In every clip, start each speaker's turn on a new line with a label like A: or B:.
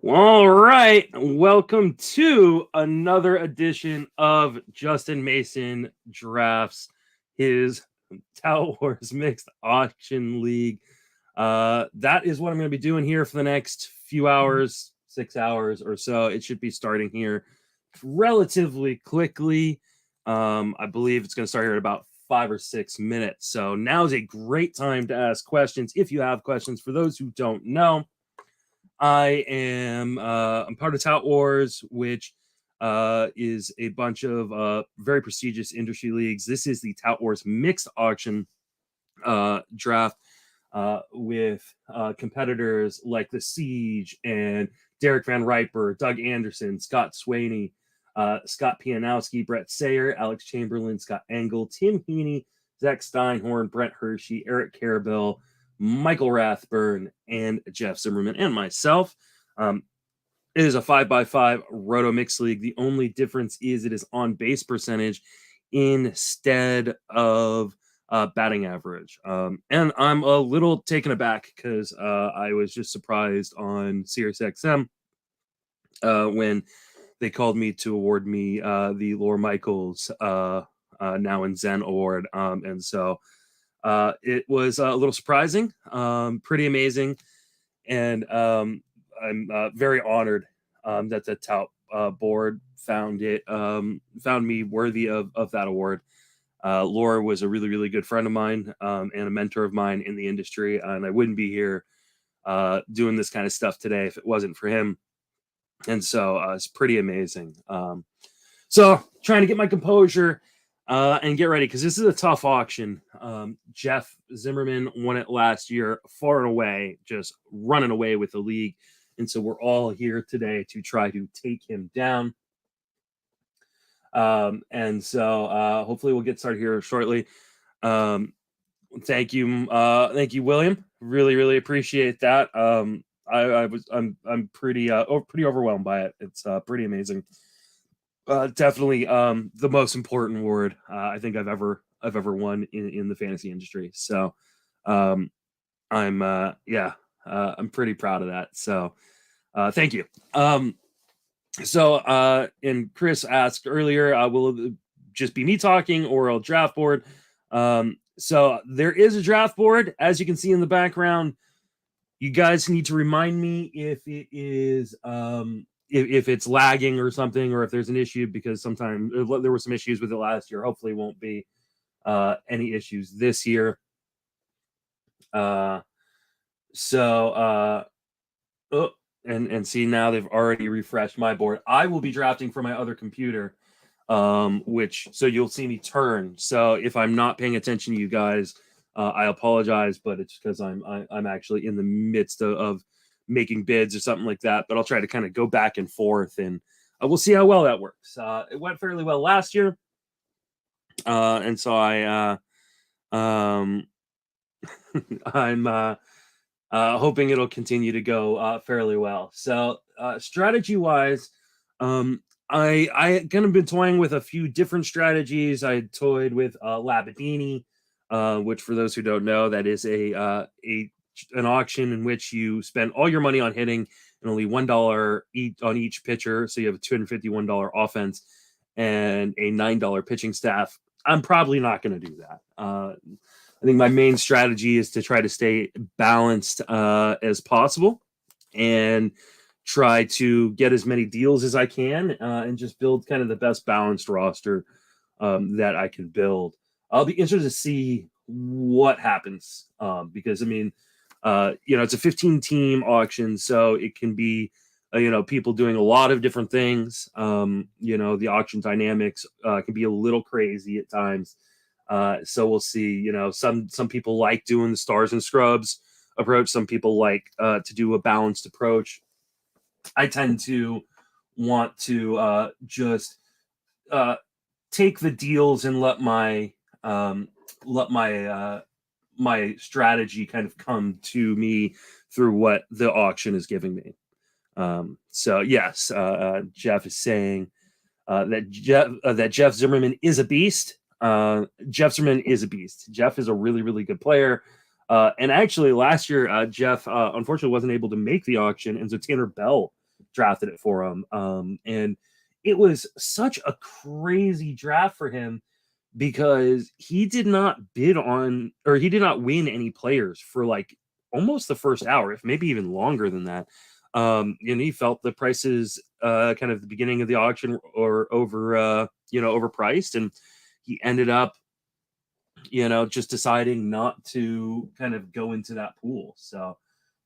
A: All right, welcome to another edition of Justin Mason Drafts, his Tout Wars Mixed Auction League. That is what I'm going to be doing here for the next few hours, 6 hours or so. It should be starting here relatively quickly. I believe it's going to start here in about 5 or 6 minutes. So now is a great time to ask questions if you have questions. For those who don't know, I'm part of Tout Wars, which is a bunch of very prestigious industry leagues. This is the Tout Wars Mixed Auction draft with competitors like The Siege and Derek Van Riper, Doug Anderson, Scott Swaney, Scott Pianowski, Brett Sayer, Alex Chamberlain, Scott Engel, Tim Heaney, Zach Steinhorn, Brent Hershey, Eric Carabell, Michael Rathburn, and Jeff Zimmerman, and myself. It is a 5x5 Roto Mix League. The only difference is it is on base percentage instead of batting average. And I'm a little taken aback because I was just surprised on SiriusXM when they called me to award me the Lore Michaels Now in Zen Award. And so it was a little surprising, pretty amazing, and I'm very honored that the Tout board found me worthy of that award. Laura was a really, really good friend of mine and a mentor of mine in the industry, and I wouldn't be here doing this kind of stuff today if it wasn't for him. And so it's pretty amazing. So trying to get my composure and get ready, because this is a tough auction. Jeff Zimmerman won it last year, far and away, just running away with the league. And so we're all here today to try to take him down. And so hopefully we'll get started here shortly. Thank you, William. Really, really appreciate that. I'm pretty overwhelmed by it. It's pretty amazing. Definitely the most important award I think I've ever won in the fantasy industry. So I'm pretty proud of that. So thank you. And Chris asked earlier, will it just be me talking or a draft board? So there is a draft board, as you can see in the background. You guys need to remind me if it is if it's lagging or something, or if there's an issue, because sometimes there were some issues with it last year. Hopefully won't be any issues this year. And see, now they've already refreshed my board. I will be drafting from my other computer, so you'll see me turn. So if I'm not paying attention to you guys, I apologize, but it's because I'm actually in the midst of making bids or something like that. But I'll try to kind of go back and forth, and we'll see how well that works. It went fairly well last year, and so I'm hoping it'll continue to go fairly well. So strategy wise, I kind of been toying with a few different strategies. I toyed with Labadini, which, for those who don't know, that is an auction in which you spend all your money on hitting and only $1 on each pitcher. So you have a $251 offense and a $9 pitching staff. I'm probably not going to do that. I think my main strategy is to try to stay balanced as possible and try to get as many deals as I can and just build kind of the best balanced roster that I can build. I'll be interested to see what happens because, I mean, it's a 15-team auction, so it can be, people doing a lot of different things. The auction dynamics can be a little crazy at times. So we'll see. Some people like doing the stars and scrubs approach. Some people like to do a balanced approach. I tend to want to just take the deals and let my my strategy kind of come to me through what the auction is giving me. So yes, Jeff is saying that Jeff Zimmerman is a beast. Jeff Zimmerman is a beast. Jeff is a really, really good player. And actually, last year, Jeff unfortunately wasn't able to make the auction, and so Tanner Bell drafted it for him. And it was such a crazy draft for him because he did not bid on, or he did not win any players for like almost the first hour, if maybe even longer than that. And he felt the prices kind of the beginning of the auction or over overpriced, and he ended up just deciding not to kind of go into that pool, so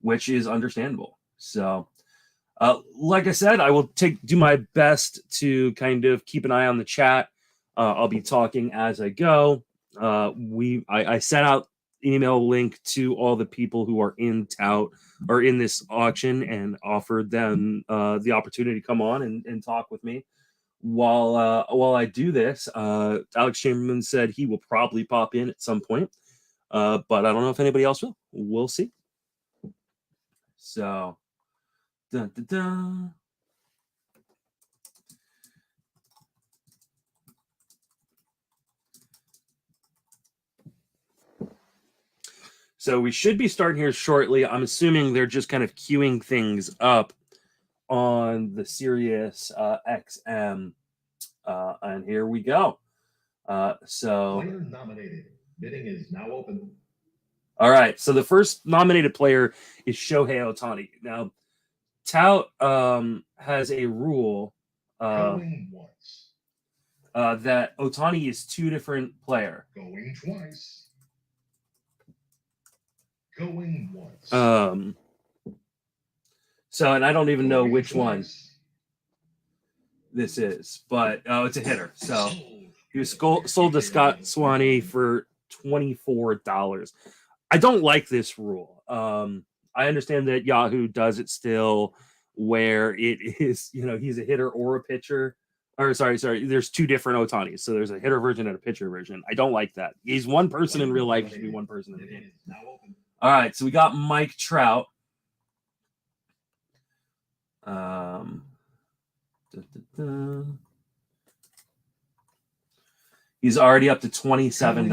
A: which is understandable. So like I said, I will do my best to kind of keep an eye on the chat. I'll be talking as I go. I sent out an email link to all the people who are in tout or in this auction and offered them the opportunity to come on and talk with me while I do this. Alex Chamberlain said he will probably pop in at some point, but I don't know if anybody else will. We'll see. So, dun, dun, dun. So we should be starting here shortly. I'm assuming they're just kind of queuing things up on the Sirius XM. And here we go. So
B: player nominated. Bidding is now open.
A: All right. So the first nominated player is Shohei Ohtani. Now, Tout has a rule
B: Going once.
A: that Ohtani is two different player.
B: Going twice. Going once.
A: So, and I don't even know which
B: twice.
A: one this is, but it's a hitter. So he was sold to Scott Swanee for $24. I don't like this rule. I understand that Yahoo does it still, where it is, he's a hitter or a pitcher. Or sorry, there's two different Ohtanis. So there's a hitter version and a pitcher version. I don't like that. He's one person in real life, should be one person in the game. All right, so we got Mike Trout. He's already up to $27.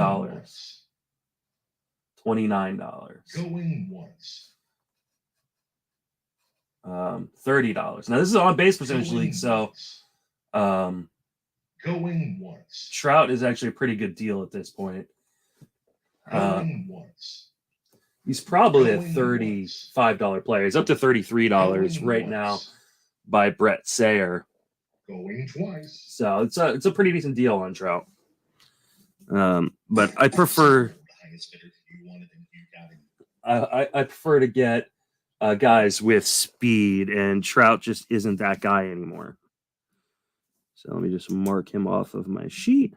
A: $29.
B: Going once.
A: $30. Now this is on base percentage league, so
B: going once.
A: Trout is actually a pretty good deal at this point.
B: Going once.
A: He's probably a $35 player. He's up to $33 right now by Brett Sayer.
B: Going twice.
A: So it's a pretty decent deal on Trout. But I prefer I prefer to get guys with speed, and Trout just isn't that guy anymore. So let me just mark him off of my sheet.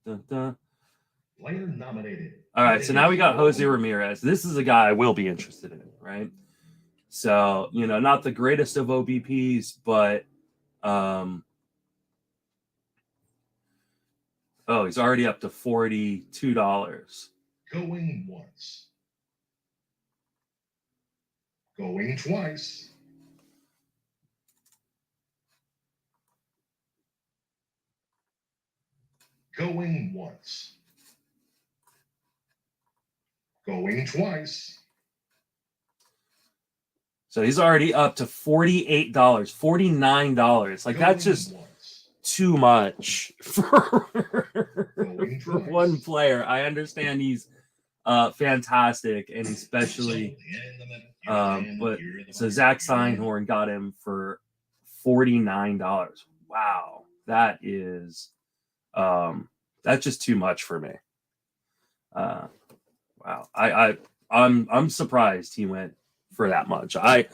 B: Player nominated.
A: All right, so now we got Jose Ramirez. This is a guy I will be interested in, right? So, not the greatest of OBPs, but he's already up to $42.
B: Going once. Going twice. Going once. Going twice.
A: So he's already up to $48, $49. Like, that's just too much for one player. I understand he's fantastic, and especially but so Zach Steinhorn got him for $49. Wow, that is that's just too much for me. Wow, I'm surprised he went for that much. I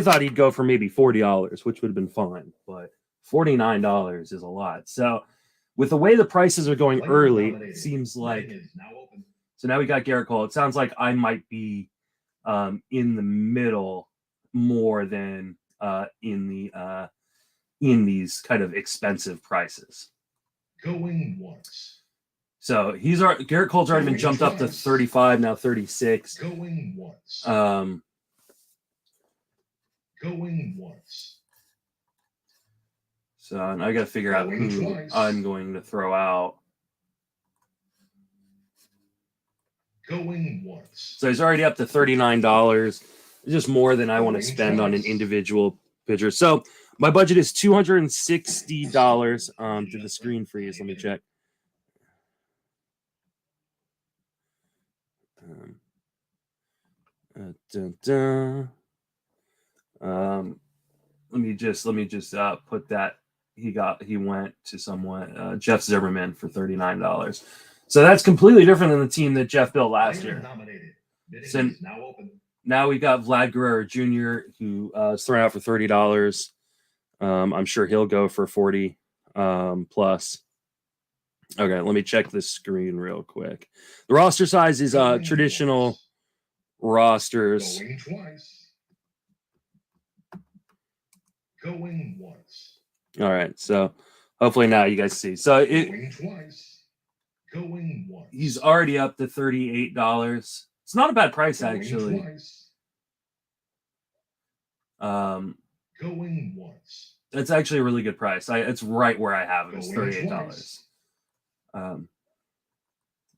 A: thought he'd go for maybe $40, which would have been fine, but $49 is a lot. So with the way the prices are going early, it seems like. So now we got Garrett Cole. It sounds like I might be in the middle more than in these kind of expensive prices.
B: Going once.
A: So Garrett Cole's already been jumped up to 35, now 36.
B: Going once. Going once.
A: So and I got to figure out
B: Going
A: who
B: twice.
A: I'm going to throw out.
B: Going once.
A: So he's already up to $39. It's just more than I want to
B: Going
A: spend on an
B: twice.
A: individual pitcher. So my budget is $260. Did the screen freeze? Let me check. Let me just put that he went to someone Jeff Zimmerman for $39. So that's completely different than the team that Jeff built last year.
B: Nominated. Bidding
A: So
B: is now open.
A: now we've got Vlad Guerrero Jr. who is thrown out for $30. I'm sure he'll go for 40 plus. Okay, let me check this screen real quick. The roster size is
B: Going
A: traditional
B: once.
A: rosters.
B: Going twice. Going once.
A: All right, so hopefully now you guys see. So
B: Going twice. Going once.
A: he's already up to $38. It's not a bad price
B: Going
A: actually.
B: twice.
A: Um,
B: Going once.
A: It's actually a really good price. It's right where I have it. It's
B: Going
A: $38.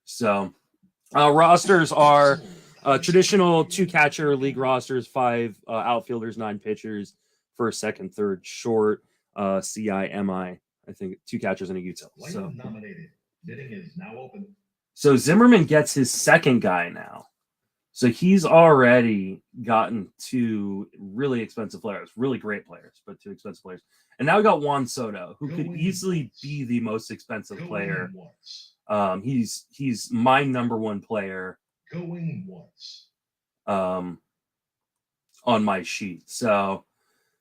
A: So rosters are traditional 2-catcher league rosters, 5 outfielders, 9 pitchers, first, second, third, short, CIMI. I think 2 catchers and a util. So
B: nominated. Bidding is now open.
A: So Zimmerman gets his second guy now. So he's already gotten 2 really expensive players, really great players, but 2 expensive players. And now we got Juan Soto, who could easily be the most expensive player. He's my number 1 player.
B: Going once.
A: On my sheet. So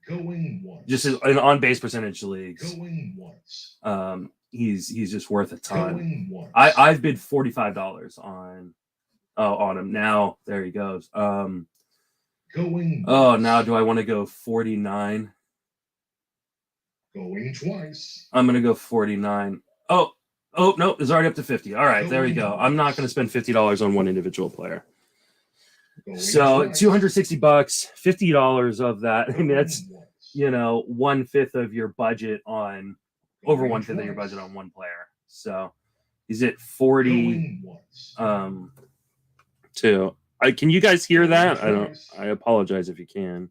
B: going once.
A: Just in on-base percentage leagues.
B: Going once.
A: He's just worth a ton.
B: Going once.
A: I've bid $45 on him. Now there he goes.
B: Going
A: Oh,
B: once.
A: now do I want to go 49?
B: Going twice.
A: I'm gonna go 49. Oh no, it's already up to 50. All right, there we go. I'm not gonna spend $50 on one individual player.
B: Going
A: So
B: twice.
A: $260, $50 of that. I mean, that's
B: Going once.
A: 1/5 of your budget on over
B: Going
A: 1/5 of your
B: twice.
A: budget on one player. So he's at 40.
B: Going once.
A: Too. Can you guys hear that?
B: Twice.
A: I apologize if you can.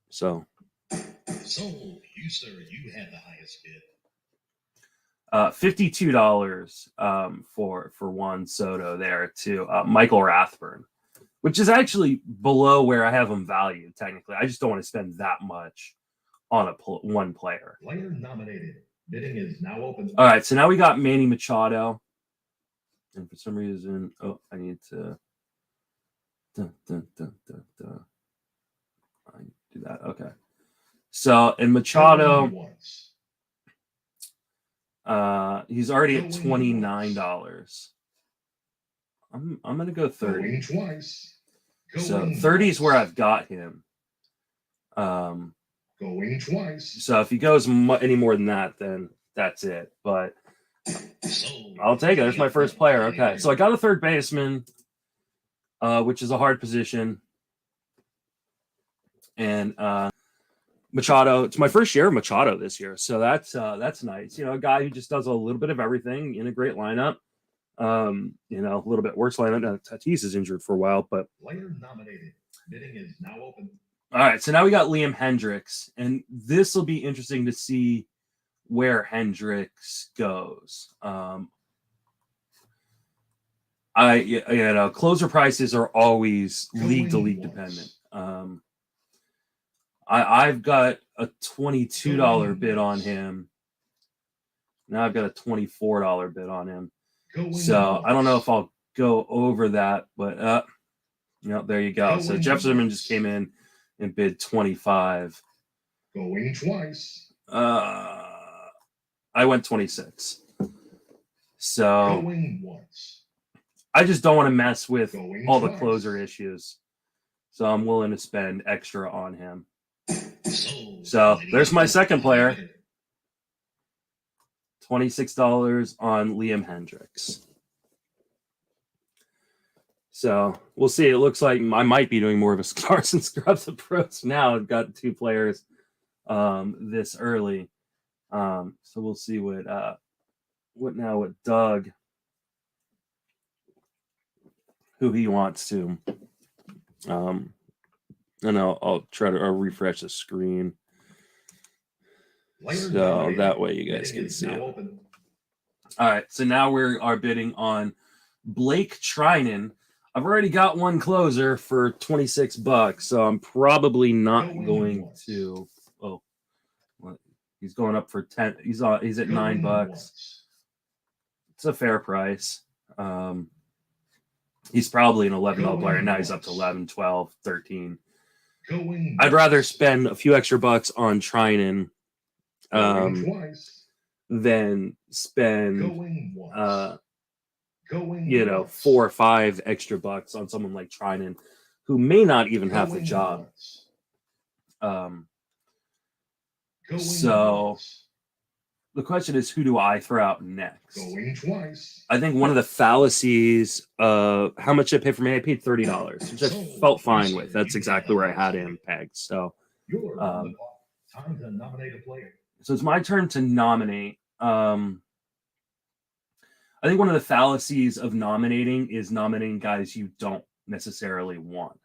A: So
B: Sold. You, sir, you had the highest bid.
A: $52 for Juan Soto there to Michael Rathburn, which is actually below where I have him valued technically. I just don't want to spend that much on one player.
B: Player nominated. Bidding is now open.
A: All right, so now we got Manny Machado, and for some reason, I need to I do that. Okay, so in Machado.
B: Going once.
A: He's already at
B: Going
A: $29. I'm gonna go 30.
B: Going twice.
A: So
B: Going
A: 30 is where
B: once.
A: I've got him.
B: Going twice.
A: So if he goes any more than that, then that's it. But
B: Sold.
A: I'll take it. There's my first player. Okay, so I got a third baseman, which is a hard position, and Machado. It's my first year of Machado this year, so that's nice. A guy who just does a little bit of everything in a great lineup. A little bit worse lineup. Tatis is injured for a while, but
B: Player nominated. Bidding is now open.
A: all right. So now we got Liam Hendricks, and this will be interesting to see where Hendricks goes. Closer prices are always league to league dependent. I've got a $22 bid on him. Now I've got a $24 bid on him. So I don't know if I'll go over that, but there you go. So Jeff Zimmerman just came in and bid 25.
B: Going twice.
A: I went 26. So
B: Going once.
A: I just don't want to mess with
B: Going
A: all the
B: twice.
A: closer issues. So I'm willing to spend extra on him.
B: Sold.
A: So there's my second player. $26 on Liam Hendricks. So we'll see. It looks like I might be doing more of a Stars and Scrubs approach now. I've got 2 players this early. So we'll see what Doug, who he wants to. And I'll try to refresh the screen so that way you guys can see it. All right, so now we are bidding on Blake Trinan. I've already got one closer for $26, so I'm probably not going to. Oh, what? He's going up for 10. He's at $9. It's a fair price. He's probably an $11 player. Now he's up to 11, 12, 13. I'd rather spend a few extra bucks on Trinan than spend 4 or 5 extra bucks on someone like Trinan, who may not even have the job. So the question is, who do I throw out next? I think one of the fallacies of how much I paid for me, I paid $30, which I felt fine with. That's exactly where I had him pegged. So
B: time to nominate a player.
A: So it's my turn to nominate. I think one of the fallacies of nominating is nominating guys you don't necessarily want.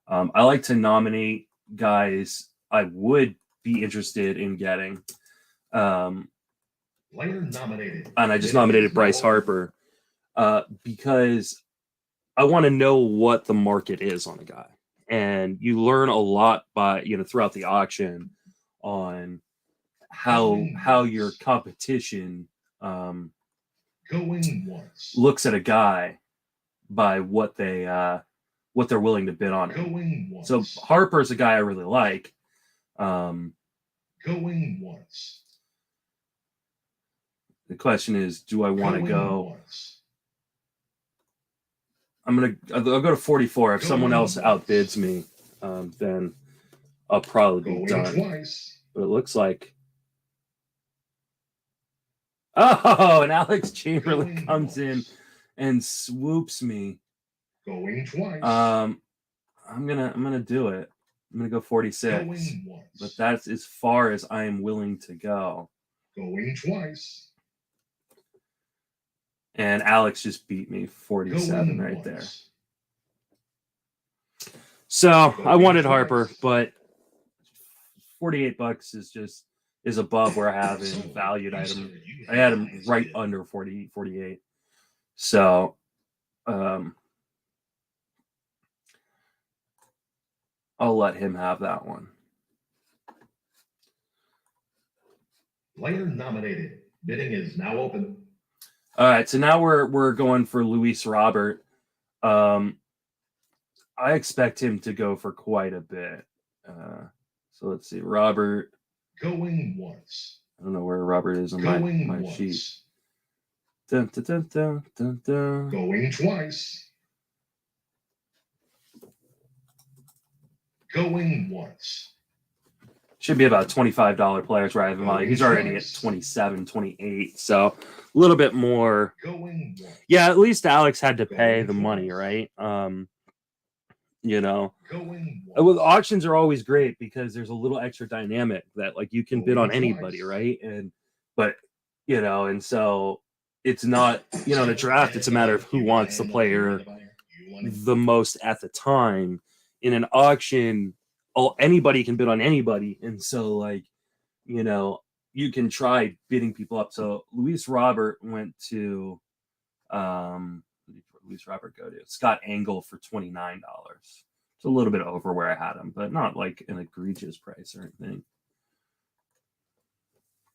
A: I like to nominate guys I would be interested in getting.
B: Player nominated.
A: And I just nominated Bryce Harper because I want to know what the market is on a guy. And you learn a lot by, throughout the auction on how your competition looks at a guy by what they're willing to bid on him. So Harper's a guy I really like.
B: Going once.
A: The question is, do I want to go?
B: Once.
A: I'll go to 44. If someone else outbids me, then I'll probably be done.
B: Twice.
A: But it looks like. Oh, and Alex Chamberlain comes in and swoops me.
B: Going twice.
A: I'm gonna do it. I'm gonna go 46. But that's as far as I am willing to go.
B: Going twice.
A: And Alex just beat me 47 right there. So I wanted Harper, but $48 is above where I have him valued. I had him right under 48. So I'll let him have that one.
B: Player nominated. Bidding is now open.
A: All right, so now we're going for Luis Robert. I expect him to go for quite a bit. So let's see, Robert.
B: Going once.
A: I don't know where Robert is on my sheet. Dun, dun, dun, dun, dun, dun.
B: Going twice. Going once.
A: Should be about $25 players where I have him on. He's already at 27, 28. So a little bit more.
B: Going once.
A: Yeah, at least Alex had to pay the money, right?
B: Going
A: Well, auctions are always great because there's a little extra dynamic that like you can bid on anybody, right? And so it's not, in a draft, it's a matter of who wants the player the most at the time. In an auction, anybody can bid on anybody. And so you can try bidding people up. So Luis Robert went to Luis Robert go to Scott Angle for $29. It's a little bit over where I had him, but not like an egregious price or anything.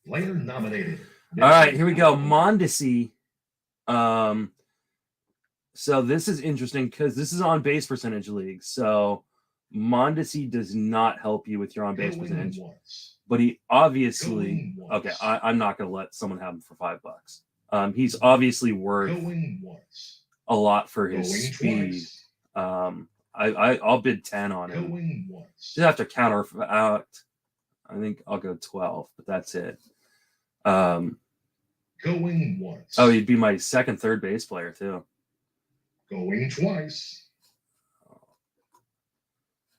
B: Player nominated.
A: All right, here we go. Mondesi. So this is interesting because this is on base percentage league. So Mondesi does not help you with your on base percentage, but he obviously I'm not going to let someone have him for $5. He's obviously worth a lot for his speed. I'll bid 10 on him. Just have to counter out. I think I'll go 12, but that's it.
B: Going once.
A: Oh, he'd be my second, third base player too.
B: Going twice.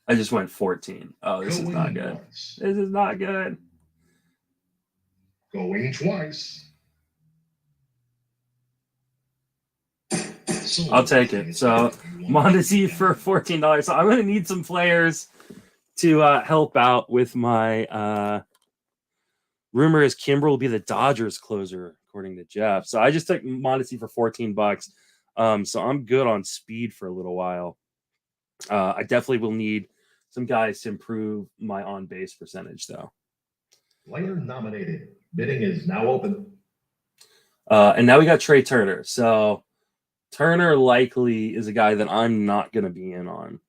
A: I just went 14. Oh, this is not good.
B: Once.
A: This is not good.
B: Going twice.
A: I'll take it. So Mondesi for $14. So I'm going to need some players to help out with my rumor is Kimber will be the Dodgers closer, according to Jeff. So I just took Mondesi for $14. So I'm good on speed for a little while. I definitely will need some guys to improve my on base percentage, though.
B: Player nominated. Bidding is now open.
A: And now we got Trey Turner. So Turner likely is a guy that I'm not going to be in on.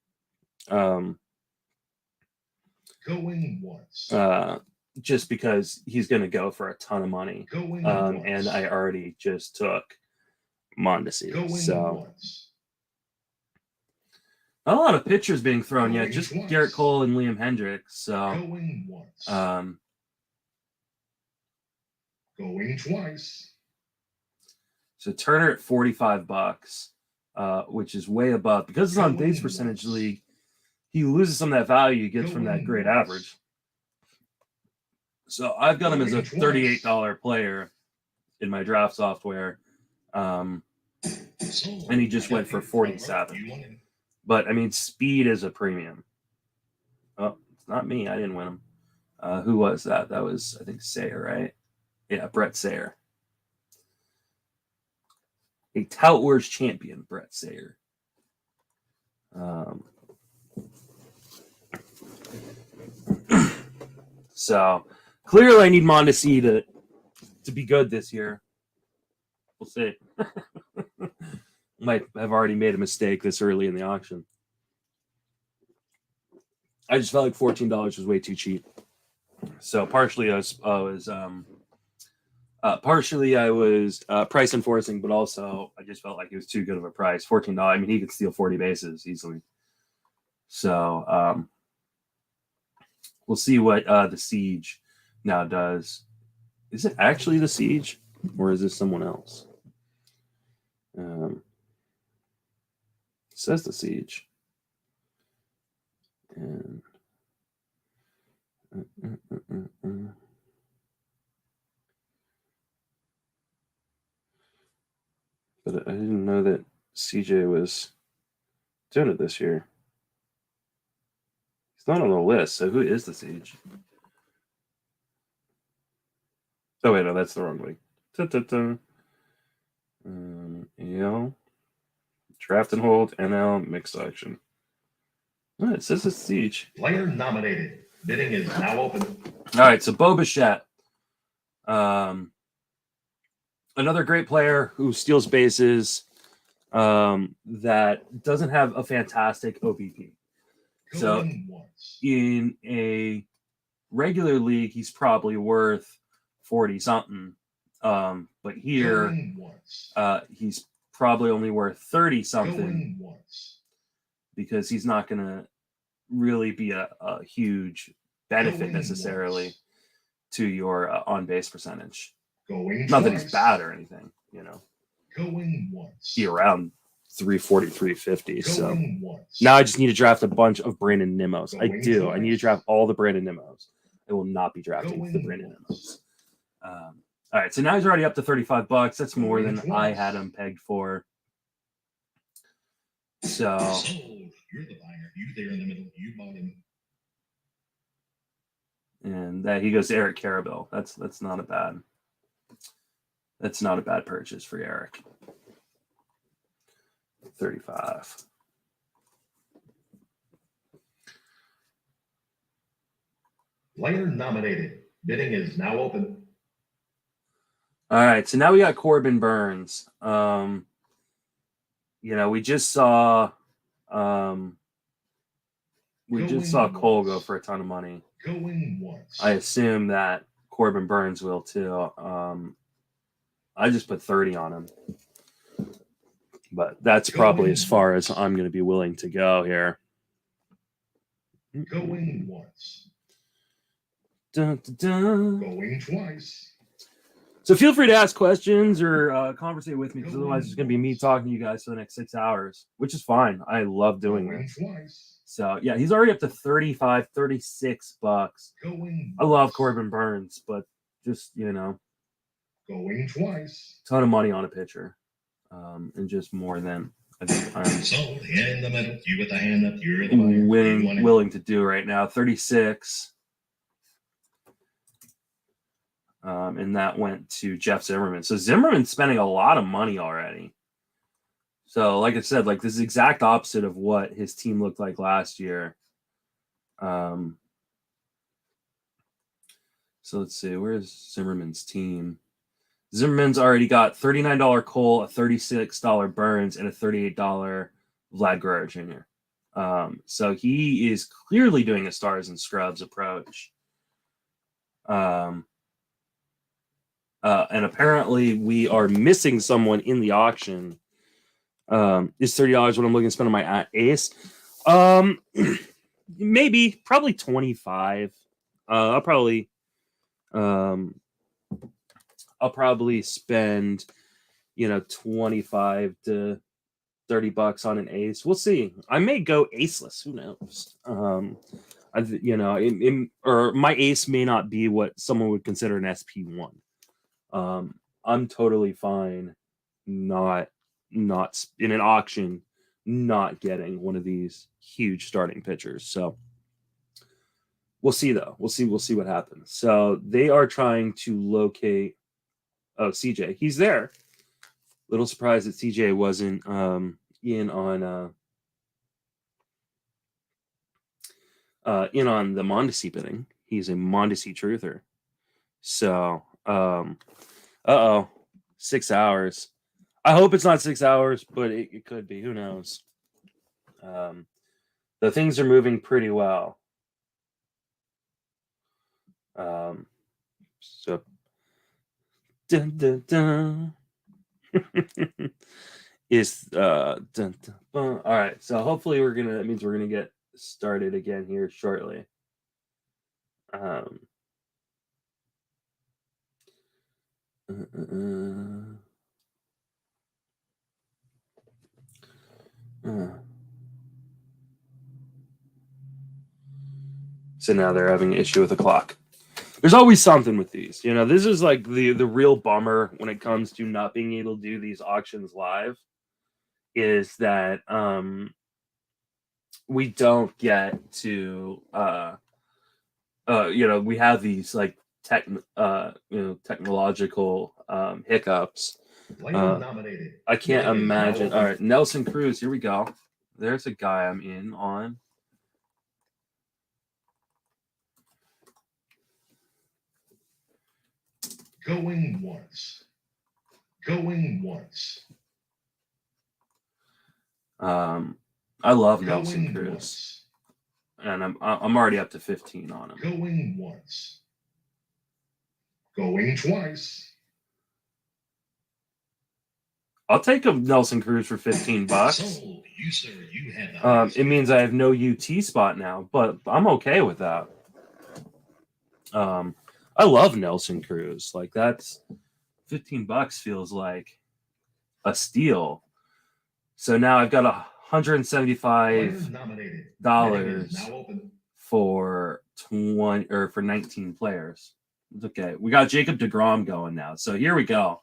B: Going once.
A: Just because he's going to go for a ton of money.
B: Going
A: and I already just took Mondesi.
B: Going
A: So
B: once.
A: not a lot of pitchers being thrown yet.
B: Going
A: Just
B: twice.
A: Garrett Cole and Liam Hendricks. So
B: Going once. Going twice.
A: So Turner at $45, which is way above because it's on base
B: Going
A: percentage
B: once.
A: league. He loses some of that value he gets from that
B: Going
A: great
B: once.
A: average. So I've got him as a
B: Going twice.
A: $38 player in my draft software. And he just went for 47. But I mean, speed is a premium. Oh, it's not me. I didn't win him. Who was that? That was, I think, Sayer, right? Yeah, Brett Sayer. A Tout Wars champion, Brett Sayer. So clearly I need Mondesi to be good this year. We'll see. Might have already made a mistake this early in the auction. I just felt like $14 was way too cheap. So partially I was price enforcing, but also I just felt like it was too good of a price. $14. I mean, he could steal 40 bases easily. So we'll see what the Siege now does. Is it actually the Siege, or is this someone else? It says the Siege. And but I didn't know that CJ was doing it this year. He's not on the list, so who is the Siege? Oh wait, no, that's the wrong week. Draft and hold, NL, mixed auction. Oh, it says it's Siege.
B: Player nominated. Bidding is now open.
A: All right, so Bo Bichette. Another great player who steals bases that doesn't have a fantastic OBP. So
B: Going once.
A: in a regular league, he's probably worth 40-something. But here,
B: Going once.
A: he's probably only worth 30-something
B: Going once.
A: because he's not going to really be a huge benefit
B: Going
A: necessarily
B: once.
A: to your on-base percentage.
B: Going
A: Not that
B: twice.
A: he's bad or anything, you know.
B: Going once.
A: He around 340, 350. So
B: Going once.
A: now I just need to draft a bunch of Brandon Nimmo's. I
B: Going
A: do. I need to
B: twice.
A: draft all the Brandon Nimmo's. I will not be drafting
B: Going
A: the Brandon
B: once.
A: Nimmo's. All right, so now he's already up to $35. That's more
B: Going
A: than I
B: twice.
A: had him pegged for. So
B: Sold. You're the buyer. You there in the middle. You bought him.
A: and that he goes to Eric Carabel. That's not a bad. That's not a bad purchase for Eric. 35.
B: Player nominated. Bidding is now open.
A: All right, so now we got Corbin Burns. We just saw Cole go for a ton of money.
B: Going once.
A: I assume that Corbin Burns will too. I just put 30 on him. But that's probably as far as I'm going to be willing to go here.
B: Going once.
A: Dun, dun, dun.
B: Going twice.
A: So feel free to ask questions or conversate with me, because otherwise it's going to be me talking to you guys for the next 6 hours, which is fine. I love doing this. So yeah, he's already up to 35, 36 bucks. I love Corbin Burns, but just, you know,
B: Going twice.
A: ton of money on a pitcher, and just more than I think I'm
B: So the hand in the middle, you with the hand up, you're the buyer.
A: willing to do right now. 36. And that went to Jeff Zimmerman. So Zimmerman's spending a lot of money already. So, like I said, like this is exact opposite of what his team looked like last year. So let's see, where's Zimmerman's team? Zimmerman's already got $39 Cole, a $36 Burns, and a $38 Vlad Guerrero Jr. So he is clearly doing a stars and scrubs approach. And apparently we are missing someone in the auction. Is $30 what I'm looking to spend on my ace? Maybe, probably 25. I'll probably spend, 25 to 30 bucks on an ace. We'll see. I may go aceless. Who knows? Or my ace may not be what someone would consider an SP1. I'm totally fine not in an auction not getting one of these huge starting pitchers. So we'll see though. We'll see what happens. So they are trying to locate CJ. He's there. Little surprised that CJ wasn't in on the Mondesi bidding. He's a Mondesi truther. So 6 hours. I hope it's not 6 hours, but it could be. Who knows? The things are moving pretty well. So dun, dun, dun. Is dun, dun, dun. All right. So hopefully that means we're gonna get started again here shortly. So now they're having an issue with the clock. There's always something with these. This is like the real bummer when it comes to not being able to do these auctions live, is that we don't get to we have these like technological hiccups. I can't imagine. All right, Nelson Cruz, here we go. There's a guy I'm in on.
B: Going once. Going once.
A: I love Nelson Cruz. And I'm already up to 15 on him.
B: Going once. Going twice.
A: I'll take a Nelson Cruz for 15 bucks.
B: Sold. You, sir, you have
A: it means I have no UT spot now, but I'm okay with that. I love Nelson Cruz. Like, that's 15 bucks feels like a steal. So now I've got $175 for 19 players. It's okay. We got Jacob deGrom going now. So here we go.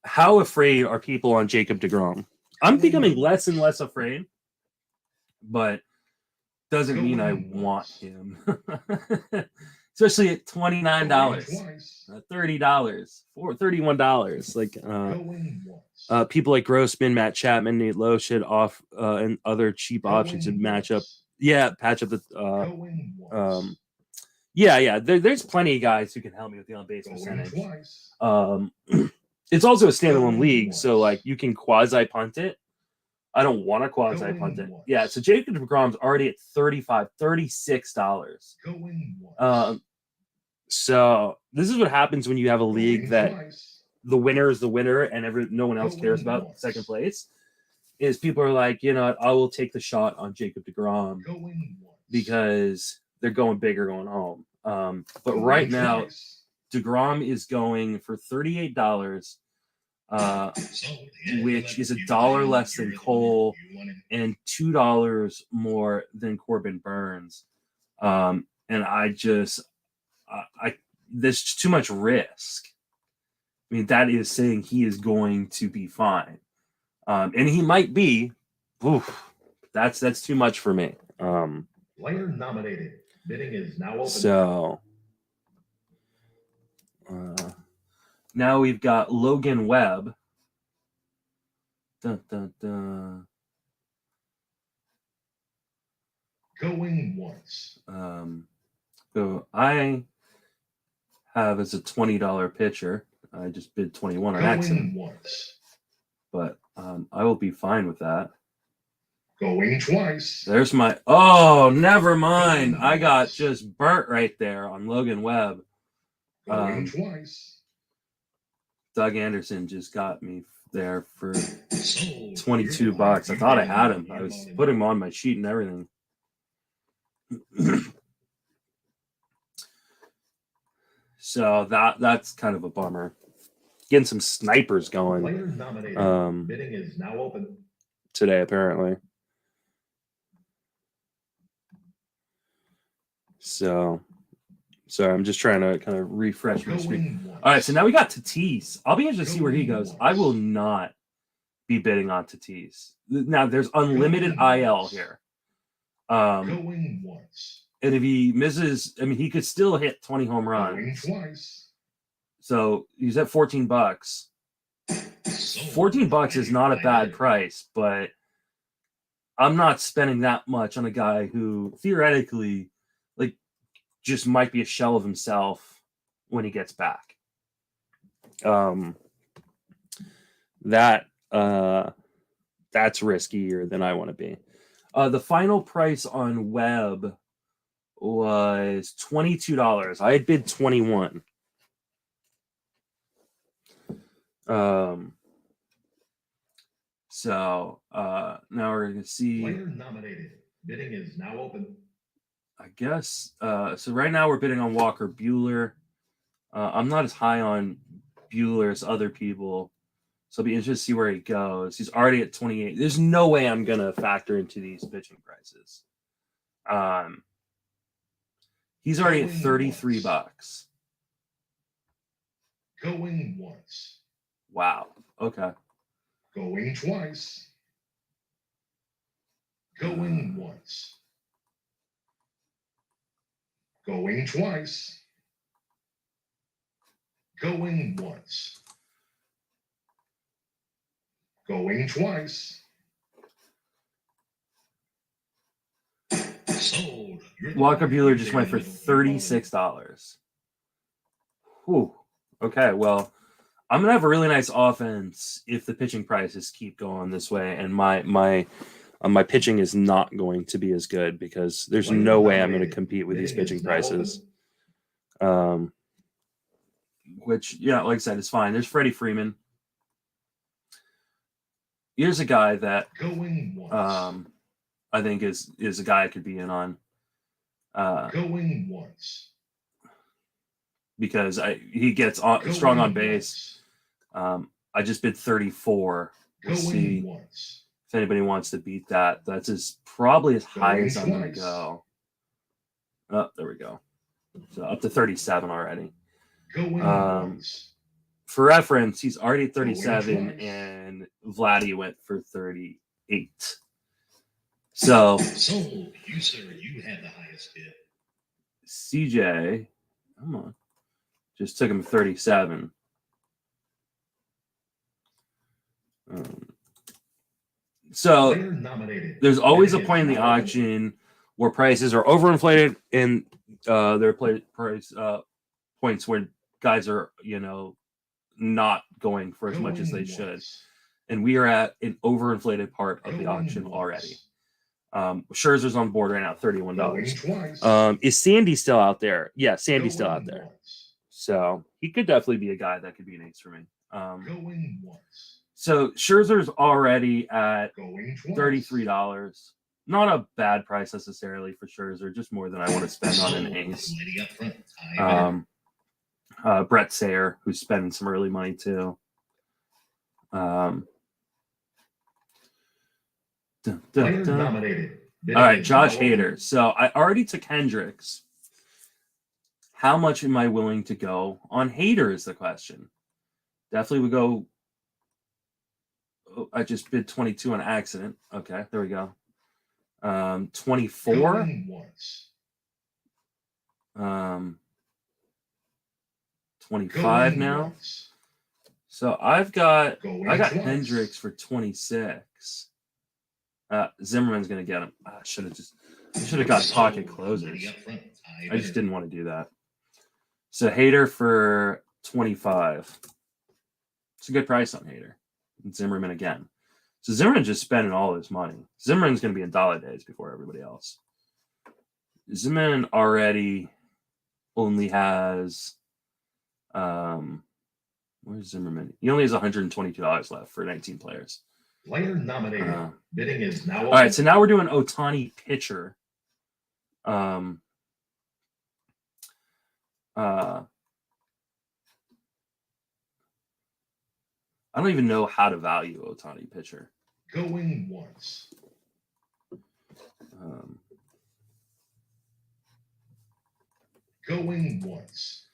A: How afraid are people on Jacob deGrom? I'm becoming less and less afraid, but doesn't mean I want him. Especially at $29, $30, $31. Like people like Grossman, Matt Chapman, Nate Loshid off and other cheap options would match up. Yeah, patch up the there's plenty of guys who can help me with the on base percentage. It's also a standalone league, so like you can quasi punt it. I don't want to quasi punt it. Yeah, so Jacob deGrom's already at $36. So this is what happens when you have a league that the winner is the winner and no one else cares about second place. Is people are like, I will take the shot on Jacob deGrom because they're going big or going home. But right now, DeGrom is going for $38, which is $1 less than Cole and $2 more than Corbin Burns. And I just, there's too much risk. I mean, that is saying he is going to be fine. And he might be. Oof, that's too much for me.
B: Player nominated. Bidding is now open.
A: So now we've got Logan Webb. Dun, dun, dun.
B: Going once.
A: So I have as a $20 pitcher. I just bid 21 on accident.
B: Going once.
A: But I will be fine with that.
B: Going twice.
A: There's my, oh, never mind. I got just burnt right there on Logan Webb.
B: Going twice.
A: Doug Anderson just got me there for $22. I thought I had him. I was putting him on my sheet and everything. So that's kind of a bummer. Getting some snipers going.
B: Player nominated. Bidding is now open.
A: Today, apparently. So I'm just trying to kind of refresh my screen. All right, so now we got Tatis. I'll be interested to see where he goes. I will not be bidding on Tatis. Now, there's unlimited IL here.
B: Going once.
A: And if he misses, I mean, he could still hit 20 home runs.
B: Going twice.
A: So he's at $14. $14 is not a bad price, but I'm not spending that much on a guy who theoretically, like, just might be a shell of himself when he gets back. That's riskier than I want to be. The final price on Webb was $22. I had bid 21. So now we're gonna see.
B: Player nominated. Bidding is now open.
A: I guess so. Right now we're bidding on Walker Buehler. I'm not as high on Buehler as other people, so I'll be interested to see where he goes. He's already at 28. There's no way I'm gonna factor into these pitching prices. He's already at $33.
B: Going once.
A: Wow. Okay.
B: Going twice. Going once. Going twice. Going once. Going twice. Sold.
A: Walker Buehler just went for $36. Whew. Okay, well, I'm gonna have a really nice offense if the pitching prices keep going this way, and my pitching is not going to be as good because there's no way I'm going to compete with these pitching prices. Which, yeah, like I said, is fine. There's Freddie Freeman. Here's a guy that I think is a guy I could be in on.
B: Going once.
A: Because he gets strong on base. I just bid 34. We'll see if anybody wants to beat that. That's probably as high as I'm going to go. Oh, there we go. So up to 37 already. For reference, he's already at 37, and Vladdy went for 38. So,
B: sold. You, sir, you had the highest bid.
A: CJ, come on, just took him 37. So there's always a point in the auction where prices are overinflated, and there are price points where guys are, not going for as much as they should. And we are at an overinflated part of the auction already. Scherzer's on board right now, $31. Is Sandy still out there? Yeah, Sandy's still out there. So he could definitely be a guy that could be an ace for me. So Scherzer's already at $33. Not a bad price necessarily for Scherzer, just more than I want to spend on an ace. Brett Sayre, who's spending some early money too.
B: Player nominated.
A: All right, Josh Hader. So I already took Hendricks. How much am I willing to go on Hader is the question. Definitely would go. Oh, I just bid 22 on accident. Okay, there we go. 24.
B: Going once.
A: 25
B: Going
A: now.
B: once.
A: So I got
B: Going twice.
A: Hendricks for 26. Zimmerman's gonna get him. I should have got pocket closers. I just didn't want to do that. So Hader for 25. It's a good price on Hader. And Zimmerman again. So Zimmerman's just spending all his money. Zimmerman's going to be in dollar days before everybody else. Zimmerman already only has where's Zimmerman? He only has $122 left for 19 players.
B: Player nominated. Bidding is now open.
A: All right, so now we're doing Ohtani pitcher. I don't even know how to value Ohtani pitcher.
B: Going once. Going once.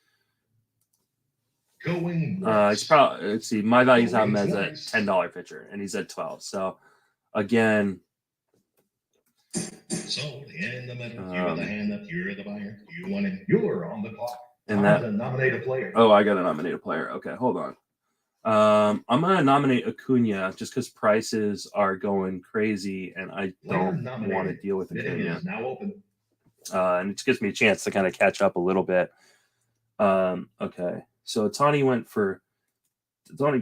B: Going once.
A: It's probably, let's see, my value's out as a
B: twice.
A: $10 pitcher, and he's at 12. So again,
B: So in the middle, you got the hand up, you're the buyer. You want it, you're on the clock.
A: and
B: I'm
A: that
B: gonna nominate a player.
A: oh, I gotta nominate a player. Okay, hold on. I'm gonna nominate Acuna just because prices are going crazy, and I don't want to deal with
B: Bidding
A: Acuna.
B: is now open.
A: And it just gives me a chance to kind of catch up a little bit. Okay, so Ohtani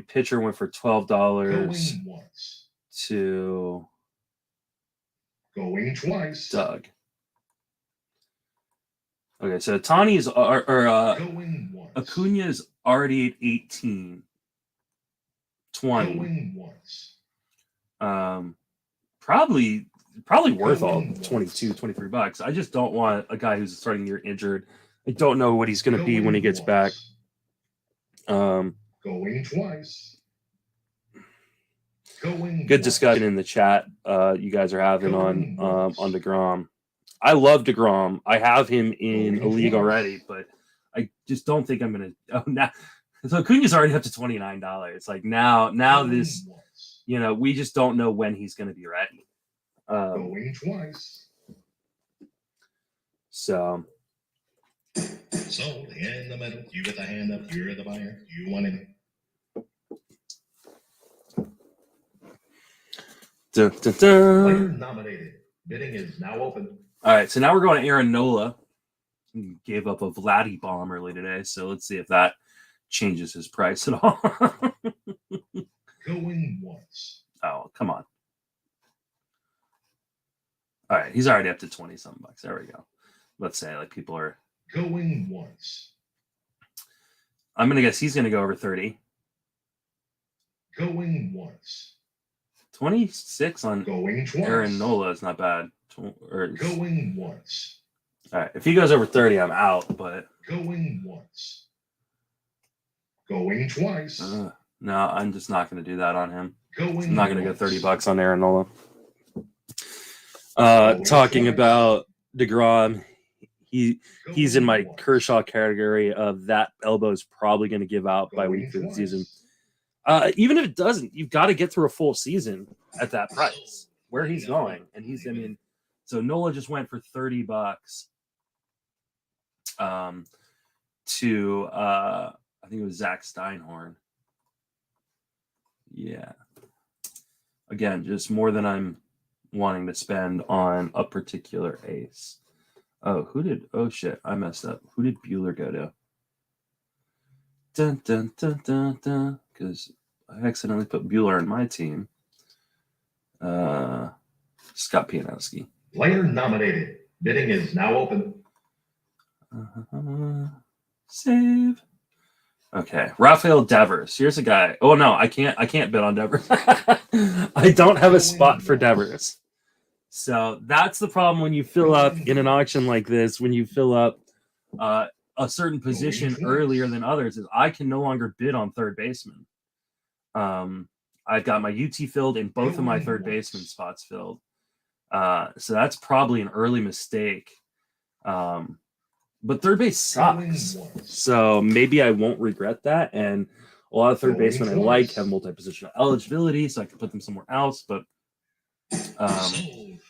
A: pitcher went for $12
B: Going once.
A: to
B: Going twice.
A: Doug. Okay, so Ohtani's
B: Going once.
A: Acuna's already at 18, 20.
B: Going once.
A: Probably worth all 22, 23 bucks. I just don't want a guy who's starting the year injured. I don't know what he's going to be when he gets back.
B: Going twice. Going
A: Good
B: once.
A: discussion in the chat you guys are having on DeGrom. I love DeGrom. I have him in a league already, but I just don't think I'm going to. Oh, now, so Acuna's already up to $29. Like now this, we just don't know when he's going to be ready.
B: Going twice.
A: So
B: in the middle, you get the hand up, you're the buyer. You want it. Player nominated. Bidding is now open.
A: All right, so now we're going to Aaron Nola. He gave up a Vladdy bomb early today, so let's see if that changes his price at all.
B: Going once.
A: Oh, come on. All right, he's already up to 20-something bucks. There we go. Let's say like people are
B: going once.
A: I'm gonna guess he's gonna go over 30.
B: Going once.
A: 26 on
B: Going twice.
A: Aaron Nola is not bad.
B: Going once.
A: All right, if he goes over 30, I'm out. But
B: going once. Going twice.
A: No, I'm just not going to do that on him.
B: Going
A: I'm not going to go
B: once.
A: 30 bucks on Aaron Nola. Talking
B: twice.
A: about DeGrom, he's in my Kershaw category of that elbow is probably going to give out by
B: Going
A: week of the
B: twice.
A: season. Even if it doesn't, you've got to get through a full season at that price where he's going. And so Nola just went for 30 bucks to I think it was Zach Steinhorn. Yeah. Again, just more than I'm wanting to spend on a particular ace. Oh shit, I messed up. Who did Bueller go to? Dun dun dun dun dun. Because I accidentally put Bueller in my team. Scott Pianowski.
B: Player nominated. Bidding is now open.
A: Save. Okay, Rafael Devers. Here's a guy. Oh no, I can't bid on Devers. I don't have a spot for Devers. So that's the problem when you fill up in an auction like this. When you fill up a certain position earlier than others is I can no longer bid on third baseman. I've got my UT filled and both of my third baseman spots filled. So that's probably an early mistake. But third base sucks. So maybe I won't regret that. And a lot of third basemen I like have multi-positional eligibility, so I can put them somewhere else. But Team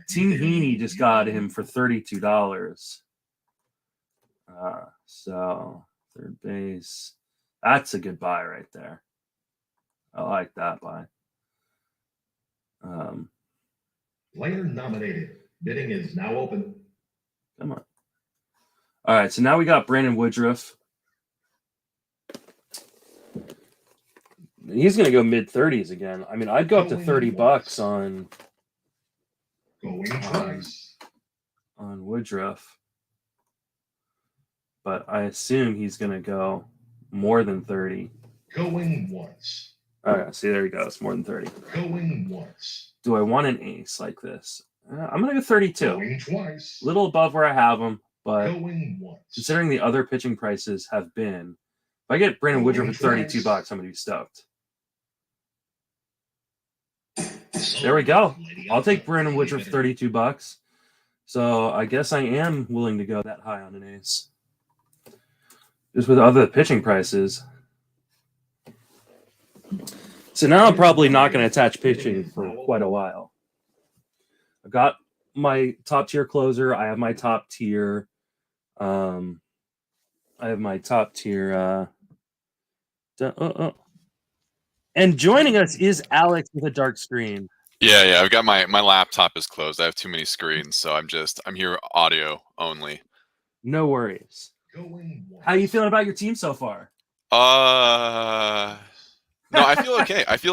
A: Heaney just got him for $32. So third base, that's a good buy right there. I like that buy.
B: Player nominated. Bidding is now open.
A: Come on. All right, so now we got Brandon Woodruff. He's going to go mid-30s again. I mean, I'd go up to $30 on Woodruff. But I assume he's going to go more than 30.
B: Going once.
A: All right, see, there he goes, more than 30.
B: Going once.
A: Do I want an ace like this? I'm going to go 32.
B: Going twice.
A: A little above where I have him, but
B: Going once.
A: considering the other pitching prices have been, if I get Brandon Woodruff for $32, I'm going to be stoked. There we go. I'll take Brandon Woodruff for $32. So I guess I am willing to go that high on an ace. Just with other pitching prices. So now I'm probably not going to attach pitching for quite a while. I've got my top tier closer. I have my top tier. And joining us is Alex with a dark screen.
C: Yeah. I've got my laptop is closed. I have too many screens, so I'm here audio only.
A: No worries. How you feeling about your team so far?
C: No, I feel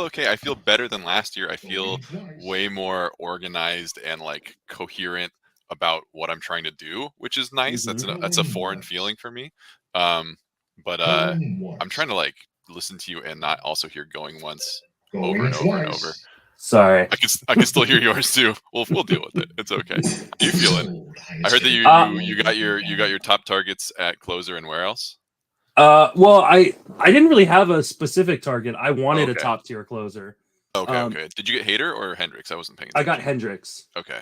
C: okay. I feel better than last year. I feel way more organized and like coherent about what I'm trying to do, which is nice. That's a foreign feeling for me. But I'm trying to like listen to you and not also hear going once over and over and over.
A: Sorry.
C: I can still hear yours too. We'll deal with it. It's okay. How you feeling? I heard that you got your top targets at closer and where else?
A: Well, I didn't really have a specific target. I wanted a top tier closer.
C: Okay. Did you get Hader or Hendricks? I wasn't paying attention.
A: I got Hendricks.
C: Okay.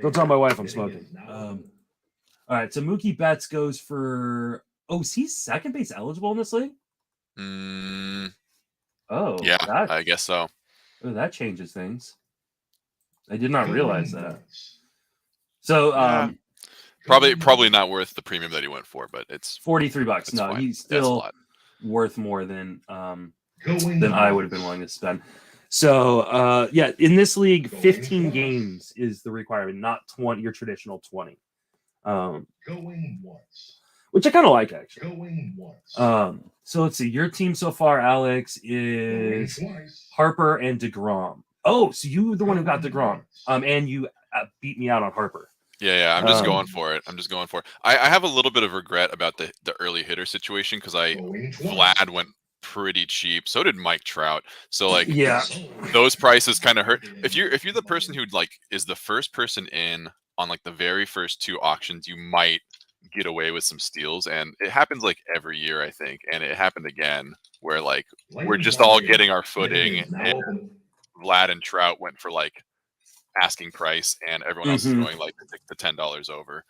A: Don't tell my wife I'm smoking. All right, so Mookie Betts goes for. Oh, is he second base eligible in this league? Oh,
C: yeah, I guess so.
A: Oh, that changes things. I did not realize that. So,
C: probably not worth the premium that he went for, but it's
A: $43. No,
C: fine.
A: He's still worth more than I would have been willing to spend. So, in this league, 15 games is the requirement, not 20. Your traditional 20. Which I kind of like, actually. So let's see. Your team so far, Alex, is Harper and DeGrom. Oh, so you were the one who got DeGrom. And you beat me out on Harper.
C: Yeah. I'm just going for it. I have a little bit of regret about the early hitter situation because Vlad went pretty cheap. So did Mike Trout. So like, those prices kind of hurt. If you're the person who like is the first person in on like the very first two auctions, you might get away with some steals, and it happens like every year, I think. And it happened again where like we're just all getting our footing, and Vlad and Trout went for like asking price, and everyone else is going like the $10 over.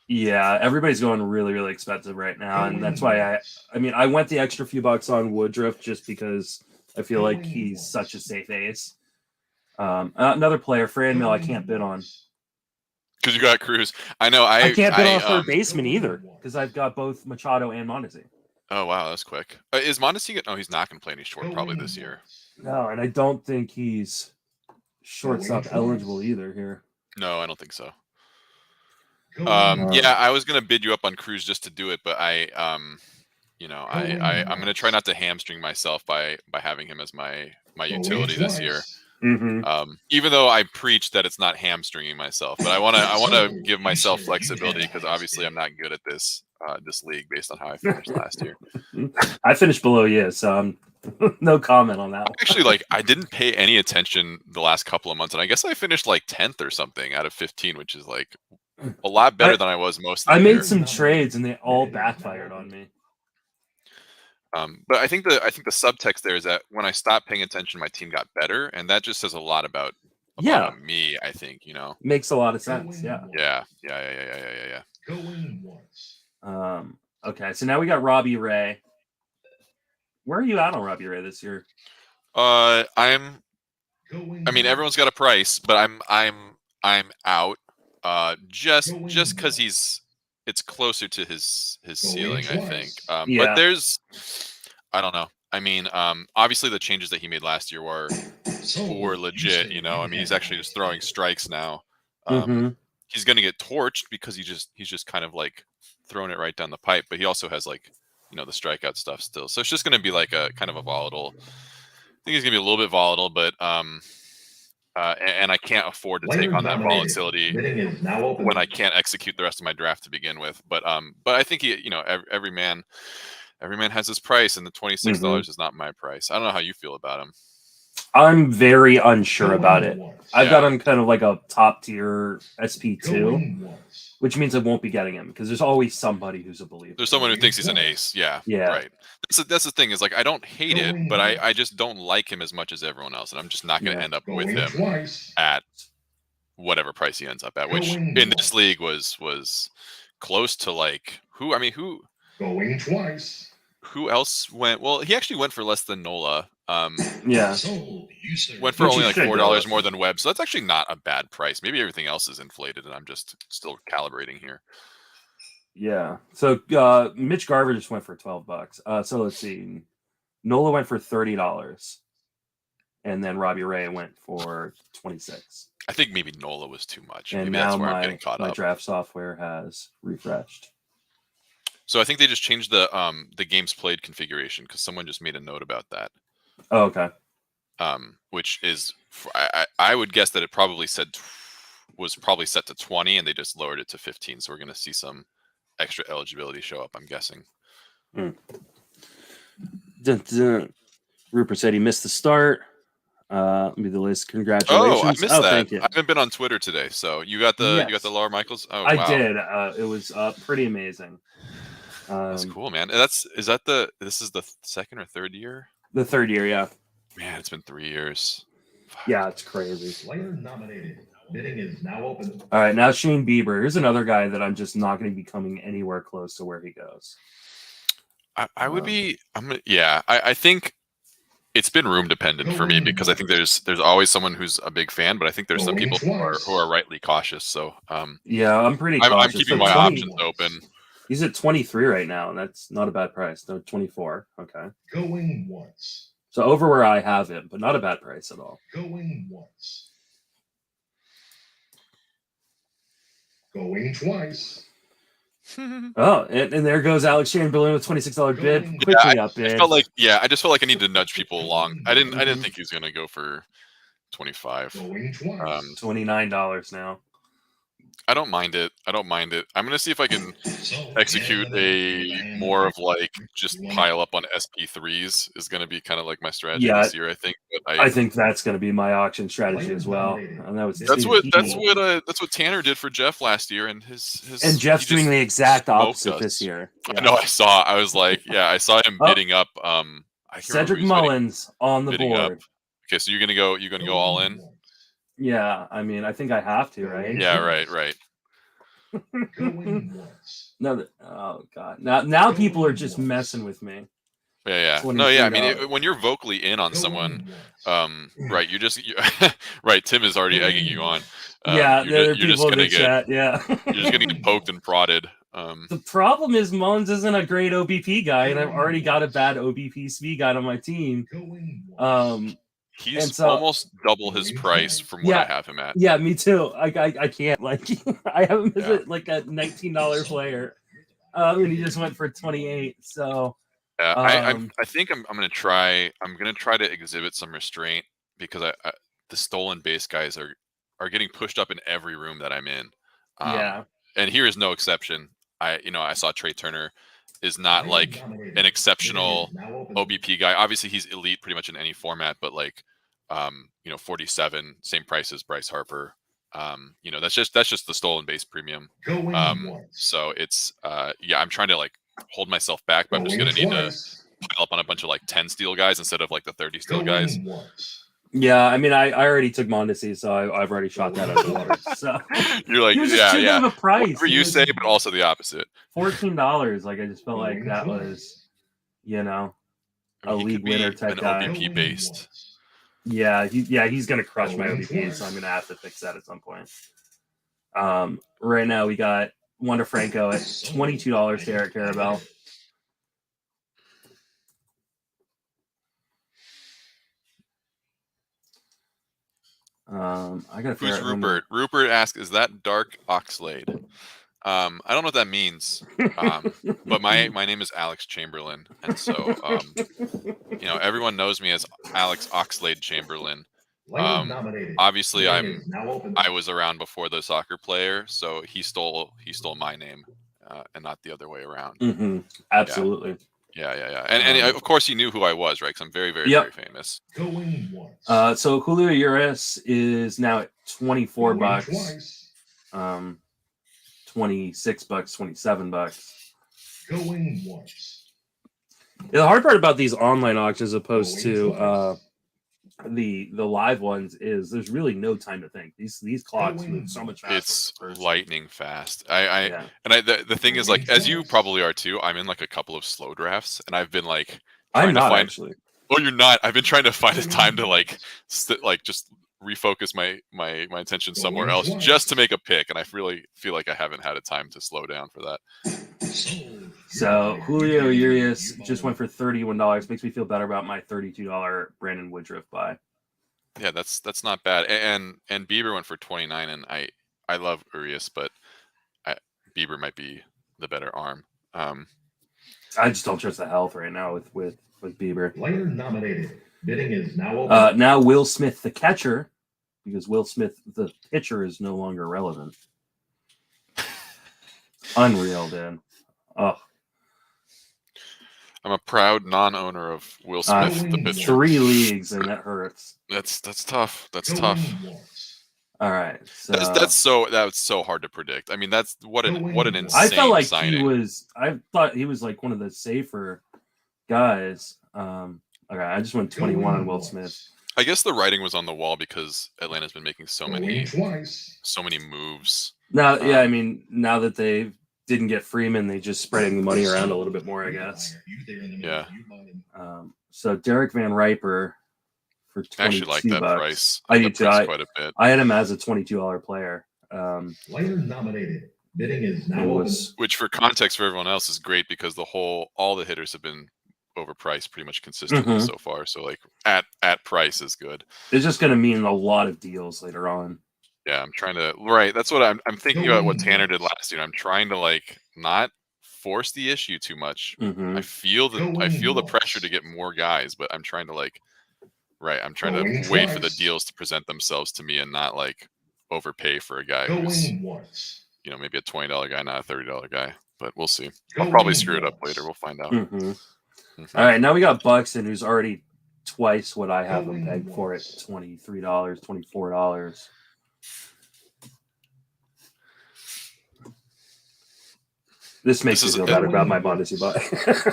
A: Yeah, everybody's going really, really expensive right now, and that's why I went the extra few bucks on Woodruff just because I feel like he's such a safe ace. Another player, Fran Mill, I can't bid on.
C: Because you got Cruz. I know. I
A: can't bid on third baseman either because I've got both Machado and Mondesi.
C: Oh, wow. That's quick. Is Mondesi? No, he's not going to play any short probably this year.
A: No, and I don't think he's shortstop eligible either here.
C: No, I don't think so. I was going to bid you up on Cruz just to do it, but I'm going to try not to hamstring myself by having him as my utility this year. Even though I preach that it's not hamstringing myself, but I want to give myself flexibility because obviously I'm not good at this league based on how I finished last year.
A: I finished below you, so no comment on that one.
C: Actually, like I didn't pay any attention the last couple of months, and I guess I finished like 10th or something out of 15, which is like a lot better than I was most of the
A: I
C: year.
A: made some trades and they all backfired on me.
C: But I think the subtext there is that when I stopped paying attention, my team got better, and that just says a lot about me. I think, you know,
A: makes a lot of sense. Yeah.
B: Going once.
A: Okay, so now we got Robbie Ray. Where are you at on Robbie Ray this year?
C: I mean, everyone's got a price, but I'm out. Just because it's closer to his ceiling, I think. But there's, I don't know. I mean, obviously the changes that he made last year were legit. You know, I mean, he's actually just throwing strikes now. He's going to get torched because he's just kind of like throwing it right down the pipe. But he also has, like, you know, the strikeout stuff still. So it's just going to be like a kind of a volatile. I think he's going to be a little bit volatile, but and I can't afford to take on that volatility when I can't execute the rest of my draft to begin with. But I think you know, every man has his price, and the $26 is not my price. I don't know how you feel about him.
A: I'm very unsure about it. I've got him kind of like a top tier SP2, which means I won't be getting him because there's always somebody who's a believer.
C: There's someone who thinks he's an ace. Yeah. Right. That's the thing, is like, I don't hate it, but I just don't like him as much as everyone else, and I'm just not going to end up with him at whatever price he ends up at, which in this league was close to, like, who
B: Going twice.
C: Who else went? Well, he actually went for less than Nola. Went for
A: Which
C: only
A: he
C: like
A: should
C: $4
A: go.
C: more than Webb, so that's actually not a bad price. Maybe everything else is inflated, and I'm just still calibrating here.
A: Yeah. So Mitch Garver just went for $12. So let's see. Nola went for $30, and then Robbie Ray went for $26.
C: I think maybe Nola was too much.
A: And
C: maybe
A: now
C: that's where I'm getting caught
A: my
C: up.
A: draft software has refreshed.
C: So I think they just changed the games played configuration, because someone just made a note about that.
A: Oh, okay.
C: Which is, I would guess that it probably was probably set to 20, and they just lowered it to 15. So we're going to see some extra eligibility show up, I'm guessing.
A: Rupert said he missed the start. Let me the list. Congratulations!
C: Oh, I missed that.
A: Thank you.
C: I haven't been on Twitter today, so you got the Laura Michaels. Oh,
A: I
C: wow.
A: did. It was pretty amazing.
C: That's cool, man. This is the second or third year?
A: The third year, yeah.
C: Man, it's been 3 years. Fuck.
A: Yeah, it's crazy.
B: Player nominated. Bidding is now open.
A: All right, now Shane Bieber. Here's another guy that I'm just not going to be coming anywhere close to where he goes.
C: I would be. I think it's been room dependent for me, because I think there's always someone who's a big fan, but I think there's some people who are rightly cautious. So
A: yeah, I'm pretty cautious.
C: I'm keeping my options open.
A: He's at 23 right now, and that's not a bad price. No, 24. Okay.
B: Going once.
A: So over where I have him, but not a bad price at all.
B: Going once. Going twice.
A: Oh, and there goes Alex Chamberlain with $26 bid. Quickly up bid.
C: I just felt like I need to nudge people along. I didn't think he was going to go for 25.
B: Going twice.
A: $29 now.
C: I don't mind it. I'm going to see if I can execute a more of like just pile up on SP3s is going to be kind of like my strategy this year, I think. But
A: I think that's going to be my auction strategy as well. And
C: that's what Tanner did for Jeff last year, and
A: and Jeff's doing the exact opposite this year.
C: Yeah. I know. I was like, I saw him bidding up.
A: Cedric Mullins on the board.
C: Up. Okay, so you're gonna go all in.
A: Yeah, I mean, I think I have to, right?
C: Yeah, right.
A: No, oh god. Now people are just messing with me.
C: Yeah. No, yeah. I mean, when you're vocally in on someone, right? Right. Tim is already egging you on.
A: You're just gonna get. Yeah,
C: you're just gonna get poked and prodded.
A: The problem is Mullins isn't a great OBP guy, and I've already got a bad OBP speed guy on my team.
C: He's almost double his price from what I have him at.
A: Yeah, me too. I can't I have him as like a $19 player, and he just went for 28. So
C: I think I'm gonna try to exhibit some restraint, because the stolen base guys are getting pushed up in every room that I'm in. And here is no exception. I saw Trey Turner is not like an exceptional OBP guy. Obviously, he's elite pretty much in any format, but like, 47, same price as Bryce Harper. You know, that's just the stolen base premium. So it's yeah, I'm trying to like hold myself back, but I'm just gonna need to pile up on a bunch of like 10 steel guys instead of like the 30 steel guys.
A: Yeah, I mean, I already took Mondesi, so I've already shot that out of the water. So
C: you're like,
A: it was just too good of a price.
C: Whatever you say, but also the opposite.
A: $14. Like I just felt like that was, you know,
C: I mean,
A: a league winner type guy.
C: OBP based.
A: Yeah, he's gonna crush my OBP, so I'm gonna have to fix that at some point. Right now we got Wonder Franco at $22 to Eric Carabell. I gotta figure
C: Who's
A: out
C: Rupert? Rupert asks, "Is that Dark Oxlade?" I don't know what that means, but my name is Alex Chamberlain, and so you know, everyone knows me as Alex Oxlade Chamberlain. Obviously, I was around before the soccer player, so he stole my name, and not the other way around.
A: Mm-hmm. Absolutely.
C: Yeah. And of course he knew who I was, right? Because I'm very, very, very famous.
A: So Julio Urias is now at $24. $26, $27.
B: Going once.
A: The hard part about these online auctions, as opposed to the live ones, is there's really no time to think. These clocks move so much faster.
C: It's lightning fast. The thing is, like, as you probably are too, I'm in like a couple of slow drafts, and I've been like
A: I'm not actually.
C: Oh, you're not. I've been trying to find a time to like just refocus my attention somewhere else just to make a pick, and I really feel like I haven't had a time to slow down for that.
A: So Julio Urias just went for $31. Makes me feel better about my $32 Brandon Woodruff buy.
C: Yeah, that's not bad. And Bieber went for 29, and I love Urias, but Bieber might be the better arm.
A: I just don't trust the health right now with Bieber.
B: Player nominated. Bidding is now open.
A: Now Will Smith, the catcher, because Will Smith, the pitcher, is no longer relevant. Unreal, Dan. Oh.
C: I'm a proud non-owner of Will Smith, the pitcher.
A: 3 leagues, and that hurts.
C: That's tough. That's tough.
A: All right, so
C: that's so hard to predict. I mean, that's what an insane
A: I felt like
C: signing.
A: I thought he was like one of the safer guys. Okay, I just went 21 on Will Smith.
C: I guess the writing was on the wall because Atlanta's been making so many moves.
A: Now, I mean, now that they didn't get Freeman, they just spreading the money around a little bit more, I guess.
C: Yeah.
A: So Derek Van Riper for $22.
C: I actually like that price.
A: I do too.
C: Quite a bit.
A: I had him as a $22 player.
B: Player nominated. Bidding is now open.
C: Which, for context for everyone else, is great because all the hitters have been overpriced pretty much consistently so far. So like at price is good.
A: It's just going to mean a lot of deals later on.
C: Yeah, I'm trying to That's what I'm thinking about what Tanner did last year. I'm trying to like not force the issue too much. I feel the pressure to get more guys, but I'm trying to I'm trying to wait for the deals to present themselves to me and not like overpay for a guy who's maybe a $20 guy, not a $30 guy. But we'll see. I'll probably screw it up later. We'll find out.
A: All right, now we got Buxton, who's already twice what I have him pegged for at $23, $24. This makes me feel better about my Mondesi buy.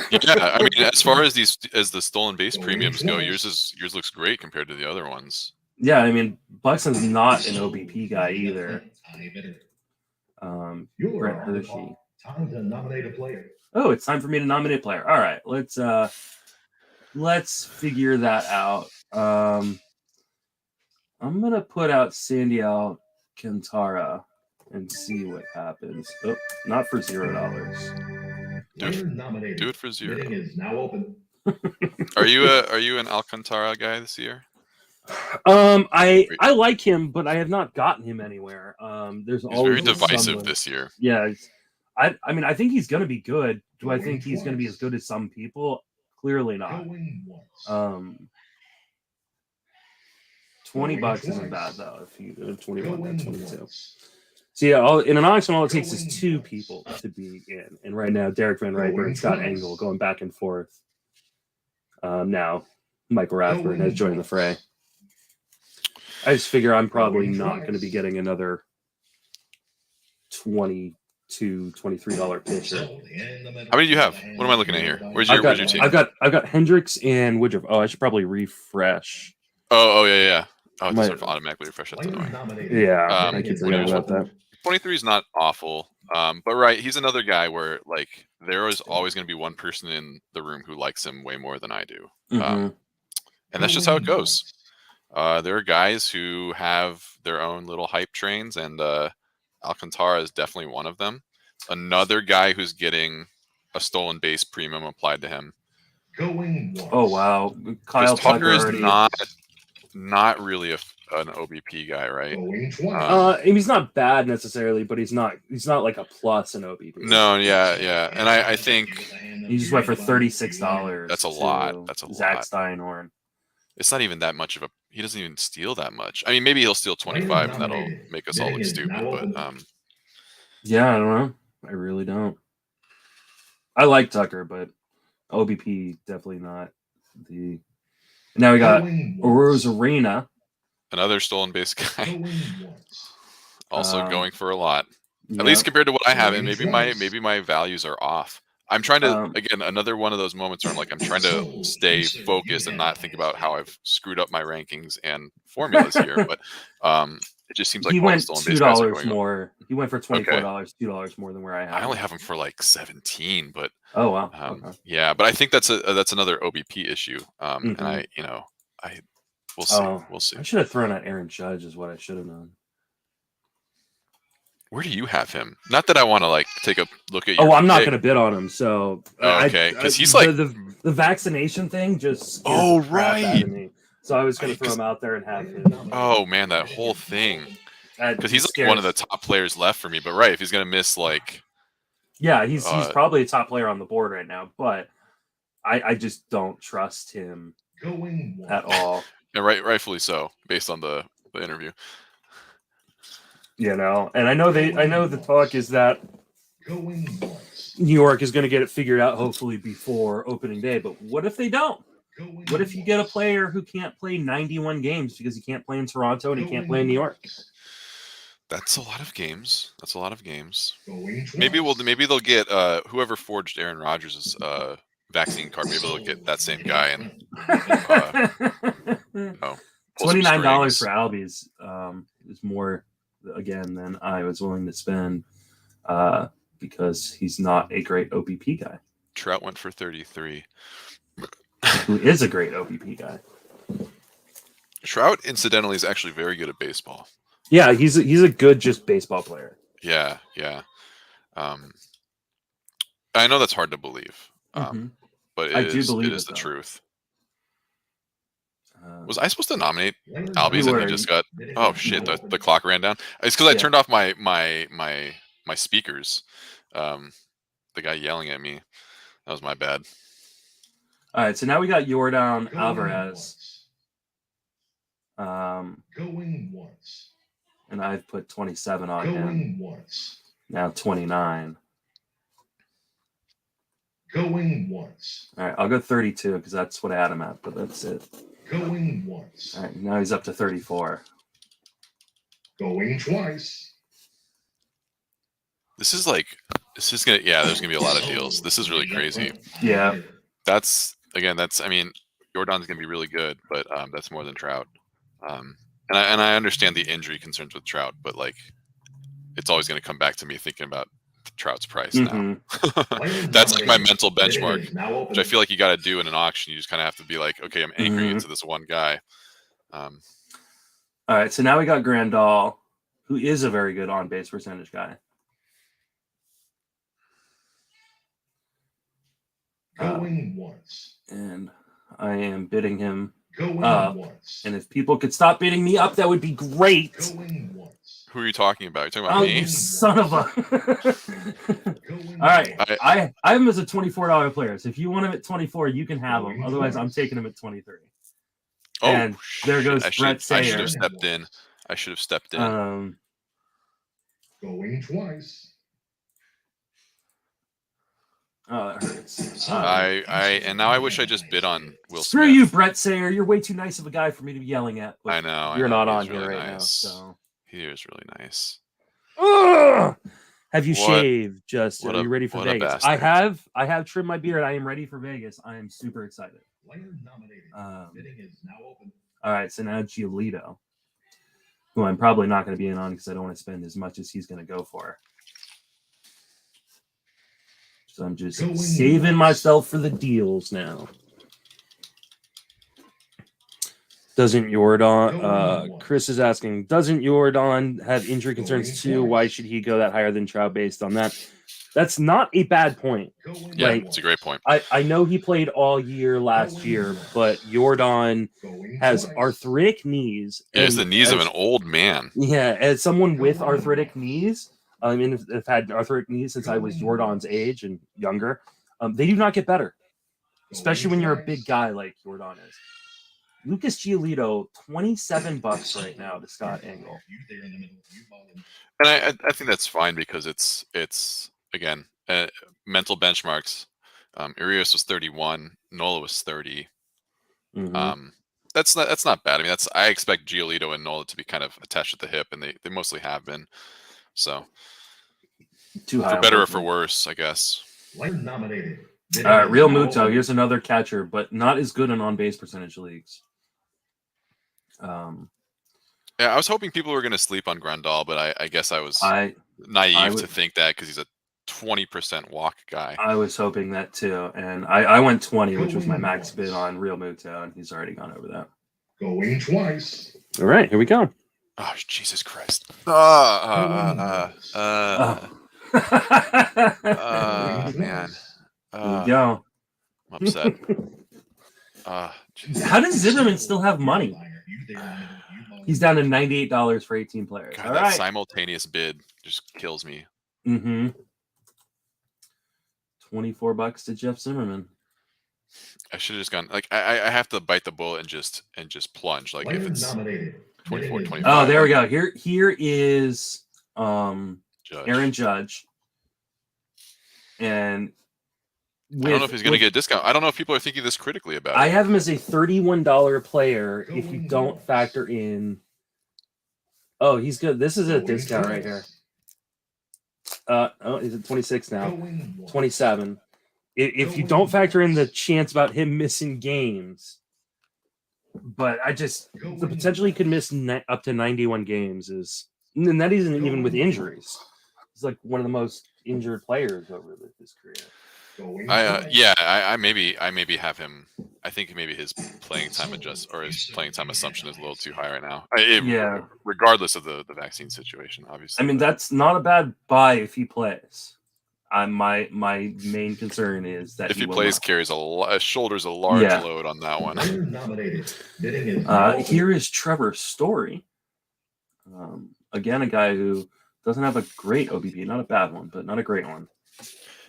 C: Yeah, I mean, as far as the stolen base premiums go, yours looks great compared to the other ones.
A: Yeah, I mean, Buxton's not an OBP guy either. Brent Hershey.
B: Time to nominate a player.
A: Oh, it's time for me to nominate a player. All right, let's figure that out. I'm gonna put out Sandy Alcantara and see what happens. Oh, not for $0.
C: Do it for $0.
B: Bidding is now open.
C: Are you an Alcantara guy this year?
A: I like him, but I have not gotten him anywhere. He's always
C: very divisive this year.
A: Yeah, I mean, I think he's going to be good. Do I think he's going to be as good as some people? Clearly not. $20 isn't bad though. If you do 21, then 22. So yeah, in an auction, all it takes is 2 people to be in. And right now, Derek Van Riper and Scott Engel going back and forth. Now, Michael Rathburn has joined the fray. I just figure I'm probably not going to be getting another $22, $23 pitcher.
C: How many do you have? What am I looking at here? Where's your team?
A: I've got Hendricks and Woodruff. Oh, I should probably refresh.
C: Oh yeah. Oh, it doesn't automatically refresh. That's annoying.
A: Yeah, I keep forgetting about that.
C: 23 is not awful, but right, he's another guy where like there is always going to be one person in the room who likes him way more than I do, and that's just how it goes. There are guys who have their own little hype trains, and Alcantara is definitely one of them. Another guy who's getting a stolen base premium applied to him.
A: Oh wow, Kyle
C: Tucker is not really an OBP guy, right?
A: He's not bad necessarily, but he's not like a plus in OBP.
C: No, yeah, and I think
A: he just went for $36.
C: That's a lot. That's a
A: Zach
C: lot.
A: Steinhorn.
C: It's not even that much of a. He doesn't even steal that much. I mean, maybe he'll steal 25, and that'll make us all look stupid. But
A: yeah, I don't know. I really don't. I like Tucker, but OBP definitely not the. Now we got Arena,
C: another stolen base guy, also going for a lot.
A: Yep.
C: At least compared to what I have, and maybe my values are off. I'm trying to again another one of those moments where I'm trying to stay focused and not think about how I've screwed up my rankings and formulas here. But it just seems like
A: he went $2 more. He went for $24, $2 more than where I have.
C: I only have him for like 17, but
A: oh wow,
C: yeah. But I think that's another OBP issue. And we'll see. We'll see.
A: I should have thrown out Aaron Judge, is what I should have done.
C: Where do you have him? Not that I want to take a look at.
A: I'm not going to bid on him. So
C: okay, because he's
A: the vaccination thing just
C: right.
A: Out of me. So I was going to throw him out there and have him.
C: Oh man, that whole thing. Because he's one of the top players left for me. But right, if he's going to miss
A: yeah, he's probably a top player on the board right now. But I just don't trust him at all.
C: And rightfully so, based on the interview.
A: And I know the talk is that New York is going to get it figured out hopefully before opening day. But what if they don't? What if you get a player who can't play 91 games because he can't play in Toronto and he can't play in New York?
C: That's a lot of games. Maybe they'll get whoever forged Aaron Rodgers' vaccine card. Maybe they'll get that same guy and
A: $29 for Albies is more again than I was willing to spend because he's not a great OBP guy.
C: Trout went for 33.
A: Who is a great OBP guy.
C: Trout, incidentally, is actually very good at baseball.
A: Yeah, he's a good just baseball player.
C: Yeah. I know that's hard to believe, but it is the truth. Was I supposed to nominate Albies and he just got? Oh shit! The clock ran down. It's because I turned off my speakers. The guy yelling at me. That was my bad.
A: All right, so now we got Yordan Alvarez.
B: Going once.
A: And I've put 27 on him.
B: Once.
A: Now 29.
B: Going once.
A: All right, I'll go 32 because that's what I had him at, but that's it.
B: Going once.
A: All right, now he's up to 34.
B: Going twice.
C: There's gonna be a lot of deals. This is really crazy.
A: Yeah.
C: Jordan's gonna be really good, but that's more than Trout. And I understand the injury concerns with Trout, but it's always gonna come back to me thinking about Trout's price now. That's my mental benchmark, which I feel like you got to do in an auction. You just kind of have to be okay, I'm anchoring it to this one guy.
A: All right, so now we got Grandal, who is a very good on-base percentage guy.
B: Going once.
A: And I am bidding him
B: Going
A: up.
B: Once.
A: And if people could stop bidding me up, that would be great.
B: Going once.
C: Who are you talking about? You're talking about me?
A: You son of a... All right. I have him as a $24 player. So if you want him at 24, you can have him. Otherwise, I'm taking him at 23.
C: Oh,
A: and there goes Brett Sayer.
C: I should have stepped in.
B: Going twice.
A: Oh, that hurts.
C: And now I wish I just bid on Will
A: Screw
C: Smith.
A: you, Brett Sayer. You're way too nice of a guy for me to be yelling at. But
C: I know.
A: You're not on
C: He's
A: here
C: really
A: right now,
C: nice.
A: so.
C: He is really nice.
A: Ugh! Have you
C: What-
A: shaved, Justin? Are you ready for
C: what a
A: Vegas?
C: bastard.
A: I have trimmed my beard. I am ready for Vegas. I am super excited.
B: Player nominated. Bidding is now open.
A: All right, so now Giolito, who I'm probably not going to be in on because I don't want to spend as much as he's going to go for. So I'm just saving myself for the deals now. Doesn't Jordan, Chris is asking, doesn't Jordan have injury concerns too? Why should he go that higher than Trout based on that? That's not a bad point.
C: Yeah,
A: Like,
C: it's a great point.
A: I know he played all year last year, but Jordan has arthritic knees.
C: It is the knees of an old man.
A: Yeah, as someone with arthritic knees, I mean, I've had arthritic knees since I was Jordan's age and younger. They do not get better, especially when you're a big guy like Jordan is. Lucas Giolito, $27 right now to Scott Engel.
C: And I think that's fine because it's again mental benchmarks. Urias was 31, Nola was 30.
A: Mm-hmm.
C: That's not bad. I mean, I expect Giolito and Nola to be kind of attached at the hip, and they mostly have been. So
A: too high
C: for better or for worse, I guess.
B: Nominated.
A: Real Muto, here's another catcher, but not as good in on-base percentage leagues.
C: Yeah, I was hoping people were going to sleep on Grandal, but I guess I was naive to think that because he's a 20% walk guy.
A: I was hoping that too, and I went 20, which was my max bid on Real Muto, and he's already gone over that.
B: Going twice.
A: All right, here we go.
C: Oh, Jesus Christ. Man.
A: Here we go.
C: I'm upset.
A: How does Zimmerman still have money? He's down to $98 for 18 players.
C: God,
A: all
C: that
A: right.
C: simultaneous bid just kills me.
A: Mm-hmm. $24 to Jeff Zimmerman.
C: I should have just gone like I have to bite the bullet and just plunge. Like if it's 24, 25.
A: Oh, there we go. Here is
C: Judge.
A: Aaron Judge. And
C: I don't know if he's going to get a discount. I don't know if people are thinking this critically about it.
A: I have him as a $31 player if you don't factor in. Oh, he's good. This is a discount right here. Is it 26 now? 27. If you don't factor in the chance about him missing games, but the potential he could miss up to 91 games is, and that isn't even with injuries. He's like one of the most injured players over his career.
C: I maybe have him. I think maybe his playing time his playing time assumption is a little too high right now. Regardless of the vaccine situation, obviously.
A: I mean, that's not a bad buy if he plays. My main concern is that
C: if he plays, carries shoulders a large load on that one.
A: Here is Trevor Story. Again, a guy who doesn't have a great OBP, not a bad one, but not a great one.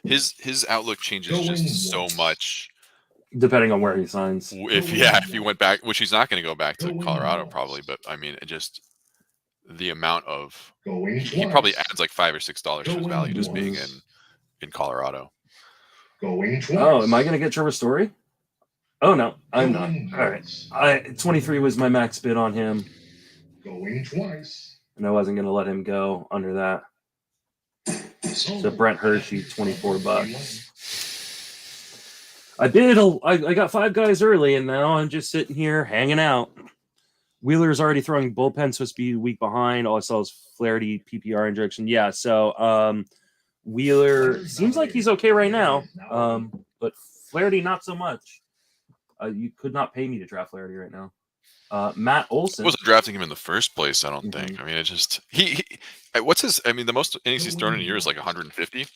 C: His outlook changes just so much
A: depending on where he signs.
C: If he went back, which he's not going to go back to Colorado probably, but I mean, the amount of he probably adds like $5 or $6 to his value just being in Colorado.
A: Oh, am I going to get Trevor Story? Oh no, I'm not. All right, 23 was my max bid on him.
B: Going twice,
A: and I wasn't going to let him go under that. So Brent Hershey, $24. I got 5 guys early, and now I'm just sitting here hanging out. Wheeler's already throwing bullpen, supposed to be a week behind. All I saw was Flaherty PPR injection. Yeah, so Wheeler seems like he's okay right now, but Flaherty not so much. You could not pay me to draft Flaherty right now. Matt Olson.
C: I wasn't drafting him in the first place, I don't think. I mean, it just what's his? I mean, the most innings he's thrown in a year is like 150.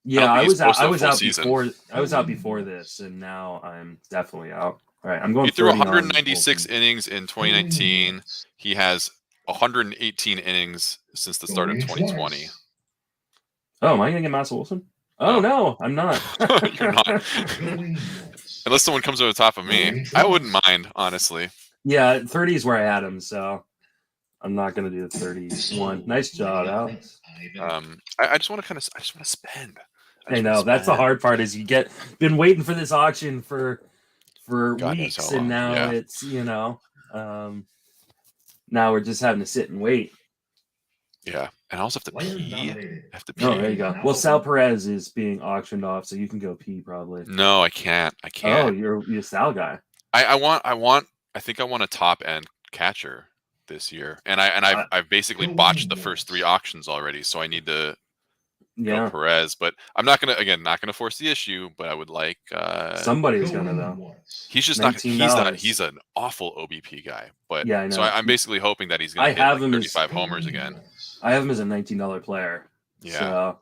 A: Yeah, I was out before this, and now I'm definitely out. All right, I'm going.
C: He threw 196 innings in 2019. He has 118 innings since the start of 2020.
A: Oh, am I gonna get Matt Olson? Oh no, I'm not.
C: You're not. Unless someone comes over the top of me, I wouldn't mind, honestly.
A: Yeah, 30 is where I had him, so I'm not gonna do the 31. Nice job, Alex.
C: I just want to spend.
A: I know that's the hard part is been waiting for this auction for weeks, and now it's now we're just having to sit and wait.
C: Yeah, and I also have to pee.
A: Oh, there you go. Well, Sal Perez is being auctioned off, so you can go pee probably.
C: No, I can't.
A: Oh, you're a Sal guy.
C: I think I want a top end catcher this year, and I've basically botched the first 3 auctions already, so I need to go Perez. But I'm not gonna force the issue, but I would like
A: somebody's gonna though.
C: He's just not. He's an awful OBP guy. But
A: yeah, I know.
C: So I'm basically hoping that he's gonna hit like 35 homers again.
A: I have him as a $19 player.
C: Yeah.
A: So,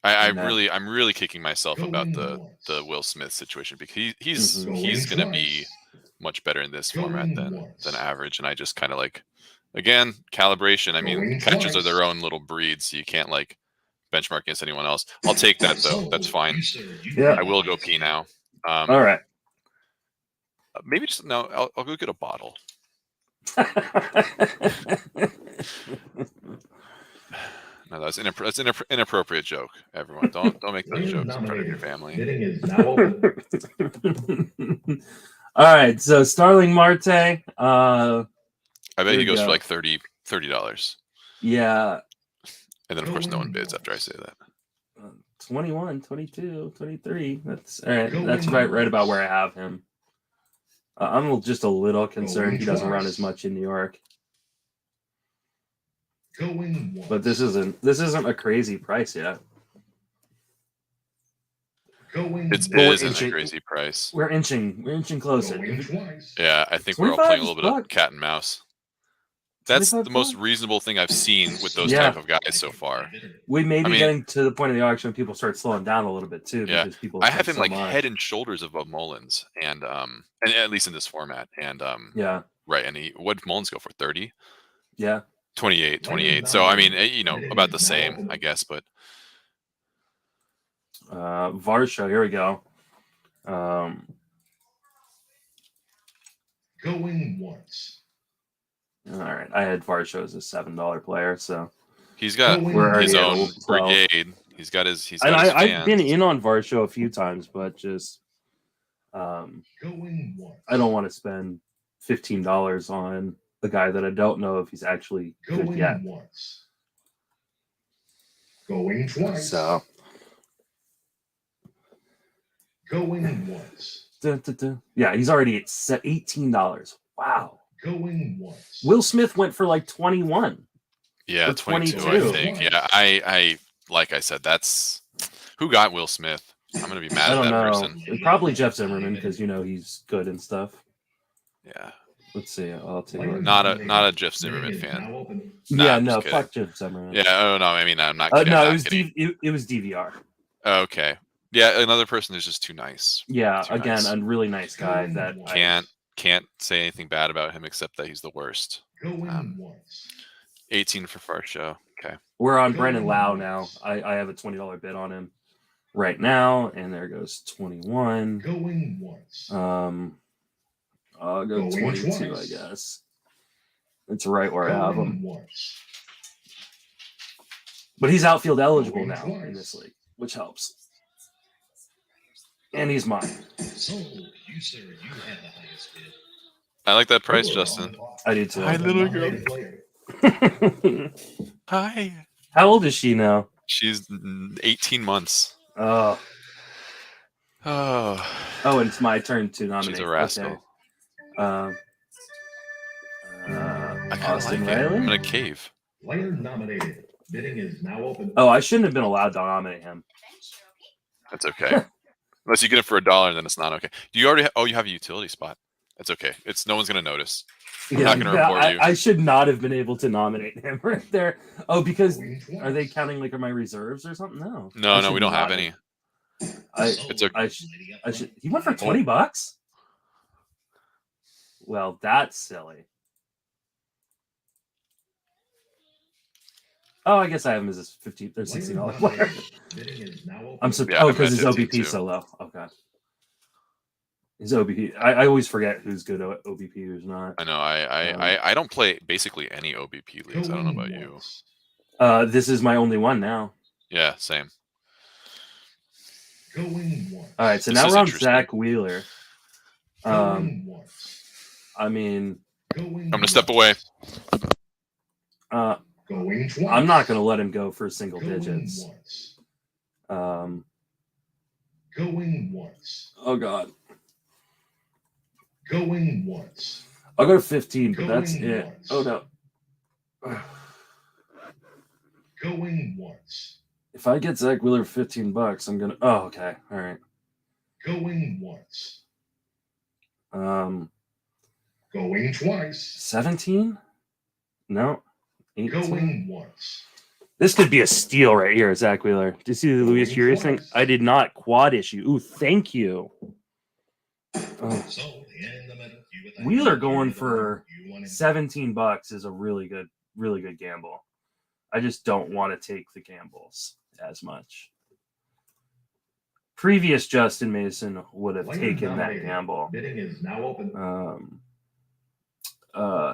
C: I'm really kicking myself about the Will Smith situation, because he's gonna be much better in this format than average, and I just kind of like, again, calibration. I mean, catchers are their own little breed, so you can't like benchmark against anyone else. I'll take that though. That's fine.
A: Yeah,
C: I will go pee now.
A: All right.
C: Maybe just no. I'll go get a bottle. No, that's an inappropriate joke. Everyone, don't make those jokes in front of your family.
B: Bidding is now open.
A: All right, so Starling Marte.
C: I bet he goes for like $30.
A: Yeah.
C: And then of course no one bids after I say that.
A: 21, 22, 23. That's all right. That's right about where I have him. I'm just a little concerned he doesn't run as much in New York. But this isn't a crazy price yet.
C: It isn't a crazy price.
A: We're inching closer.
C: Yeah, I think we're all playing a little bit of cat and mouse. That's the most reasonable thing I've seen with those type of guys so far.
A: We may be getting to the point of the auction when people start slowing down a little bit too.
C: Yeah,
A: because people
C: I have him like head and shoulders above Mullins, and at least in this format, and
A: yeah,
C: right. And what did Mullins go for? 30?
A: Yeah,
C: 28. So I mean, about the same, I guess. But
A: Varsho, here we go.
B: Going once.
A: All right, I had Varsho as a $7 player, so
C: he's got his own brigade. He's got his.
A: I've been in on Varsho a few times, but just I don't want to spend $15 on the guy that I don't know if he's actually good yet.
B: Going twice.
A: So
B: going once.
A: Yeah, he's already at $18. Wow.
B: Going once.
A: Will Smith went for like 21.
C: Yeah, 22, I think. Yeah, I like I said, that's who got Will Smith. I'm gonna be mad at that person.
A: Probably Jeff Zimmerman, because he's good and stuff.
C: Yeah.
A: Let's see. I'll take it.
C: Not a Jeff Zimmerman fan.
A: No, fuck Jeff Zimmerman.
C: Yeah, oh no, I mean I'm not kidding.
A: No, it was DVR.
C: Okay. Yeah, another person who's just too nice.
A: Yeah, again, a really nice guy that
C: can't say anything bad about him except that he's the worst. 18 for Varsho. Okay.
A: We're on Brendan Lau now. I have a $20 bid on him right now, and there goes 21.
B: Going once.
A: I'll go 22, I guess. It's right where I have him. But he's outfield eligible now in this league, which helps. And he's mine.
C: I like that price, Justin.
A: I do too.
C: Hi, little girl. Hi.
A: How old is she now?
C: She's 18 months.
A: Oh.
C: Oh.
A: Oh, and it's my turn to nominate.
C: She's a rascal.
A: Okay.
C: I kind of like it. I'm in a cave.
B: Player nominated. Bidding is now open.
A: Oh, I shouldn't have been allowed to nominate him.
C: That's okay. Unless you get it for $1, then it's not okay. Do you already? You have a utility spot. That's okay. It's no one's gonna notice. I'm not gonna report you.
A: I should not have been able to nominate him right there. Oh, because are they counting like my reserves or something? No.
C: No, we don't have any.
A: It's okay. I should. He went for $20. Well, that's silly. Oh, I guess I have him as a $15 or $16 player. I'm so because his OBP so low. Okay. His OBP. I always forget who's good at OBP, who's not.
C: I know. I don't play basically any OBP leagues. I don't know about you.
A: This is my only one now.
C: Yeah, same.
B: Going once.
A: All right, so
C: This
A: now
C: is
A: we're on
C: interesting.
A: Zach Wheeler.
B: Going once.
A: I mean,
B: Going
C: I'm gonna step away.
B: Going twice.
A: I'm not going to let him go for single
B: Going
A: digits.
B: once.
A: Going
B: once.
A: Oh God.
B: Going once.
A: I'll go to 15, but
B: Going
A: that's it.
B: once.
A: Oh no.
B: Going once.
A: If I get Zach Wheeler for $15, I'm gonna. Oh, okay. All right.
B: Going once.
A: Going
B: twice.
A: 17? No. 18.
B: Going once.
A: This could be a steal right here, Zach Wheeler. Did you see the Luis Urias thing?
B: twice.
A: I did not quad issue. Ooh, thank you. Oh. Wheeler going for $17 is a really good gamble. I just don't want to take the gambles as much. Previous Justin Mason would have taken that gamble.
B: Bidding is now open.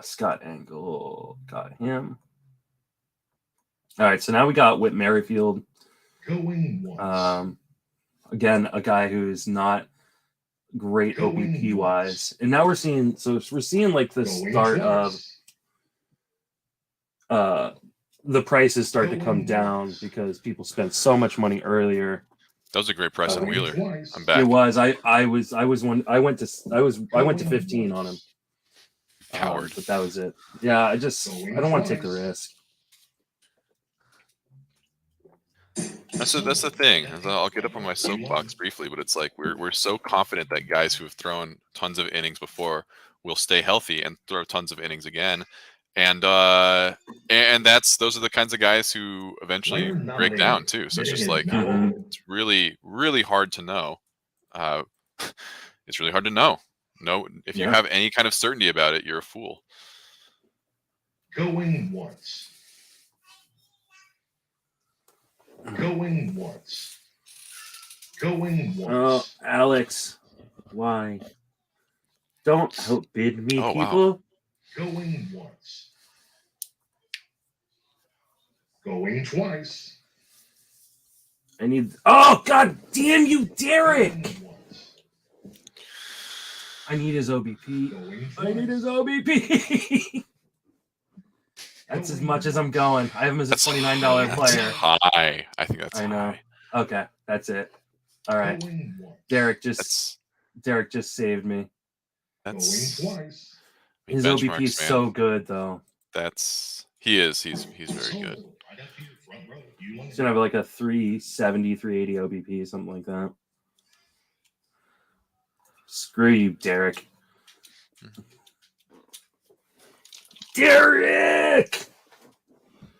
A: Scott Engel got him. All right, so now we got Whit Merrifield.
B: Going once.
A: Again, a guy who's not great OBP wise, and now we're seeing like the start of the prices start to come down because people spent so much money earlier.
C: That was a great price on Wheeler. I'm back.
A: It was. I went to 15 on him.
C: Coward.
A: But that was it. Yeah, I don't want to take the risk.
C: That's the thing. I'll get up on my soapbox briefly, but it's like we're so confident that guys who have thrown tons of innings before will stay healthy and throw tons of innings again, and those are the kinds of guys who eventually break down too. So it's just like it's really, really hard to know. It's really hard to know. No, if you have any kind of certainty about it, you're a fool.
B: Going once. Going once. Going once.
A: Oh, Alex, why? Don't outbid me,
C: Oh,
A: people.
C: Wow.
B: Going once. Going twice.
A: I need. Oh, God damn you, Derek! I need his OBP. I need his OBP. That's as much as I'm going. I have him as a $29 player.
C: That's high. I think that's
A: I know.
C: high.
A: Okay, that's it. All right. Derek just saved me.
C: That's
A: His OBP is so good, though.
C: He is. He's very good.
A: He's gonna have like a 370, 380 OBP, something like that. Screw you, Derek. Derek!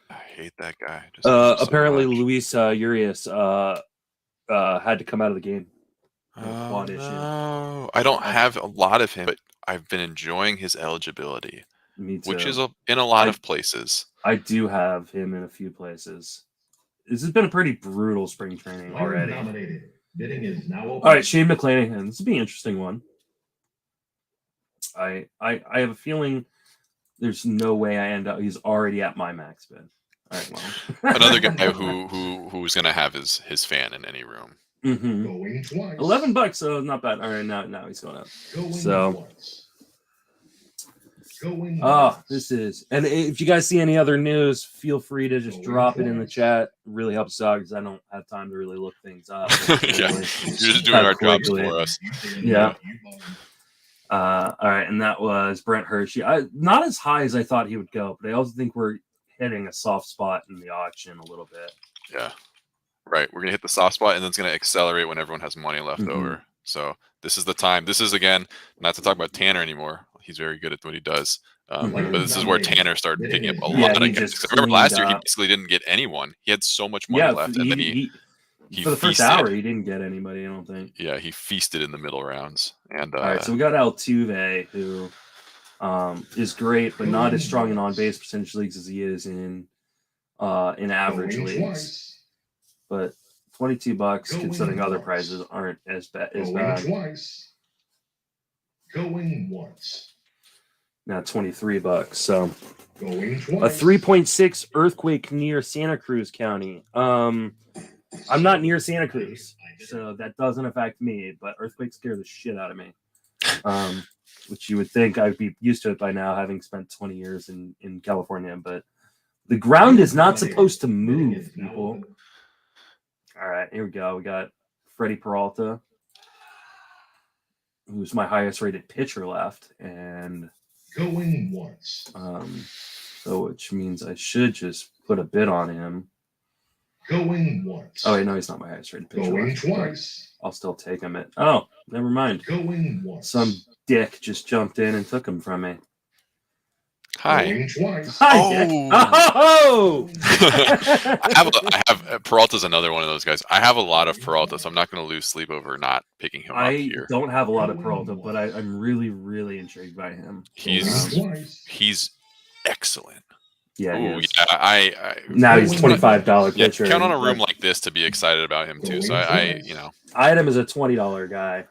C: I hate that guy.
A: Apparently, Luis Urias had to come out of the game. Quad issue.
C: No. I don't have a lot of him, but I've been enjoying his eligibility.
A: Me too.
C: Which is in a lot of places.
A: I do have him in a few places. This has been a pretty brutal spring training already.
B: Bidding is now open.
A: All right, Shane McClanahan. This will be an interesting one. I have a feeling there's no way I end up. He's already at my max bid. All right, well.
C: Another guy who's going to have his fan in any room.
A: Mm-hmm.
B: Going twice.
A: $11, so not bad. All right, now he's going up. So. This is, and if you guys see any other news, feel free to just drop it in the chat. It really helps out because I don't have time to really look things up.
C: Yeah, you're just doing our jobs for us.
A: Yeah. All right, and that was Brent Hershey. Not as high as I thought he would go, but I also think we're hitting a soft spot in the auction a little bit.
C: Yeah, right. We're gonna hit the soft spot, and then it's gonna accelerate when everyone has money left over. So this is the time. This is, again, not to talk about Tanner anymore. He's very good at what he does. But this is where Tanner started picking up a lot of guys. I remember last year he basically didn't get anyone. He had so much money left, and then he
A: for the first hour he didn't get anybody. I don't think.
C: Yeah, he feasted in the middle rounds. And
A: all right, so we got Altuve, who is great, but not as strong in on base percentage leagues as he is in average leagues. But $22, considering other prizes aren't as bad.
B: Twice. Going once.
A: Now $23. So
B: going
A: a 3.6 earthquake near Santa Cruz County. I'm not near Santa Cruz, so that doesn't affect me. But earthquakes scare the shit out of me. Which you would think I'd be used to it by now, having spent 20 years in California. But the ground is not supposed to move, people. All right, here we go. We got Freddie Peralta, who's my highest rated pitcher left, and
B: Going once.
A: So which means I should just put a bid on him.
B: Going once.
A: Oh, wait, no, he's not my highest rated pitcher.
B: Going twice.
A: I'll still take him at. Oh, never mind.
B: Going once.
A: Some dick just jumped in and took him from me.
C: Hi.
B: Going twice.
A: Hi, Dick. Oh!
C: I have Peralta's another one of those guys. I have a lot of Peralta, so I'm not going to lose sleep over not picking him up here.
A: I don't have a lot of Peralta, but I'm really, really intrigued by him.
C: He's excellent.
A: Yeah,
C: ooh, yeah.
A: Now he's $25 pitcher.
C: Count on a room like this to be excited about him too. So I
A: I had him as a $20 guy.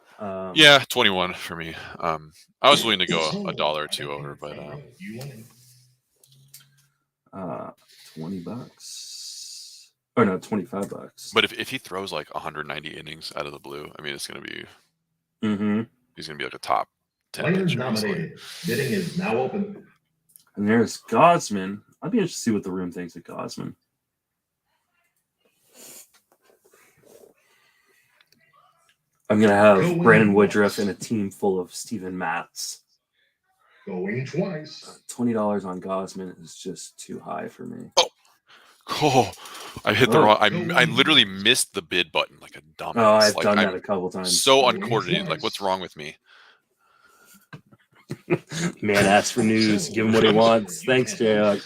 C: Yeah, 21 for me. I was willing to go $1 or $2 over, but
A: $20. Oh no, $25.
C: But if he throws like 190 innings out of the blue, I mean, it's gonna be. He's gonna be like a top 10 pitcher.
B: Nominated. Bidding is now open.
A: And there's Gosman. I'd be interested to see what the room thinks of Gosman. I'm going to have Brandon Woodruff and a team full of Steven Matz.
B: Going twice.
A: $20 on Gosman is just too high for me.
C: Oh, I hit the wrong. I literally missed the bid button like a dumbass.
A: Oh, I've done that a couple times.
C: So uncoordinated. Like, what's wrong with me?
A: Man asks for news. Give him what he wants. Thanks, Jay.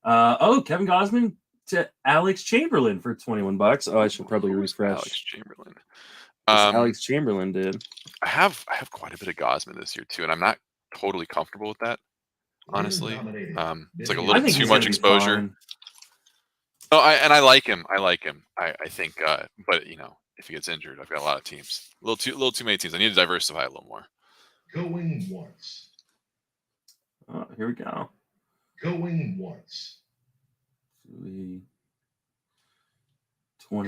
A: Kevin Gosman to Alex Chamberlain for $21. Oh, I should probably refresh.
C: Alex Chamberlain.
A: Alex Chamberlain did.
C: I have quite a bit of Gosman this year too, and I'm not totally comfortable with that. Honestly, it's like a little too much exposure. Oh, I like him. I think, but if he gets injured, I've got a lot of teams. A little too many teams. I need to diversify a little more.
B: Going once.
A: Oh, here we go.
B: Going once.
A: 21.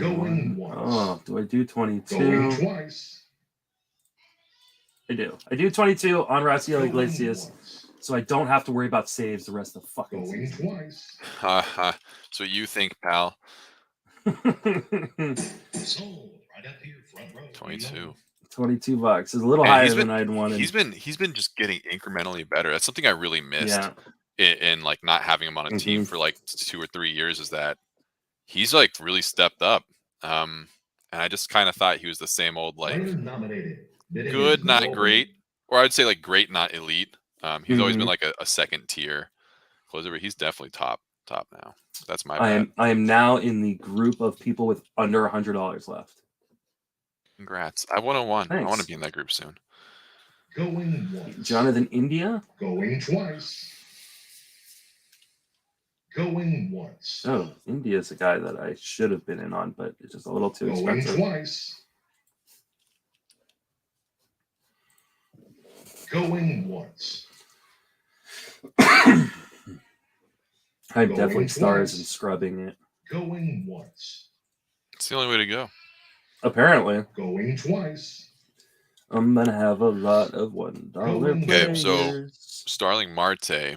B: Going once.
A: Oh, do I do 22?
B: Going twice.
A: I do. I do 22 on Raciel Iglesias, so I don't have to worry about saves the rest of the fucking season.
B: Going twice.
C: So you think, pal?
B: Sold right up here, front row.
C: 22.
A: $22 is a little higher than I'd wanted.
C: He's been just getting incrementally better. That's something I really missed in like not having him on a team for like 2 or 3 years. Is that he's like really stepped up. And I just kind of thought he was the same old like good, not great, or I'd say like great, not elite. He's always been like a second tier closer, but he's definitely top now. That's my.
A: I am now in the group of people with under $100 left.
C: Congrats! I 101.
A: Thanks.
C: I want to be in that group soon.
B: Going once.
A: Jonathan India.
B: Going twice. Going once.
A: Oh, India's a guy that I should have been in on, but it's just a little too expensive.
B: Going twice. Going once.
A: I'm definitely stars and scrubbing it.
B: Going once.
C: It's the only way to go.
A: Apparently.
B: Going twice.
A: I'm gonna have a lot of $1
C: Okay,
A: players.
C: so Starling Marte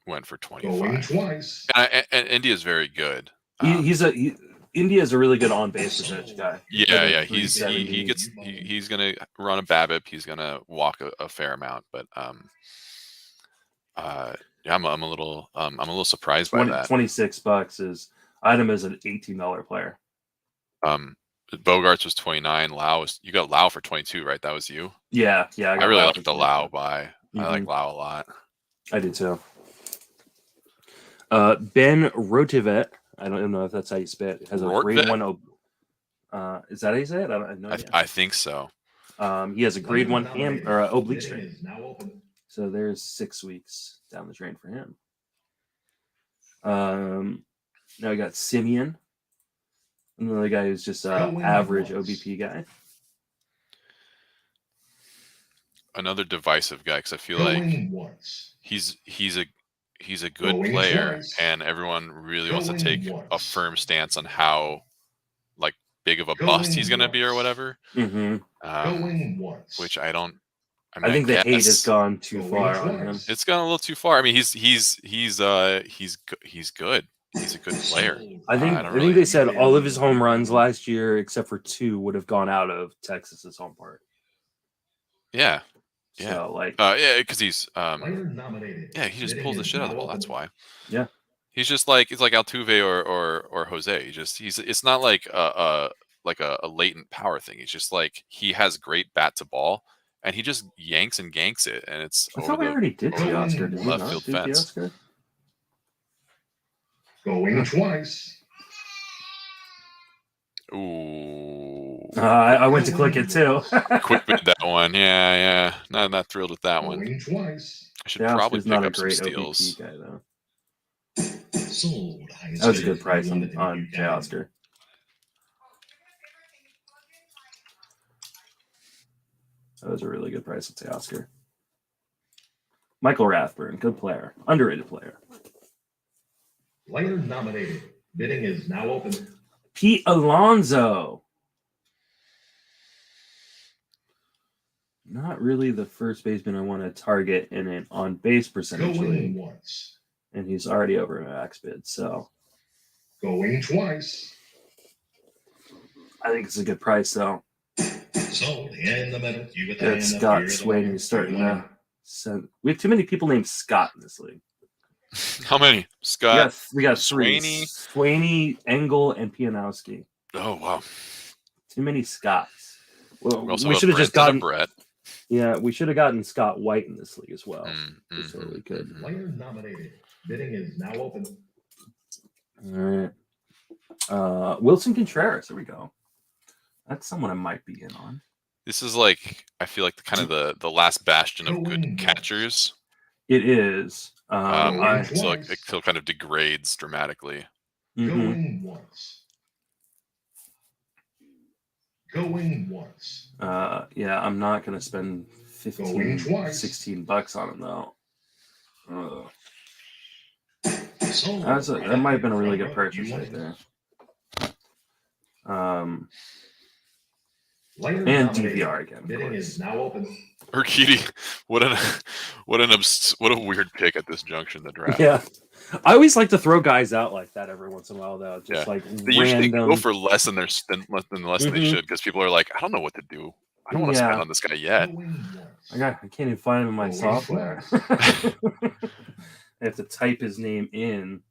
C: went for 25.
B: Going twice.
C: And India's very good.
A: India's a really good on base percentage guy.
C: Yeah. He's gonna run a BABIP. He's gonna walk a fair amount, but I'm a little surprised by that.
A: $26 is item as an $18 player.
C: Bogarts was 29. You got Lau for 22, right? That was you.
A: Yeah.
C: I really like the Lau buy. I like Lau a lot.
A: I do too. Ben Rotivet. I don't even know if that's how you spell it. Has a grade 1. Is that how you say it?
C: I think so.
A: He has a grade 1 oblique strain. So there's 6 weeks down the drain for him. Now we got Simeon, another guy who's just an average OBP guy.
C: Another divisive guy because I feel like he's a good player, and everyone really wants to take a firm stance on how big of a bust he's going to be or whatever.
B: Going once.
C: Which I don't.
A: I think the hate has gone too far on him.
C: It's gone a little too far. I mean, he's good. He's a good player.
A: I think they said all of his home runs last year, except for 2, would have gone out of Texas's home park.
C: Yeah.
A: So
C: because he's he just pulls the shit out of the ball. That's why.
A: Yeah.
C: He's just like Altuve or Jose. It's not like a latent power thing. It's just like he has great bat to ball, and he just yanks and ganks it, and it's.
A: I thought we already did Teoscar. Did we
C: left
A: not
C: field
A: do
C: fence.
A: Teoscar?
B: Going twice.
C: Ooh.
A: I went to click it too.
C: Quick bid that one. Yeah. Not thrilled with that one.
B: Going twice.
C: I should probably pick up some steals.
A: guy, though.
B: Sold.
A: That was a good price on Teoscar. That was a really good price on Teoscar. Michael Rathburn, good player, underrated player.
B: Player nominated. Bidding is now open.
A: Pete Alonso. Not really the first baseman I want to target in an on-base percentage league.
B: Once.
A: And he's already over max bid, so.
B: Going twice.
A: I think it's a good price, though.
B: Sold in the middle.
A: Good Scott Swain is starting to send. We have too many people named Scott in this league.
C: How many? Scott.
A: We got 3.
C: Swaney.
A: Swaney, Engel, and Pianowski.
C: Oh wow.
A: Too many Scotts. Well,
C: we should have just gotten Brett.
A: Yeah, we should have gotten Scott White in this league as well. So we could.
B: Player nominated. Bidding is now open.
A: All right. Wilson Contreras. There we go. That's someone I might be in on.
C: This is like, I feel like the last bastion of good catchers.
A: It is.
C: So it still kind of degrades dramatically.
B: Going once. Going once.
A: Yeah, I'm not going to spend 15, 16 bucks on him, though. That might have been a really good purchase right there. And DVR again.
B: Bidding is now open.
C: Urquidy, what a weird pick at this junction in the draft.
A: Yeah, I always like to throw guys out like that every once in a while, though. Just like
C: they usually go for less than they should, because people are like, I don't know what to do. I don't want to spend on this guy yet.
A: I can't even find him in my software. I have to type his name in.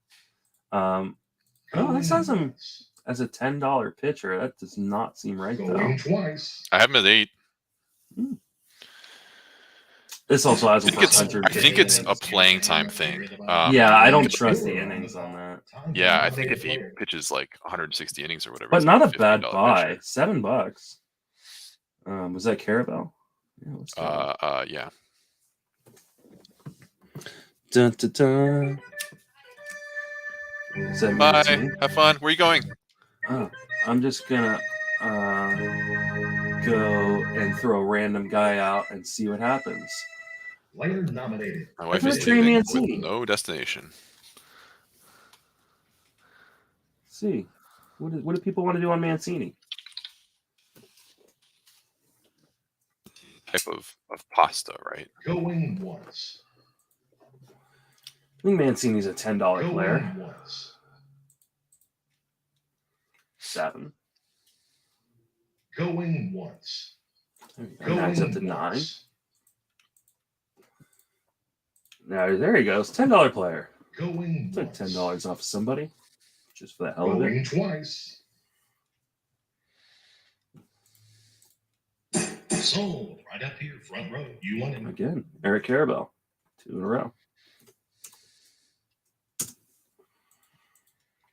A: This has him as a $10 pitcher. That does not seem right, though.
C: I have him at 8.
A: This also has him for 100.
C: I think it's a playing time thing.
A: I don't trust the innings on that.
C: Yeah, I think if he pitches like 160 innings or whatever.
A: But not a bad buy. Pitcher. $7. Was that Carabel?
C: Yeah.
A: Dun, dun, dun.
C: Bye. Have fun. Where are you going?
A: I'm just gonna go and throw a random guy out and see what happens.
B: Player nominated.
C: My wife is leaving with no destination.
A: Let's see, what do people want to do on Mancini?
C: Type of pasta, right?
B: Going once.
A: I think Mancini's a $10 player.
B: Once.
A: 7.
B: Going once.
A: Max up to 9. Now there he goes, $10 player.
B: Going
A: took $10 off of somebody, just for the hell of it.
B: Going twice. Sold right up here, front row. You want him
A: again? Eric Carabel, 2 in a row.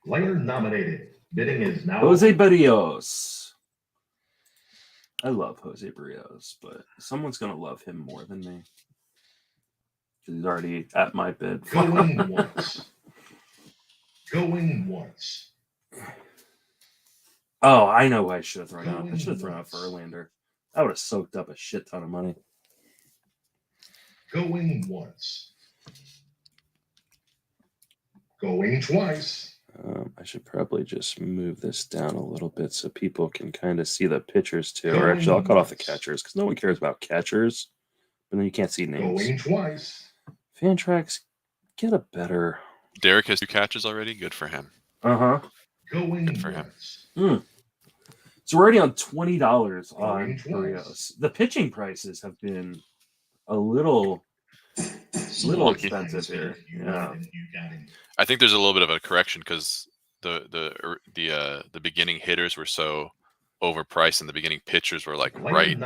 B: Player nominated. Bidding is now
A: Jose Barrios. I love Jose Barrios, but someone's gonna love him more than me. He's already at my bid.
B: Going once. Going once.
A: Oh, I know who I should have thrown out. I should have thrown out Verlander. I would have soaked up a shit ton of money.
B: Going once. Going twice.
A: I should probably just move this down a little bit so people can kind of see the pitchers too. Or actually, I'll cut off the catchers because no one cares about catchers. But then you can't see names.
B: Going twice.
A: Fantrax, get a better.
C: Derek has 2 catches already. Good for him.
B: Going
C: Good for him.
A: So we're already on $20 on
B: Going
A: Barrios.
B: twice.
A: The pitching prices have been a little expensive here. Yeah.
C: I think there's a little bit of a correction because the beginning hitters were so overpriced, and the beginning pitchers were like right.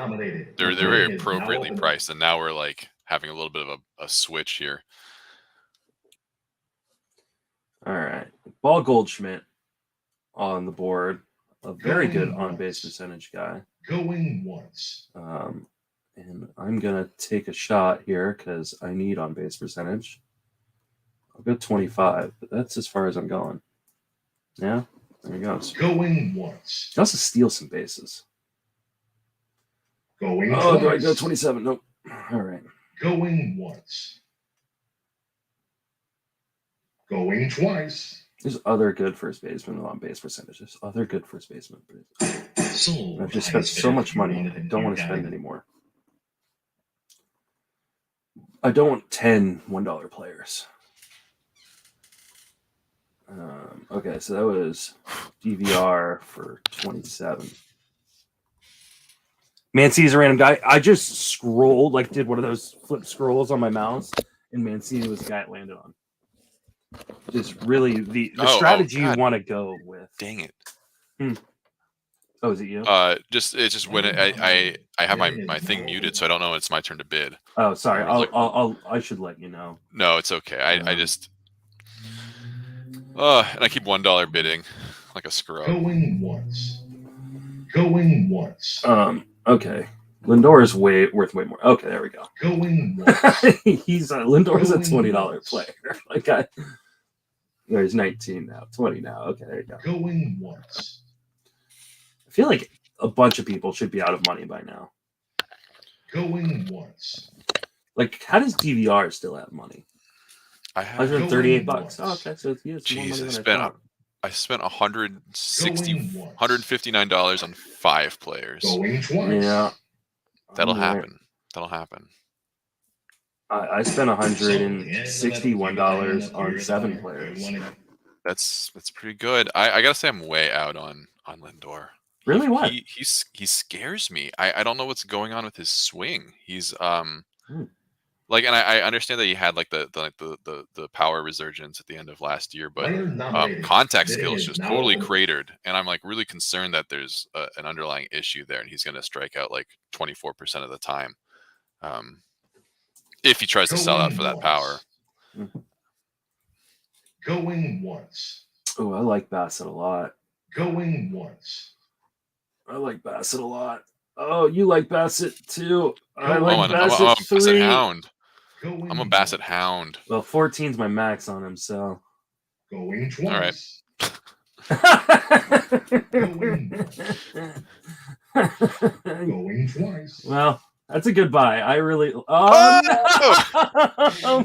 C: They're very appropriately priced, and now we're like having a little bit of a switch here.
A: All right, Ball Goldschmidt on the board, a very good on base percentage guy.
B: Going once.
A: And I'm gonna take a shot here because I need on base percentage. I'll go 25, but that's as far as I'm going. Yeah, there he goes.
B: Going once.
A: He also steals some bases.
B: Going
A: Oh,
B: twice.
A: do I go 27? Nope. All right.
B: Going once. Going twice.
A: There's other good first basemen with on base percentages. Other good first basemen.
B: Sold.
A: I've just spent so much money. I don't want to spend anymore. I don't want 10 $1 players. Okay, so that was DVR for 27. Mancini's a random guy. I just scrolled, like did one of those flip scrolls on my mouse, and Mancini was the guy it landed on. Just really the strategy you want to go with.
C: Dang it.
A: Oh, is it you?
C: It's just when I have my thing muted, so I don't know when it's my turn to bid.
A: Oh, sorry. I should let you know.
C: No, it's okay. I just and I keep $1 bidding like a scrub.
B: Going once. Going once.
A: Okay. Lindor is worth way more. Okay, there we go.
B: Going once.
A: Lindor's a $20 player. He's 19 now, 20 now. Okay, there you go.
B: Going once.
A: I feel like a bunch of people should be out of money by now.
B: Going once.
A: Like, how does DVR still have money?
C: I have
A: $138. Oh, okay, so it's more money than
C: I spent $159 on 5 players.
B: Going twice.
A: Yeah,
C: that'll happen. That'll happen.
A: I spent $161 on 7 players.
C: That's pretty good. I gotta say I'm way out on Lindor.
A: Really? What?
C: He scares me. I don't know what's going on with his swing. He's like, and I understand that he had like the power resurgence at the end of last year, but contact skills just totally cratered, and I'm like really concerned that there's an underlying issue there, and he's going to strike out like 24% of the time if he tries to sell out for that power.
B: Going once.
A: Oh, I like Bassett a lot.
B: Going once.
A: I like Bassett a lot. Oh, you like Bassett too. I like
C: Bassett. I'm a Bassett hound. I'm a Bassett hound.
A: Well, 14's my max on him, so.
B: Going twice.
C: All right.
B: Going twice.
A: Well, that's a good buy. I really. Oh, no!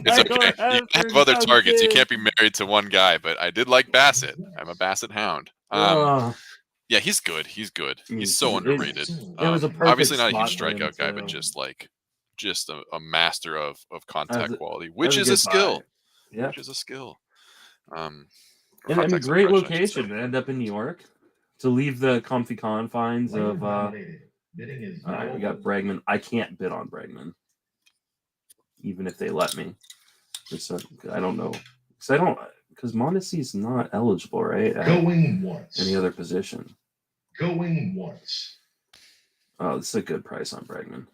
C: It's okay. You can have other targets. You can't be married to one guy, but I did like Bassett. I'm a Bassett hound. Yeah, he's good. He's good. He's so underrated.
A: It was a perfect
C: obviously not a huge
A: spot for him,
C: strikeout guy,
A: too.
C: but just a master of contact quality, which is a skill.
A: Yeah,
C: which is a skill.
A: And a great location to end up in New York, to leave the comfy confines of. We got Bregman. I can't bid on Bregman, even if they let me. I don't know, because Mondesi's not eligible, right?
B: Going once.
A: Any other position?
B: Going once.
A: Oh, this is a good price on Bregman.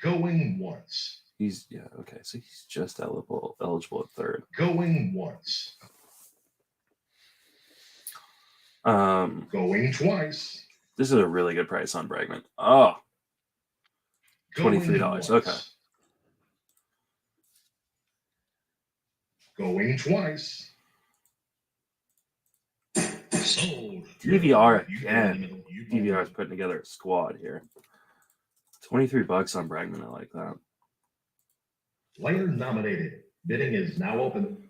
B: Going once.
A: Okay. So he's just eligible at third.
B: Going once. Going twice.
A: This is a really good price on Bregman. Oh, $23. Okay.
B: Going twice. Sold.
A: DVR again. DVR is putting together a squad here. $23 on Bregman. I like that.
B: Player nominated. Bidding is now open.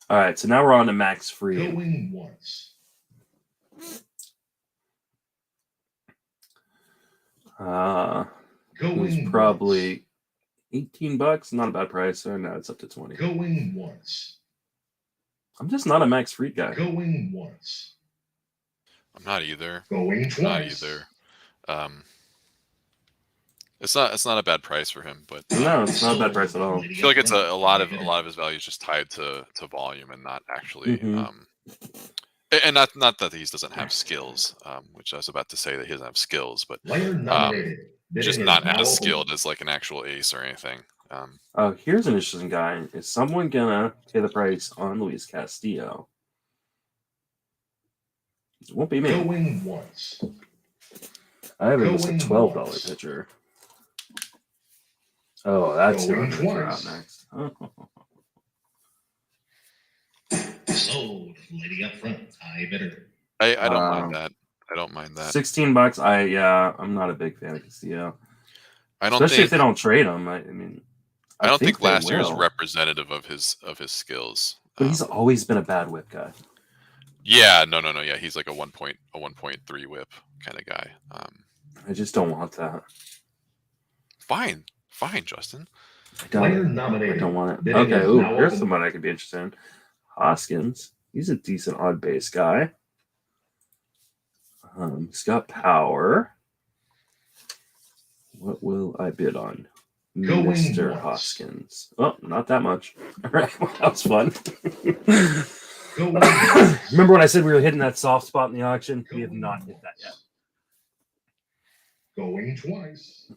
A: All right, so now we're on to Max Fried.
B: Going once.
A: He's probably $18. Not a bad price. Or no, it's up to 20.
B: Going once.
A: I'm just not a Max Fried guy.
B: Going once.
C: I'm not either.
B: Going twice.
C: Not either. It's not a bad price for him, but
A: no, it's not a bad price at all.
C: I feel like it's a lot of his value is just tied to volume and not actually. And not that he doesn't have skills, which I was about to say that he doesn't have skills, but just not as skilled as like an actual ace or anything.
A: Oh, here's an interesting guy. Is someone gonna pay the price on Luis Castillo? It won't be me.
B: Going once.
A: I have it as a $12 pitcher. Oh, that's who I'm gonna throw out next.
B: Sold, lady up front. I better.
C: I don't mind that. I don't mind that.
A: $16. I'm not a big fan of Castillo. Especially if they don't trade him. I mean,
C: I don't think last year is representative of his skills.
A: But he's always been a bad whip guy.
C: Yeah, no. Yeah, he's like a 1.3 whip kind of guy.
A: I just don't want that.
C: Fine, Justin.
A: I don't want it. Okay, here's someone I could be interested in. Hoskins. He's a decent odd base guy. He's got power. What will I bid on? Mr. Hoskins. Oh, not that much. All right, well, that was fun. Remember when I said we were hitting that soft spot in the auction? We have not hit that yet.
B: Going twice.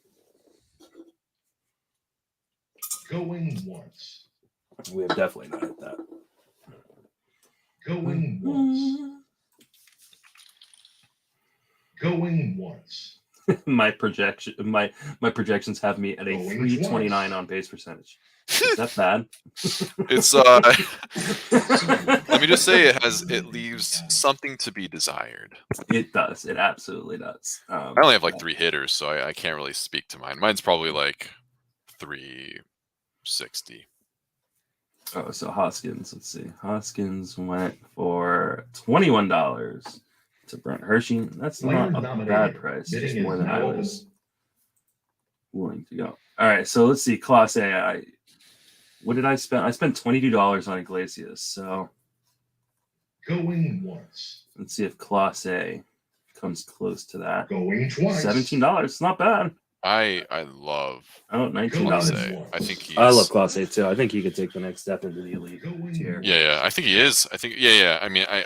B: Going once.
A: We have definitely not hit that.
B: Going once. Going once.
A: my projections have me at a 329 on base percentage. Is that bad?
C: It's let me just say it leaves something to be desired.
A: It does. It absolutely does.
C: I only have like 3 hitters, so I can't really speak to mine. Mine's probably like 360.
A: Oh, so Hoskins. Let's see. Hoskins went for $21 to Brent Hershey. That's not a bad price. Just more than I was willing to go. All right, so let's see. Class A. What did I spend? I spent $22 on Iglesias. So
B: going once.
A: Let's see if Class A comes close to that.
B: Going twice.
A: $17. It's not bad.
C: I love
A: $19.
C: I think
A: I love Class A too. I think he could take the next step into the elite tier.
C: Yeah. I think he is. Yeah. I mean, I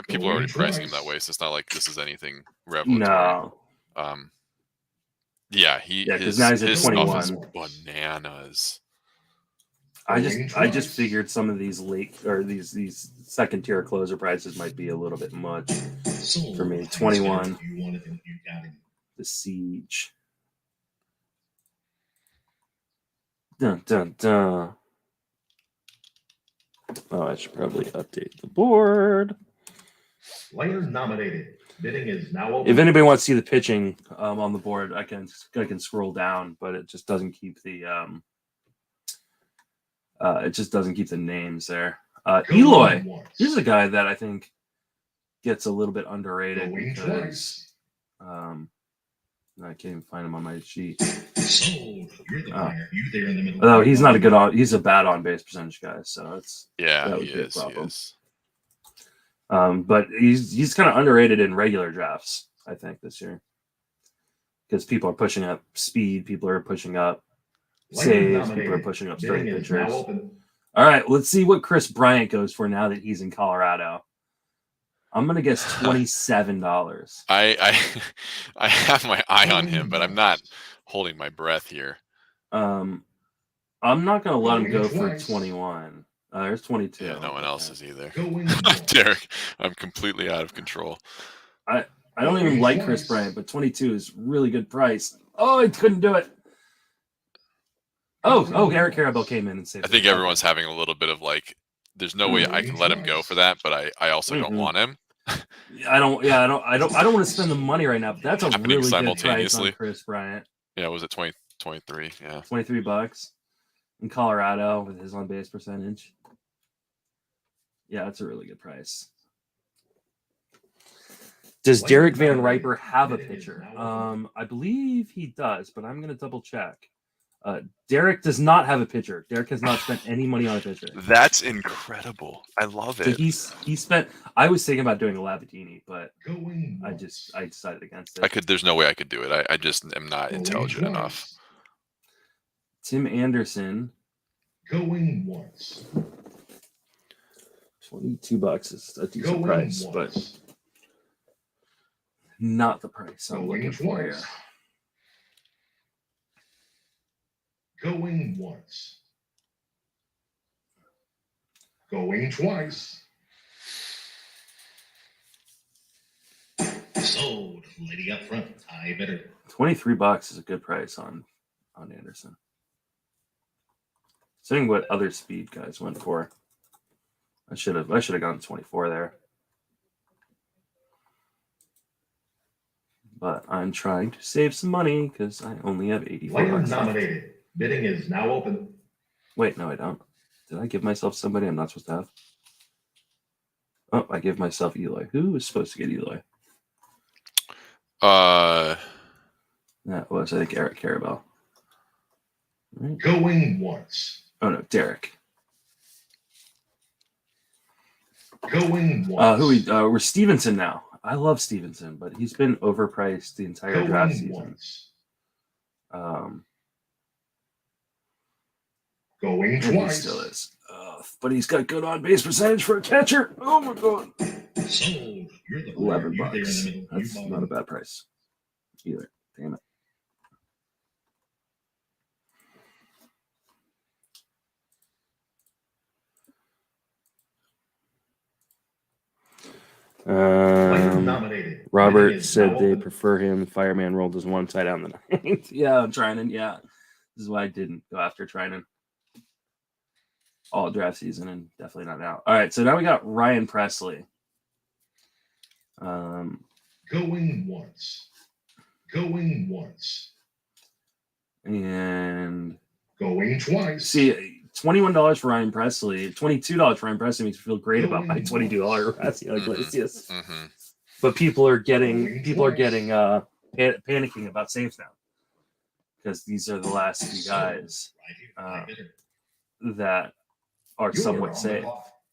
C: people are already pricing him that way, so it's not like this is anything revelatory.
A: No.
C: Because
A: now he's at 21.
C: Stuff is bananas.
A: I just figured some of these late or these second tier closer prices might be a little bit much for me. 21. The Siege. Dun, dun, dun. Oh, I should probably update the board.
B: Player nominated. Bidding is now open.
A: If anybody wants to see the pitching on the board, I can scroll down, but it just doesn't keep the names there. Eloy. Here's a guy that I think gets a little bit underrated because I can't even find him on my sheet. Although he's not a good he's a bad on base percentage guy, so it's
C: he is.
A: But he's kind of underrated in regular drafts, I think, this year. Because people are pushing up speed, people are pushing up saves, people are pushing up starting pitchers. All right, let's see what Chris Bryant goes for now that he's in Colorado. I'm gonna guess $27.
C: I have my eye on him, but I'm not holding my breath here.
A: I'm not gonna let him go for 21. There's 22.
C: Yeah, no one else is either. Derek, I'm completely out of control.
A: I don't even like Chris Bryant, but 22 is really good price. Oh, I couldn't do it. Oh, Eric Carabell came in and saved.
C: I think everyone's having a little bit of like, there's no way I can let him go for that, but I also don't want him.
A: I don't want to spend the money right now. But that's a really good price on Chris Bryant.
C: Yeah, was it 23? Yeah,
A: $23 in Colorado with his on base percentage. Yeah, that's a really good price. Does Derek Van Riper have a pitcher? I believe he does, but I'm going to double check. Derek does not have a pitcher. Derek has not spent any money on a pitcher.
C: That's incredible. I love it.
A: So he spent. I was thinking about doing a Labadini, but I decided against it.
C: There's no way I could do it. I just am not intelligent enough.
A: Tim Anderson.
B: Going once.
A: $22 is a decent price, but not the price I'm looking for here.
B: Going once. Going twice. Sold. Lady up front. I better.
A: $23 is a good price on Anderson. Seeing what other speed guys went for. I should have gone 24 there. But I'm trying to save some money because I only have 84
B: Player
A: bucks
B: nominated.
A: left.
B: Bidding is now open.
A: Wait, no, I don't. Did I give myself somebody I'm not supposed to have? Oh, I give myself Eli. Who was supposed to get Eli? That was, I think, Eric Carabell. Right.
B: Going once.
A: Oh no, Derek.
B: Going once.
A: We're Stevenson now. I love Stevenson, but he's been overpriced the entire draft season.
B: Once.
A: And
B: Going twice.
A: he still is. But he's got good on base percentage for a catcher. Oh my god.
B: Sold. You're the
A: $11.
B: You're there in the middle.
A: That's not a bad price either. Damn it. Robert said they prefer him. Fireman rolled his one side down the ninth. Yeah, Trinan. Yeah, this is why I didn't go after Trinan all draft season, and definitely not now. All right, so now we got Ryan Presley.
B: Going once. Going once.
A: And
B: going twice.
A: See, $21 for Ryan Presley, $22 for Ryan Presley makes me feel great about my $22 Rafael Iglesias.
C: Mm-hmm.
A: But people are getting panicking about saves now because these are the last few guys that are somewhat safe.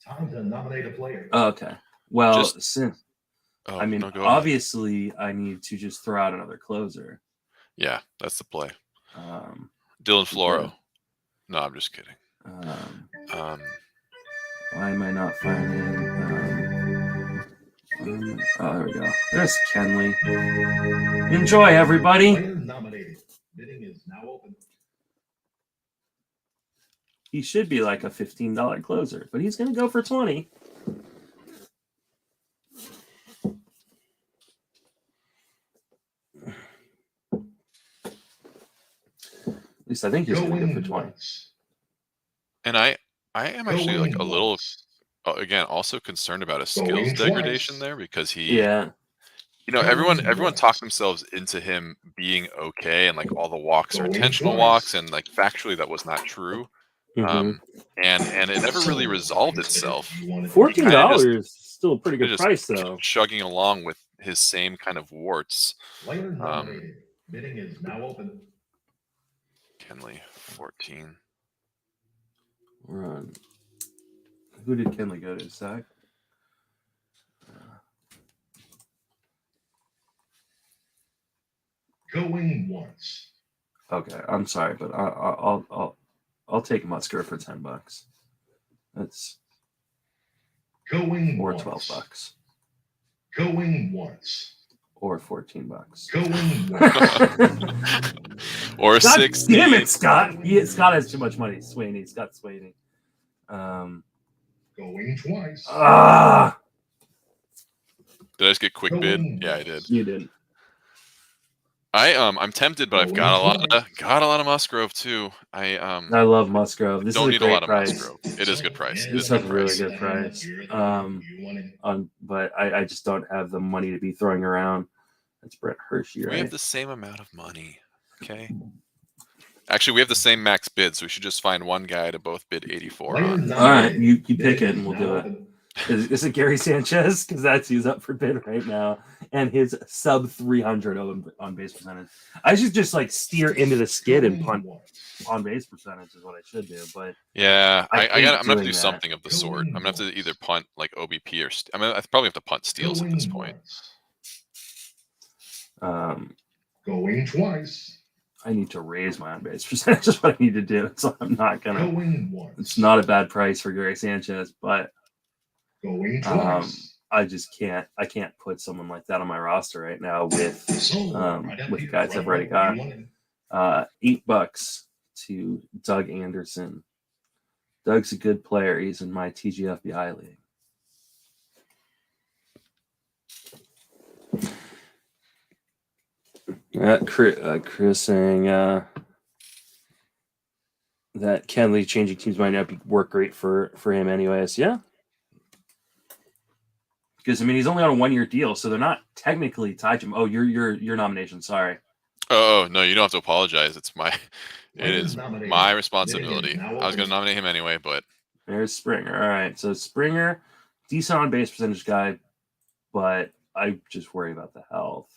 B: Time to nominate a player.
A: Okay. Well, obviously, I need to just throw out another closer.
C: Yeah, that's the play. Dylan Floro. Yeah. No, I'm just kidding.
A: Why am I not finding? There we go. There's Kenley. Enjoy, everybody.
B: Nominated. Bidding is now open.
A: He should be like a $15 closer, but he's going to go for 20. At least I think he's going to go for 20.
C: And I am actually like a little, again, also concerned about a skills degradation there because everyone talked themselves into him being okay, and like all the walks are intentional walks, and like factually that was not true. And it never really resolved itself.
A: $14 is still a pretty good price, though.
C: Chugging along with his same kind of warts.
B: Bidding is now open.
C: Kenley, 14.
A: Run. Who did Kenley go to, Zach?
B: Going once.
A: Okay, I'm sorry, but I'll take Musgrove for $10. That's
B: going
A: or
B: once.
A: $12.
B: Going once.
A: Or $14.
B: Going
C: once. Or
A: God
C: 16.
A: Damn it, Scott! Scott has too much money. Scott Swaney.
B: Going twice.
C: Did I just get quick bid? Yeah, I did.
A: You did.
C: I'm tempted, but I've got a lot of Musgrove too. I
A: love Musgrove. This
C: don't
A: is a
C: need a lot
A: price.
C: of Musgrove. It is a good price.
A: This is a really good price. But I just don't have the money to be throwing around. That's Brett Hershey, right?
C: We have the same amount of money. Okay. Actually, we have the same max bid, so we should just find one guy to both bid 84 on.
A: All right, you pick it and we'll do it. Is it Gary Sanchez? Because that's who's up for bid right now, and his sub 300 on base percentage. I should just like steer into the skid and punt on base percentage is what I should do. But
C: yeah, I'm gonna have to do
A: that.
C: something of the sort. I'm gonna have to either punt like OBP or I mean, I probably have to punt steals at this point.
B: Going twice.
A: I need to raise my on base percentage. Is what I need to do. So I'm not gonna.
B: Going once.
A: It's not a bad price for Gary Sanchez, but
B: going twice.
A: I just can't. I can't put someone like that on my roster right now with the guys I've already got. $8 to Doug Anderson. Doug's a good player. He's in my TGFBI league. Chris saying that Kenley changing teams might not work great for him anyways. Yeah. Because I mean he's only on a 1-year deal, so they're not technically tied to him. Oh, your nomination, sorry.
C: Oh no, you don't have to apologize. It is my responsibility. I was gonna nominate him anyway, but
A: there's Springer. All right. So Springer, decent on base percentage guy, but I just worry about the health.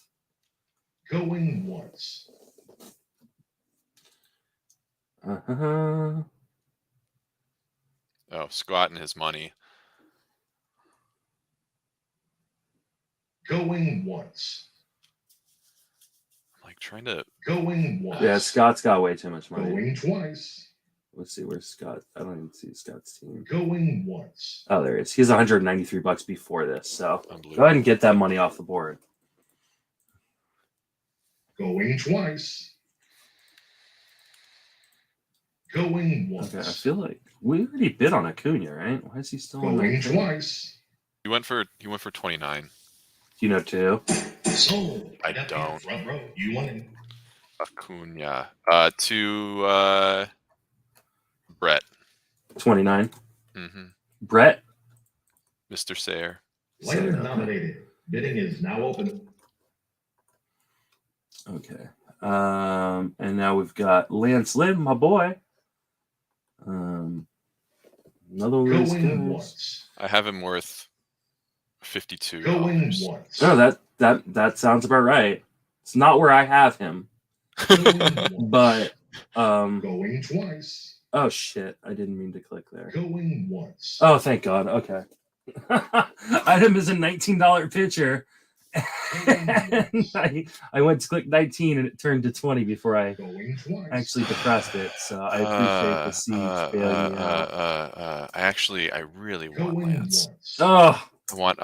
B: Going once.
C: Oh, Scott and his money.
B: Going once.
C: I'm like trying to.
B: Going once.
A: Yeah, Scott's got way too much money.
B: Going twice.
A: Let's see, where's Scott? I don't even see Scott's team.
B: Going once.
A: Oh, there he is. He's $193 before this, so go ahead and get that money off the board.
B: Going twice. Going once.
A: Okay, I feel like we already bid on Acuna, right? Why is he still on
B: going twice?
C: He went for 29.
A: Do you know two?
B: Sold.
C: I don't.
B: Front row. You won it.
C: Acuna. To Brett.
A: 29.
C: Mm-hmm.
A: Brett.
C: Mr. Sayer.
B: Player nominated. Bidding is now open.
A: Okay. And now we've got Lance Lynn, my boy. Another one of these guys.
C: I have him worth $52.
B: Going once.
A: No, that sounds about right. It's not where I have him. But
B: going twice.
A: Oh shit! I didn't mean to click there.
B: Going once.
A: Oh, thank God. Okay. Item is a $19 pitcher. And I went to click 19 and it turned to 20 before I actually depressed it. So I appreciate the siege bailing me out.
C: I really want Lance.
A: Oh,
C: I want.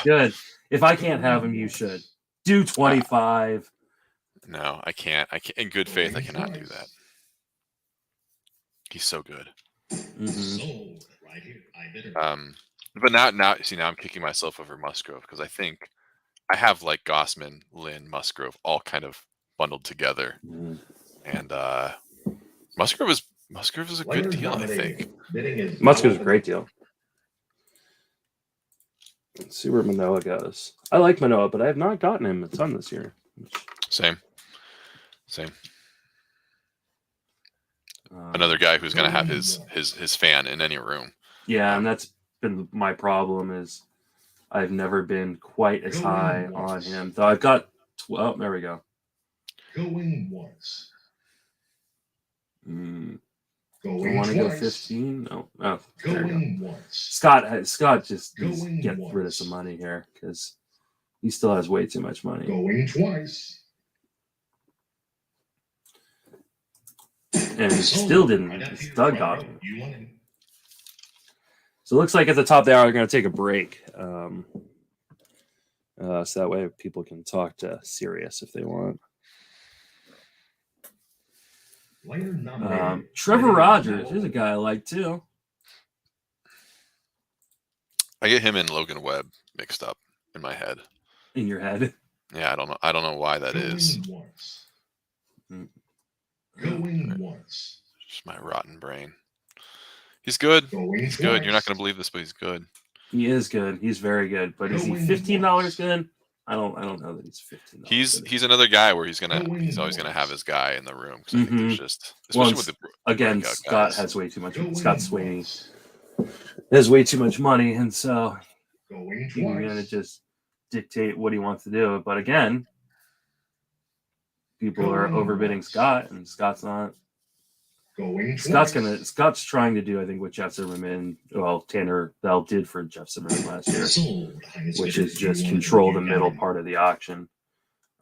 A: Good. If I can't have him, you should do 25.
C: No, I can't. In good faith, I cannot do that. He's so good.
A: Mm-hmm.
C: But now I'm kicking myself over Musgrove because I think I have like Gossman, Lynn, Musgrove all kind of bundled together, and Musgrove is a good deal. I think
A: Musgrove's a great deal. Let's see where Manoah goes. I like Manoah, but I have not gotten him a ton this year.
C: Same. Another guy who's going to have his fan in any room.
A: Yeah, and that's been my problem is I've never been quite as high on him. Though I've got 12. There we go.
B: Going once.
A: I want to go 15. No. Oh, there we go.
B: Once.
A: Scott just needs to get rid of some money here because he still has way too much money.
B: Going twice.
A: And he still didn't. Doug got him. So it looks like at the top of the hour, we're going to take a break. So that way people can talk to Sirius if they want. Trevor Rogers is a guy I like too.
C: I get him and Logan Webb mixed up in my head.
A: In your head?
C: Yeah, I don't know why that is.
B: Going once.
C: Just my rotten brain. He's good. He's good. You're not going to believe this, but he's good.
A: He is good. He's very good. But is he $15 good? I don't know that he's $15.
C: He's another guy where he's always gonna have his guy in the room because I think there's just especially with the
A: again Scott has way too much. Scott Sweeney. has way too much money, and so
B: Going
A: he's going to
B: twice.
A: just dictate what he wants to do. But again, people are overbidding Scott, and Scott's not.
B: Going twice.
A: Scott's trying to do, I think, what Jeff Zimmerman, well, Tanner Bell did for Jeff Zimmerman last year,
B: Sold.
A: which is just control the middle part of the auction.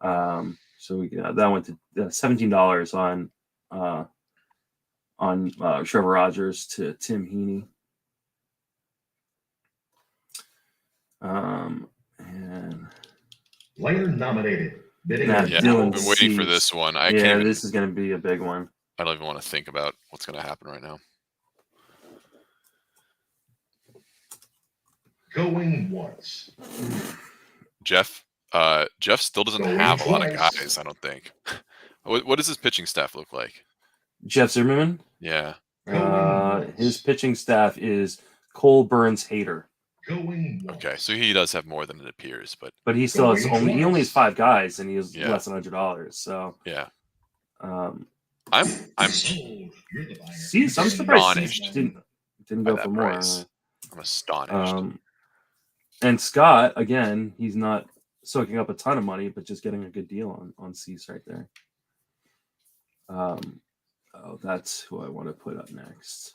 A: So we that went to $17 on Trevor Rogers to Tim Heaney. And
B: player nominated. Bidding
A: Nah,
C: Yeah,
A: Dylan
C: I've been waiting for
A: Cease.
C: this one. I
A: yeah,
C: can't even.
A: this is going to be a big one.
C: I don't even want to think about what's going to happen right now.
B: Going once.
C: Jeff still doesn't
B: Going
C: have a lot of
B: twice.
C: guys, I don't think. What does his pitching staff look like?
A: Jeff Zimmerman?
C: Yeah.
A: His pitching staff is Cole Burns Hader.
B: Going once.
C: Okay, so he does have more than it appears, but
A: he still has he only has 5 guys, and he has
C: Yeah.
A: less than $100. So
C: yeah.
A: I'm
B: Sold. You're the buyer.
A: Cease, I'm surprised
C: Astonished
A: Cease didn't
C: by
A: go
C: that
A: for more.
C: price. I'm astonished.
A: And Scott, again, he's not soaking up a ton of money, but just getting a good deal on Cease right there. That's who I want to put up next.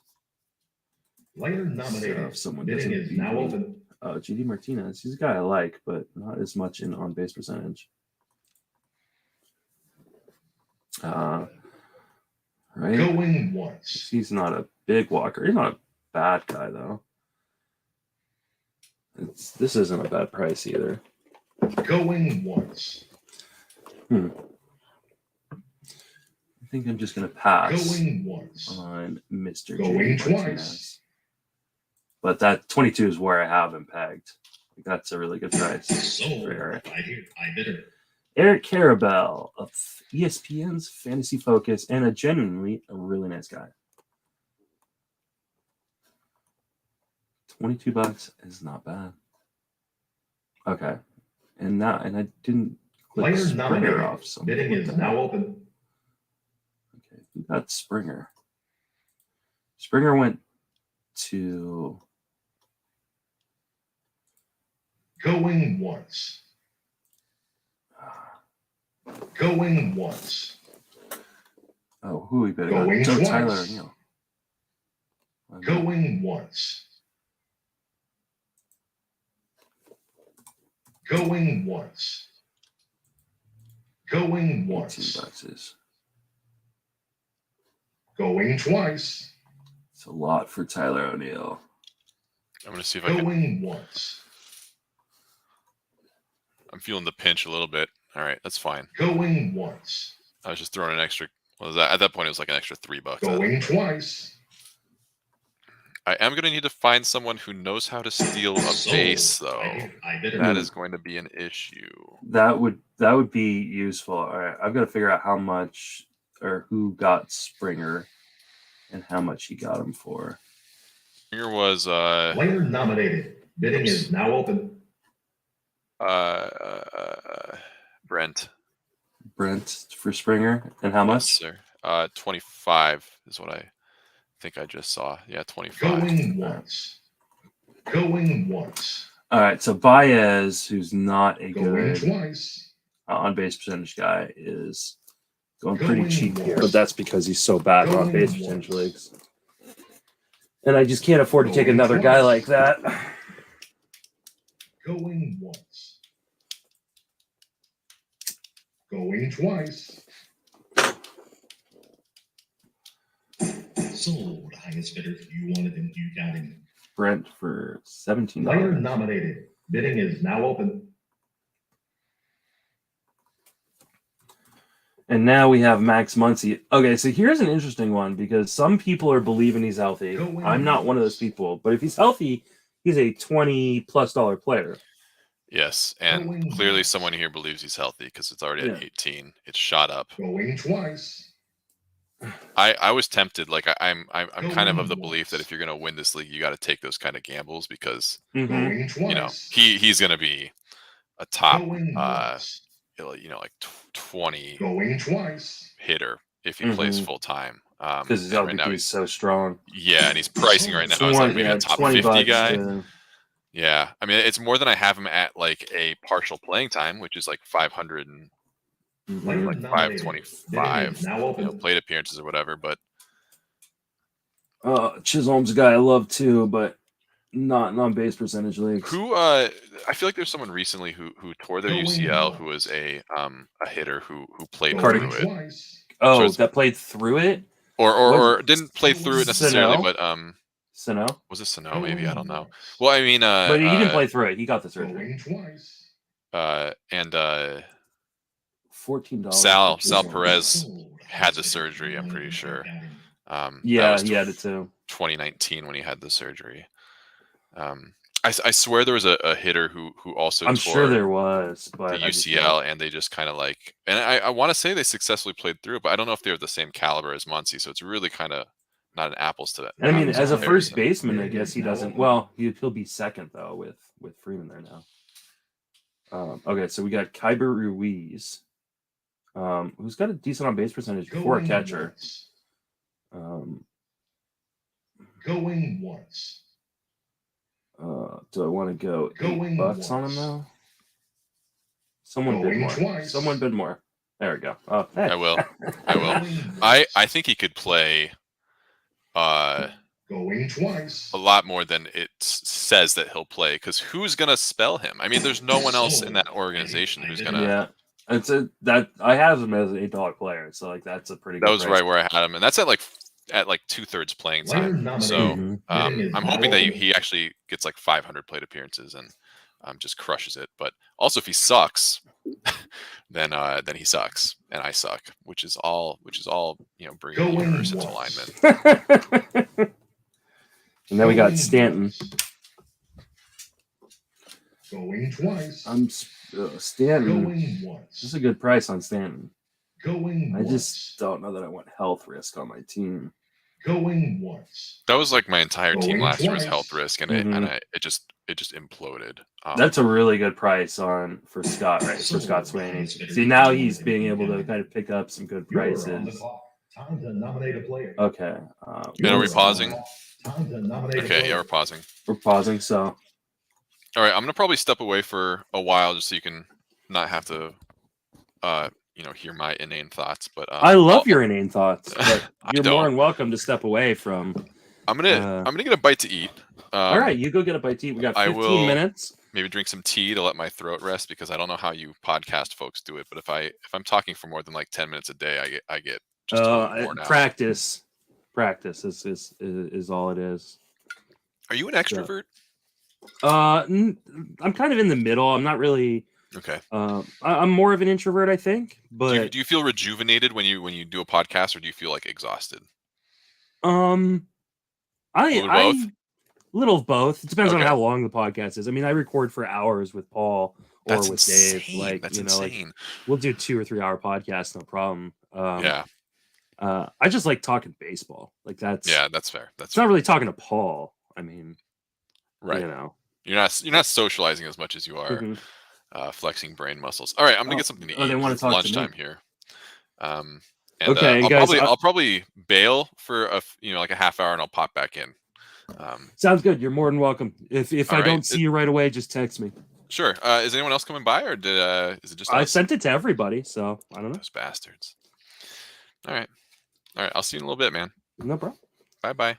B: Player
A: So
B: nominated.
A: if someone
B: Bidding
A: doesn't
B: is
A: beat
B: now
A: me.
B: open.
A: JD Martinez, he's a guy I like, but not as much in on base percentage. Right?
B: Going once.
A: He's not a big walker. He's not a bad guy though. This isn't a bad price either.
B: Going once.
A: I think I'm just gonna pass
B: Going once.
A: on Mr.
B: Going
A: JD
B: twice.
A: Martinez. But that 22 is where I have him pegged. That's a really good price.
B: Sold.
A: for Eric.
B: I bidder.
A: Eric Carabell of ESPN's Fantasy Focus, and a really nice guy. $22 is not bad. Okay, and I didn't click
B: Player
A: Springer
B: nominated.
A: off. So
B: Bidding is now open.
A: Okay, who got Springer? Springer went to
B: Going once. Going once.
A: who we better
B: Going
A: Joe
B: twice.
A: Tyler O'Neill.
B: Going once. Going once. Going once.
A: $18
B: Going twice.
A: It's a lot for Tyler O'Neill.
C: I'm gonna see if I can.
B: Going once.
C: I'm feeling the pinch a little bit. All right, that's fine.
B: Going once.
C: I was just throwing an extra. Well, at that point, it was like an extra $3.
B: Going twice.
C: I am going to need to find someone who knows how to steal a
B: Sold.
C: base, though.
B: I bidder.
C: That is going to be an issue.
A: That would be useful. All right, I've got to figure out how much or who got Springer and how much he got him for.
C: Here was
B: Player nominated. Bidding is now open.
C: Brent.
A: Brent for Springer, and how much?
C: Yes, sir. 25 is what I think I just saw. Yeah, 25.
B: Going once. Going once.
A: All right, so Baez, who's not a
B: Going
A: good
B: twice.
A: on base percentage guy, is going pretty
B: Going
A: cheap here,
B: once.
A: but that's because he's so bad in on
B: Going
A: base
B: once.
A: percentage leagues. And I just can't afford to take another guy like that.
B: Going once. Going twice. Sold. Highest bidder. You wanted him. You got him.
A: Brent for $17.
B: Player nominated. Bidding is now open.
A: And now we have Max Muncy. Okay, so here's an interesting one because some people are believing he's healthy. I'm not one of those people, but if he's healthy, he's a $20+ player.
C: Yes, and
B: Going
C: clearly
B: once.
C: someone here believes he's healthy because it's already at
A: Yeah.
C: 18. It's shot up.
B: Going twice.
C: I was tempted. Like I'm kind of
B: Going
C: the belief that
B: once.
C: if you're going to win this league, you got to take those kind of gambles because
A: Mhm.
B: Going twice.
C: you know he's going to be a top
B: Going once.
C: like 20
B: Going twice.
C: hitter if he plays full time.
A: Because his
C: and right
A: LBP
C: now
A: is so strong.
C: yeah, and he's pricing right now as like maybe a top 50 guy. Yeah, I mean it's more than I have him at like a partial playing time, which is like 500 and like 525 plate appearances or whatever. But
A: Chisholm's a guy I love too, but not on base percentage leagues.
C: Who I feel like there's someone recently who tore their UCL who was a hitter who played through it.
A: Oh, so that played through it?
C: Or didn't play through it necessarily,
A: Sano?
C: but
A: Sano?
C: Was it Sano? Maybe, I don't know. Well, I mean
A: but he didn't play through it. He got the surgery.
C: And
A: $14.
C: Sal Perez had the surgery, I'm pretty sure.
A: Yeah, he had it too.
C: 2019 when he had the surgery. I swear there was a hitter who also
A: I'm
C: tore
A: sure there was, but
C: the UCL, and they just kind of like, and I want to say they successfully played through it, but I don't know if they're the same caliber as Muncy, so it's really kind of not an apples to that.
A: I mean, as a first baseman, I guess he doesn't. Well, he'll be second though with Freeman there now. Okay, so we got Kyber Ruiz, who's got a decent on base percentage for a catcher.
B: Going once.
A: Do I want to go $8 on him though? Someone bid more.
B: Twice.
A: Someone bid more. There we go. Oh, hey.
C: I will. I think he could play
B: going twice.
C: A lot more than it says that he'll play, because who's gonna spell him? I mean, there's no one else in that organization who's gonna.
A: Yeah, it's that I have him as an $8 player, so like that's a pretty.
C: That
A: good
C: was
A: price.
C: right where I had him, and that's at like 2/3 playing time. So I'm hoping that he actually gets like 500 plate appearances and just crushes it. But also, if he sucks, then he sucks, and I suck, which is all bringing the universe into alignment.
A: And then we got Stanton.
B: Going twice.
A: Stanton.
B: Going once.
A: This is a good price on Stanton.
B: Going
A: I just don't know that I want health risk on my team.
B: Going once.
C: That was like my entire team last year was health risk, and it just imploded.
A: That's a really good price for Scott, right? For Scott Swaney. See, now he's being able to kind of pick up some good prices.
B: Time to nominate a player.
A: Okay.
C: And are we pausing? Okay, yeah, we're pausing.
A: We're pausing, so.
C: All right, I'm gonna probably step away for a while just so you can not have to, hear my inane thoughts. But
A: I love your inane thoughts. But you're more than welcome to step away from.
C: I'm gonna get a bite to eat.
A: All right, you go get a bite to eat. We got 15 minutes.
C: Maybe drink some tea to let my throat rest, because I don't know how you podcast folks do it, but if I'm talking for more than like 10 minutes a day, I get just totally worn out.
A: Practice is all it is.
C: Are you an extrovert?
A: I'm kind of in the middle. I'm not really.
C: Okay.
A: I'm more of an introvert, I think. But
C: do you feel rejuvenated when you do a podcast, or do you feel like exhausted?
A: Little of both. It depends on how long the podcast is. I mean, I record for hours with Paul or with
C: insane.
A: Dave. Like,
C: that's
A: insane. Like, we'll do 2 or 3 hour podcasts, no problem.
C: Yeah.
A: I just like talking baseball. Like that's
C: fair. That's
A: not really talking to Paul. I mean,
C: right. You're not socializing as much as you are flexing brain muscles. All right, I'm gonna get something to eat.
A: They want to talk
C: lunchtime here.
A: Okay,
C: I'll probably bail for like a half hour, and I'll pop back in.
A: Sounds good. You're more than welcome. If I don't see you right away, just text me.
C: Sure. Is anyone else coming by, or is it just us?
A: I sent it to everybody, so I don't know.
C: Those bastards. All right. I'll see you in a little bit, man.
A: No problem.
C: Bye.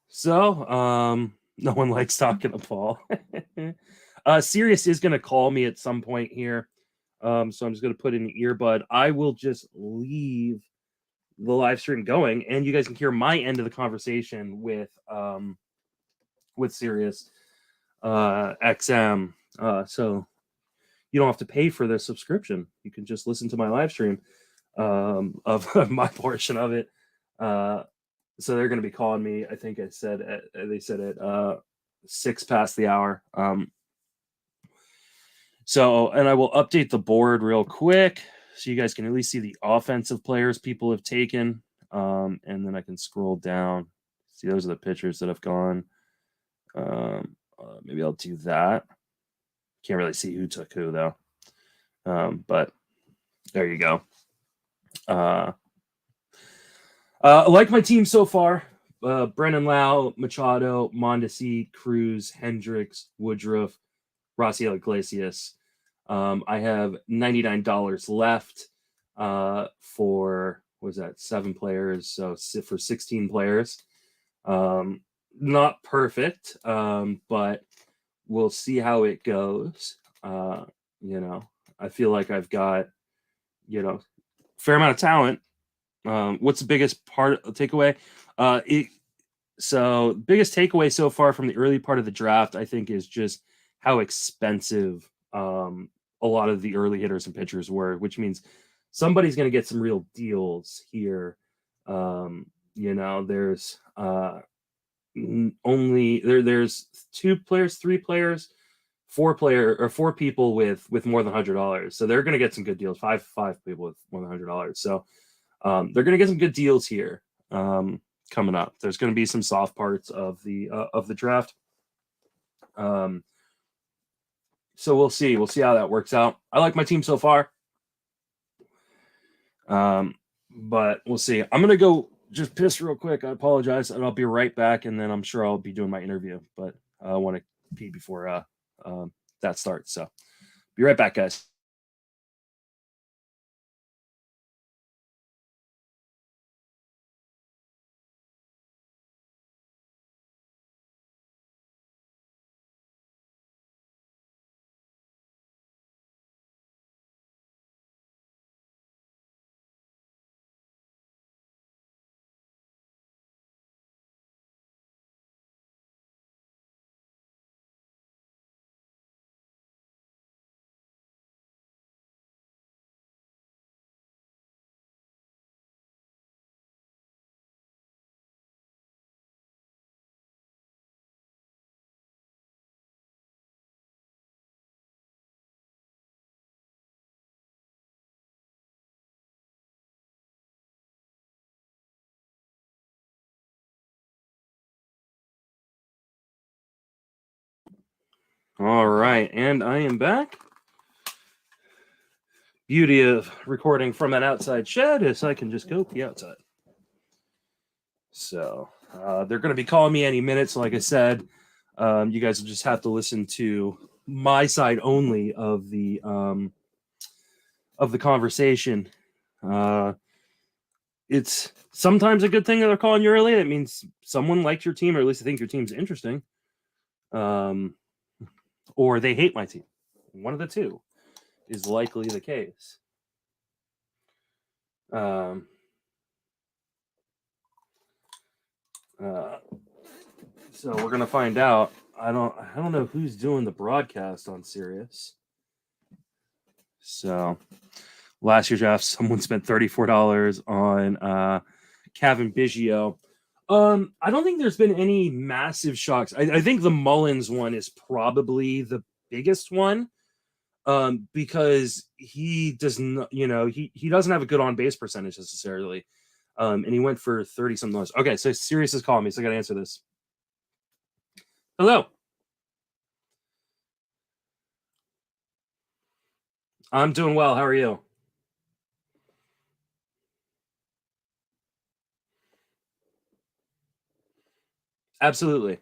A: So, no one likes talking to Paul. Sirius is going to call me at some point here. So I'm just going to put in the earbud. I will just leave the live stream going, and you guys can hear my end of the conversation with Sirius XM. So you don't have to pay for the subscription. You can just listen to my live stream of my portion of it. So they're going to be calling me. I think they said at 6 past the hour. So, and I will update the board real quick so you guys can at least see the offensive players people have taken. And then I can scroll down. See, those are the pitchers that have gone. Maybe I'll do that. Can't really see who took who though. But there you go. I like my team so far. Brennan Lau, Machado, Mondesi, Cruz, Hendricks, Woodruff, Raciel Iglesias. I have $99 left for, what was that, 7 players, so for 16 players. Not perfect, but we'll see how it goes. I feel like I've got, fair amount of talent. What's the biggest part of takeaway? Biggest takeaway so far from the early part of the draft, I think, is just how expensive a lot of the early hitters and pitchers were, which means somebody's going to get some real deals here. There's there's 2 players, 3 players, 4 people with more than $100, so they're going to get some good deals. Five people with more than $100, so they're going to get some good deals here coming up. There's going to be some soft parts of the draft, so we'll see how that works out. I like my team so far, but we'll see. I'm going to go just piss real quick. I apologize, and I'll be right back, and then I'm sure I'll be doing my interview, but I want to pee before that starts, so be right back, guys. All right, and I am back. Beauty of recording from an outside shed is I can just go pee outside. So they're going to be calling me any minute. So like I said, you guys will just have to listen to my side only of the conversation. It's sometimes a good thing that they're calling you early. It means someone likes your team, or at least they think your team's interesting. Or they hate my team. One of the two is likely the case. So we're gonna find out. I don't know who's doing the broadcast on Sirius. So last year's draft, someone spent $34 on Kevin Biggio. I don't think there's been any massive shocks. I think the Mullins one is probably the biggest one. Because he doesn't, he doesn't have a good on base percentage necessarily. And he went for 30 something dollars. Okay, so Sirius is calling me, so I gotta answer this. Hello. I'm doing well. How are you? Absolutely.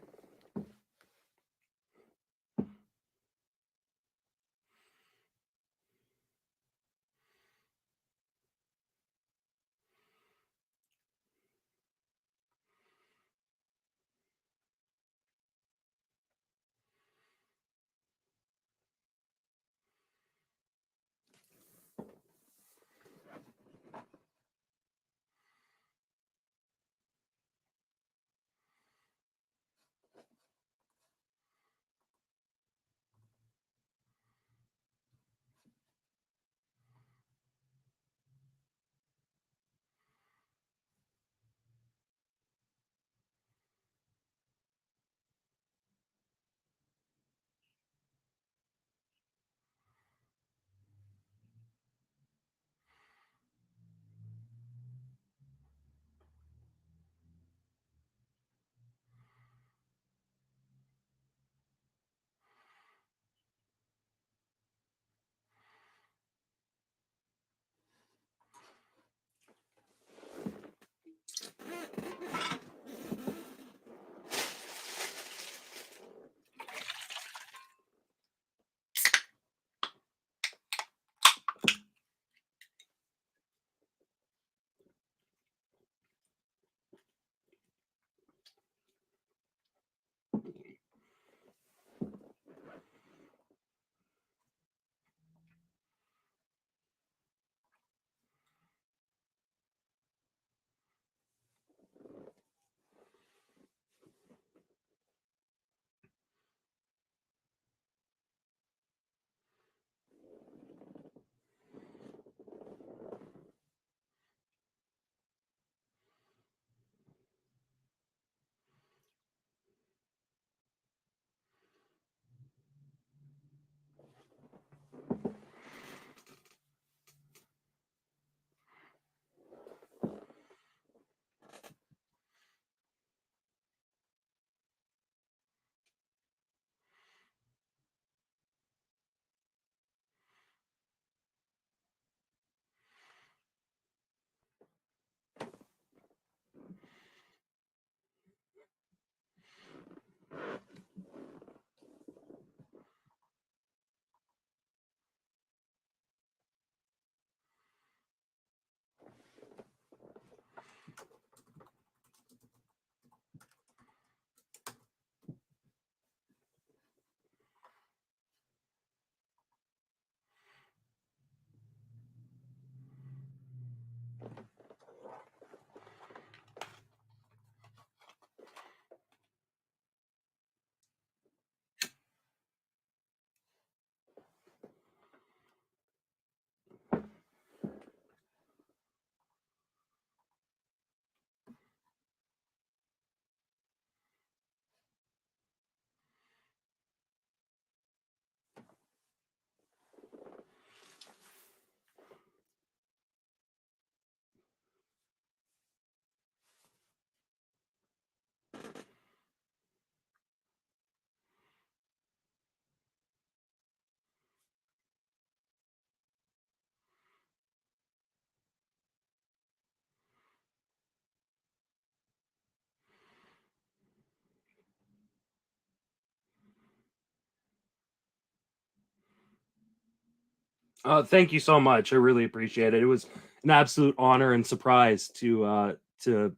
A: Thank you so much. I really appreciate it. It was an absolute honor and surprise to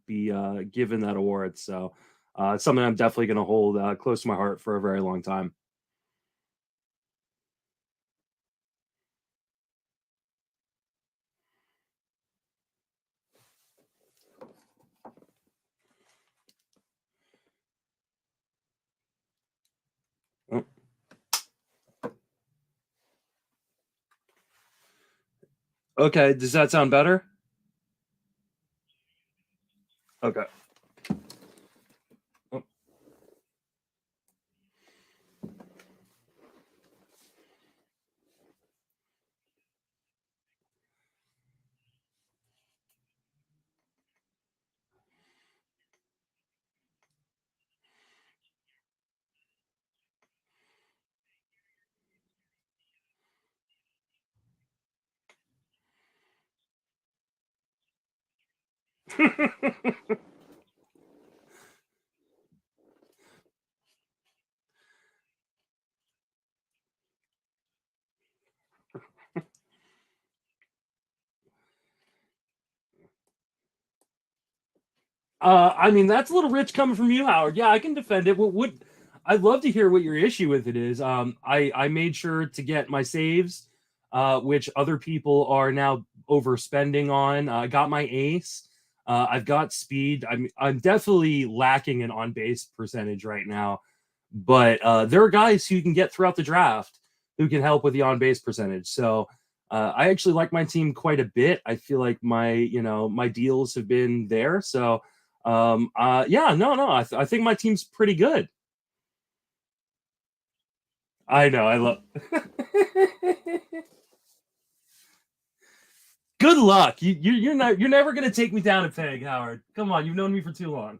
A: be given that award. So it's something I'm definitely going to hold close to my heart for a very long time. Oh. Okay, does that sound better? Okay. Oh. I mean, that's a little rich coming from you, Howard. Yeah, I can defend it. What I'd love to hear what your issue with it is. I made sure to get my saves, which other people are now overspending on. I got my ace. I've got speed. I'm definitely lacking an on base percentage right now, but there are guys who you can get throughout the draft who can help with the on base percentage. So I actually like my team quite a bit. I feel like my deals have been there. So yeah, no, I think my team's pretty good. I know, I love. Good luck. You're never gonna take me down a peg, Howard. Come on, you've known me for too long.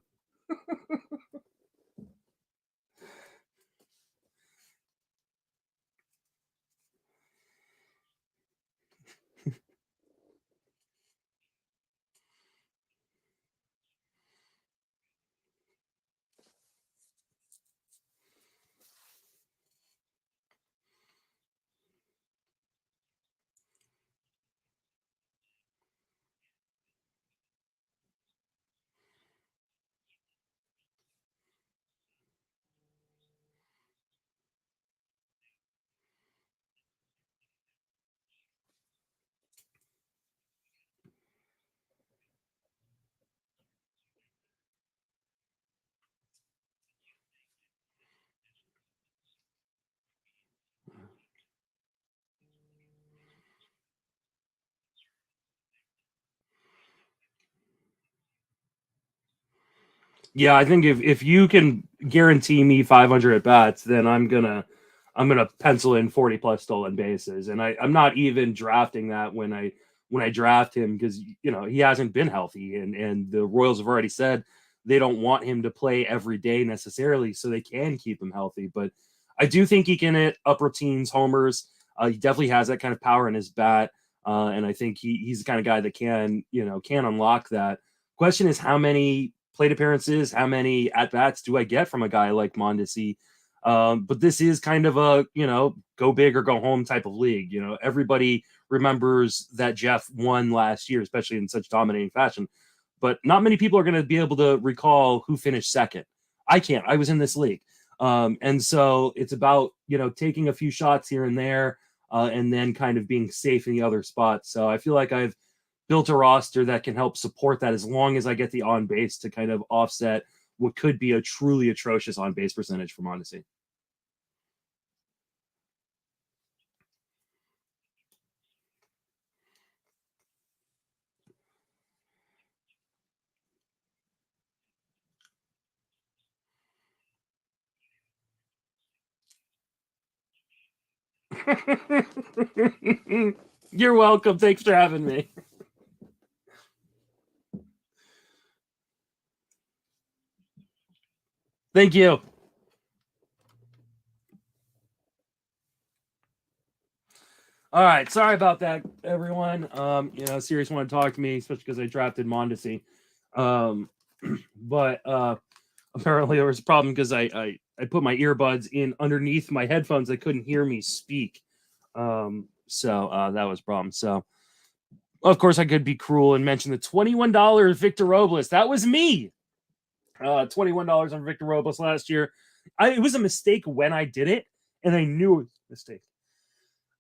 A: Yeah, I think if you can guarantee me 500 at bats, then I'm gonna pencil in 40 plus stolen bases, and I'm not even drafting that when I draft him because he hasn't been healthy, and the Royals have already said they don't want him to play every day necessarily, so they can keep him healthy. But I do think he can hit upper teens homers. He definitely has that kind of power in his bat, and I think he's the kind of guy that can unlock that. Question is how many plate appearances, how many at bats do I get from a guy like Mondesi? But this is kind of a go big or go home type of league. Everybody remembers that Jeff won last year, especially in such dominating fashion. But not many people are going to be able to recall who finished second. I can't. I was in this league, and so it's about taking a few shots here and there, and then kind of being safe in the other spots. So I feel like I've built a roster that can help support that as long as I get the on base to kind of offset what could be a truly atrocious on base percentage for Mondesi. You're welcome. Thanks for having me. Thank you. All right, sorry about that, everyone. Sirius wanted to talk to me, especially because I drafted Mondesi. But apparently there was a problem because I put my earbuds in underneath my headphones. They couldn't hear me speak. So that was a problem. So, of course, I could be cruel and mention the $21 Victor Robles. That was me. $21 on Victor Robles last year. It was a mistake when I did it, and I knew it was a mistake.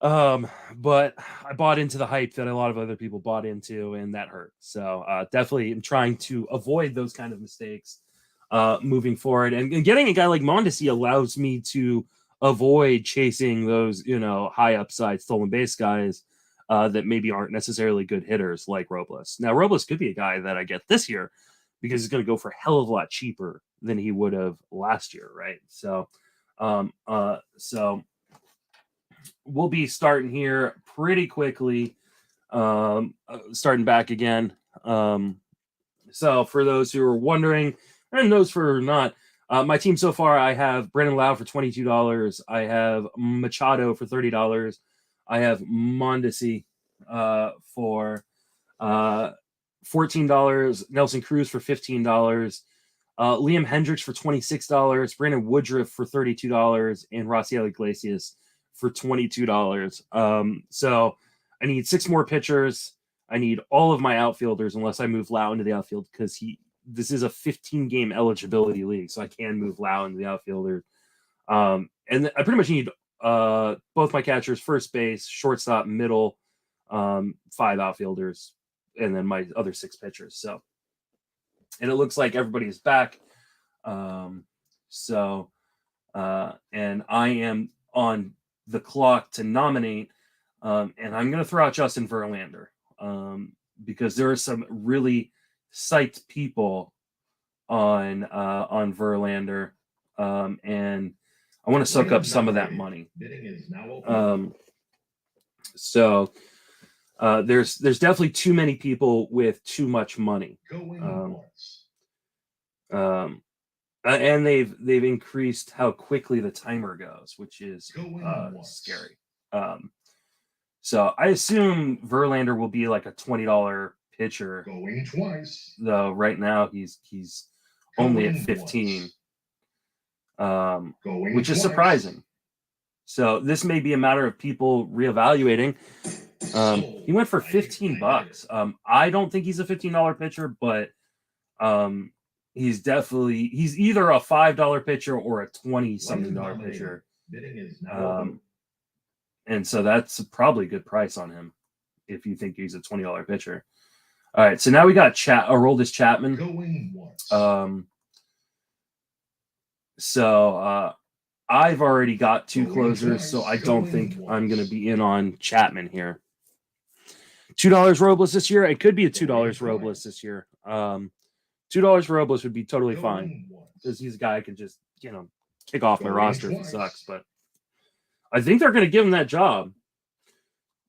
A: But I bought into the hype that a lot of other people bought into, and that hurt. So definitely am trying to avoid those kind of mistakes moving forward. And getting a guy like Mondesi allows me to avoid chasing those, high upside stolen base guys that maybe aren't necessarily good hitters like Robles. Now, Robles could be a guy that I get this year because he's going to go for a hell of a lot cheaper than he would have last year, right? So, we'll be starting here pretty quickly, starting back again. So for those who are wondering, and those who are not, my team so far, I have Brandon Lau for $22. I have Machado for $30. I have Mondesi for $14. Nelson Cruz for $15. Liam Hendricks for $26. Brandon Woodruff for $32. And Raciel Iglesias for $22. So I need 6 more pitchers. I need all of my outfielders unless I move Lau into the outfield because this is a 15-game eligibility league, so I can move Lau into the outfielder. And I pretty much need both my catchers, first base, shortstop, middle, 5 outfielders, and then my other 6 pitchers. So, and it looks like everybody is back. And I am on the clock to nominate, and I'm going to throw out Justin Verlander because there are some really psyched people on Verlander, and I want to soak up some of that money. So there's definitely too many people with too much money. And they've increased how quickly the timer goes, which is scary. So I assume Verlander will be like a $20 pitcher.
B: Going twice.
A: Though right now he's only at 15, which is surprising. So this may be a matter of people reevaluating. He went for $15. I don't think he's a $15 pitcher, but he's either a $5 pitcher or a $20-something pitcher. And so that's probably a good price on him if you think he's a $20 pitcher. All right, so now we got Aroldis Chapman.
B: Going once.
A: So I've already got 2 closers, so I don't think I'm going to be in on Chapman here. $2 Robles this year. It could be a $2 Robles this year. $2 Robles would be totally fine because he's a guy I can just, kick off my roster if he sucks. But I think they're going to give him that job.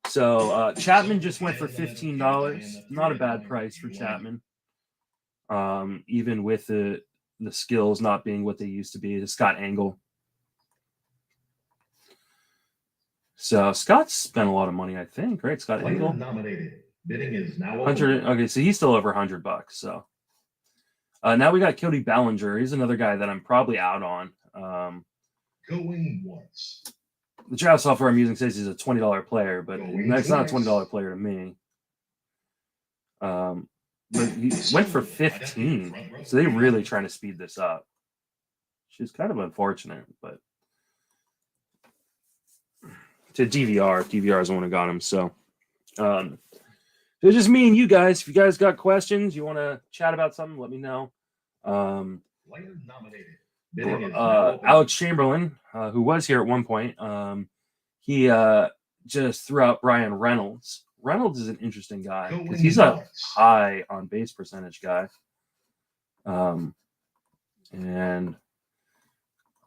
A: So Chapman just went for $15. Not a bad price for Chapman. Even with the skills not being what they used to be. The Scott Angle. So Scott's spent a lot of money, I think, right? Scott Angle.
B: Nominated. Bidding is now
A: 100. Okay, so he's still over $100. So now we got Cody Bellinger. He's another guy that I'm probably out on.
B: Going once.
A: The draft software I'm using says he's a $20 player, but that's not a $20 player to me. But he went for 15, so they're really trying to speed this up. Which is kind of unfortunate, but to DVR, if DVR is the one who got him. So So it's just me and you guys. If you guys got questions, you want to chat about something, let me know.
B: Player nominated. Bidding is now open.
A: Alex Chamberlain, who was here at one point, he just threw out Brian Reynolds. Reynolds is an interesting guy because he's a high on base percentage guy. And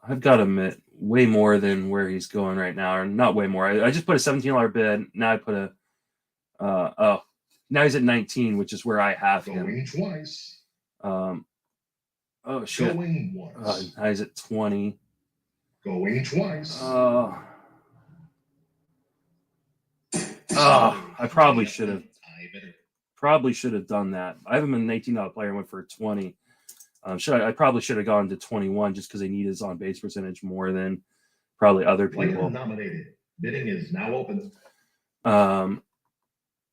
A: I've got him at way more than where he's going right now, or not way more. I just put a $17 bid. Now I put a now he's at 19, which is where I have him.
B: Going twice.
A: Oh shit.
B: Going once.
A: Now he's at 20.
B: Going twice.
A: I probably should have done that. I have him in $19 player and went for 20. I probably should have gone to 21 just because I need his on base percentage more than probably other people.
B: Player nominated. Bidding is now open.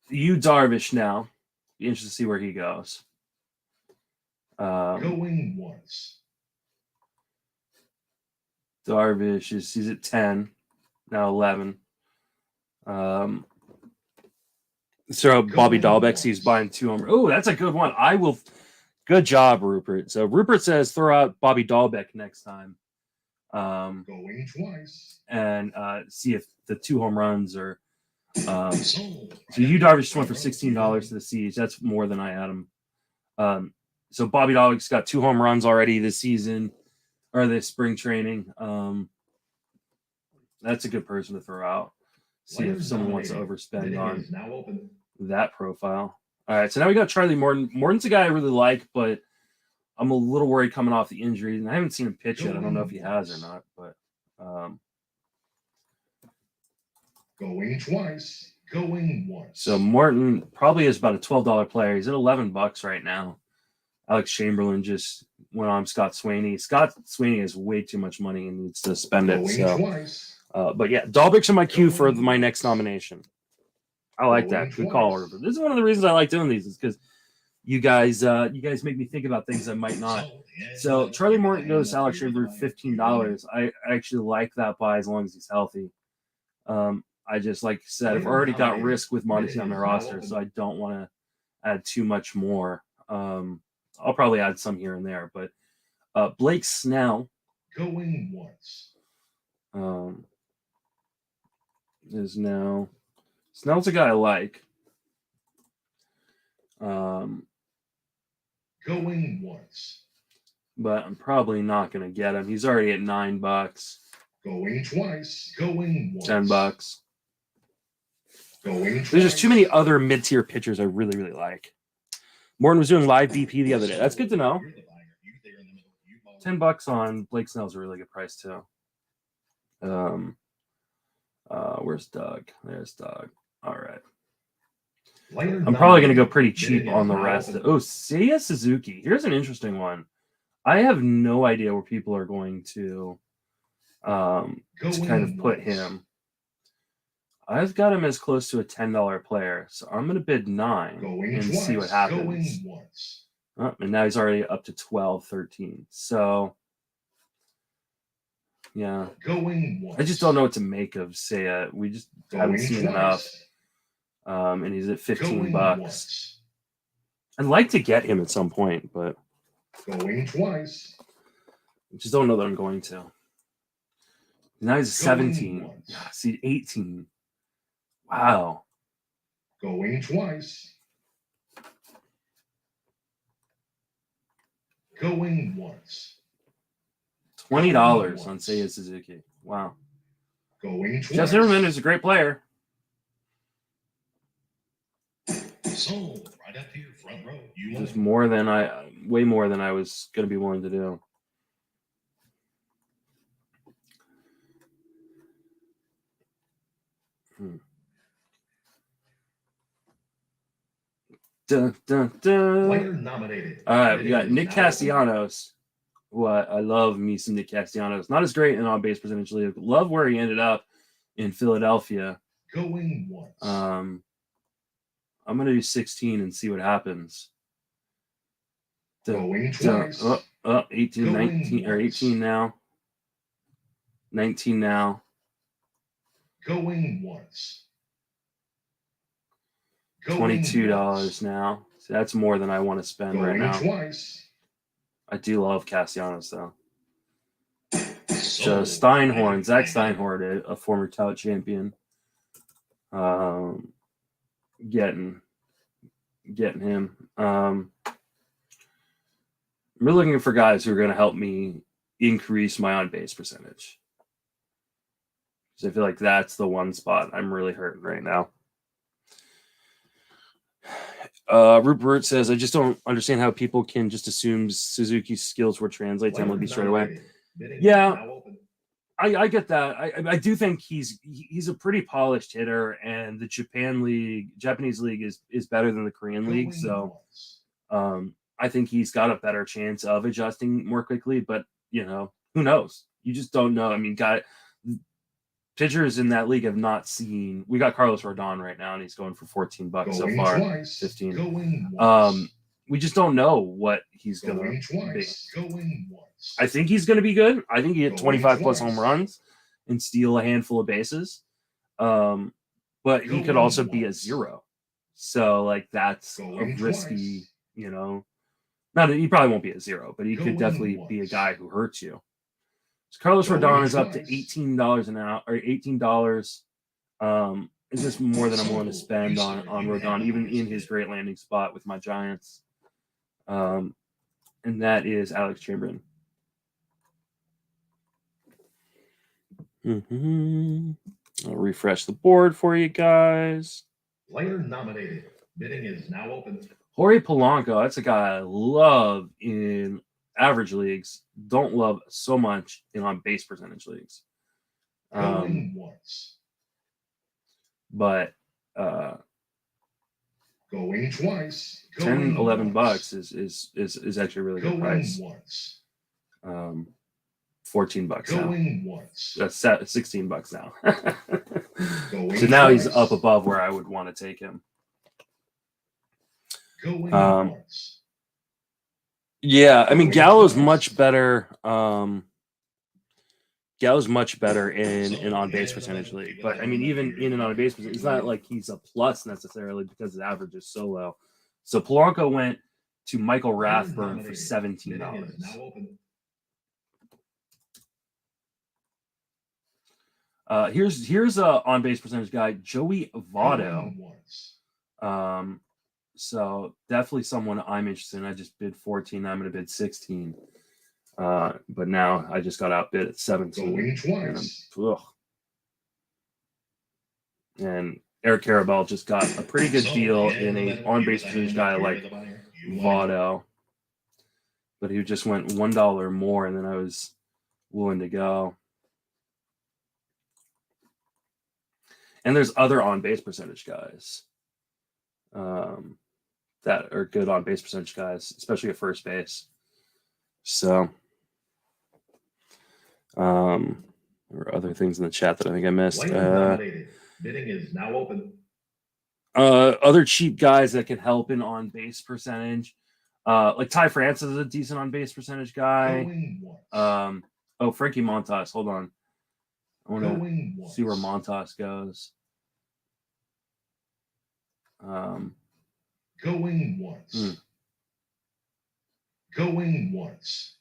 A: You Darvish now. Be interested to see where he goes.
B: Going once.
A: Darvish he's at 10, now 11. So Bobby Dahlbeck, he's buying 2 home. Oh, that's a good one. I will. Good job, Rupert. So Rupert says throw out Bobby Dahlbeck next time.
B: Going twice.
A: And see if the 2 home runs are. So you Darvish just went for $16 to the Siege. That's more than I had him. So Bobby Dahlbeck's got 2 home runs already this season or this spring training. That's a good person to throw out. See if someone wants to overspend on that profile. All right, so now we got Charlie Morton. Morton's a guy I really like, but I'm a little worried coming off the injury, and I haven't seen him pitch yet. I don't know if he has or not, but
B: going twice, going once.
A: So Morton probably is about a $12 player. He's at $11 right now. Alex Chamberlain just went on Scott Sweeney. Scott Sweeney has way too much money and needs to spend it. But yeah, Dahlbeck's in my queue for my next nomination. I like that. Good call, Rupert. This is one of the reasons I like doing these is because you guys make me think about things I might not. So Charlie Morton goes to Alex Chamberlain $15. I actually like that buy as long as he's healthy. I just, like I said, I've already got risk with Mondesi on my roster, so I don't want to add too much more. I'll probably add some here and there, but Blake Snell
B: going once.
A: Is now Snell's a guy I like.
B: Going once.
A: But I'm probably not going to get him. He's already at $9.
B: Going twice. Going once.
A: $10.
B: Going
A: There's just too many other mid-tier pitchers I really, really like. Morton was doing live BP the other day. That's good to know. $10 on Blake Snell's a really good price too. Where's Doug? There's Doug. All right. I'm probably going to go pretty cheap on the rest. Oh, Seiya Suzuki. Here's an interesting one. I have no idea where people are going to kind of put him. I've got him as close to a $10 player, so I'm going to bid 9 and see what happens. Oh, and now he's already up to 12, 13. So, yeah. I just don't know what to make of Seiya. We just haven't seen enough. And he's at $15. I'd like to get him at some point, but
B: going twice.
A: I just don't know that I'm going to. Now he's 17. See, 18. Wow.
B: Going twice. Going once.
A: $20 on Seiya Suzuki. Wow.
B: Going twice.
A: Jeff Zimmerman is a great player.
B: Sold right up here, front row.
A: Just way more than I was going to be willing to do. Dun, dun, dun.
B: Player nominated.
A: All right, we got Nick Castellanos. I love me some Nick Castellanos. Not as great in on-base percentage league. Love where he ended up in Philadelphia.
B: Going once.
A: I'm going to do 16 and see what happens.
B: Going twice.
A: 18,
B: Going
A: 19, or 18 now. 19 now.
B: Going once.
A: $22 now. So that's more than I want to spend right now.
B: Twice.
A: I do love Castellanos though. So Steinhorn, Zach Steinhorn, a former tout champion. Getting him. We're looking for guys who are going to help me increase my on base percentage. So I feel like that's the one spot I'm really hurting right now. Rupert says, I just don't understand how people can just assume Suzuki's skills will translate to MLB straight away. Yeah, I get that. I do think he's a pretty polished hitter, and the Japanese league is better than the Korean league. So I think he's got a better chance of adjusting more quickly, but who knows? You just don't know. I mean, pitchers in that league have not seen. We got Carlos Rodon right now, and he's going for $14 so far. 15. We just don't know what he's going to be. I think he's going to be good. I think he hit 25 plus home runs and steal a handful of bases. But he could also be a 0. So like that's a risky, not he probably won't be a 0, but he could definitely be a guy who hurts you. So Carlos Rodon is up to $18 an hour or $18. Is this more than I'm willing to spend on Rodon, even in his great landing spot with my Giants? And that is Alex Chamberlain. I'll refresh the board for you guys.
B: Player nominated. Bidding is now open.
A: Jorge Polanco, that's a guy I love in average leagues. Don't love so much in on base percentage leagues.
B: Going once.
A: But
B: going twice.
A: $10, $11 is actually a really good price.
B: Once.
A: $14 now.
B: Going once.
A: That's $16 now. So now he's up above where I would want to take him.
B: Going once.
A: Yeah, I mean Gallo's much better. Gallo's much better in an on base percentage league, but I mean even in an on base percentage, it's not like he's a plus necessarily because his average is so low. So Polanco went to Michael Rathburn for $17. Here's a on base percentage guy, Joey Votto. So definitely someone I'm interested in. I just bid 14. I'm going to bid 16. But now I just got outbid at 17. And Eric Carabel just got a pretty good deal in a on base percentage guy like Votto. But he just went $1 more, and then I was willing to go. And there's other on base percentage guys that are good on base percentage guys, especially at first base. So, there were other things in the chat that I think I missed.
B: Bidding is now open.
A: Other cheap guys that can help in on base percentage, like Ty Francis is a decent on base percentage guy. Frankie Montas. Hold on. I want to see where Montas goes.
B: Going once. Going once.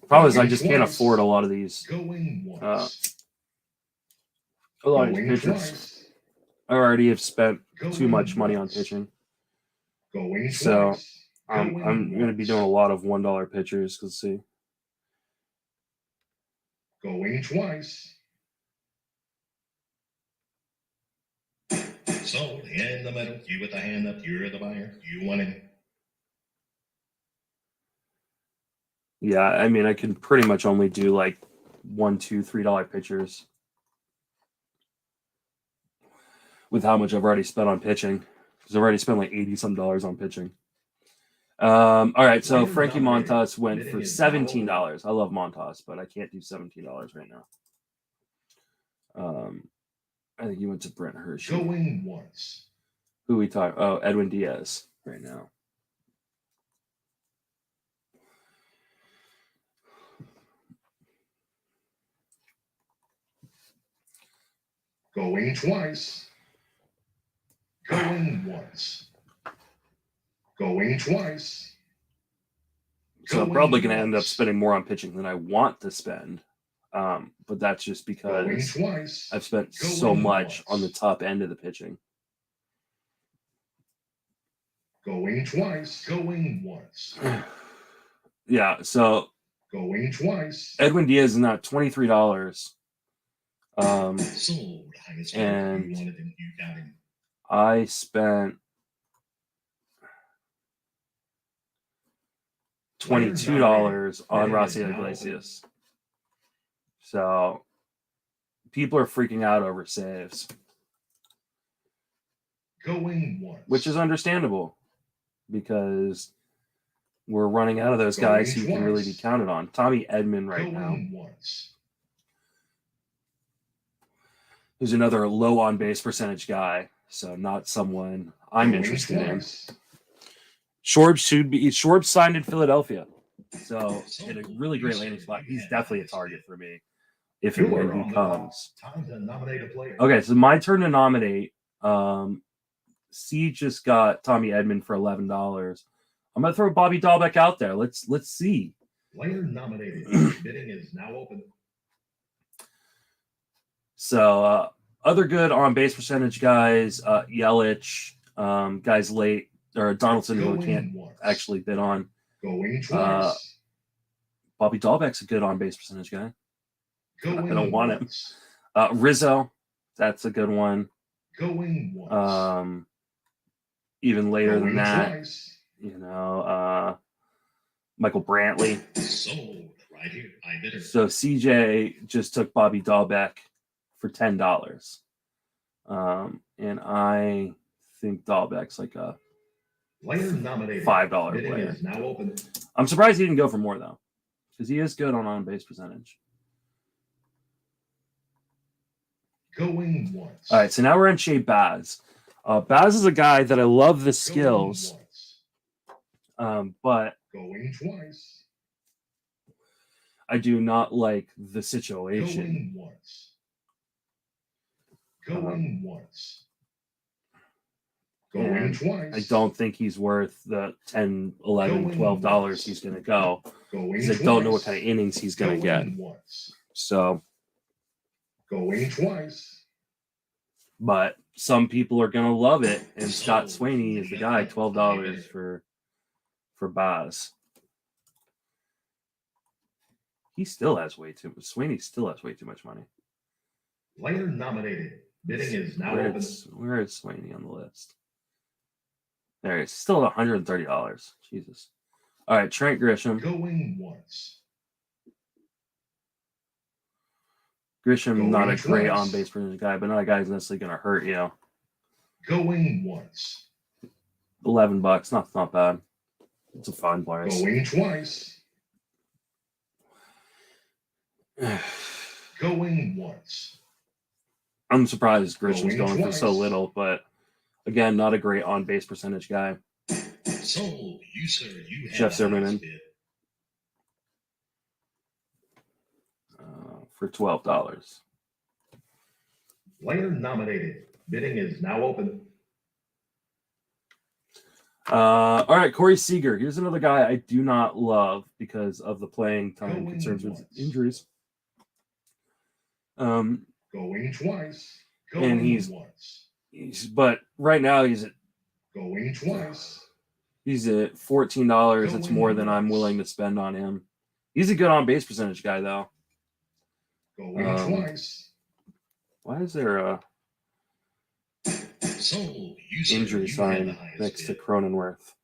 A: Problem is, I just can't afford a lot of these.
B: Going once.
A: A lot of these pitchers. I already have spent too much money on pitching. So I'm going to be doing a lot of $1 pitchers. Let's see.
B: Going twice. Sold in the middle. You with the hand up. You're the buyer. You want it.
A: Yeah, I mean, I can pretty much only do like $1, $2, $3 pitchers with how much I've already spent on pitching. Because I've already spent like $80-some on pitching. All right, so Frankie Montas went for $17. I love Montas, but I can't do $17 right now. I think he went to Brent Hershey.
B: Going once.
A: Who we talk? Oh, Edwin Diaz right now.
B: Going twice. Going once. Going twice.
A: So I'm probably going to end up spending more on pitching than I want to spend. But that's just because I've spent so much on the top end of the pitching.
B: Going twice. Going once.
A: Yeah, so
B: going twice.
A: Edwin Diaz is not $23.
B: Sold.
A: And
B: you wanted him, you got him.
A: I spent $22 on Raciel Iglesias. So people are freaking out over saves.
B: Going once.
A: Which is understandable because we're running out of those guys who can really be counted on. Tommy Edman right now. Who's another low on base percentage guy. So not someone I'm interested in. Schwarb signed in Philadelphia. So in a really great landing spot. He's definitely a target for me if and when he comes.
B: Time to nominate a player.
A: Okay, so my turn to nominate. C just got Tommy Edman for $11. I'm gonna throw Bobby Dahlbeck out there. Let's see.
B: Player nominated. Bidding is now open.
A: So other good on base percentage guys, Yelich, guys late, or Donaldson who we can't actually bid on.
B: Going twice.
A: Bobby Dahlbeck's a good on base percentage guy. I don't want him.
B: once.
A: Rizzo, that's a good one.
B: Going once.
A: Even later than that,
B: twice.
A: Michael Brantley.
B: Sold right here. I bid it.
A: So CJ just took Bobby Dahlbeck for $10. And I think Dahlbeck's like a
B: player nominated.
A: $5
B: Bidding
A: player.
B: is now open.
A: I'm surprised he didn't go for more though, because he is good on base percentage.
B: Going once.
A: All right, so now we're in Shea Baz. Baz is a guy that I love the skills, but
B: going twice.
A: I do not like the situation.
B: Going once. Going once. Going twice.
A: I don't think he's worth the $10, $11, $12 he's going to go, because I don't know what kind of innings he's going to get.
B: Once.
A: So,
B: going twice.
A: But some people are going to love it, and Scott Sweeney is the guy. $12 for Baz. He still has way too much. Sweeney still has way too much money.
B: Player nominated. Bidding is now open.
A: Where is Sweeney on the list? There he is. Still at $130. Jesus. All right, Trent Grisham.
B: Going once.
A: Grisham, not a great on-base percentage guy, but not a guy who's necessarily going to hurt you.
B: Going once.
A: $11. Not bad. It's a fine price.
B: Going twice. Going once.
A: I'm surprised Grisham's going for so little, but again, not a great on-base percentage guy.
B: So, you sir, you have
A: Jeff Zimmerman for $12.
B: Player nominated. Bidding is now open.
A: All right, Corey Seager. Here's another guy I do not love because of the playing time concerns with injuries.
B: Going twice. Going
A: And he's
B: once.
A: But right now he's at
B: going twice.
A: He's at $14. It's more than I'm willing to spend on him. He's a good on base percentage guy though.
B: Going twice.
A: Why is there a injury sign next to Cronenworth?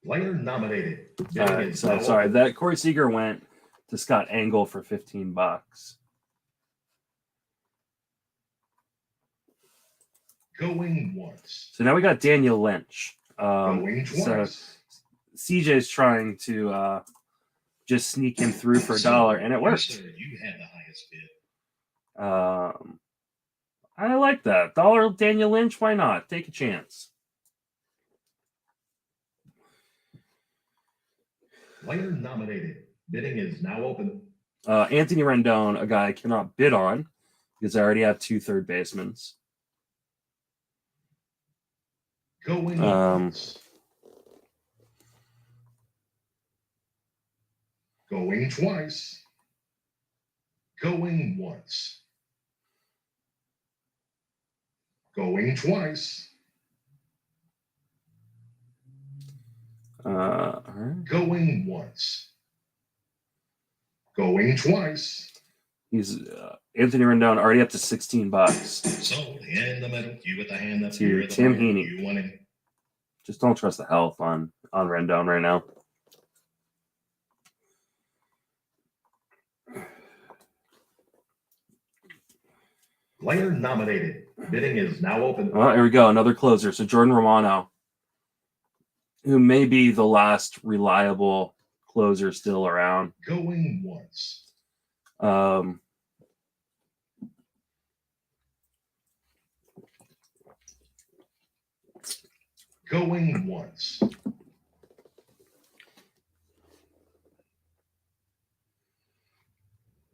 B: Player nominated.
A: All right, so sorry, that Corey Seager went to Scott Engel for $15.
B: Going once.
A: So now we got Daniel Lynch.
B: Going twice.
A: So CJ's trying to just sneak him through for $1, and it worked.
B: You had the highest bid.
A: I like that. Dollar Daniel Lynch, why not? Take a chance.
B: Player nominated. Bidding is now open.
A: Anthony Rendon, a guy I cannot bid on because I already have 2 third basemen.
B: Going once. Going twice. Going once. Going twice.
A: All right.
B: Going once. Going twice.
A: He's Anthony Rendon already up to $16.
B: Sold in the middle. You with the hand up.
A: To Tim Heaney.
B: You want him.
A: Just don't trust the health on Rendon right now.
B: Player nominated. Bidding is now open.
A: Oh, here we go. Another closer. So Jordan Romano, who may be the last reliable closer still around.
B: Going once. Going once.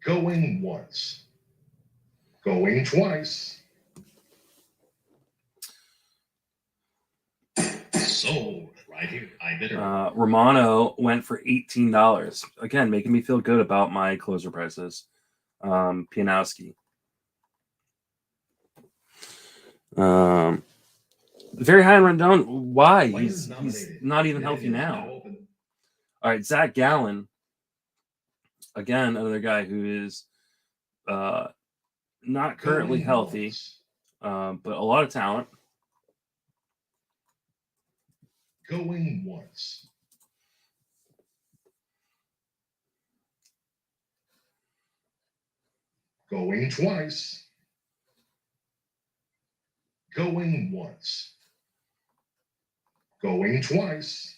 B: Going once. Going twice. Sold right here. I bid her.
A: Romano went for $18. Again, making me feel good about my closer prices. Pianowski. Very high on Rendon. Why? He's not even healthy now. All right, Zach Gallen. Again, another guy who is not currently healthy, but a lot of talent.
B: Going once. Going twice. Going once. Going twice.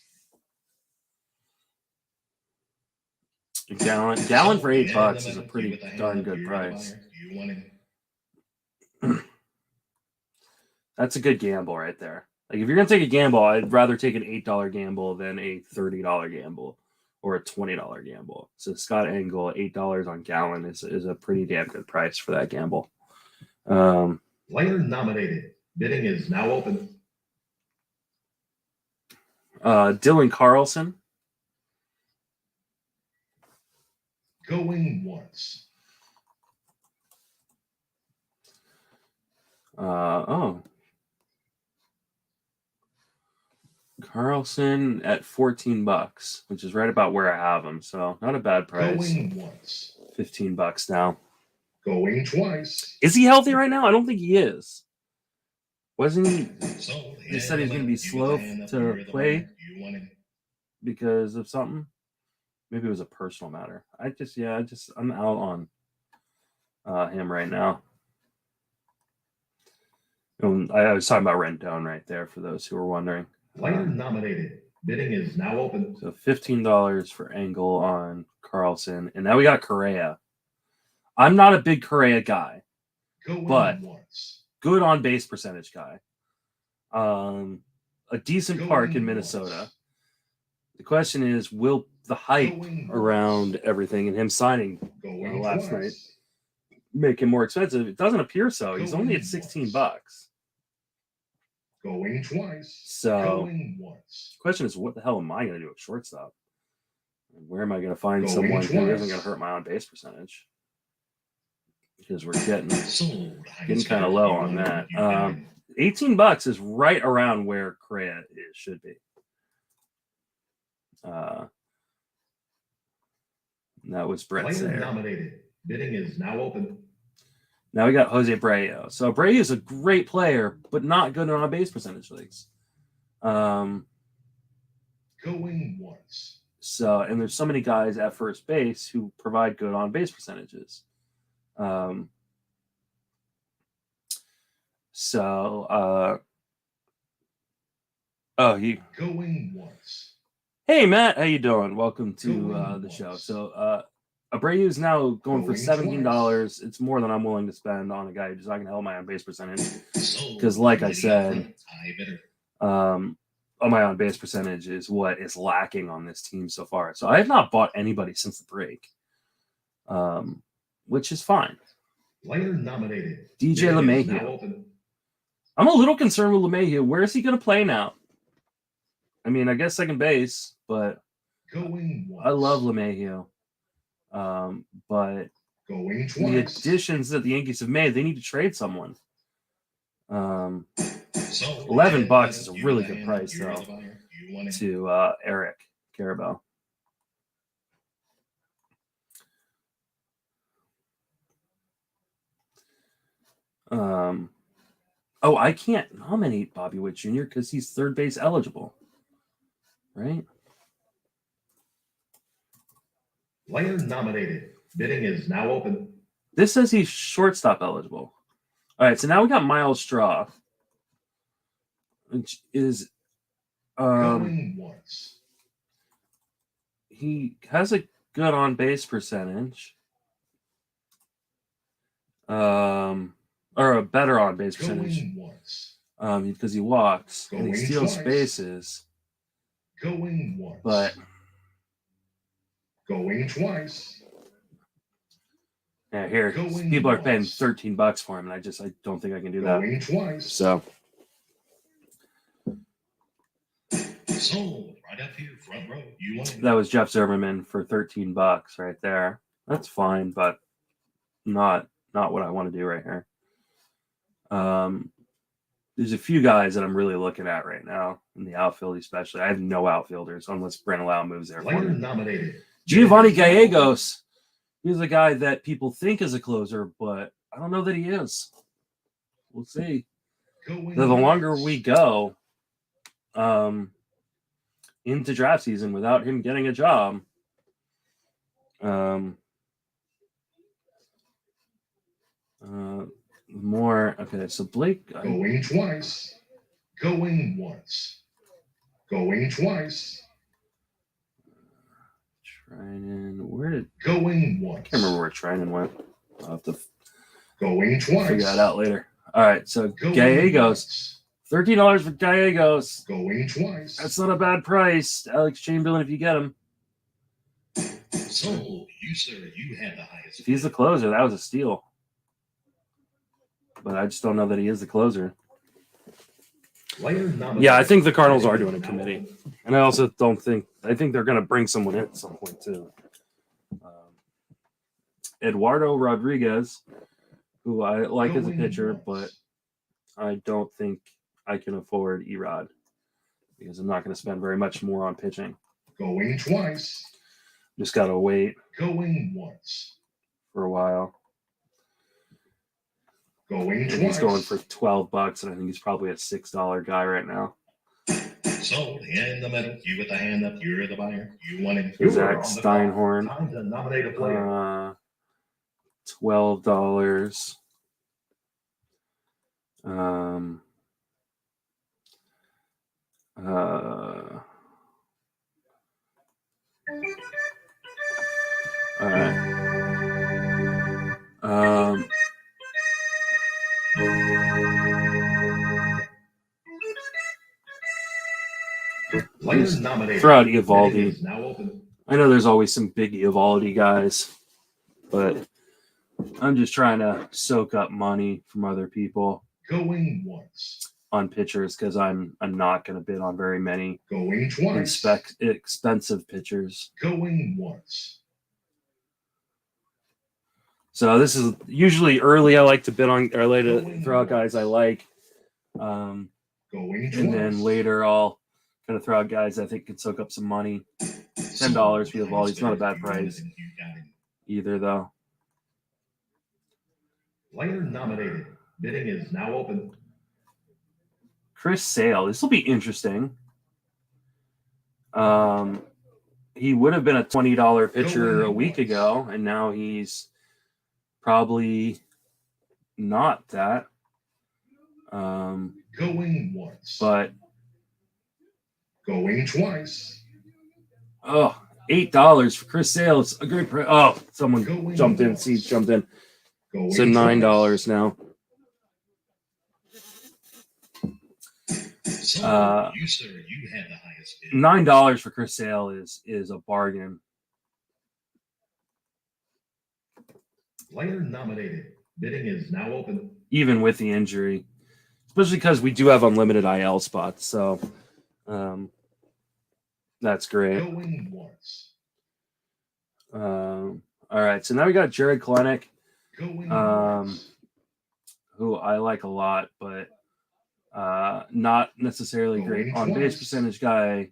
A: Gallen for $8 is a pretty darn good price.
B: You want him.
A: That's a good gamble right there. Like if you're gonna take a gamble, I'd rather take an $8 gamble than a $30 gamble or a $20 gamble. So Scott Engel, $8 on Gallen is a pretty damn good price for that gamble.
B: Player nominated. Bidding is now open.
A: Dylan Carlson.
B: Going once.
A: Carlson at $14, which is right about where I have him. So not a bad price.
B: Going once.
A: $15 now.
B: Going twice.
A: Is he healthy right now? I don't think he is. Wasn't he? He said he's going to be slow to play because of something. Maybe it was a personal matter. I'm out on him right now. I was talking about Rendon right there for those who were wondering.
B: Player nominated. Bidding is now open.
A: So $15 for Engel on Carlson. And now we got Correa. I'm not a big Correa guy, but good on base percentage guy. A decent park in Minnesota. The question is, will the hype around everything and him signing last night make him more expensive? It doesn't appear so. He's only at $16.
B: Going twice.
A: So the question is, what the hell am I going to do at shortstop? Where am I going to find someone who isn't going to hurt my on base percentage? Because we're getting kind of low on that. $18 is right around where Correa should be. That was Brett Sayre.
B: Nominated. Bidding is now open.
A: Now we got Jose Abreu. So Abreu is a great player, but not good on base percentage leagues.
B: Going once.
A: So, and there's so many guys at first base who provide good on base percentages. Going once. Hey Matt, how you doing? Welcome to the show. So Abreu is now going for $17.
B: twice.
A: It's more than I'm willing to spend on a guy who's not going to help my on base percentage. Because, like I said, my on base percentage is what is lacking on this team so far. So I have not bought anybody since the break, which is fine.
B: Player nominated.
A: DJ LeMahieu. I'm a little concerned with LeMahieu. Where is he going to play now? I mean, I guess second base, but I love LeMahieu. But the additions that the Yankees have made, they need to trade someone. $11 is a really good price, though, to Eric Carabell. Oh, I can't nominate Bobby Witt Jr. because he's third base eligible, right?
B: Player nominated. Bidding is now open.
A: This says he's shortstop eligible. All right, so now we got Miles Straw, which is
B: Going once.
A: he has a good on base percentage, or a better on base percentage,
B: Going once.
A: because he walks and he
B: Going
A: steals
B: twice.
A: bases.
B: Going once.
A: But
B: going twice.
A: yeah, here
B: Going
A: people are paying
B: once.
A: $13 for him, and I don't think I can do that.
B: Going twice.
A: So
B: Sold right up here, front row. You want it?
A: that was Jeff Zimmerman for $13 right there. That's fine, but not what I want to do right here. There's a few guys that I'm really looking at right now in the outfield, especially. I have no outfielders unless Brent Lau moves there for
B: Player
A: me.
B: nominated.
A: Giovanni Gallegos. He's a guy that people think is a closer, but I don't know that he is. We'll see.
B: Going
A: The longer
B: once.
A: we go into draft season without him getting a job, more. Okay, so Blake.
B: Going twice. Going once. Going twice.
A: Trinan. Where did.
B: Going once.
A: I can't remember where Trinan went. I'll have to
B: Going twice.
A: figure that out later. All right, so
B: Going
A: Gallegos.
B: once.
A: $13 for Gallegos.
B: Going twice.
A: That's not a bad price. Alex Chamberlain, if you get him.
B: Sold. You, sir, you had the highest.
A: If he's the closer, that was a steal. But I just don't know that he is the closer.
B: Player nominated.
A: Yeah, I think the Cardinals are doing a committee. And I also don't think – I think they're going to bring someone in at some point, too. Eduardo Rodriguez, who I like as a pitcher, but I don't think I can afford Erod because I'm not going to spend very much more on pitching.
B: Going twice.
A: Just got to wait
B: Going once.
A: for a while.
B: Going
A: And
B: twice.
A: he's going for $12, and I think he's probably a $6 guy right now.
B: Sold in the middle. You with the hand up. You're the buyer. You want it.
A: Zach Steinhorn.
B: Time to nominate a player.
A: $12. All right.
B: Players nominated.
A: Throw out
B: Bidding
A: Eovaldi.
B: is now open.
A: I know there's always some big Eovaldi guys, but I'm just trying to soak up money from other people
B: Going once.
A: on pitchers because I'm not going to bid on very many
B: Going twice.
A: expensive pitchers.
B: Going once.
A: So this is usually early. I like to bid on, or I like to throw out guys I like,
B: Going twice.
A: and then later I'll kind of throw out guys I think can soak up some money. $10 for Eovaldi. It's not a bad price either, though.
B: Player nominated. Bidding is now open.
A: Chris Sale. This will be interesting. He would have been a $20 pitcher a week ago, and now he's probably not that.
B: Going once.
A: But
B: Going twice.
A: oh, $8 for Chris Sale. It's a great price. Oh, someone jumped in. Siege jumped in. So $9 now.
B: You sir, you had the highest bid.
A: $9 for Chris Sale is a bargain.
B: Player nominated. Bidding is now open.
A: Even with the injury, especially because we do have unlimited IL spots, so that's great.
B: Going once.
A: All right, so now we got Jared Kalenic,
B: Going once.
A: who I like a lot, but not necessarily great on base percentage guy,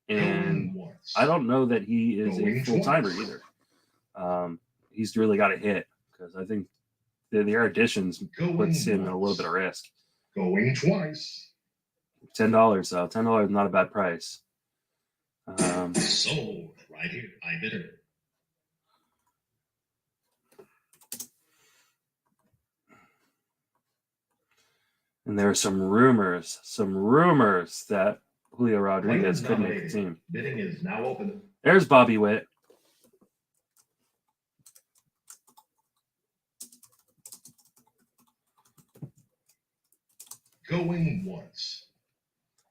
A: and I don't know that he is a full timer either. He's really got to hit because I think their additions puts him in a little bit of risk.
B: Going twice.
A: $10 though. $10 is not a bad price.
B: Sold right here. I bidder.
A: And there are some rumors that Julio Rodriguez could make the team.
B: Bidding is now open.
A: There's Bobby Witt.
B: Going once.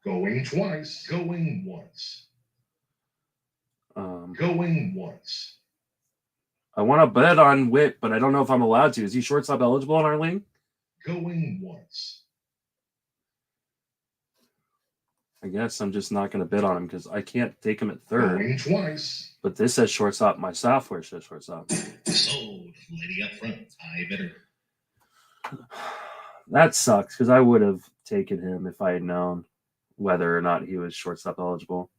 B: Going twice. Going once. Going once.
A: I want to bet on Witt, but I don't know if I'm allowed to. Is he shortstop eligible in our league?
B: Going once.
A: I guess I'm just not going to bid on him because I can't take him at third.
B: Going twice.
A: But this says shortstop. My software says shortstop.
B: Sold. Lady up front. I bidder.
A: That sucks because I would have taken him if I had known whether or not he was shortstop eligible.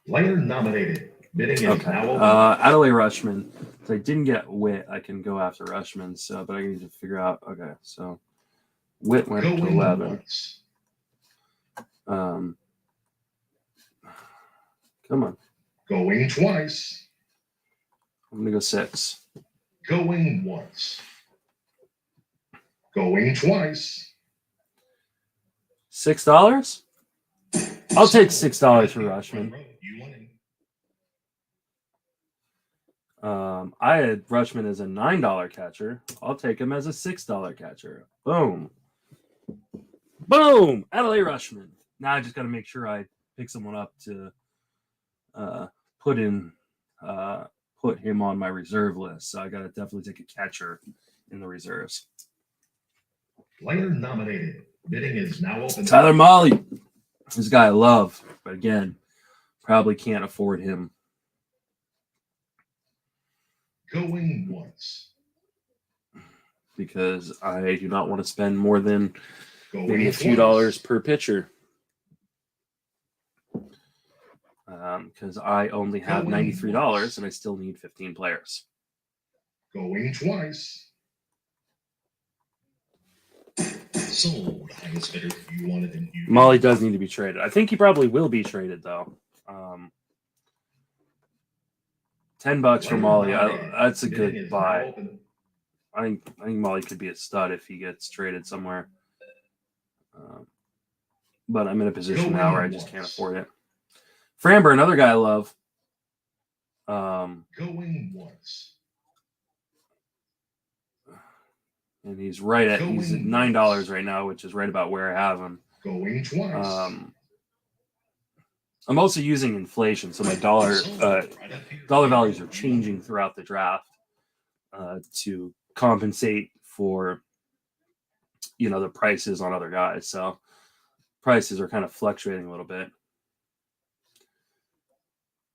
B: Player nominated. Bidding is now open.
A: Adley Rushman. If I didn't get Witt, I can go after Rushman. So, but I need to figure out. Okay, so Witt went to 11.
B: Once.
A: Come on.
B: Going twice.
A: I'm gonna go 6.
B: Going once. Going twice.
A: $6? I'll take $6 for Rushman.
B: You won him.
A: I had Rushman as a $9 catcher. I'll take him as a $6 catcher. Boom. Boom. Adley Rushman. Now I just got to make sure I pick someone up to put him on my reserve list. So I got to definitely take a catcher in the reserves.
B: Player nominated. Bidding is now open.
A: Tyler Mahle. This guy I love, but again, probably can't afford him.
B: Going once.
A: Because I do not want to spend more than maybe a few
B: twice.
A: dollars per pitcher. Because I only have $93 and I still need 15 players.
B: Going twice. Sold. Highest bidder. You wanted him.
A: Mahle does need to be traded. I think he probably will be traded though. $10 for Mahle. That's a good buy. I think Mahle could be a stud if he gets traded somewhere. But I'm in a position now where I just can't afford it. Framber, another guy I love.
B: Going once.
A: And he's right at he's at $9 right now, which is right about where I have him.
B: Going twice.
A: I'm also using inflation, so my dollar values are changing throughout the draft to compensate for the prices on other guys. So prices are kind of fluctuating a little bit.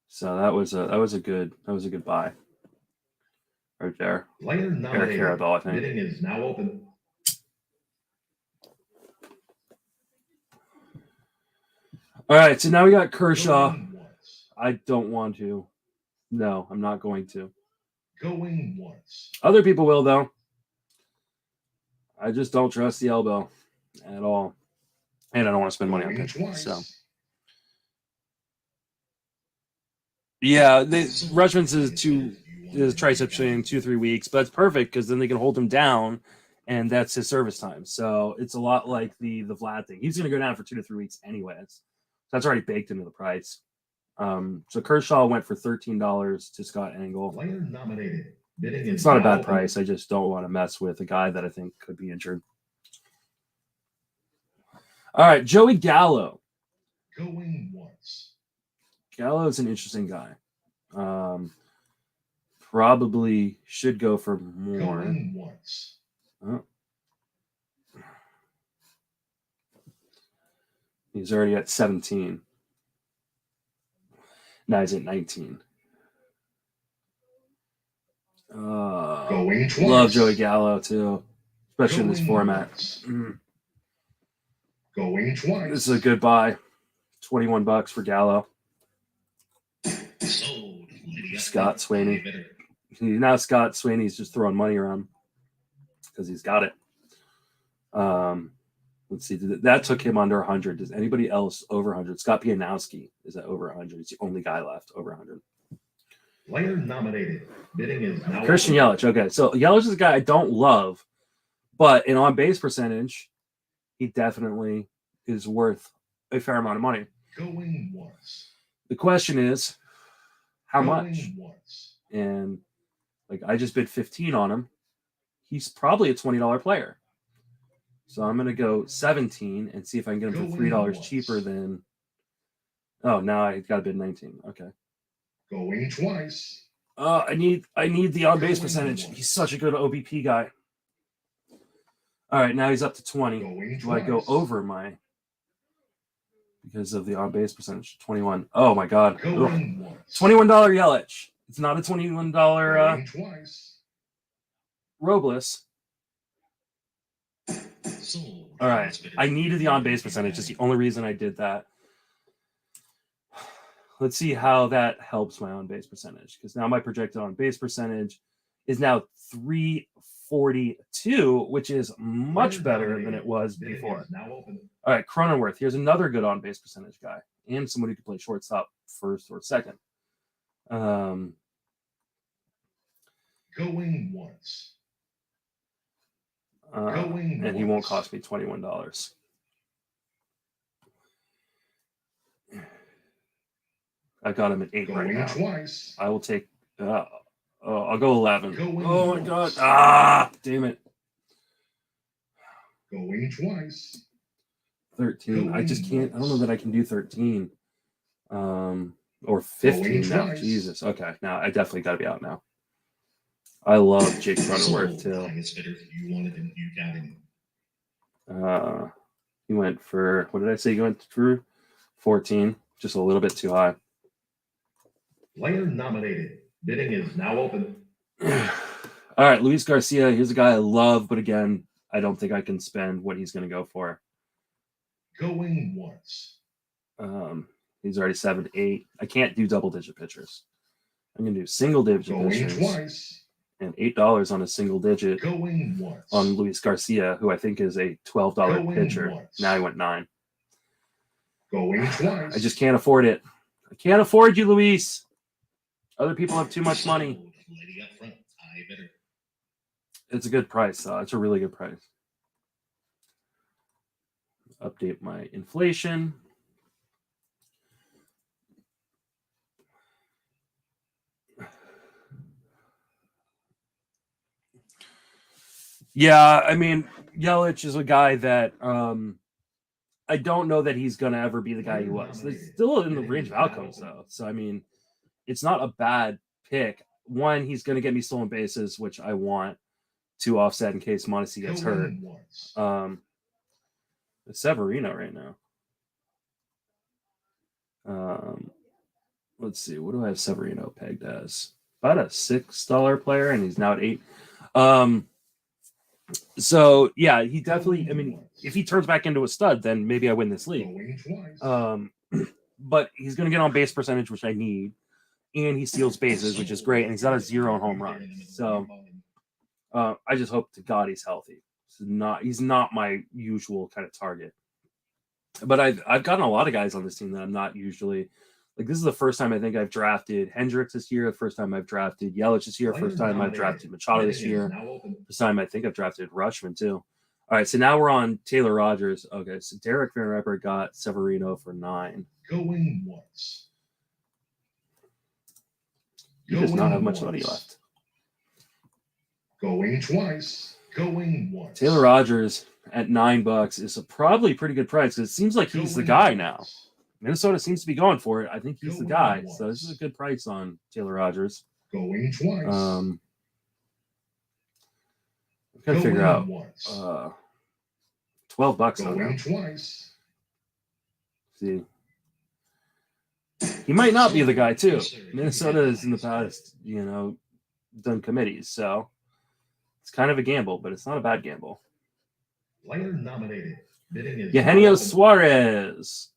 A: So that was a good buy right there.
B: Player nominated.
A: Eric Carabell, I think.
B: Bidding is now open.
A: All right, so now we got Kershaw. I don't want to. No, I'm not going to.
B: Going once.
A: Other people will, though. I just don't trust the elbow at all. And I don't want to spend money on pitching. So, yeah, Rushman says his tricep strain in 2-3 weeks, but it's perfect because then they can hold him down and that's his service time. So it's a lot like the Vlad thing. He's going to go down for 2 to 3 weeks anyways. So that's already baked into the price. So Kershaw went for $13 to Scott Engel.
B: Player nominated. Bidding is
A: It's not a
B: now
A: bad
B: open.
A: price. I just don't want to mess with a guy that I think could be injured. All right, Joey Gallo.
B: Going once.
A: Gallo is an interesting guy. Probably should go for more.
B: Going once.
A: He's already at 17. Now he's at 19.
B: Going twice.
A: Love Joey Gallo too, especially in this
B: Going
A: format.
B: once. Going twice.
A: This is a good buy. $21 for Gallo.
B: Sold.
A: Scott Sweeney. Now Scott Sweeney's just throwing money around because he's got it. Let's see. That took him under 100. Does anybody else over 100? Scott Pianowski is at over 100. He's the only guy left over 100.
B: Player nominated. Bidding is now
A: Christian
B: open.
A: Yelich. Okay, so Yelich is a guy I don't love, but in on base percentage, he definitely is worth a fair amount of money.
B: Going once.
A: The question is, how
B: Going
A: much?
B: once.
A: And like I just bid 15 on him. He's probably a $20 player. So I'm gonna go 17 and see if I can get him for $3 cheaper than. Oh, now I got to bid 19. Okay.
B: Going twice.
A: I need the on base percentage. He's such a good OBP guy. All right, now he's up to 20.
B: Going
A: Do I go
B: twice.
A: over my because of the on base percentage? 21. Oh my god. Ugh.
B: Going once.
A: $21 Yelich. It's not a $21
B: Going twice.
A: Robles.
B: Sold.
A: All right. I needed the on base percentage. It's the only reason I did that. Let's see how that helps my on base percentage, because now my projected on base percentage is now 342, which is much better than it was
B: Bidding
A: before.
B: is now open.
A: All right, Cronenworth. Here's another good on base percentage guy and someone who could play shortstop first or second.
B: Going once.
A: And he won't cost me $21. I got him at 8 right
B: Going
A: now.
B: twice.
A: I will take. I'll go 11.
B: Going
A: Oh my god!
B: once.
A: Damn it!
B: Going twice.
A: 13. I just can't. I don't know that I can do 13. Or 15
B: Going
A: now.
B: twice.
A: Jesus. Okay. Now I definitely got to be out now. I love Jake Cronenworth too.
B: Highest bidder. You wanted him. You got him.
A: He went for, what did I say? He went for 14. Just a little bit too high.
B: Player nominated. Bidding is now open.
A: All right, Luis Garcia. Here's a guy I love, but again, I don't think I can spend what he's going to go for.
B: Going once.
A: He's already 7-8. I can't do double-digit pitchers. I'm going to do single-digit
B: Going
A: pitchers.
B: twice.
A: And $8 on a single digit
B: Going once.
A: on Luis Garcia, who I think is a $12
B: Going
A: pitcher.
B: once.
A: Now he went 9.
B: Going twice.
A: I just can't afford it. I can't afford you, Luis. Other people have too much money.
B: Sold. Lady up front. High bidder.
A: It's a good price, though. It's a really good price. Update my inflation. Yeah, I mean, Yelich is a guy that I don't know that he's going to ever be the guy he was. It's still in the range of outcomes, though. So, I mean, it's not a bad pick. One, he's going to get me stolen bases, which I want to offset in case Mondesi gets hurt.
B: Going once.
A: It's Severino right now. Let's see. What do I have Severino pegged as? About a $6 player, and he's now at 8. So yeah, he definitely. I mean, if he turns back into a stud, then maybe I win this league.
B: Going twice.
A: But he's going to get on base percentage, which I need, and he steals bases, which is great, and he's got a 0 home run. So I just hope to God he's healthy. He's not my usual kind of target. But I've gotten a lot of guys on this team that I'm not usually Like, this is the first time I think I've drafted Hendricks this year. The first time I've drafted Yelich this year. First time I've drafted Machado this year. First time I think I've drafted Rushman too. All right, so now we're on Taylor Rogers. Okay, so Derek Van Riper got Severino for 9.
B: Going once.
A: He does not have much money left.
B: Going twice. Going once.
A: Taylor Rogers at $9 is probably a pretty good price because it seems like he's the guy now. Minnesota seems to be going for it. I think he's the guy. So this is a good price on Taylor Rogers.
B: Going twice.
A: I'm trying to figure out $12 on
B: Going
A: him.
B: twice.
A: See, he might not be the guy too. Minnesota has in the past, done committees, so it's kind of a gamble, but it's not a bad gamble.
B: Player nominated. Bidding is
A: Eugenio Suarez,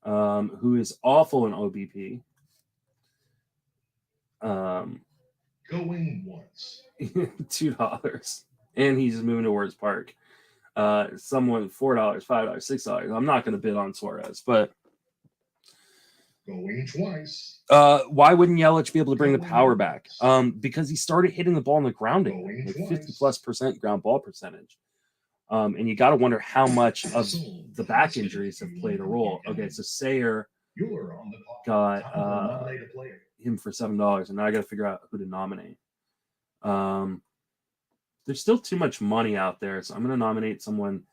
A: who is awful in OBP.
B: Going once.
A: $2, and he's moving to Words Park. Someone $4, $5, $6. I'm not going to bid on Suarez, but
B: going twice.
A: Why wouldn't Yelich be able to bring the power back? Because he started hitting the ball in the ground again, like 50+% ground ball percentage. And you got to wonder how much of the back injuries have played a role. Okay, so Sayer got him for $7, and now I got to figure out who to nominate. There's still too much money out there, so I'm going to nominate someone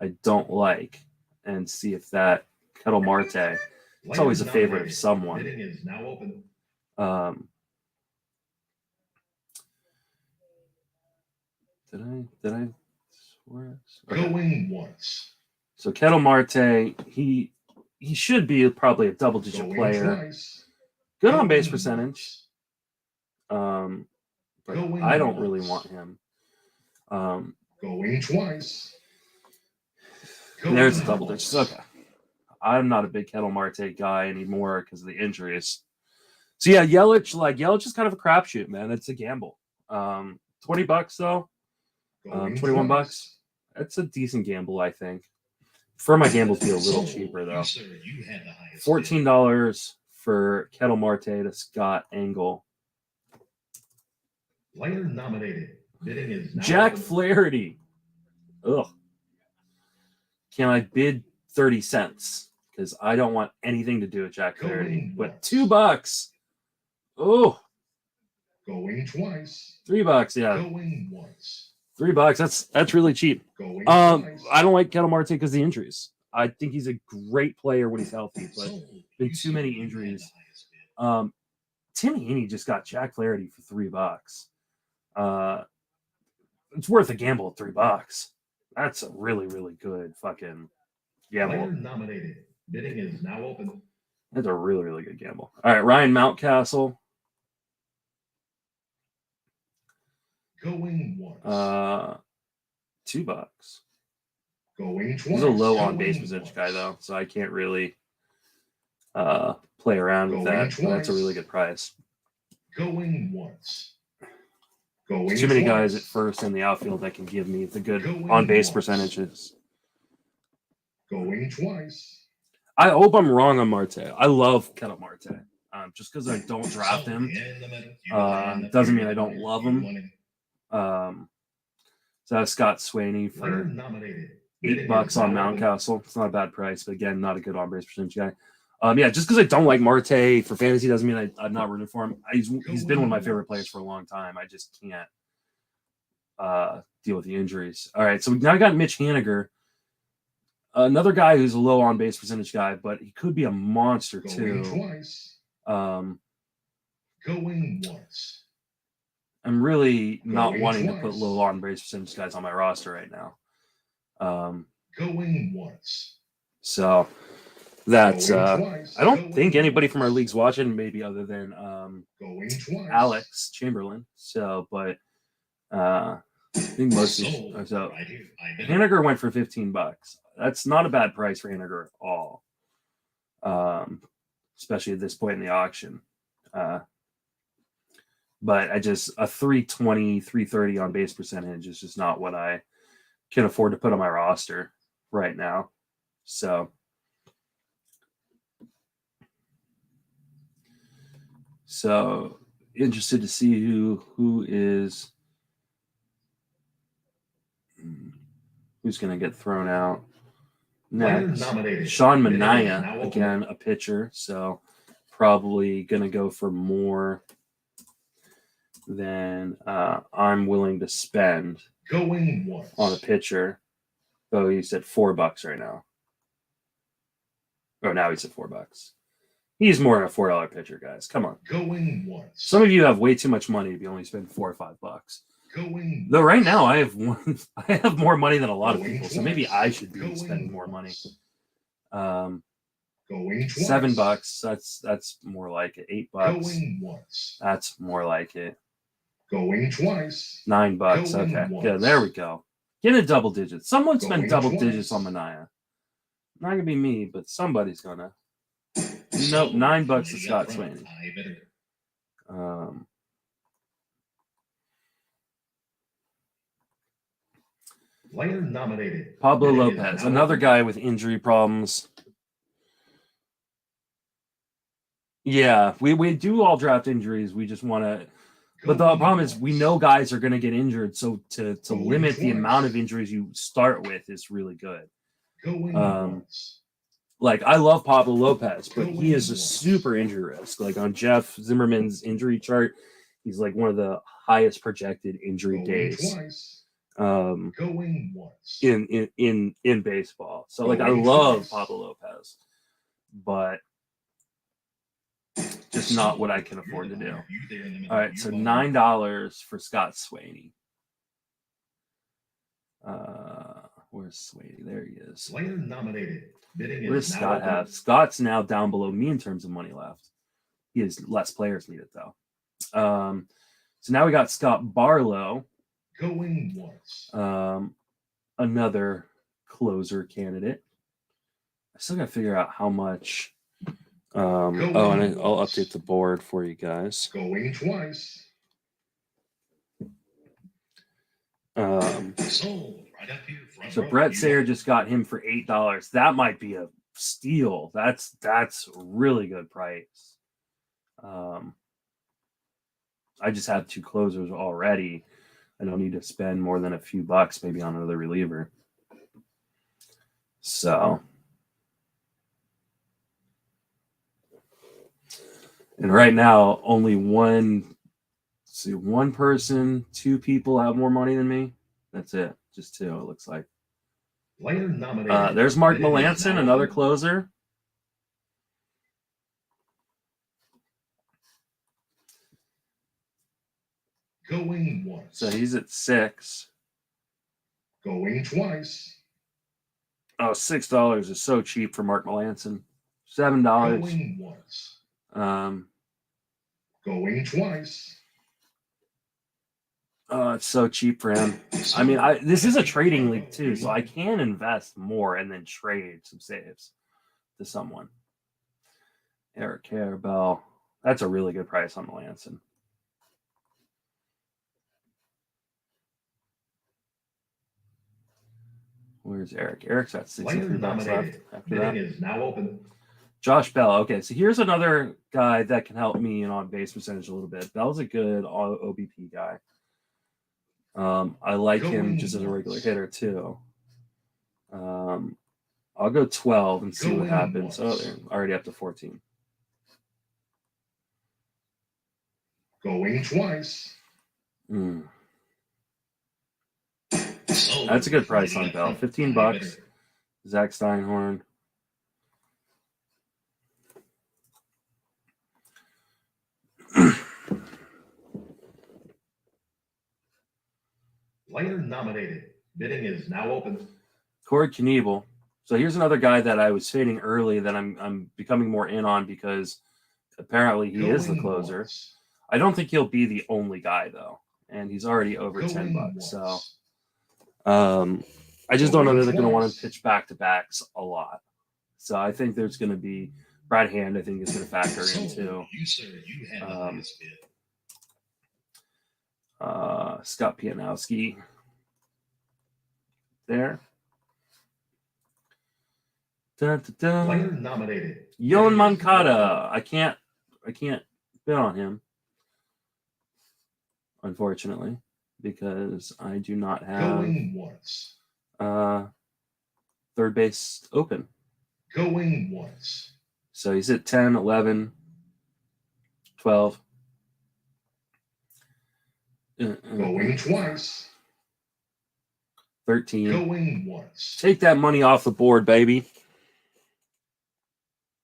A: I don't like and see if that Kettle Marte. It's always a favorite of someone.
B: Bidding is now open.
A: Did I? Suarez? Okay.
B: Going once.
A: So Kettle Marte, he should be probably a double-digit
B: Going
A: player.
B: twice.
A: Good on
B: Going
A: base percentage.
B: once.
A: But
B: Going
A: I don't really
B: once.
A: want him.
B: Going twice.
A: There's a
B: Going
A: double
B: once.
A: digits. Okay. I'm not a big Kettle Marte guy anymore because of the injuries. So yeah, Yelich is kind of a crapshoot, man. It's a gamble. $20 though.
B: Going
A: $21.
B: twice.
A: That's a decent gamble, I think. For my gambles be a little cheaper though.
B: Yes, sir, you had the highest
A: $14 for Kettle Marte to Scott Engel.
B: Player nominated. Bidding is now
A: Jack
B: open.
A: Flaherty. Ugh. Can I bid 30 cents? Because I don't want anything to do with Jack Flaherty. But $2. Oh.
B: Going twice.
A: $3, yeah.
B: Going once.
A: $3. That's really cheap.
B: Going
A: I
B: twice.
A: don't like Kettle Marte because of the injuries. I think he's a great player when he's healthy, but
B: Sold.
A: been
B: You
A: too many
B: said you had the
A: injuries.
B: highest bid.
A: Tim Heaney just got Jack Flaherty for $3. It's worth a gamble at $3. That's a really, really good fucking gamble.
B: Player nominated. Bidding is now open.
A: That's a really, really good gamble. All right, Ryan Mountcastle.
B: Going once.
A: $2.
B: Going twice.
A: He's a low on
B: Going
A: base percentage guy
B: once.
A: though, so I can't really play around with
B: Going
A: that. But that's a
B: twice.
A: really good price.
B: Going once. Going
A: Too many
B: twice.
A: guys at first in the outfield that can give me the good
B: Going
A: on base
B: once.
A: percentages.
B: Going twice.
A: I hope I'm wrong on Marte. I love Kettle Marte. Just because I don't draft him doesn't mean I don't love him. So that's Scott Swaney
B: Player
A: for
B: nominated.
A: $8 on Mountcastle. It's not a bad price, but again, not a good on base percentage guy. Yeah, just because I don't like Marte for fantasy doesn't mean I'm not rooting for him. He's been one of my favorite players for a long time. I just can't deal with the injuries. All right, so now I got Mitch Haniger, another guy who's a low on base percentage guy, but he could be a monster
B: Going
A: too.
B: twice.
A: Going
B: once.
A: I'm really not
B: Going
A: wanting
B: twice.
A: to put low on base percentage guys on my roster right now.
B: Going once.
A: So that's
B: Going twice.
A: I don't
B: Going
A: think anybody from our
B: once.
A: league's watching, maybe other than
B: Going twice.
A: Alex Chamberlain. So, but I think most of
B: Sold.
A: so
B: Right here. I bid.
A: Haniger went for $15. That's not a bad price for Haniger at all. Especially at this point in the auction. But a 320, 330 on base percentage is just not what I can afford to put on my roster right now. So So interested to see who's going to get thrown out next. Sean Manaea, again, a pitcher, so probably going to go for more than I'm willing to spend on a pitcher. Oh, he's at $4 right now. Oh, now he's at $4. He's more than a $4 pitcher, guys. Come on. Some of you have way too much money if you only spend $4 or $5. Though right now I have more money than a lot of people, so maybe I should be spending more money. $7. That's more like it. $8. That's more like it. $9. Okay, good. There we go. Get a double digits. Someone spent double digits on Manaea. Not gonna be me, but somebody's gonna. Nope, $9 to Scott Sweeney.
B: Player nominated.
A: Pablo Lopez, another guy with injury problems. Yeah, we do all draft injuries. We just want to. But the problem is we know guys are going to get injured, so to limit the amount of injuries you start with is really good. Like, I love Pablo Lopez, but he is a super injury risk. Like, on Jeff Zimmerman's injury chart, he's like one of the highest projected injury days in baseball. So, like, I love Pablo Lopez, but just not what I can afford to do. All right, so $9 for Scott Sweeney. Where's Sweeney? There he is.
B: Player nominated.
A: What does Scott have? Scott's now down below me in terms of money left. He has less players needed, though. So now we got Scott Barlow. Another closer candidate. I still got to figure out how much. And I'll update the board for you guys.
B: Going twice.
A: So Brett Sayre just got him for $8. That might be a steal. That's a really good price. I just have 2 closers already. I don't need to spend more than a few bucks maybe on another reliever. So, and right now only one person, 2 people have more money than me. That's it. Just 2, it looks like.
B: Player nominated.
A: There's Mark Melanson, another closer.
B: Going once.
A: So he's at 6.
B: Going twice.
A: Oh, $6 is so cheap for Mark Melanson. $7.
B: Going once. Going twice.
A: Oh, it's so cheap for him. I mean, this is a trading league too, so I can invest more and then trade some saves to someone. Eric Carabell. That's a really good price on Melanson. Where's Eric? Eric's got $63 left. After that,
B: is now open.
A: Josh Bell. Okay, so here's another guy that can help me in on base percentage a little bit. Bell's a good OBP guy. I like him just as a regular hitter too. I'll go 12 and see what happens. Oh, they're already up to 14.
B: Going twice.
A: That's a good price on Bell. $15. Zach Steinhorn.
B: Player nominated. Bidding is now open.
A: Corey Knievel. So here's another guy that I was fading early that I'm becoming more in on because apparently he is the closer. I don't think he'll be the only guy though, and he's already over $10. So I just don't know that they're going to want to pitch back-to-backs a lot. So I think there's going to be Brad Hand. I think is going to factor in too. Scott Pianowski there.
B: Player nominated.
A: Yoan Moncada. I can't bid on him, unfortunately, because I do not have
B: Going once.
A: third base open.
B: Going once.
A: So he's at 10, 11, 12.
B: Going twice.
A: 13.
B: Going once.
A: Take that money off the board, baby.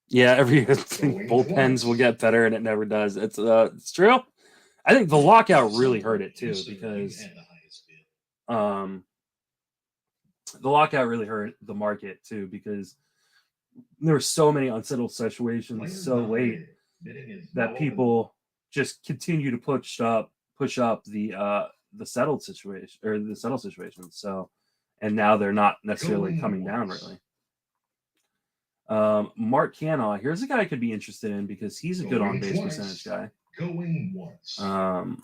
A: Yeah, every year bullpens will get better, and it never does. It's true. I think the lockout really hurt it too, because the lockout really hurt the market too, because there were so many unsettled situations so late that people just continue to push up the settled situation or the settled situations. So, and now they're not necessarily coming down really. Mark Canaw, here's a guy I could be interested in because he's a good on base percentage guy.
B: Going once.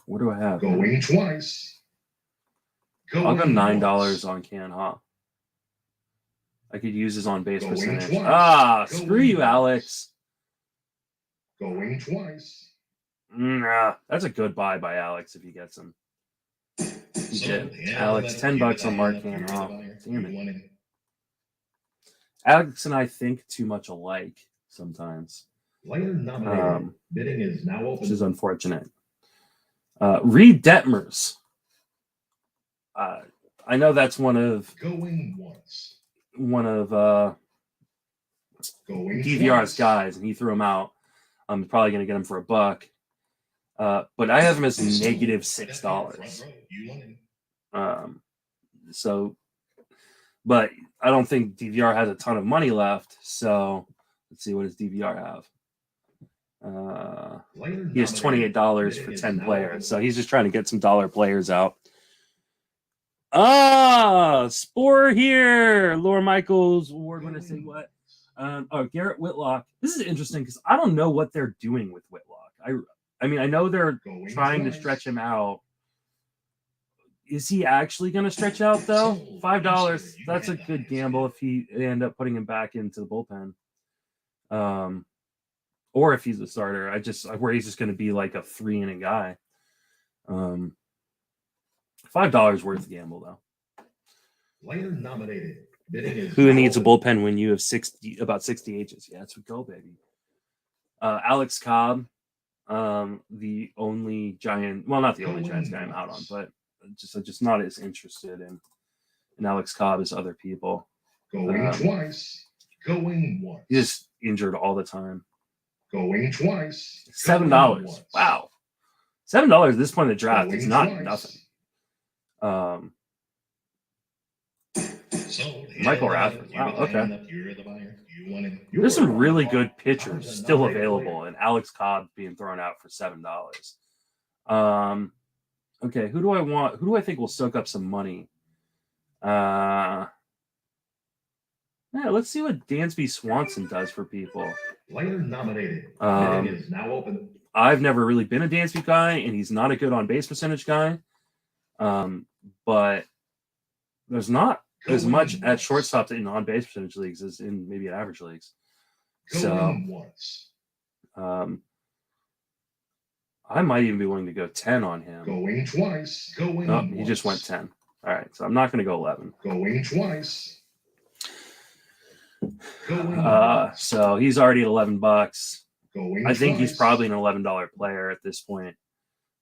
A: What do I have?
B: Going twice.
A: I'll go $9 on Canaw. I could use his on base percentage. Screw you, Alex.
B: Going twice.
A: Nah, that's a good buy by Alex if he gets him. He did. Alex, $10 on Mark Canaw. Damn it. Alex and I think too much alike sometimes.
B: Player nominated. Bidding is now open.
A: Which is unfortunate. Reed Detmers. I know that's one of
B: going once.
A: DVR's guys, and he threw him out. I'm probably going to get him for $1. But I have him as negative $6. So, but I don't think DVR has a ton of money left. So let's see, what does DVR have? He has $28 for 10 players. So he's just trying to get some dollar players out. Spore here. Laura Michaels award winner. Say what? Garrett Whitlock. This is interesting because I don't know what they're doing with Whitlock. I mean, I know they're trying to stretch him out. Is he actually going to stretch out though? $5. That's a good gamble if they end up putting him back into the bullpen. Or if he's a starter, where he's just going to be like a 3-inning guy. $5 worth of gamble though.
B: Player nominated.
A: Who needs a bullpen when you have about 60 H's? Yeah, that's what go, baby. Alex Cobb, the only Giant, well, not the only Giants guy I'm out on, but just not as interested in Alex Cobb as other people.
B: Going twice. Going once.
A: He's just injured all the time.
B: Going twice.
A: $7. Wow. $7 at this point in the draft is not nothing. Michael Radford. Wow, okay. There's some really good pitchers still available, and Alex Cobb being thrown out for $7. Okay, who do I want? Who do I think will soak up some money? Yeah, let's see what Dansby Swanson does for people.
B: Player nominated. Bidding is now open.
A: I've never really been a Dansby guy, and he's not a good on base percentage guy. But there's not as much at shortstop in on base percentage leagues as in maybe in average leagues. So I might even be willing to go 10 on him.
B: Going twice. Going
A: once. He just went 10. All right, so I'm not going to go 11.
B: Going twice.
A: So he's already at $11.
B: Going
A: I think
B: twice.
A: he's probably an $11 player at this point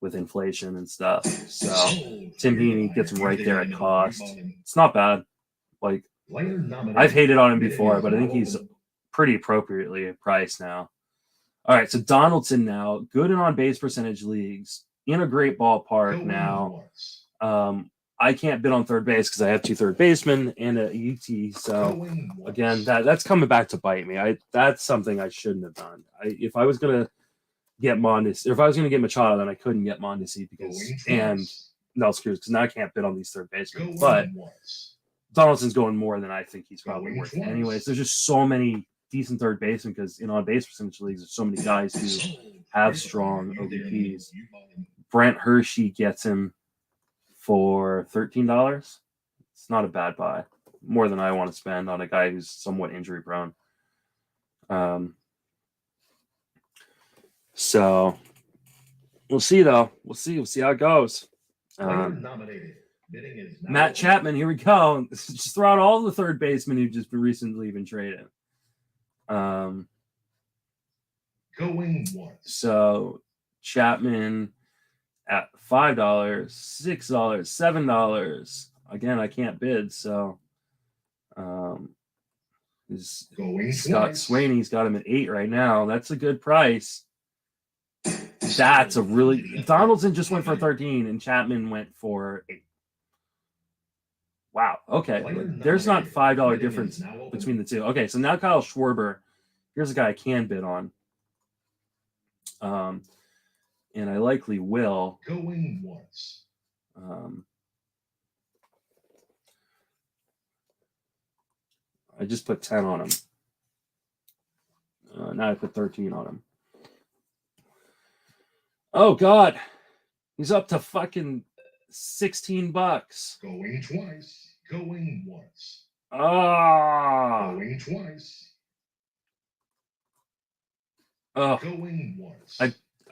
A: with inflation and stuff. So Tim Heaney gets him right there at cost. It's not bad. Like, I've hated on him before, but I think he's pretty appropriately priced now. All right, so Donaldson now, good in on base percentage leagues, in a great ballpark now. I can't bid on third base because I have 2 third basemen and a UT. So again, that's coming back to bite me. That's something I shouldn't have done. If I was gonna get Mondesi, or if I was gonna get Machado, then I couldn't get Mondesi because now I can't bid on these third basemen. But Donaldson's going more than I think he's probably worth. Anyways, there's just so many decent third basemen because in on base percentage leagues, there's so many guys who have strong OBPs. Brent Hershey gets him for $13. It's not a bad buy. More than I want to spend on a guy who's somewhat injury prone. So We'll see, though. We'll see how it goes.
B: Player nominated. Bidding is now
A: Matt
B: open.
A: Chapman, here we go. Just throw out all the third basemen who've just recently been traded.
B: Going once.
A: So Chapman at $5, $6, $7. Again, I can't bid, so
B: Going
A: Scott
B: twice.
A: Sweeney's got him at 8 right now. That's a good price. That's a really Donaldson just went for 13 and Chapman went for 8. Wow. Okay. There's not $5 difference between the two. Okay, so now Kyle Schwarber. Here's a guy I can bid on. And I likely will.
B: Going once.
A: I just put 10 on him. Now I put 13 on him. Oh, God. He's up to fucking $16.
B: Going twice. Going once.
A: Ah.
B: Going twice.
A: Oh.
B: Going once.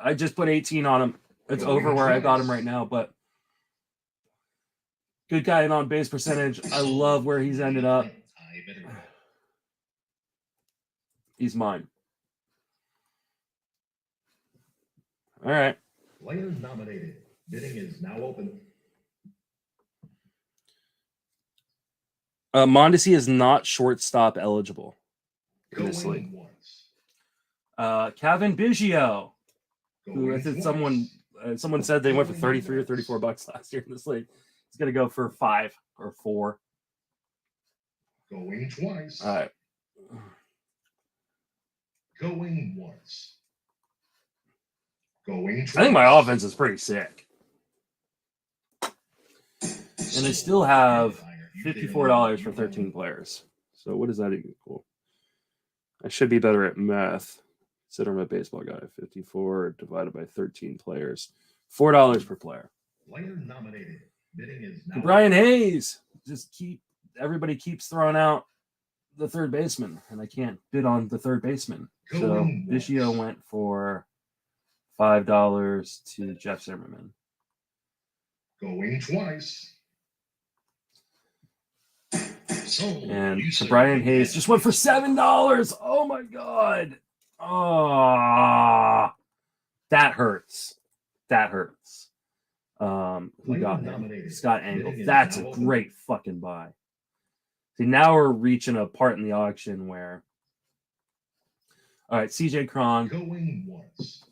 A: I just put 18 on him. It's
B: Going
A: over where I got
B: twice.
A: him right now, but good guy in on base percentage. I love where he's ended up. He's mine. All right.
B: Player nominated. Bidding is now open.
A: Mondesi is not shortstop eligible in this
B: Going
A: league.
B: once.
A: Kevin Biggio, who I
B: Going
A: think
B: twice.
A: someone said they went for 33 or 34 bucks last year in this league. He's gonna go for 5 or 4.
B: Going twice.
A: All right.
B: Going once. Going twice.
A: I think my offense is pretty sick. And I still have $54 for 13 players. So what does that equal? I should be better at math. Consider I'm a baseball guy. 54 divided by 13 players. $4 per player.
B: Player nominated. Bidding is now
A: Brian Hayes. Everybody keeps throwing out the third baseman, and I can't bid on the third baseman. So
B: Going once.
A: Biggio went for $5 to Jeff Zimmerman.
B: Going twice.
A: And to Brian Hayes just went for $7. Oh my God. Oh, that hurts. That hurts. Who got him? Scott Angle. That's a great fucking buy. See, now we're reaching a part in the auction where, all right, CJ Cron.
B: Going once.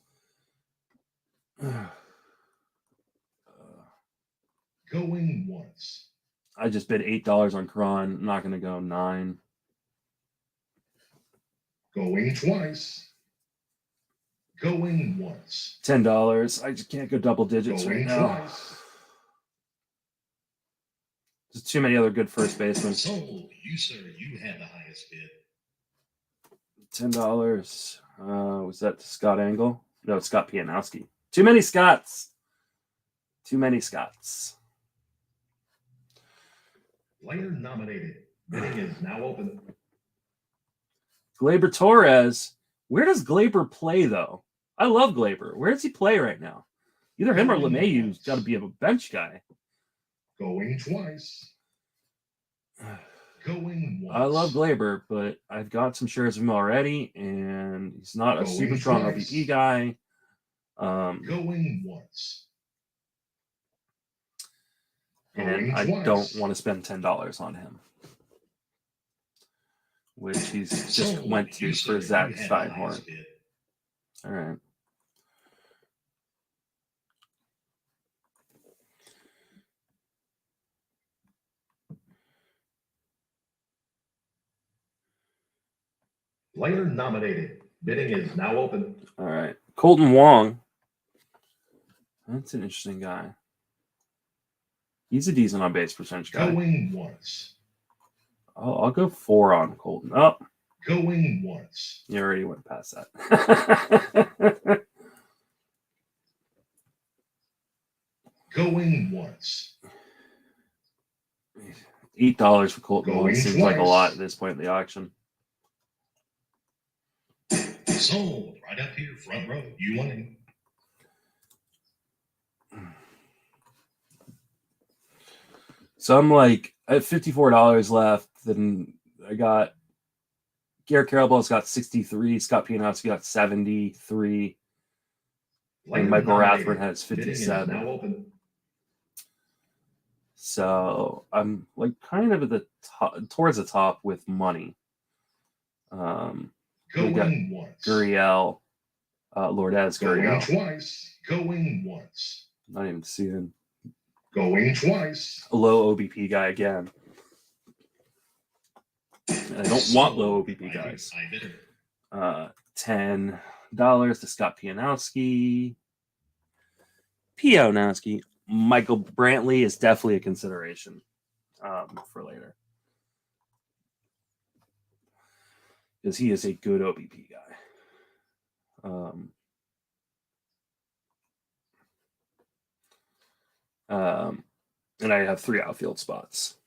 B: Going once.
A: I just bid $8 on Cron. I'm not going to go 9.
B: Going twice. Going once.
A: $10. I just can't go double digits
B: Going
A: right now.
B: twice.
A: There's too many other good first basemen.
B: Sold. You, sir, you had the highest bid.
A: $10. Was that Scott Angle? No, it's Scott Pianowski. Too many Scotts. Too many Scotts.
B: Player nominated. Bidding is now open.
A: Gleyber Torres. Where does Gleyber play, though? I love Gleyber. Where does he play right now? Either him or LeMayu's got to be a bench guy.
B: Going twice. Going once.
A: I love Gleyber, but I've got some shares of him already, and he's not a super strong RPP guy.
B: Going once.
A: And I don't want to spend $10 on him, which he's just went to for Zach Steinhorn. All right.
B: Player nominated. Bidding is now open.
A: All right. Colton Wong. That's an interesting guy. He's a decent on base percentage guy.
B: Going once.
A: I'll go 4 on Colton. Oh.
B: Going once.
A: You already went past that.
B: Going once.
A: $8 for Colton
B: Going
A: Wong seems
B: twice.
A: like a lot at this point in the auction.
B: Sold. Right up here, front row. You want him.
A: So I'm like, I have $54 left. Then I got Garrett Carabell's got 63. Scott Pianowski got 73. And Michael Rathburn has 57. So I'm like kind of at the top, towards the top with money. We got Gurriel, Lourdes Gurriel.
B: Going twice. Going once.
A: Not even seeing.
B: Going twice.
A: A low OBP guy again. And I don't want low OBP guys. $10 to Scott Pianowski. Pianowski. Michael Brantley is definitely a consideration for later. Because he is a good OBP guy. And I have 3 outfield spots.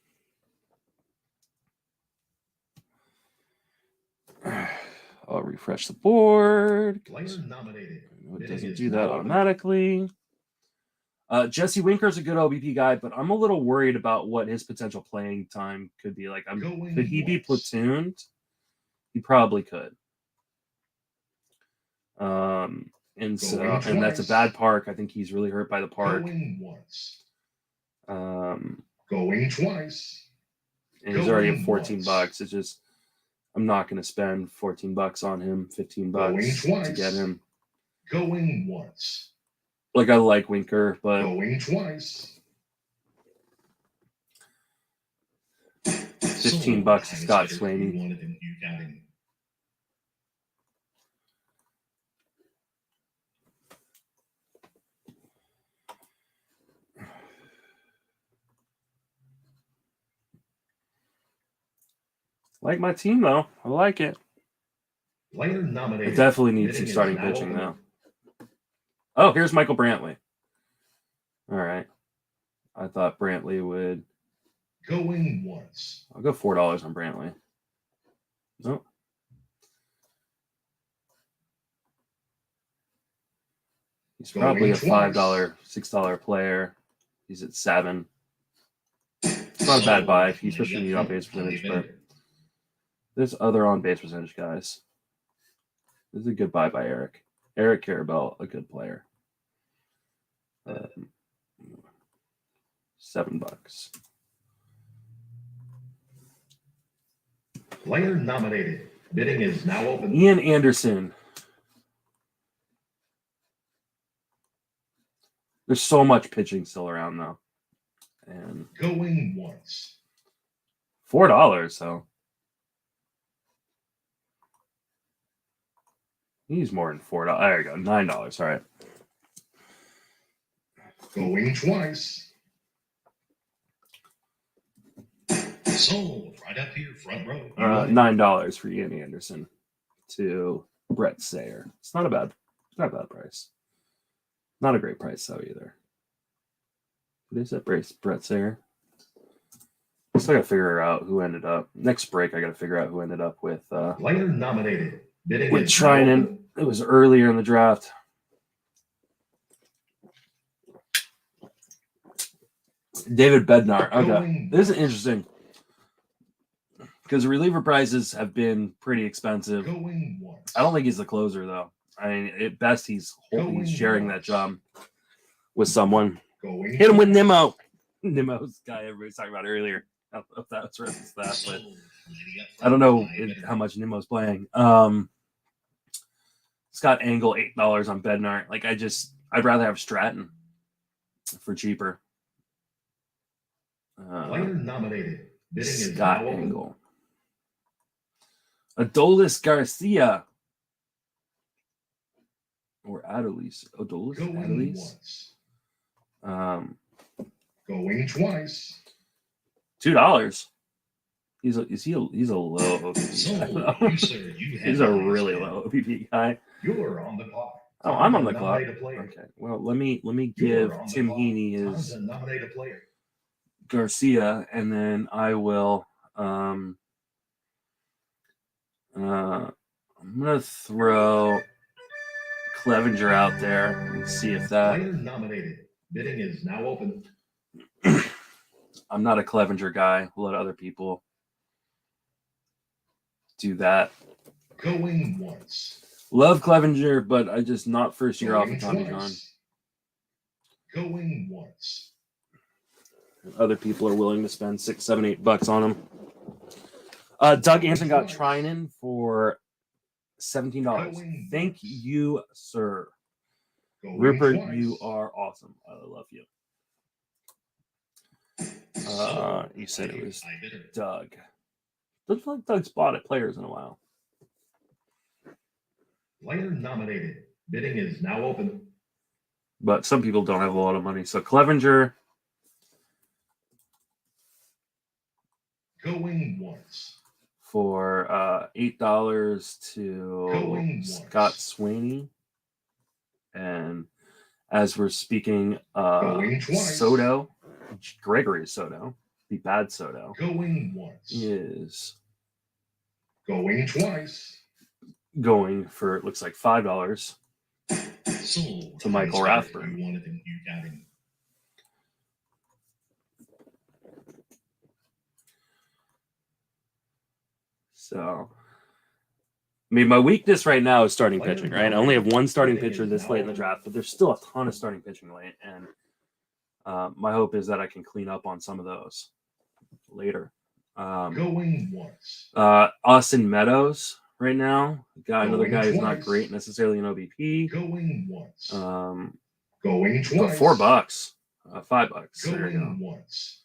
A: I'll refresh the board.
B: Player nominated.
A: It doesn't do that automatically. Jesse Winker's a good OBP guy, but I'm a little worried about what his potential playing time could be. Like, could he be platooned? He probably could. And that's a bad park. I think he's really hurt by the park.
B: Going once.
A: Going
B: twice.
A: And he's already at $14. It's just I'm not going to spend $14 on him, $15 to get him.
B: Going once.
A: Like, I like Winker, but
B: going twice.
A: $15 to Scott Sweeney. Like my team, though. I like it.
B: Player nominated.
A: I definitely need some starting pitching now. Oh, here's Michael Brantley. All right. I thought Brantley would.
B: Going once.
A: I'll go $4 on Brantley. Nope. He's probably a $5, $6 player. He's at 7. It's not a bad buy. He's pushing the on base percentage, but there's other on base percentage guys. This is a good buy by Eric. Eric Carabell, a good player. $7.
B: Player nominated. Bidding is now open.
A: Ian Anderson. There's so much pitching still around though. And
B: going once.
A: $4, so he's more than $4. There you go, $9. All right.
B: Going twice. Sold right up here, front row.
A: $9 for Ian Anderson to Brett Sayer. It's not a bad price. Not a great price though either. What is that Brett Sayer? I still gotta figure out who ended up. Next break, I gotta figure out who ended up with
B: player nominated. Bidding
A: with Trinan. It was earlier in the draft. David Bednar. Okay. This is interesting. Because reliever prices have been pretty expensive. I don't think he's the closer though. I mean, at best he's sharing that job with someone. Hit him with Nimmo. Nimmo's guy everybody's talking about earlier. I don't know if that was reference to that, but I don't know how much Nimmo's playing. Scott Angle, $8 on Bednar. Like I'd rather have Stratton for cheaper.
B: Player nominated.
A: Scott Angle. Adolis Garcia. Or Adolis. Adolis?
B: Going twice.
A: $2. He's a low OPP guy. He's a really low OPP guy.
B: You're on the clock.
A: Oh, I'm on the clock. Okay. Well, let me give Tim Heaney his Garcia, and then I will. I'm gonna throw Clevenger out there and see if that.
B: Player nominated. Bidding is now open.
A: I'm not a Clevenger guy. We'll let other people do that.
B: Going once.
A: Love Clevenger, but I just not first year off
B: Going
A: of Tommy
B: twice.
A: John.
B: Going once.
A: Other people are willing to spend $6, $7, $8 on him. Doug Anderson got Trinan for $17. Thank you, sir. Rupert, you are awesome. I love you. You said it was Doug. Looks like Doug's bought at Players in a while.
B: Player nominated. Bidding is now open.
A: But some people don't have a lot of money. So Clevenger.
B: Going once.
A: For $8 to
B: Going
A: Scott
B: once.
A: Sweeney. And as we're speaking,
B: Going twice.
A: Soto, Gregory Soto, the bad Soto,
B: Going once.
A: is
B: Going twice.
A: going for, it looks like $5
B: Sold.
A: to Michael Rathburn.
B: You wanted him, you got him.
A: So, I mean, my weakness right now is starting pitching, right? I only have one starting pitcher this late in the draft, but there's still a ton of starting pitching late. And my hope is that I can clean up on some of those later.
B: Going once.
A: Austin Meadows right now. Another guy who's not
B: twice.
A: great necessarily in OBP.
B: Going once.
A: But
B: Going twice.
A: $4, $5. There you go.
B: Going once.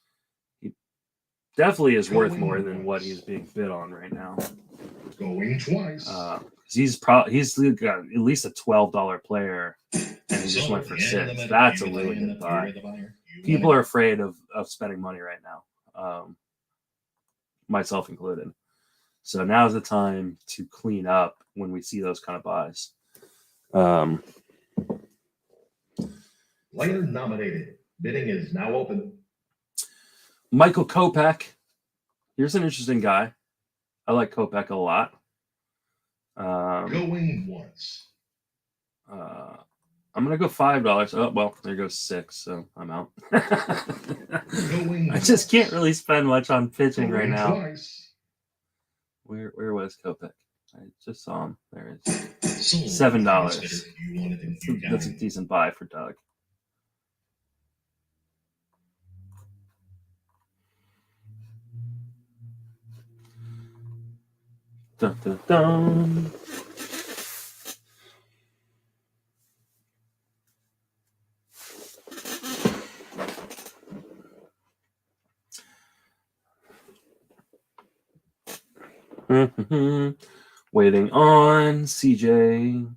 A: Definitely is worth
B: Going
A: more than
B: once.
A: what he's being bid on right now.
B: Going twice.
A: He's got at least a $12 player, and he just went for $6. That's a really good buy. People are afraid of spending money right now, myself included. So now's the time to clean up when we see those kind of buys.
B: Player nominated. Bidding is now open.
A: Michael Kopech. Here's an interesting guy. I like Kopech a lot.
B: Going once.
A: I'm going to go $5. Oh, well, there goes $6, so I'm out. I just can't really spend much on pitching right now.
B: Twice.
A: Where was Kopech? I just saw him. There it is.
B: Sold.
A: $7.
B: You wanted him, you got
A: That's a
B: him.
A: decent buy for Doug. Dun, dun, dun. Waiting on CJ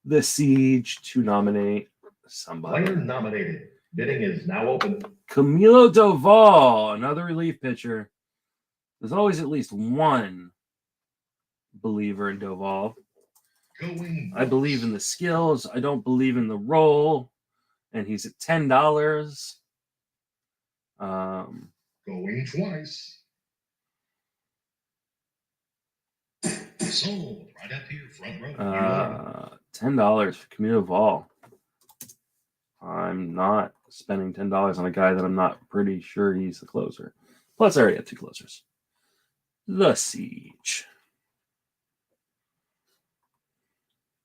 A: the Siege to nominate somebody.
B: Player nominated. Bidding is now open.
A: Camilo Doval, another relief pitcher. There's always at least one believer in Doval.
B: Going
A: I believe in the skills. I don't believe in the role. And he's at $10.
B: Going twice. Sold. Right up here, front row.
A: $10 for Camilo Doval. I'm not spending $10 on a guy that I'm not pretty sure he's the closer. Plus, I already have 2 closers. The Siege.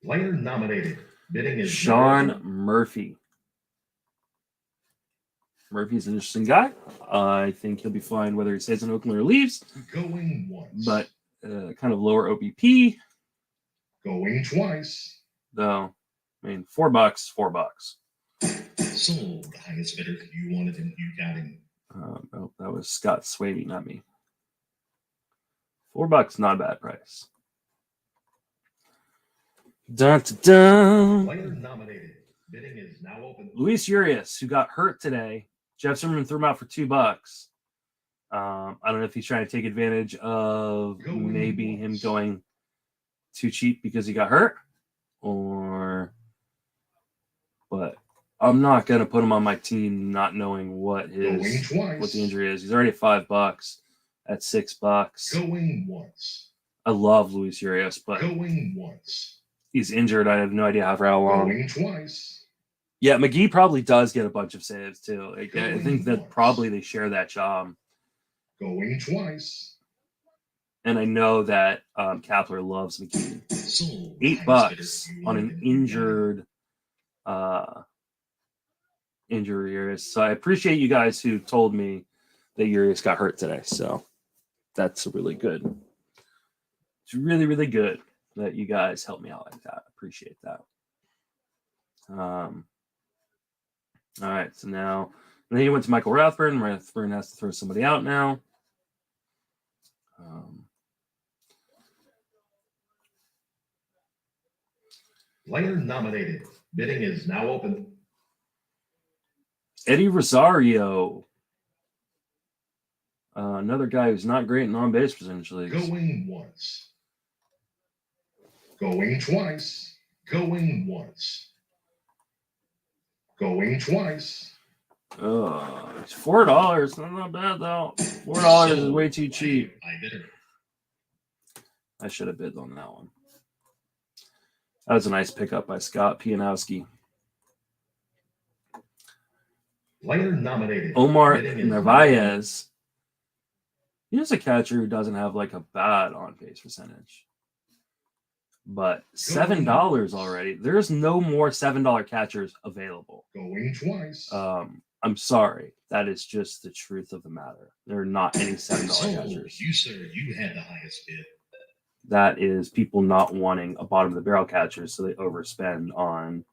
B: Player nominated. Bidding is
A: Sean Murphy. Murphy's an interesting guy. I think he'll be fine whether he stays in Oakland or leaves.
B: Going once.
A: But kind of lower OBP.
B: Going twice.
A: Though, I mean, $4, $4.
B: Sold. The highest bidder. You wanted him. You got him.
A: Oh, that was Scott Swady, not me. $4, not a bad price. Dun, dun, dun.
B: Player nominated. Bidding is now open.
A: Luis Urias, who got hurt today. Jeff Zimmerman threw him out for $2. I don't know if he's trying to take advantage of maybe him going too cheap because he got hurt, but I'm not going to put him on my team not knowing what the injury is. He's already at $5 at $6.
B: Going once.
A: I love Luis Urias, but
B: Going once.
A: he's injured. I have no idea for how long.
B: Going twice.
A: Yeah, McGee probably does get a bunch of saves too. Like, I think that probably they share that job.
B: Going twice.
A: And I know that Kapler loves McGee. $8 on an injured Urias. So I appreciate you guys who told me that Urias got hurt today. So that's really good. It's really, really good that you guys helped me out like that. Appreciate that. All right, so now and then he went to Michael Rathburn. Rathburn has to throw somebody out now.
B: Player nominated. Bidding is now open.
A: Eddie Rosario. Another guy who's not great in on-base percentage leagues.
B: Going once. Going twice. Going once. Going twice.
A: It's $4. Not bad though. $4 is way too cheap. I should have bid on that one. That was a nice pickup by Scott Pianowski.
B: Player nominated.
A: Omar Narvaez. He's a catcher who doesn't have like a bad on-base percentage. But $7 already. There's no more $7 catchers available.
B: Going twice.
A: I'm sorry. That is just the truth of the matter. There are not any $7 catchers.
B: You, sir, you had the highest bid.
A: That is people not wanting a bottom of the barrel catcher, so they overspend on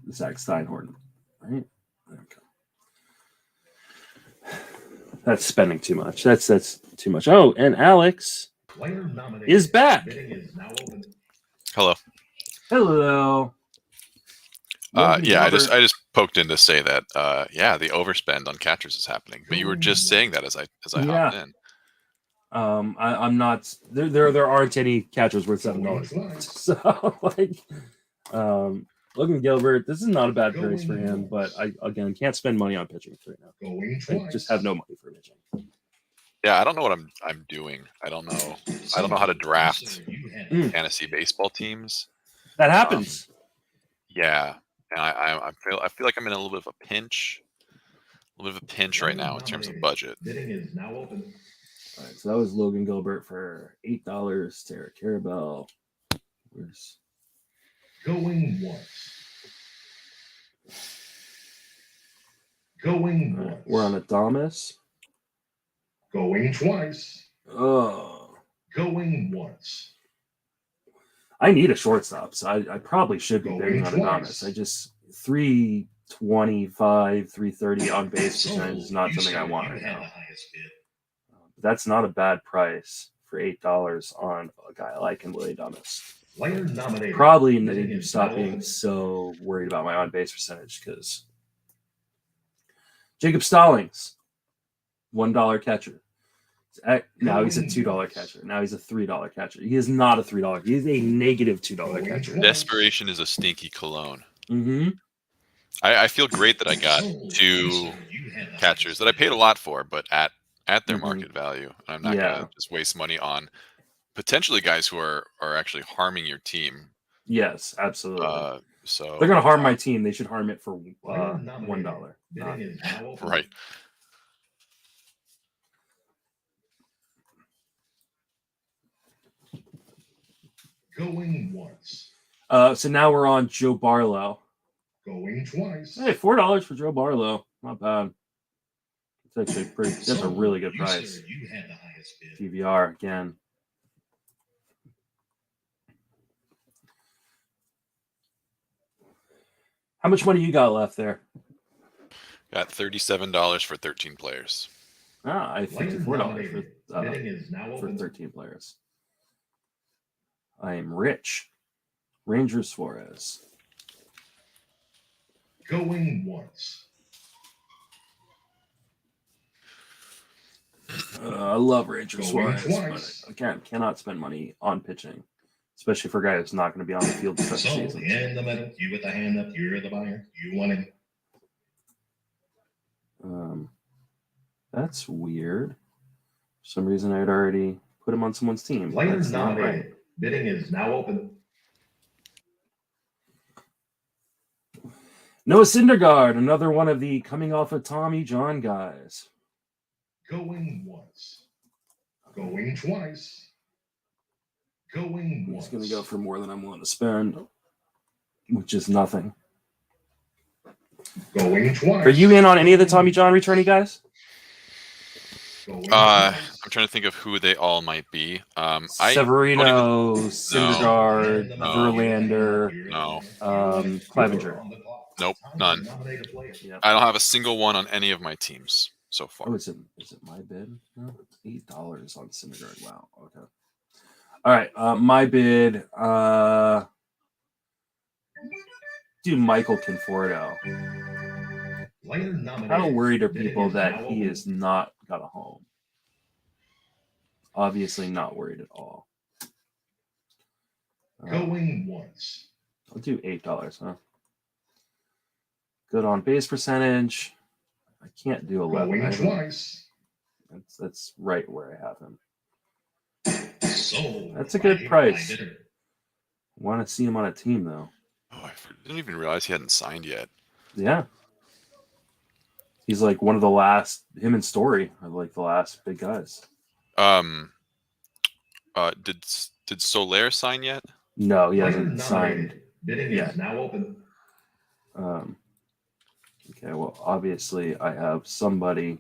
A: Zach Steinhorn. Right? Okay. That's spending too much. That's too much. Oh, and Alex is back.
C: Hello.
A: Hello.
C: Yeah, I just poked in to say that the overspend on catchers is happening. But you were just saying that as I hopped in.
A: I'm not there aren't any catchers worth $7. So Logan Gilbert, this is not a bad price for him, but I again can't spend money on pitching right now. I just have no money for pitching.
C: Yeah, I don't know what I'm doing. I don't know how to draft fantasy baseball teams.
A: That happens.
C: Yeah. And I feel like I'm in a little bit of a pinch. Right now in terms of budget.
B: Bidding is now open.
A: All right, so that was Logan Gilbert for $8. Tara Carabell. Where's
B: going once? Going once.
A: Right, we're on Adames.
B: Going twice.
A: Oh.
B: Going once.
A: I need a shortstop, so I probably should be bidding on Adames. I just 325, 330 on base percentage is not something I want right now. That's not a bad price for $8 on a guy like Willie Adames. Probably need to stop being so worried about my on base percentage because Jacob Stallings, $1 catcher. Now he's a $2 catcher. Now he's a $3 catcher. He is not a $3. He is a negative $2 catcher.
C: Desperation is a stinky cologne.
A: Mm-hmm.
C: I feel great that I got two catchers that I paid a lot for, but at their market value. I'm not gonna just waste money on potentially guys who are actually harming your team.
A: Yes, absolutely.
C: So
A: they're gonna harm my team. They should harm it for $1.
C: Right.
B: Going once.
A: So now we're on Joe Barlow.
B: Going twice.
A: Hey, $4 for Joe Barlow. Not bad. It's actually pretty. That's a really good price.
B: You had the highest bid.
A: PVR again. How much money you got left there?
C: Got $37 for 13 players.
A: I have $54 for 13 players. I am rich. Ranger Suarez.
B: Going once.
A: I love Ranger Suarez, but I cannot spend money on pitching, especially for a guy who's not going to be on the field for the season.
B: In the middle, you with the hand up, you're the buyer. You want it.
A: That's weird. For some reason, I'd already put him on someone's team.
B: Players nominated. Bidding is now open.
A: Noah Syndergaard, another one of the coming off of Tommy John guys.
B: Going once. Going twice. Going once.
A: He's going to go for more than I'm willing to spend, which is nothing.
B: Going twice.
A: Are you in on any of the Tommy John returning guys?
C: I'm trying to think of who they all might be.
A: Severino, Syndergaard,
C: No.
A: Verlander,
C: No.
A: Clevenger.
C: Nope, none.
A: Yep.
C: I don't have a single one on any of my teams so far.
A: Oh, is it my bid? No, it's $8 on Syndergaard. Wow. Okay. All right. My bid. Do Michael Conforto. How worried are people that he has not got a home? Obviously not worried at all.
B: Going once.
A: I'll do $8, huh? Good on base percentage. I can't do 11.
B: Going twice.
A: That's right where I have him.
B: So
A: That's a good price. Want to see him on a team though.
C: Oh, I didn't even realize he hadn't signed yet.
A: Yeah. He's like one of the last, him and Story are like the last big guys.
C: Did Soler sign yet?
A: No, he hasn't signed.
B: Bidding
A: yet.
B: is now open.
A: Okay, well, obviously I have somebody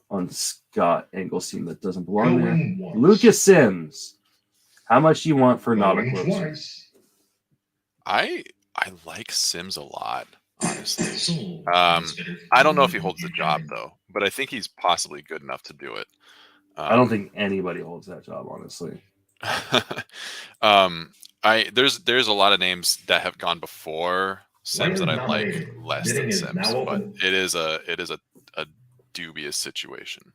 A: on Scott Engel's team that doesn't belong there.
B: Once.
A: Lucas Sims. How much do you want for not a
B: Going
A: closer?
B: twice.
C: I like Sims a lot, honestly.
B: So
C: I don't know if he holds the job though, but I think he's possibly good enough to do it.
A: I don't think anybody holds that job, honestly.
C: There's a lot of names that have gone before Sims that I like less than Sims, but it is a dubious situation.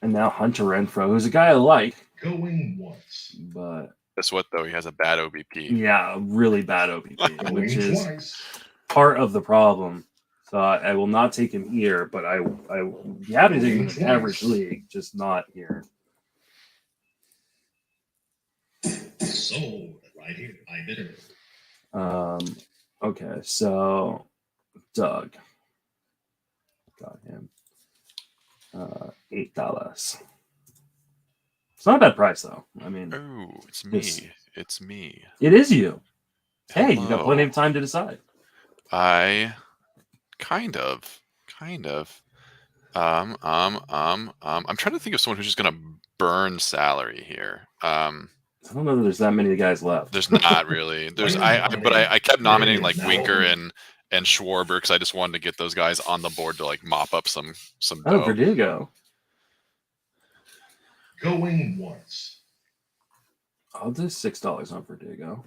A: And now Hunter Renfroe, who's a guy I like.
B: Going once.
A: But
C: guess what though? He has a bad OBP.
A: Yeah, really bad OBP, which
B: Going
A: is
B: twice.
A: part of the problem. So I will not take him here, but I be happy to take him in an average league, just not here.
B: So right here, I bid it.
A: Okay, so Doug got him $8. It's not a bad price though. I mean,
C: oh, it's me. It's me.
A: It is you. Hey, you got
C: Hello.
A: plenty of time to decide.
C: I kind of. I'm trying to think of someone who's just gonna burn salary here.
A: I don't know that there's that many guys left.
C: There's not really. There's I kept nominating like Winker and Schwarber because I just wanted to get those guys on the board to like mop up some
A: Oh,
C: dough.
A: Verdugo.
B: Going once.
A: I'll do $6 on Verdugo.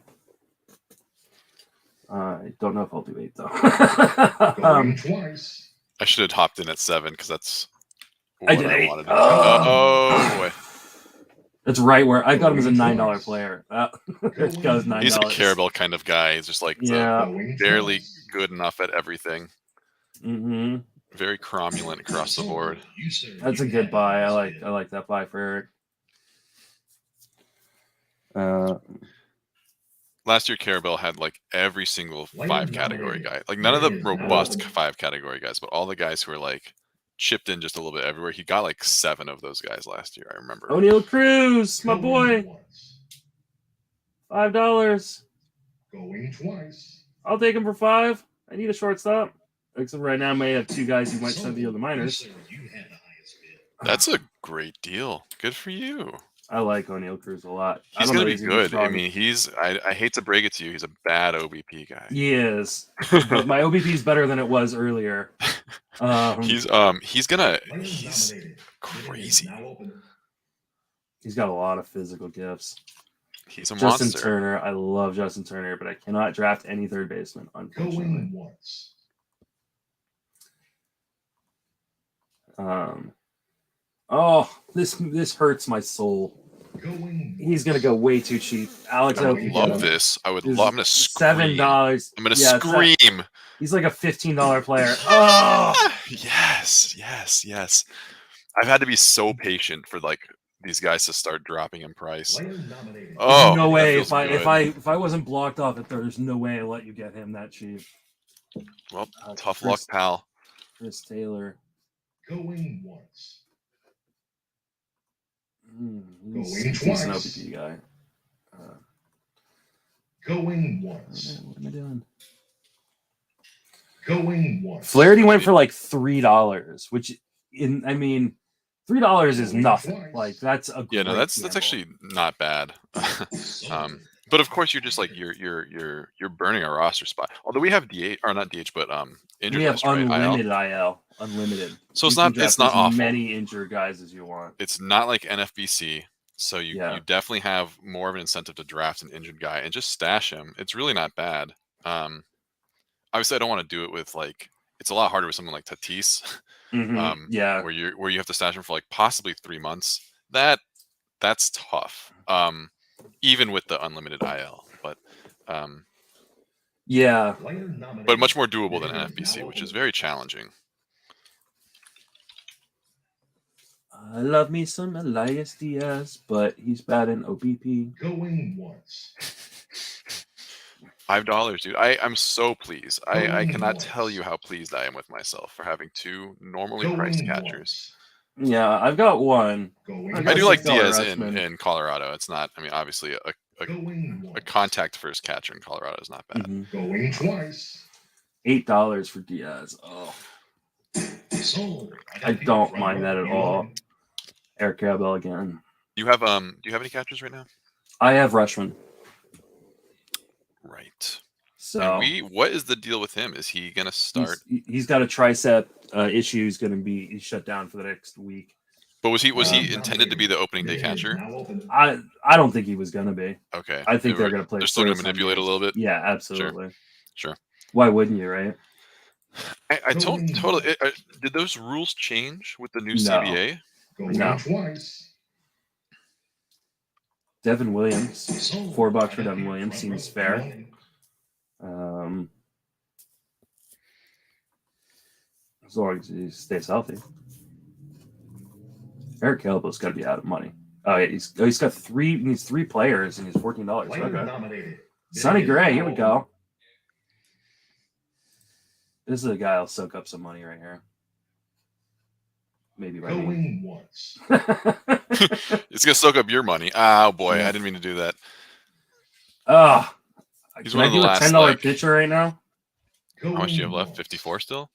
A: I don't know if I'll do $8 though.
B: Going twice.
C: I should have hopped in at 7 because that's
A: I
C: what
A: did
C: I
A: 8.
C: wanted to do. Oh boy.
A: That's right where I got him as a $9 player. There goes $9.
C: He's a Carabel kind of guy. He's just like barely good enough at everything.
A: Mm-hmm.
C: Very cromulent across the board.
A: That's a good buy. I like that buy for Eric.
C: Last year, Carabel had like every single 5 category guy. Like none of the robust 5 category guys, but all the guys who were like chipped in just a little bit everywhere. He got like 7 of those guys last year. I remember.
A: O'Neal Cruz, my boy. $5.
B: Going twice.
A: I'll take him for $5. I need a shortstop. Except right now I may have 2 guys who might send the other minors.
C: That's a great deal. Good for you.
A: I like O'Neal Cruz a lot.
C: He's gonna be good. I mean, I hate to break it to you, he's a bad OBP guy.
A: He is. But my OBP is better than it was earlier.
C: He's crazy.
A: He's got a lot of physical gifts.
C: He's a
A: Justin
C: monster.
A: Turner. I love Justin Turner, but I cannot draft any third baseman, unfortunately.
B: Going once.
A: This hurts my soul.
B: Going
A: He's gonna go way too cheap. Alex,
C: I would love this. I would love. I'm gonna scream.
A: $7.
C: I'm gonna scream.
A: He's like a $15 player. Oh,
C: Yes. I've had to be so patient for like these guys to start dropping in price.
B: Player nominated.
C: Oh,
A: no
C: that
A: way.
C: feels
A: If
C: good.
A: I wasn't blocked off, there's no way I let you get him that cheap.
C: Well, tough luck, pal.
A: Chris Taylor.
B: Going once.
A: He's
B: Going
A: a decent
B: twice.
A: OPP guy.
B: Going once.
A: What am I doing?
B: Going once.
A: Flaherty went for like $3, which $3 is nothing. Like that's a
C: Yeah, no,
A: great
C: that's
A: gamble.
C: actually not bad. But of course, you're just like you're burning a roster spot. Although we have DH or not DH, but injured
A: we have
C: list, right?
A: unlimited IL, unlimited.
C: So
A: it's not
C: as
A: awful.
C: As
A: many injured guys as you want.
C: It's not like NFBC, so you definitely have more of an incentive to draft an injured guy and just stash him. It's really not bad. Obviously, I don't want to do it with like it's a lot harder with someone like Tatis. Where you have to stash him for like possibly 3 months. That's tough. Even with the unlimited IL, but much more doable than NFBC, which is very challenging.
A: I love me some Elias Diaz, but he's bad in OBP.
B: Going once.
C: $5, dude. I'm so pleased. I cannot tell you how pleased I am with myself for having 2 normally priced catchers.
A: Yeah, I've got one.
C: I do like Diaz in Colorado. It's not. I mean, obviously, a contact first catcher in Colorado is not bad.
B: Going twice.
A: $8 for Diaz. Oh, I don't mind that at all. Eric Cabell again.
C: Do you have any catchers right now?
A: I have Rushman.
C: Right.
A: So
C: and what is the deal with him? Is he gonna start?
A: He's got a tricep issue. He's gonna be shut down for the next week.
C: But was he intended to be the opening day catcher?
A: I don't think he was gonna be.
C: Okay.
A: I think they're gonna play.
C: They're still gonna manipulate a little bit.
A: Yeah, absolutely.
C: Sure.
A: Why wouldn't you, right?
C: I don't totally. Did those rules change with the new CBA?
A: No. Twice. Devin Williams, $4 for Devin Williams seems fair. As long as he stays healthy. Eric Kelbo's got to be out of money. Oh yeah, he's got he needs 3 players and he's $14. Okay. Sonny Gray, here we go. This is a guy who'll soak up some money right here. Maybe by
B: going once.
C: It's gonna soak up your money. Oh boy, I didn't mean to do that.
A: He's one of the last. $10 pitcher right now.
C: How much do you have left? 54 still.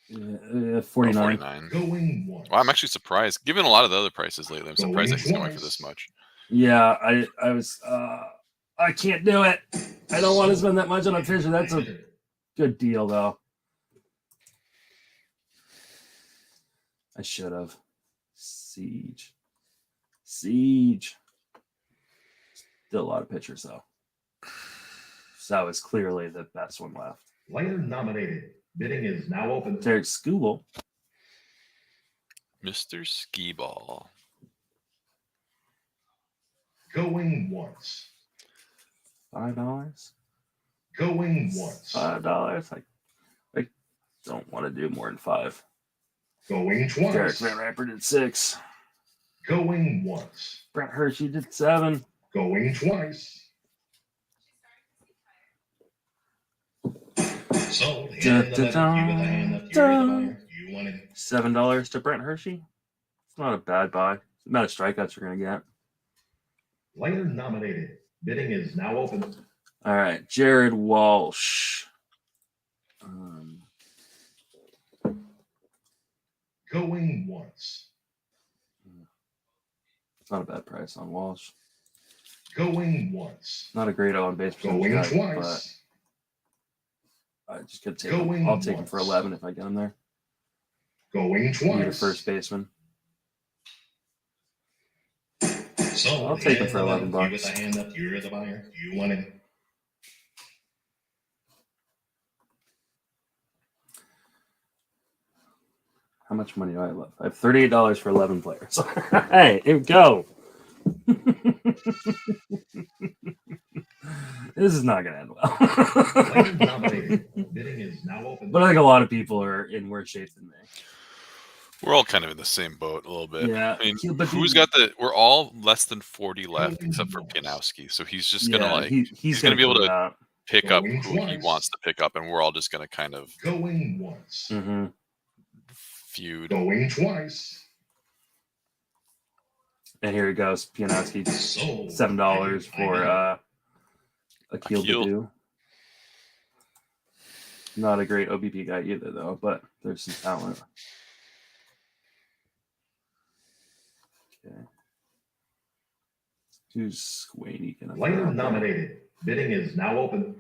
A: 49.
C: 49. Well, I'm actually surprised. Given a lot of the other prices lately, I'm surprised that he's going for this much.
A: Yeah, I was. I can't do it. I don't want to spend that much on a pitcher. That's a good deal, though. I should have. Siege. Still a lot of pitchers, though. So that was clearly the best one left.
B: Player nominated. Bidding is now open.
A: Derek Skubal.
C: Mr. Skee-Ball.
B: Going once.
A: $5.
B: Going once.
A: $5. I don't want to do more than 5.
B: Going twice.
A: Derek Van Ramper did 6.
B: Going once.
A: Brent Hershey did 7.
B: Going twice. So
A: $7 to Brent Hershey. It's not a bad buy. It's the amount of strikeouts you're going to get.
B: Player nominated. Bidding is now open.
A: All right, Jared Walsh.
B: Going once.
A: It's not a bad price on Walsh.
B: Going once.
A: Not a great on base percentage
B: going
A: guy,
B: twice.
A: But I just could take him. I'll take him for 11 if I get him there.
B: Going twice.
A: Need a first baseman.
B: So
A: I'll take him for $11.
B: You with the hand up, you're the buyer. You want it.
A: How much money do I have left? I have $38 for 11 players. Hey, here we go. This is not going to end well.
B: Bidding is now open.
A: But I think a lot of people are in worse shape than me.
C: We're all kind of in the same boat a little bit.
A: Yeah.
C: I mean,
A: But
C: who's got the? We're all less than 40 left, except for Pianowski. So he's just gonna like
A: he's
C: gonna be able
A: clean
C: to
A: out.
C: pick up
B: Going
C: who he
B: twice.
C: wants to pick up, and we're all just gonna kind of
B: Going once.
C: feud.
B: Going twice.
A: And here he goes, Pianowski, $7 for Akil Badu. Not a great OBP guy either, though, but there's some talent. Okay. Who's Swaney gonna
B: Player nominated. Bidding is now open.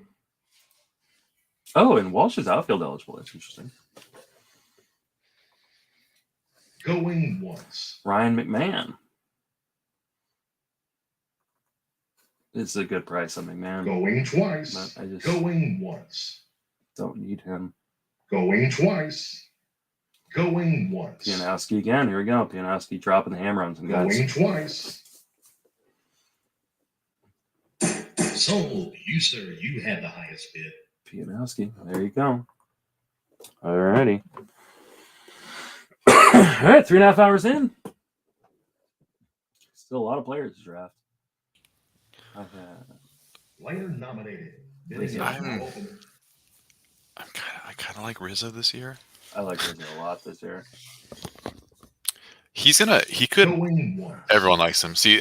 A: Oh, and Walsh is outfield eligible. That's interesting.
B: Going once.
A: Ryan McMahon. It's a good price on McMahon.
B: Going twice.
A: But I just
B: Going once.
A: don't need him.
B: Going twice. Going once.
A: Pianowski again. Here we go. Pianowski dropping the hammer on some guys.
B: Going twice. Sold. You, sir, you had the highest bid.
A: Pianowski. There you go. All righty. All right, 3.5 hours in. Still a lot of players to draft.
B: Player nominated.
C: I kind of like Rizzo this year.
A: I like Rizzo a lot this year.
C: He could. Everyone likes him. See,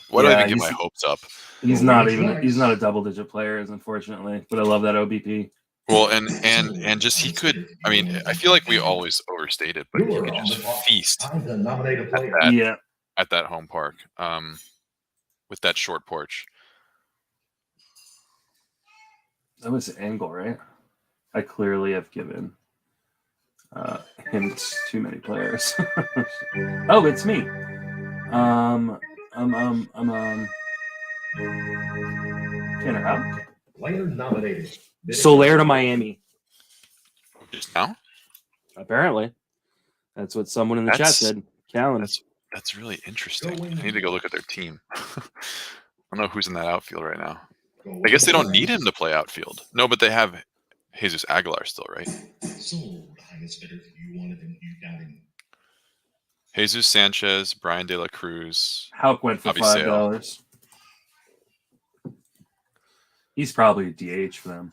C: why do I even get my hopes up?
A: He's not a double-digit player, unfortunately. But I love that OBP.
C: Well, and just he could. I mean, I feel like we always overstate it, but he could just feast at that home park, with that short porch.
A: That was the angle, right? I clearly have given him too many players. Oh, it's me. Tanner Houck.
B: Player nominated.
A: Soler to Miami.
C: Just now?
A: Apparently. That's what someone in the chat said. Callan.
C: That's really interesting. I need to go look at their team. I don't know who's in that outfield right now. I guess they don't need him to play outfield. No, but they have Jesus Aguilar still, right?
B: Sold. Highest bidder. You wanted him. You got him.
C: Jesus Sanchez, Brian De La Cruz.
A: Houck went for $5. He's probably a DH for them.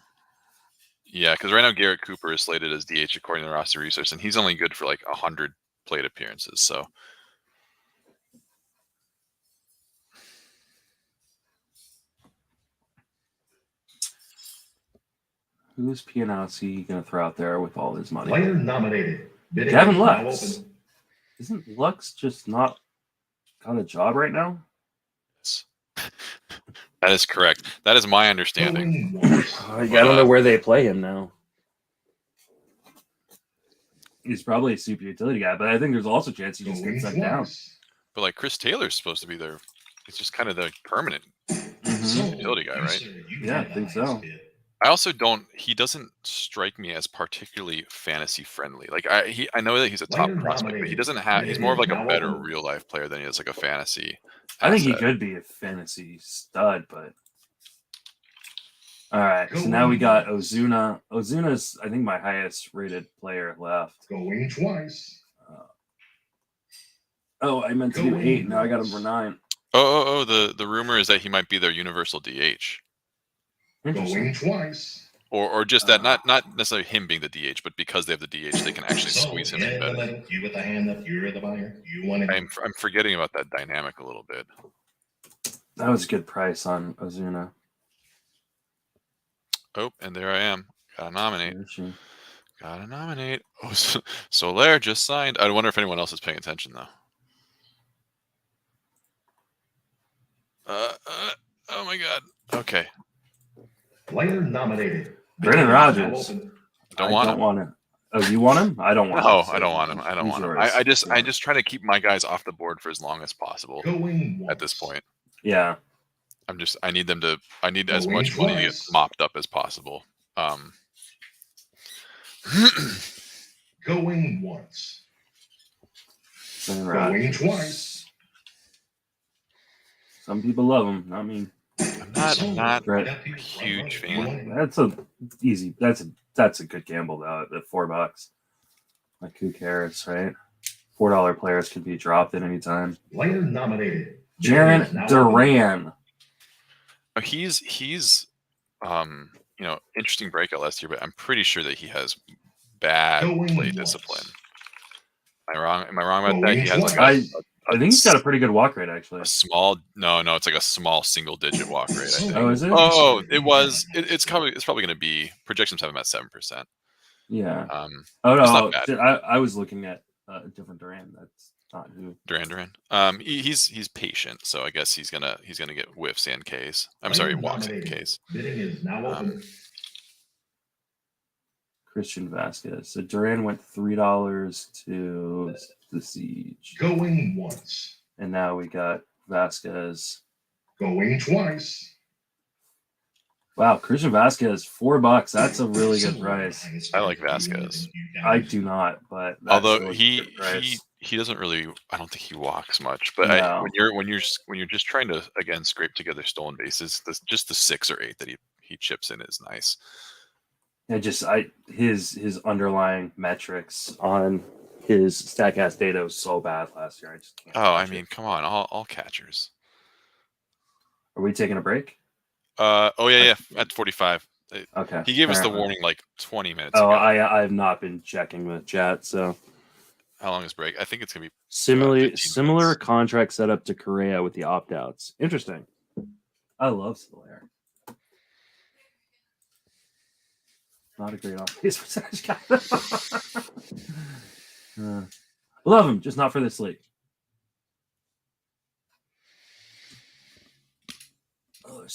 C: Yeah, because right now Garrett Cooper is slated as DH according to roster research, and he's only good for like 100 plate appearances. So
A: who's Pianowski going to throw out there with all his money?
B: Player nominated.
A: Gavin Lux. Isn't Lux just not got a job right now?
C: That is correct. That is my understanding.
A: I don't know where they play him now. He's probably a super utility guy, but I think there's also a chance he just gets sent down.
C: But like Chris Taylor's supposed to be there. It's just kind of the permanent utility guy, right?
A: Yeah, I think so.
C: I also he doesn't strike me as particularly fantasy friendly. Like I know that he's a top prospect, but he's more of like a better real life player than he is like a fantasy.
A: I think he could be a fantasy stud, but all right. So now we got Ozuna. Ozuna's, I think, my highest rated player left.
B: Going twice.
A: I meant to do 8. Now I got him for 9.
C: The rumor is that he might be their universal DH.
B: Going twice.
C: Or just that, not necessarily him being the DH, but because they have the DH, they can actually squeeze him in better.
B: You with the hand up, you're the buyer. You want it.
C: I'm forgetting about that dynamic a little bit.
A: That was a good price on Ozuna.
C: Oh, and there I am. Gotta nominate. Oh, Soler just signed. I wonder if anyone else is paying attention though. Oh my God. Okay.
B: Player nominated.
A: Brendan Rodgers.
C: I don't want him.
A: Oh, you want him? I don't want him.
C: No, I don't want him. I don't want him. I just try to keep my guys off the board for as long as possible at this point.
A: Yeah.
C: I need as much money to get mopped up as possible.
B: Going once.
A: Going
B: twice.
A: Some people love him, not me.
C: I'm not a huge fan.
A: That's a good gamble though at $4. Like who cares, right? $4 players can be dropped at any time.
B: Player nominated.
A: Jaron Duran.
C: He's interesting breakout last year, but I'm pretty sure that he has bad play discipline. Am I wrong? Am I wrong about that? He has
A: I think he's got a pretty good walk rate, actually.
C: A small, no, it's like a small single-digit walk rate. I think.
A: Oh, is it?
C: Oh, it was. It's probably going to be, projections have him at 7%.
A: Yeah.
C: Oh no,
A: I was looking at a different Duran. That's not who.
C: Duran. He's patient, so I guess he's gonna get whiffs and Ks. I'm sorry, walks and Ks.
B: Bidding is now open.
A: Christian Vasquez. So Duran went $3 to the Siege.
B: Going once.
A: And now we got Vasquez.
B: Going twice.
A: Wow, Christian Vasquez, $4. That's a really good price.
C: I like Vasquez.
A: I do not, but
C: although he doesn't really, I don't think he walks much. But
A: no.
C: when you're just trying to again scrape together stolen bases, just the 6 or 8 that he chips in is nice.
A: Yeah, his underlying metrics on his Statcast data was so bad last year. I just can't.
C: Oh, I mean, come on, all catchers.
A: Are we taking a break?
C: Oh yeah, at 45.
A: Okay.
C: He gave us the warning like 20 minutes ago.
A: I have not been checking the chat. So
C: how long is break? I think it's gonna be
A: similar contract setup to Correa with the opt-outs. Interesting. I love Soler. Not a great off-base percentage guy. Love him, just not for this league.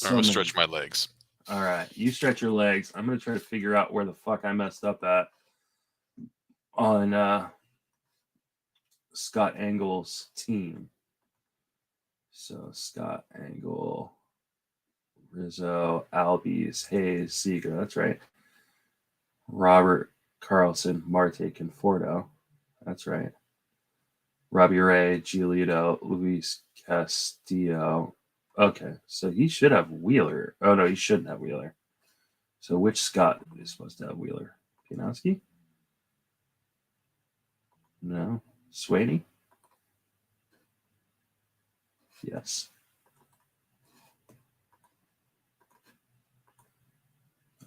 C: I'm gonna stretch my legs.
A: All right, you stretch your legs. I'm gonna try to figure out where the fuck I messed up at on Scott Engle's team. So Scott Engle, Rizzo, Albies, Hayes, Seager. That's right. Robert Carlson, Marte Conforto. That's right. Robbie Ray, Giolito, Luis Castillo. Okay, so he should have Wheeler. Oh, no, he shouldn't have Wheeler. So which Scott is supposed to have Wheeler? Pianowski? No. Sweeney? Yes.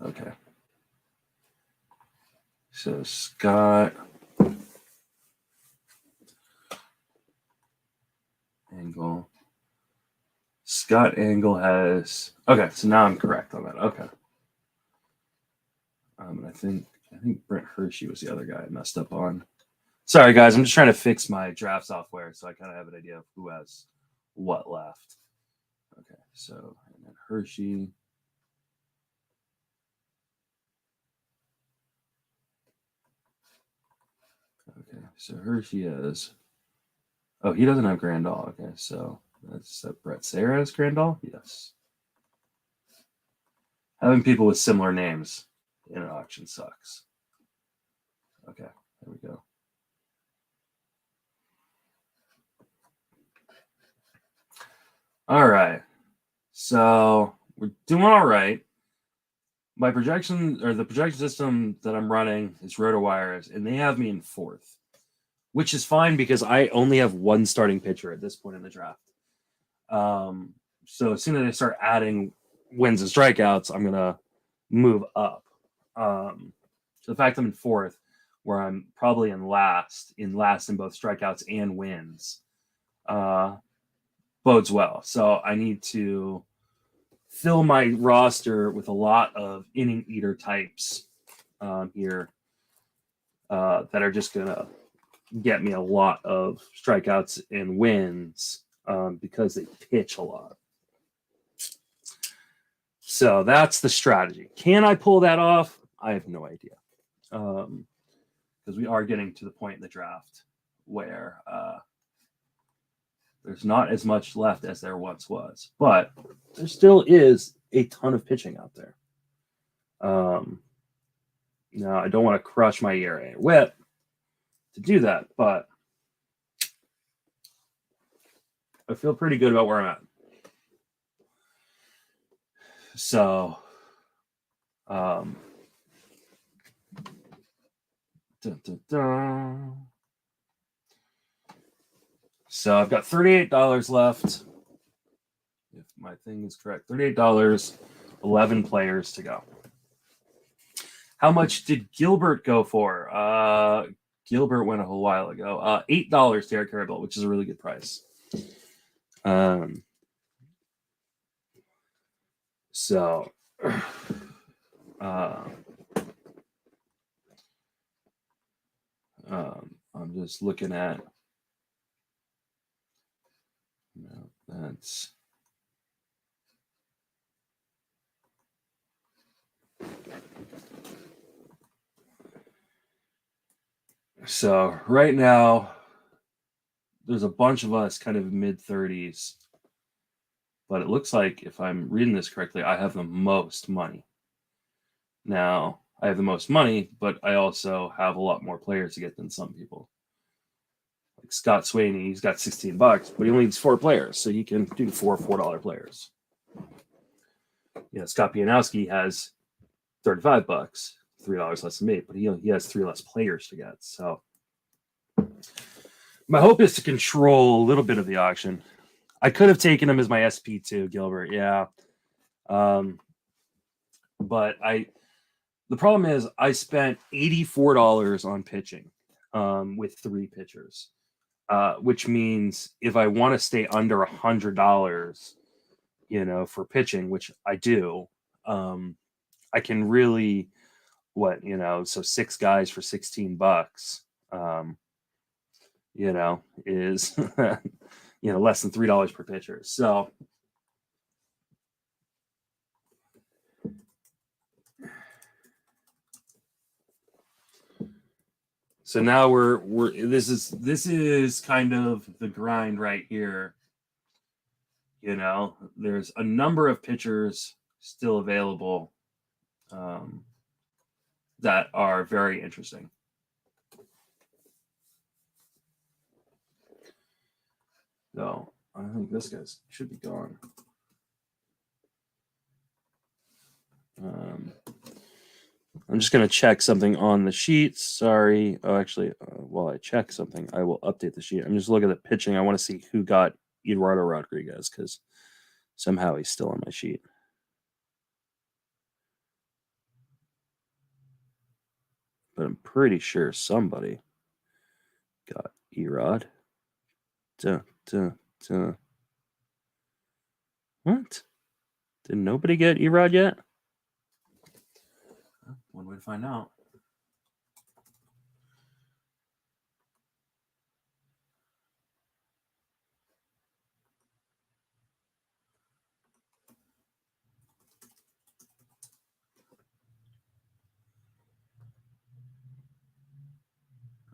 A: Okay. So Scott Angle. Scott Angle has. Okay, so now I'm correct on that. Okay. I think Brent Hershey was the other guy I messed up on. Sorry, guys. I'm just trying to fix my draft software so I kind of have an idea of who has what left. Okay, so and then Hershey. Okay, so Hershey has. Oh, he doesn't have Grandal. Okay, so that's Brett Sayre has Grandal? Yes. Having people with similar names in an auction sucks. Okay, there we go. All right. So we're doing all right. My projection, or the projection system that I'm running, is RotoWires, and they have me in 4th, which is fine because I only have one starting pitcher at this point in the draft. So as soon as I start adding wins and strikeouts, I'm gonna move up. So the fact I'm in 4th, where I'm probably in last in both strikeouts and wins, bodes well. So I need to fill my roster with a lot of inning eater types here that are just gonna get me a lot of strikeouts and wins because they pitch a lot. So that's the strategy. Can I pull that off? I have no idea. Because we are getting to the point in the draft where there's not as much left as there once was. But there still is a ton of pitching out there. Now, I don't want to crush my ERA whip to do that, but I feel pretty good about where I'm at. So, dun, dun, dun. So I've got $38 left. If my thing is correct, $38, 11 players to go. How much did Gilbert go for? Gilbert went a whole while ago. $8 Derek Carabell, which is a really good price. So I'm just looking at. No, that's. So right now, there's a bunch of us kind of mid-30s, but it looks like, if I'm reading this correctly, I have the most money. Now, I have the most money, but I also have a lot more players to get than some people. Like Scott Swaney, he's got $16, but he only needs 4 players, so he can do four $4 players. Scott Pianowski has $35, $3 less than me, but he has 3 less players to get. So my hope is to control a little bit of the auction. I could have taken him as my SP2, Gilbert, yeah. But the problem is I spent $84 on pitching with 3 pitchers, which means if I want to stay under $100, for pitching, which I do, I can really, so 6 guys for $16, is, less than $3 per pitcher. So now this is kind of the grind right here. There's a number of pitchers still available that are very interesting. So I think this guy should be gone. I'm just going to check something on the sheets. Sorry. Oh, actually, while I check something, I will update the sheet. I'm just looking at the pitching. I want to see who got Eduardo Rodriguez because somehow he's still on my sheet. But I'm pretty sure somebody got Erod. What? Did nobody get Erod yet? One way to find out.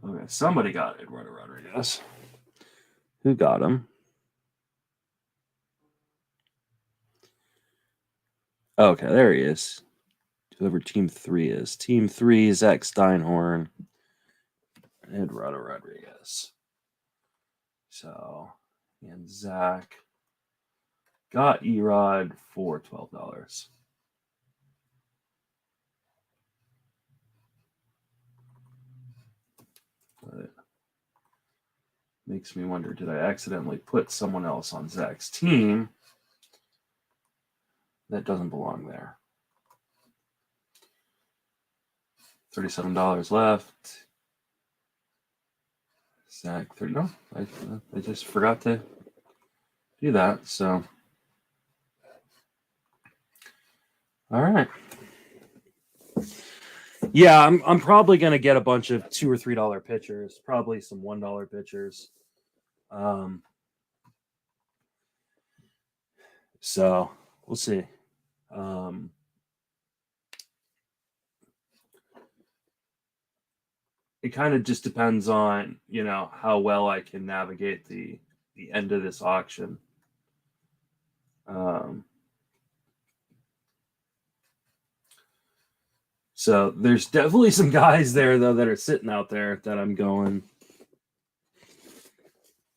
A: Okay, somebody got Eduardo Rodriguez. Who got him? Okay, there he is. Whoever Team 3 is. Team 3, Zach Steinhorn, Eduardo Rodriguez. So, and Zach got Erod for $12. But makes me wonder, did I accidentally put someone else on Zach's team that doesn't belong there? $37 left. Zach, 30. No, I just forgot to do that. So, all right. Yeah, I'm probably gonna get a bunch of $2 or $3 pitchers, probably some $1 pitchers. So we'll see. It kind of just depends on, how well I can navigate the end of this auction. So there's definitely some guys there, though, that are sitting out there that I'm going,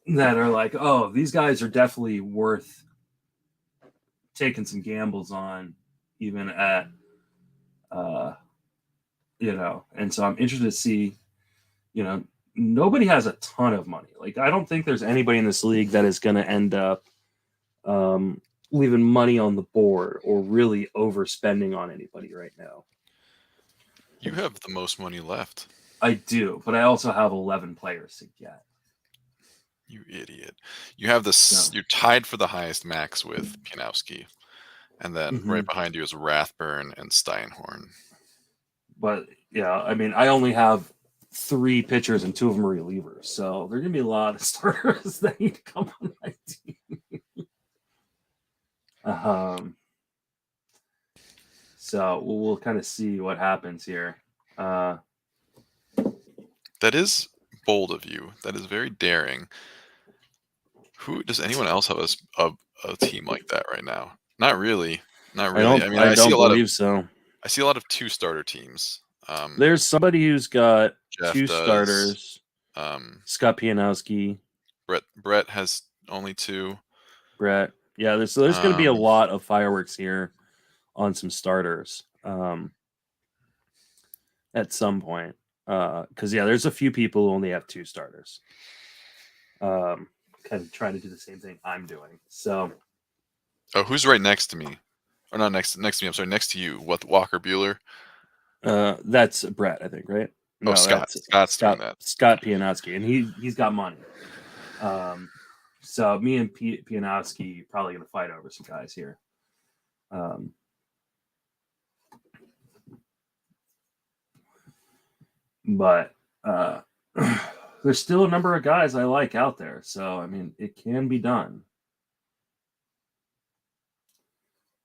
A: that are like, oh, these guys are definitely worth taking some gambles on, even at, and so I'm interested to see, nobody has a ton of money. Like, I don't think there's anybody in this league that is going to end up leaving money on the board or really overspending on anybody right now.
C: You have the most money left.
A: I do, but I also have 11 players to get.
C: You idiot. You have this. No. You're tied for the highest max with Pianowski. And then right behind you is Rathburn and Steinhorn.
A: But, yeah, I mean, I only have 3 pitchers and 2 of them are relievers. So there are going to be a lot of starters that need to come on my team. So we'll kind of see what happens here.
C: That is bold of you. That is very daring. Who does anyone else have a team like that right now? Not really. Not really. I mean, I see a lot of.
A: So.
C: I see a lot of 2-starter teams.
A: There's somebody who's got Jeff 2 starters. Scott Pianowski.
C: Brett has only 2.
A: Brett. Yeah, there's going to be a lot of fireworks here on some starters at some point. Because, yeah, there's a few people who only have 2 starters. Kind of trying to do the same thing I'm doing. So.
C: Oh, who's right next to me? Or not next to me. I'm sorry, next to you. What, Walker Bueller?
A: That's Brett, I think, right?
C: No, Scott. Scott's doing that.
A: Scott Pianowski, and he's got money. So me and Pianowski probably going to fight over some guys here. But there's still a number of guys I like out there. So, I mean, it can be done.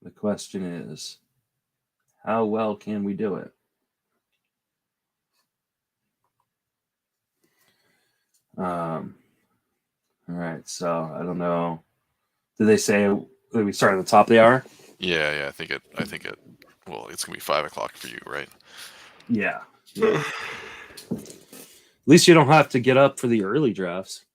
A: The question is, how well can we do it? All right, so I don't know. Did they say that we start at the top of the hour?
C: Yeah. I think it. Well, it's gonna be 5 o'clock for you, right?
A: Yeah. At least you don't have to get up for the early drafts.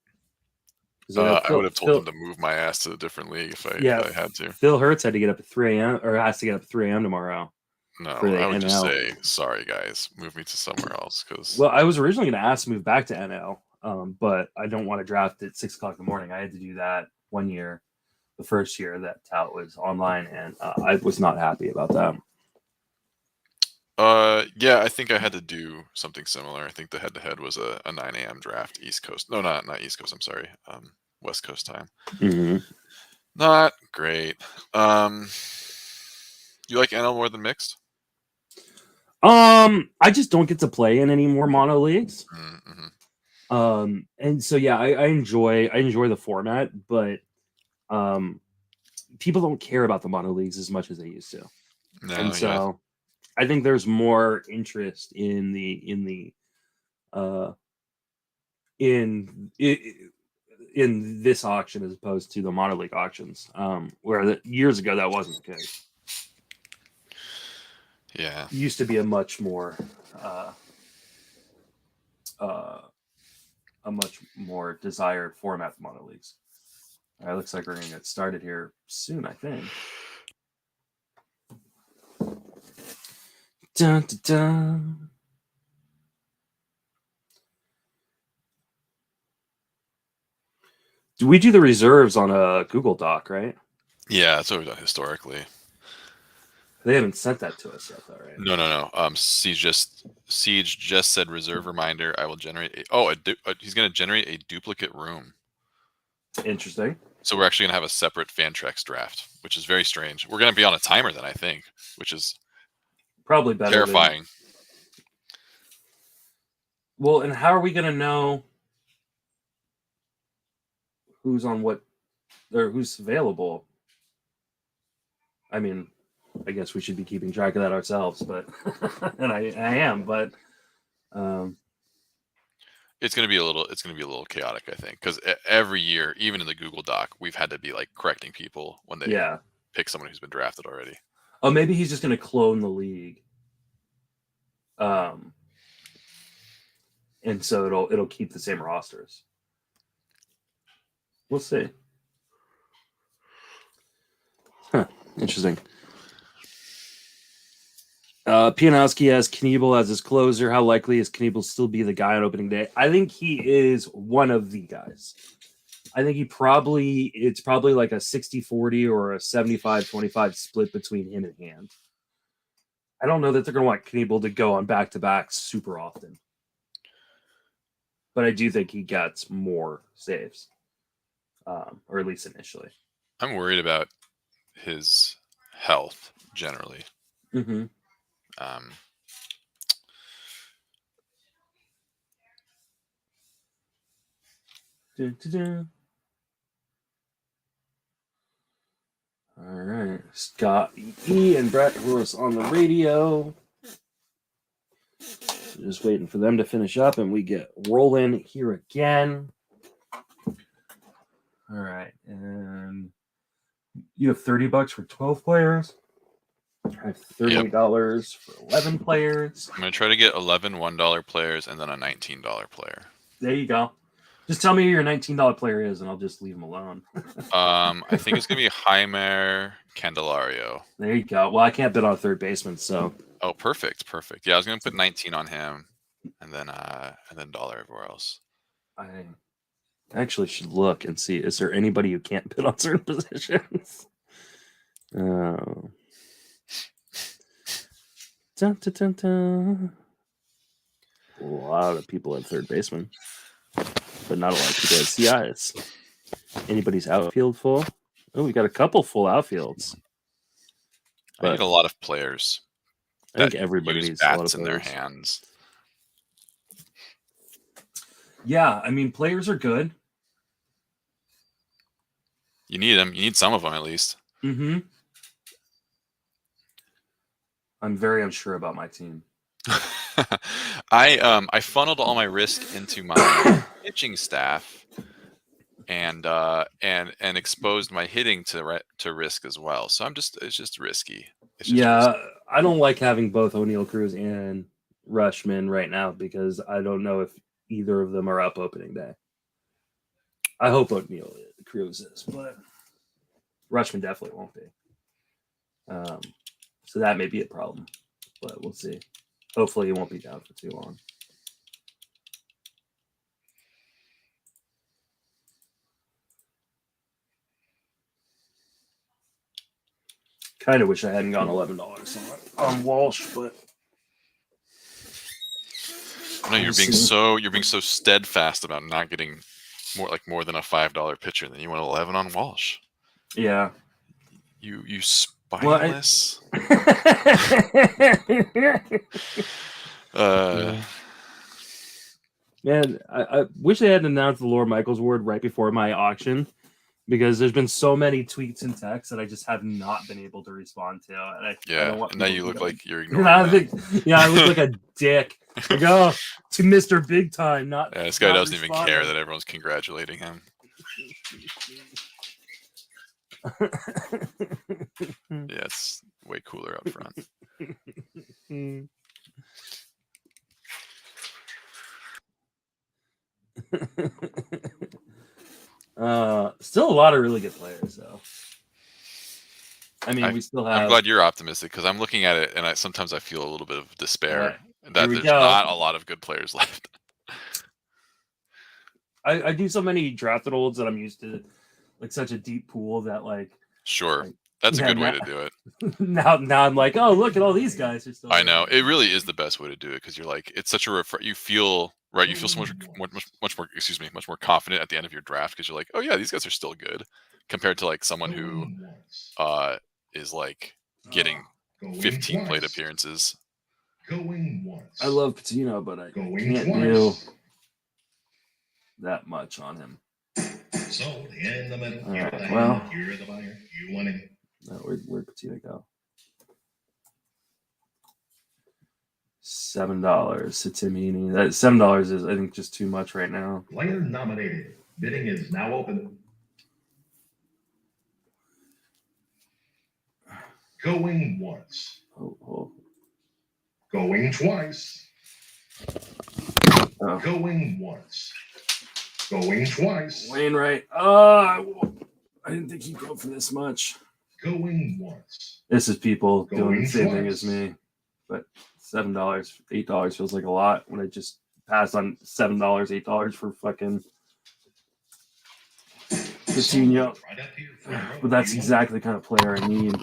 C: I would have told them to move my ass to a different league if I had to.
A: Phil Hertz had to get up at 3 a.m. or has to get up at 3 a.m. tomorrow.
C: No, I would just say, sorry, guys, move me to somewhere else.
A: Well, I was originally going to ask to move back to NL, but I don't want to draft at 6 o'clock in the morning. I had to do that one year, the first year that Tout was online, and I was not happy about that.
C: Yeah, I think I had to do something similar. I think the head-to-head was a 9 a.m. draft, East Coast. No, not East Coast. I'm sorry, West Coast time. Not great. You like NL more than mixed?
A: I just don't get to play in any more mono leagues. And so yeah, I enjoy the format, but people don't care about the mono leagues as much as they used to.
C: No,
A: and so I think there's more interest in this auction as opposed to the mono league auctions, where years ago that wasn't the case.
C: Yeah,
A: it used to be a much more desired format for mono leagues. All right, looks like we're gonna get started here soon, I think. Dun, dun, dun. Do we do the reserves on a Google Doc, right?
C: Yeah, that's what we've done historically.
A: They haven't sent that to us yet, though, right?
C: No. Siege just said reserve reminder. I will generate he's going to generate a duplicate room.
A: Interesting.
C: So we're actually going to have a separate Fantrax draft, which is very strange. We're going to be on a timer then, I think, which is
A: probably better.
C: Terrifying.
A: Well, and how are we going to know who's on what or who's available? I mean, I guess we should be keeping track of that ourselves, but and I am, but
C: it's going to be a little chaotic, I think, because every year, even in the Google Doc, we've had to be like correcting people when they pick someone who's been drafted already.
A: Oh, maybe he's just going to clone the league, and so it'll keep the same rosters. We'll see. Huh. Interesting. Pianowski has Knievel as his closer. How likely is Knievel still be the guy on opening day? I think he is one of the guys. I think it's probably like a 60-40 or a 75-25 split between him and Hand. I don't know that they're going to want Knievel to go on back-to-back super often. But I do think he gets more saves, or at least initially.
C: I'm worried about his health generally.
A: Mm-hmm. All right, Scott E and Brett Horse on the radio. Just waiting for them to finish up, and we get rolling here again. All right, and you have $30 for 12 players. I have $38 for 11 players.
C: I'm gonna try to get 11 $1 players and then a $19 player.
A: There you go. Just tell me who your $19 player is, and I'll just leave him alone.
C: I think it's gonna be Jaime Candelario.
A: There you go. Well, I can't bid on a third baseman, so.
C: Oh, perfect. Yeah, I was gonna put 19 on him, and then dollar everywhere else.
A: I actually should look and see. Is there anybody who can't bid on certain positions? Oh. Dun, dun, dun, dun. A lot of people at third baseman, but not a lot of people at CIs. Anybody's outfield full? Oh, we got a couple full outfields.
C: I need a lot of players.
A: I think everybody needs
C: bats in their hands.
A: Yeah, I mean, players are good.
C: You need them. You need some of them at least.
A: Mm-hmm. I'm very unsure about my team.
C: I funneled all my risk into my pitching staff, and exposed my hitting to risk as well. So it's just risky. Risky.
A: I don't like having both O'Neal Cruz and Rushman right now because I don't know if either of them are up opening day. I hope O'Neal Cruz is, but Rushman definitely won't be. So that may be a problem, but we'll see. Hopefully he won't be down for too long. Kind of wish I hadn't gone $11 on Walsh, but
C: no, you're being so steadfast about not getting more than a $5 pitcher, and then you went 11 on Walsh.
A: Yeah,
C: you spineless.
A: Man, I wish they hadn't announced the Lord Michaels award right before my auction, because there's been so many tweets and texts that I just have not been able to respond to. And I don't want
C: and now you look like you're ignoring
A: I look like a dick. I go to Mr. Big Time.
C: This guy doesn't even care that everyone's congratulating him. Yeah, it's way cooler up front.
A: Still a lot of really good players, though. I mean, we still have.
C: I'm glad you're optimistic because I'm looking at it and sometimes I feel a little bit of despair that there's
A: not
C: a lot of good players left.
A: I do so many drafted olds that I'm used to, like, such a deep pool that, like.
C: Sure. That's a good way to do it.
A: Now I'm like, oh, look at all these guys are still.
C: I know it really is the best way to do it because you're like, it's such a you feel right. You feel so much more confident at the end of your draft because you're like, oh yeah, these guys are still good compared to like someone who is like getting 15 plate appearances.
B: Going once.
A: I love Patino, but I can't do that much on him.
B: So in the middle,
A: All
B: you're
A: right,
B: the
A: well,
B: you're the buyer. You want it.
A: Where'd Patino go? $7 to Timini. That $7 is, I think, just too much right now.
B: Player nominated. Bidding is now open. Going once.
A: Oh.
B: Going twice.
A: Oh.
B: Going once. Going twice.
A: Wainwright. I didn't think he'd go for this much.
B: Going once.
A: This is people doing
B: Going
A: the same thing
B: twice.
A: as me. but $7, $8 feels like a lot when I just passed on $7, $8 for fucking Coutinho. But that's exactly the kind of player I need.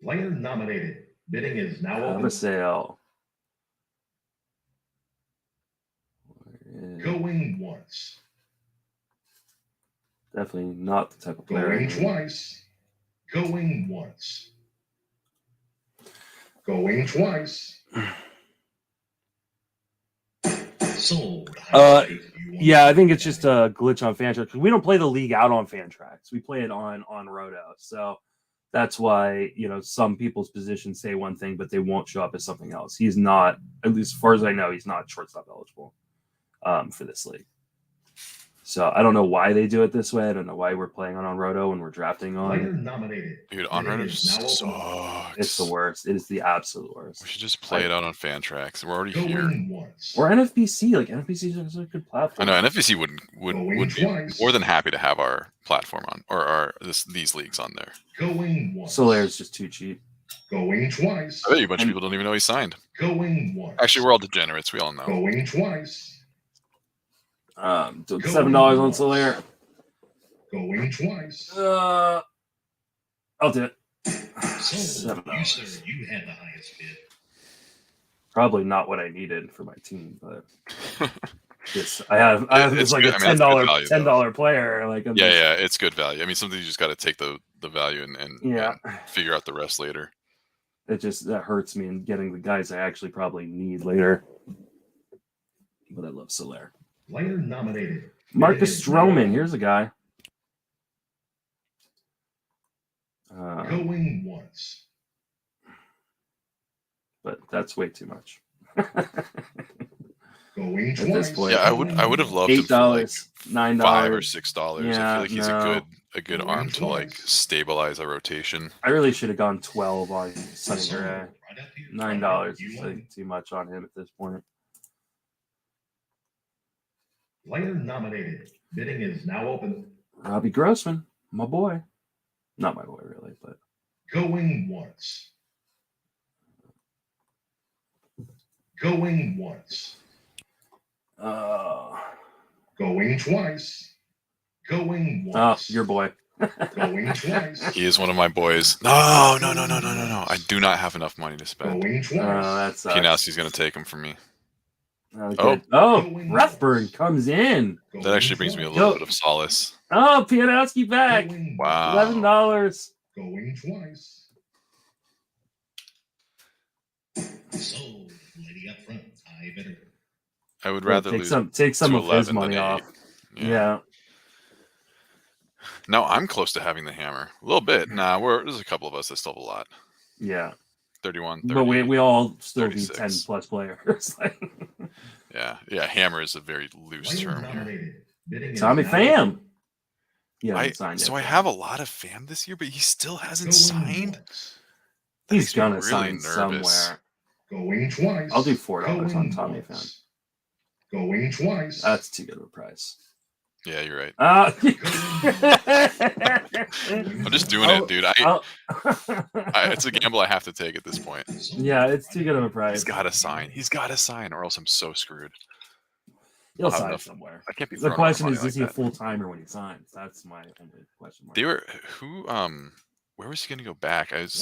B: Player nominated. Bidding is now
A: Have
B: open.
A: a sale.
B: Going once.
A: Definitely not the type of player.
B: Going twice. Going once. Going twice. Sold.
A: Yeah, I think it's just a glitch on Fantrax because we don't play the league out on Fantrax. We play it on Roto. So that's why, you know, some people's positions say one thing, but they won't show up as something else. He's not, at least as far as I know, he's not shortstop eligible for this league. So I don't know why they do it this way. I don't know why we're playing on Roto when we're drafting on.
C: Dude, on Roto sucks.
A: It's the worst. It is the absolute worst.
C: We should just play it out on Fantrax. We're already here.
A: Or NFBC. Like NFBC is a good platform.
C: I know NFBC would be more than happy to have our platform on, or these leagues on there.
B: Going once.
A: Solaire's just too cheap.
B: Going twice.
C: I bet you a bunch of people don't even know he signed.
B: Going once.
C: Actually, we're all degenerates. We all know.
B: Going twice.
A: $7 on Solaire.
B: Going twice.
A: I'll do it.
B: $7. You had the highest bid.
A: Probably not what I needed for my team, but yes, I have it's like
C: good.
A: a $10 player. Like
C: yeah, it's good value. I mean, something you just got to take the value and figure out the rest later.
A: That hurts me in getting the guys I actually probably need later. But I love Solaire.
B: Player nominated.
A: Marcus Stroman. Here's a guy.
B: Going once.
A: But that's way too much.
B: Going twice.
C: Yeah, I would have loved
A: $8,
C: him for like
A: $9,
C: $5 or $6.
A: Yeah,
C: I feel like he's a good arm to like stabilize a rotation.
A: I really should have gone 12 on Sonny Gray. $9 is like too much on him at this point.
B: Player nominated. Bidding is now open.
A: Robbie Grossman, my boy. Not my boy, really, but.
B: Going once. Going once. Going twice. Going once.
A: Oh, your boy.
B: Going twice.
C: He is one of my boys. No. I do not have enough money to spend.
B: Going twice.
C: Pianowski's going to take him from me.
A: Rathburn comes in.
C: That actually brings me a little bit of solace.
A: Oh, Pianowski back.
C: Wow.
A: $11.
B: Going twice. Sold. Lady up front. I better.
C: I would rather
A: take some of his money off. Yeah.
C: No, I'm close to having the hammer. A little bit. Nah, there's a couple of us that still have a lot.
A: Yeah.
C: 31, 30,
A: but we all still
C: 36.
A: need 10 plus players.
C: Yeah. Hammer is a very loose term here.
A: Tommy Pham. Yeah,
C: I have a lot of Pham this year, but he still hasn't signed.
A: He's gonna sign somewhere.
B: Going twice.
A: I'll do $4 on Tommy Pham.
B: Going twice.
A: That's too good of a price.
C: Yeah, you're right.
A: I'm
C: just doing it, dude. It's a gamble I have to take at this point.
A: Yeah, it's too good of a price.
C: He's got to sign, or else I'm so screwed.
A: He'll sign somewhere.
C: I can't be.
A: The question is he a full timer when he signs? That's my only question mark.
C: Where was he going to go back? I was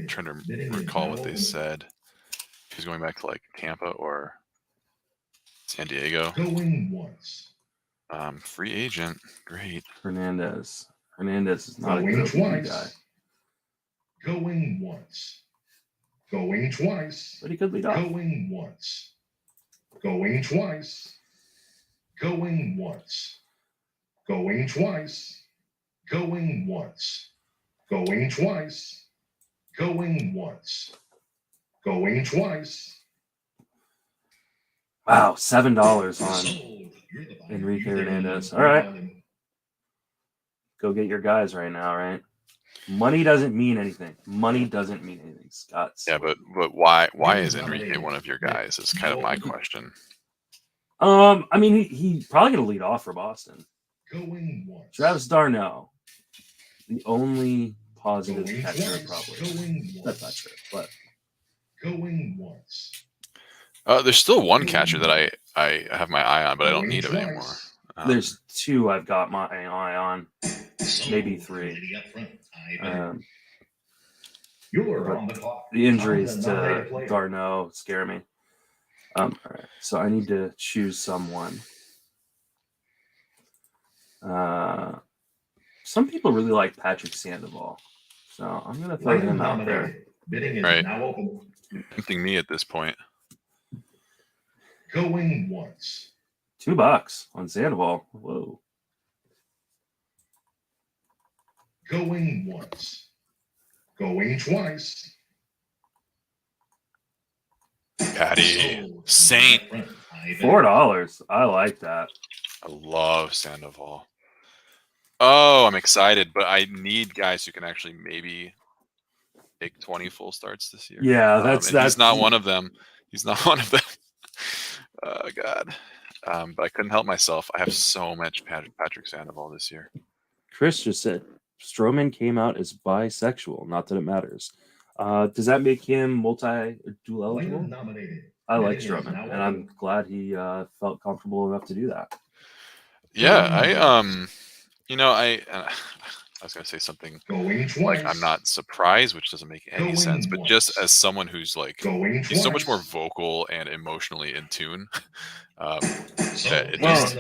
C: trying to recall what they said. If he's going back to like Tampa or San Diego.
B: Going once.
C: Free agent. Great.
A: Hernandez is not a good guy.
B: Going once. Going twice.
A: But he could lead off.
B: Going once. Going twice. Going once. Going twice. Going once. Going twice. Going once. Going twice.
A: Wow, $7 on Enrique Hernandez. All right. Go get your guys right now, right? Money doesn't mean anything. Scott.
C: Yeah, but why is Enrique one of your guys? Is kind of my question.
A: I mean, he's probably going to lead off for Boston.
B: Going once.
A: Travis d'Arnaud, the only positive
B: Going
A: catcher,
B: twice.
A: probably.
B: Going
A: That's
B: once.
A: not true, but
B: Going once.
C: There's still one catcher that I have my eye on, but I don't
B: Going
C: need him
B: twice.
C: anymore.
A: there's two I've got my eye on, maybe three.
B: You're on the clock.
A: The injuries
B: Time nominate a
A: to
B: player.
A: d'Arnaud scare me. All right, so I need to choose someone. Some people really like Patrick Sandoval, so I'm gonna throw
B: Player
A: him out there.
B: nominated. Bidding is
C: Right.
B: now open.
C: Tempting me at this point.
B: Going once.
A: $2 on Sandoval. Whoa.
B: Going once. Going twice.
C: Patty Saint.
A: $4. I like that.
C: I love Sandoval. Oh, I'm excited, but I need guys who can actually maybe take 20 full starts this year.
A: Yeah,
C: and he's not one of them. He's not one of them. Oh God. But I couldn't help myself. I have so much Patrick Sandoval this year.
A: Chris just said Stroman came out as bisexual. Not that it matters. Does that make him multi-dual
B: Player
A: eligible?
B: nominated.
A: I like
B: Bidding is
A: Stroman,
B: now
A: and
B: open.
A: I'm glad he felt comfortable enough to do that.
C: Yeah, I was gonna say something
B: Going
C: like
B: twice.
C: I'm not surprised, which doesn't make any
B: Going
C: sense, but just
B: once.
C: as someone who's like
B: Going
C: he's so much more
B: twice.
C: vocal and emotionally in tune.
B: So,
C: It
A: Well,
C: just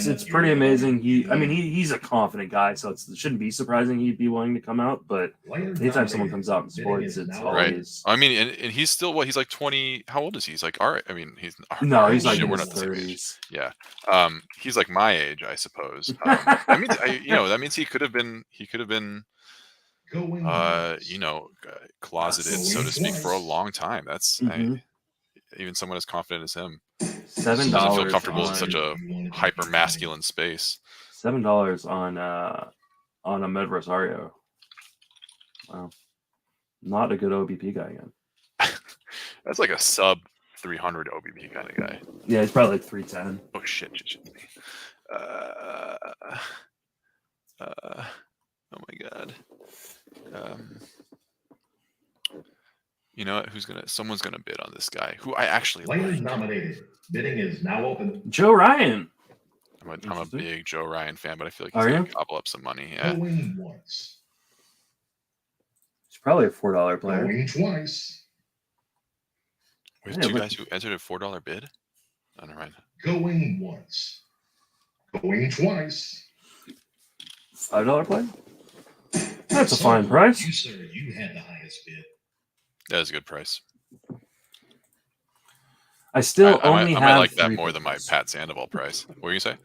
A: It's pretty amazing. He's a confident guy, so it shouldn't be surprising he'd be willing to come out. But anytime someone comes out in sports, it's
C: Right.
A: always
C: I mean, and he's still what? He's like 20. How old is he? He's like all right. I mean, he's
A: no, he's like
C: shit,
A: in
C: we're
A: his
C: not the same age.
A: 30s.
C: Yeah. He's like my age, I suppose. That means that means he could have been
B: Going once.
C: closeted, so to speak, for a long time. That's
A: Mhm.
C: even someone as confident as him
A: $7
C: doesn't feel comfortable in such
A: on
C: a hyper masculine space.
A: $7 on Ahmed Rosario. Wow, not a good OBP guy again.
C: That's like a sub 300 OBP kind of guy.
A: Yeah, he's probably like 310.
C: Oh shit. Oh my God. You know what? Someone's gonna bid on this guy who I actually
B: Player
C: like.
B: nominated. Bidding is now open.
A: Joe Ryan.
C: I'm a big Joe Ryan fan, but I feel like
A: Are
C: he's gonna
A: you?
C: gobble up some money. Yeah.
B: Going once.
A: He's probably a $4 player.
B: Going twice.
C: We have
A: Yeah,
C: two
A: but-
C: guys who entered a $4 bid. Oh, never mind.
B: Going once. Going twice.
A: $5 player. That's a fine price.
B: You, sir, you had the highest bid.
C: That is a good price.
A: I still only
C: I
A: have
C: might like that
A: 3
C: more than my
A: pitchers.
C: Pat Sandoval price. What were you say?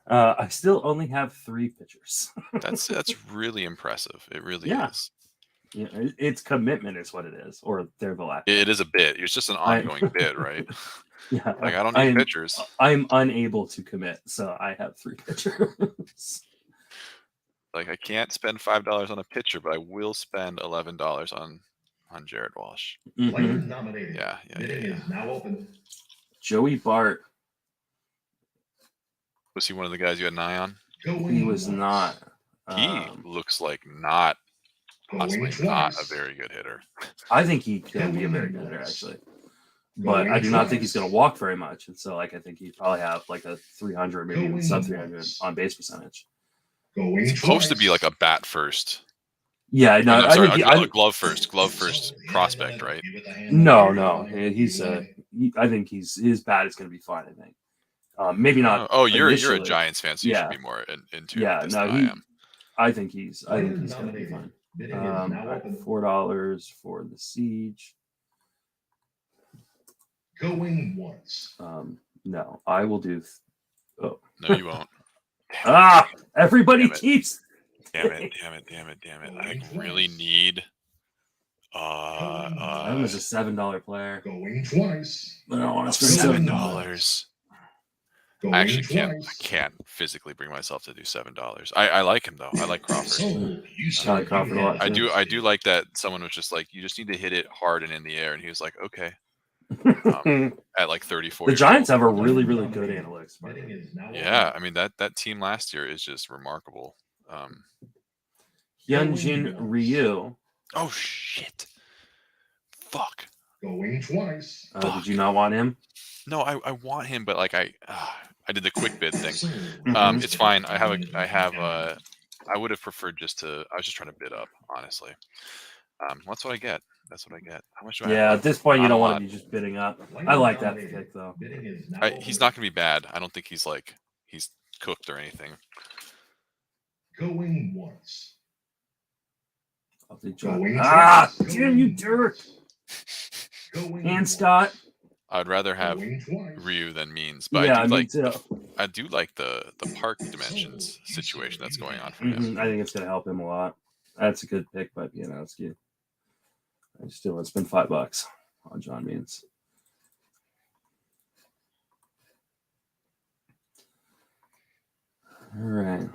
A: I still only have 3 pitchers.
C: That's really impressive. It really
A: Yeah.
C: is.
A: Yeah, it's commitment is what it is, or they're the lack.
C: It is a bid. It's just an ongoing bid, right?
A: Yeah,
C: Like I don't need pitchers.
A: I'm unable to commit, so I have 3 pitchers.
C: Like I can't spend $5 on a pitcher, but I will spend $11 on Jared Walsh.
B: Player
A: Mhm.
B: nominated.
C: Yeah.
B: Bidding is now open.
A: Joey Bart.
C: Was he one of the guys you had an eye on?
B: Going
A: He was
B: once.
A: not.
C: He looks like possibly
B: Going
C: not a
B: twice.
C: very good hitter.
A: I think he can be a very good hitter, actually. But I do not think he's going to walk very much, and so I think he'd probably have like a 300, maybe even sub 300 on base percentage.
B: Going
C: He's supposed to be
B: twice.
C: like a bat first.
A: Yeah, no,
C: I'm
A: I
C: sorry,
A: think
C: a glove first prospect, right?
A: No, he's I think his bat is going to be fine. I think maybe not.
C: Oh, you're a
A: initially.
C: Giants fan, so you
A: Yeah.
C: should be more in tune
A: Yeah,
C: with this
A: no,
C: than I am.
A: I think he's going to be
B: Nominated.
A: fine.
B: Bidding is
A: All
B: now
A: right,
B: open.
A: $4 for the Siege.
B: Going once.
A: No, I will do.
C: No, you won't.
A: Everybody
C: Damn it.
A: keeps.
C: Damn it. I really need
A: I was a $7 player.
B: Going twice.
A: But I don't want to spend
C: $7.
B: Going
C: I actually
B: twice.
C: can't physically bring myself to do $7. I like him though. I like Crawford.
B: Sold. You
A: I like Crawford a lot,
C: I
A: too.
C: do like that someone was just like, you just need to hit it hard and in the air, and he was like, okay. at like 34.
A: The Giants have a really, really good analytics.
C: Yeah, I mean that team last year is just remarkable.
A: Hyunjin Ryu.
C: Oh shit! Fuck.
B: Going twice.
A: Did you not want him?
C: No, I want him, but like I did the quick bid thing.
A: Mhm.
C: It's fine. I would have preferred just to. I was just trying to bid up, honestly. That's what I get. That's what I get. How much do I have?
A: Yeah, at this point, you
C: Not a
A: don't want
C: lot.
A: to be just bidding up. I like that pick, though.
C: He's not going to be bad. I don't think he's cooked or anything.
B: Going once.
A: Damn you, Dirk. And Scott.
C: I'd rather have Ryu than Means, but
A: Yeah,
C: I do like the park dimensions situation that's going on for him.
A: I think it's going to help him a lot. That's a good pick by Pianowski. I still want to spend $5 on John Means. All right.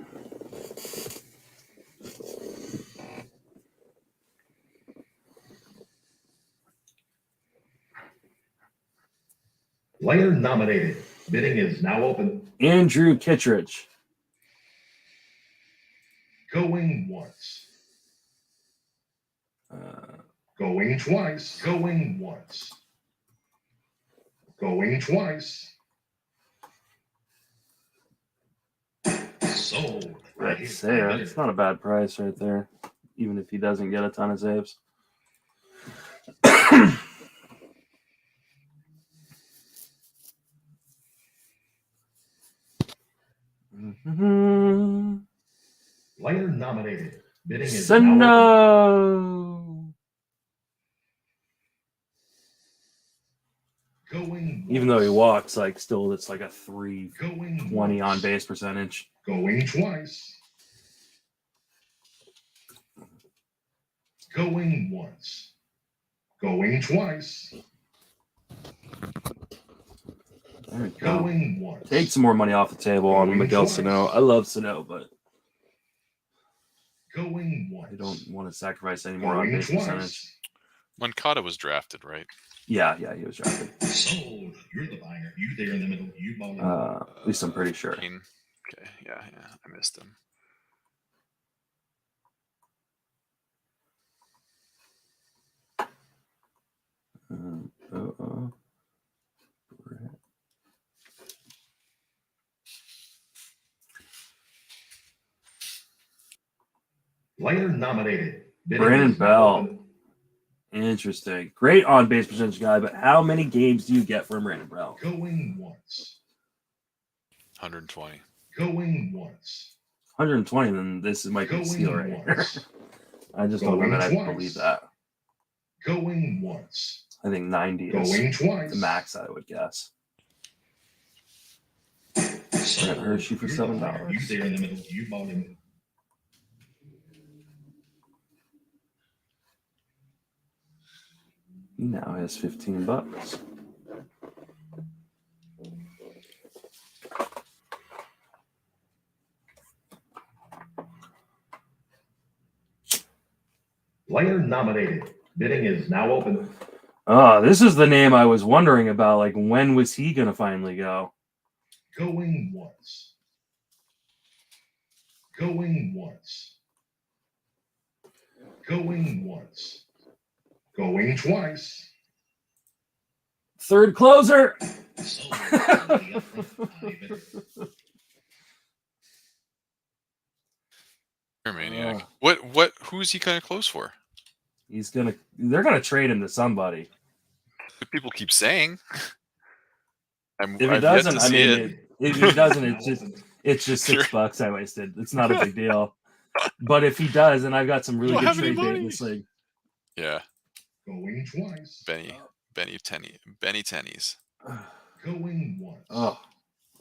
B: Player nominated. Bidding is now open.
A: Andrew Kittredge.
B: Going once. Going twice. Going once. Going twice. Sold.
A: That's there. It's not a bad price right there, even if he doesn't get a ton of saves.
B: Player nominated. Bidding is
A: So
B: now
A: no.
B: Going
A: Even though he
B: once.
A: walks, like still, it's like a 320
B: Going
A: on
B: once.
A: base percentage.
B: Going twice. Going once. Going twice.
A: There we go.
B: Going once.
A: Take some more money off the table on
B: Going
A: Miguel
B: twice.
A: Sano. I love Sano, but
B: Going once.
A: I don't want to sacrifice any more on
B: Going
A: base
B: twice.
A: percentage.
C: Moncada was drafted, right?
A: Yeah, he was drafted.
B: Sold. You're the buyer. You there in the middle. You bought
A: At least I'm pretty sure.
C: Okay, yeah, I missed him.
B: Player nominated. Bidding
A: Brandon
B: is now
A: Bell.
B: open.
A: Interesting. Great on base percentage guy, but how many games do you get from Brandon Bell?
B: Going once.
C: 120.
B: Going once.
A: 120, then this might be a steal right here.
B: once.
A: I just don't know
B: Going
A: that I
B: twice.
A: believe that.
B: Going once.
A: I think 90 is
B: Going twice.
A: the max, I would guess.
B: Sold.
A: Brent Hershey for
B: You're the buyer.
A: $7.
B: You there in the middle. You bought him.
A: He now has $15.
B: Player nominated. Bidding is now open.
A: This is the name I was wondering about. Like, when was he going to finally go?
B: Going once. Going once. Going once. Going twice.
A: Third closer.
C: You're a maniac. What? Who's he kind of close for?
A: They're gonna trade him to somebody.
C: People keep saying.
A: If he doesn't, I mean, if he doesn't, it's just $6 I wasted. It's not a big deal. But if he does, and I've got some really good trade bait in this league.
C: Yeah.
B: Going twice.
C: Benny Tennies.
B: Going once.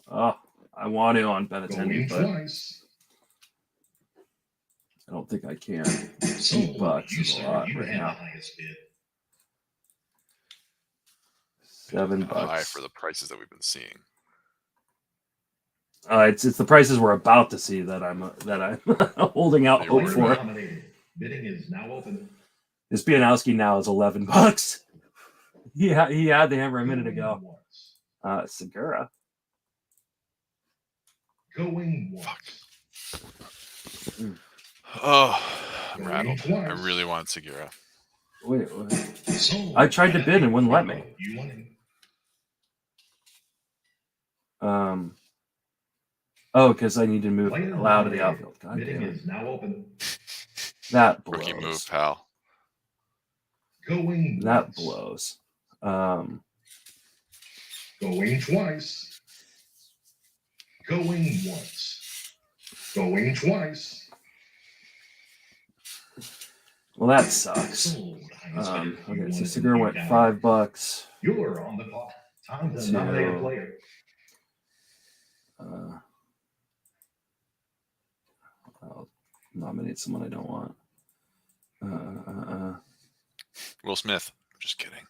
A: I want to on Benintendi,
B: Going
A: but
B: twice.
A: I don't think I can.
B: Sold.
A: $8
B: You,
A: is a
B: sir,
A: lot
B: you
A: right
B: had
A: now.
B: the highest bid.
A: $7.
C: High for the prices that we've been seeing.
A: It's the prices we're about to see that I'm holding out hope
C: Player
A: for.
B: Nominated. Bidding is now open.
A: This Pianowski now is $11. he had the hammer a minute ago. Segura.
B: Going once.
C: Oh, I'm
B: Going
C: rattled.
B: twice.
C: I really want Segura.
A: Wait.
B: Sold.
A: I tried to bid and wouldn't let me.
B: You want him?
A: Oh, because I need to move
B: Player
A: loud to the
B: nominated.
A: outfield. God
B: Bidding
A: damn it.
B: is now open.
A: That
C: Rookie move,
A: blows.
C: pal.
B: Going
A: That
B: once.
A: blows.
B: Going twice. Going once. Going twice.
A: Well, that sucks.
B: Sold. Highest bidder. You
A: Okay, so
B: want
A: Segura
B: him,
A: went
B: you got him.
A: $5.
B: You're on the clock. Time to nominate a player.
A: I'll nominate someone I don't want.
C: Will Smith. Just kidding.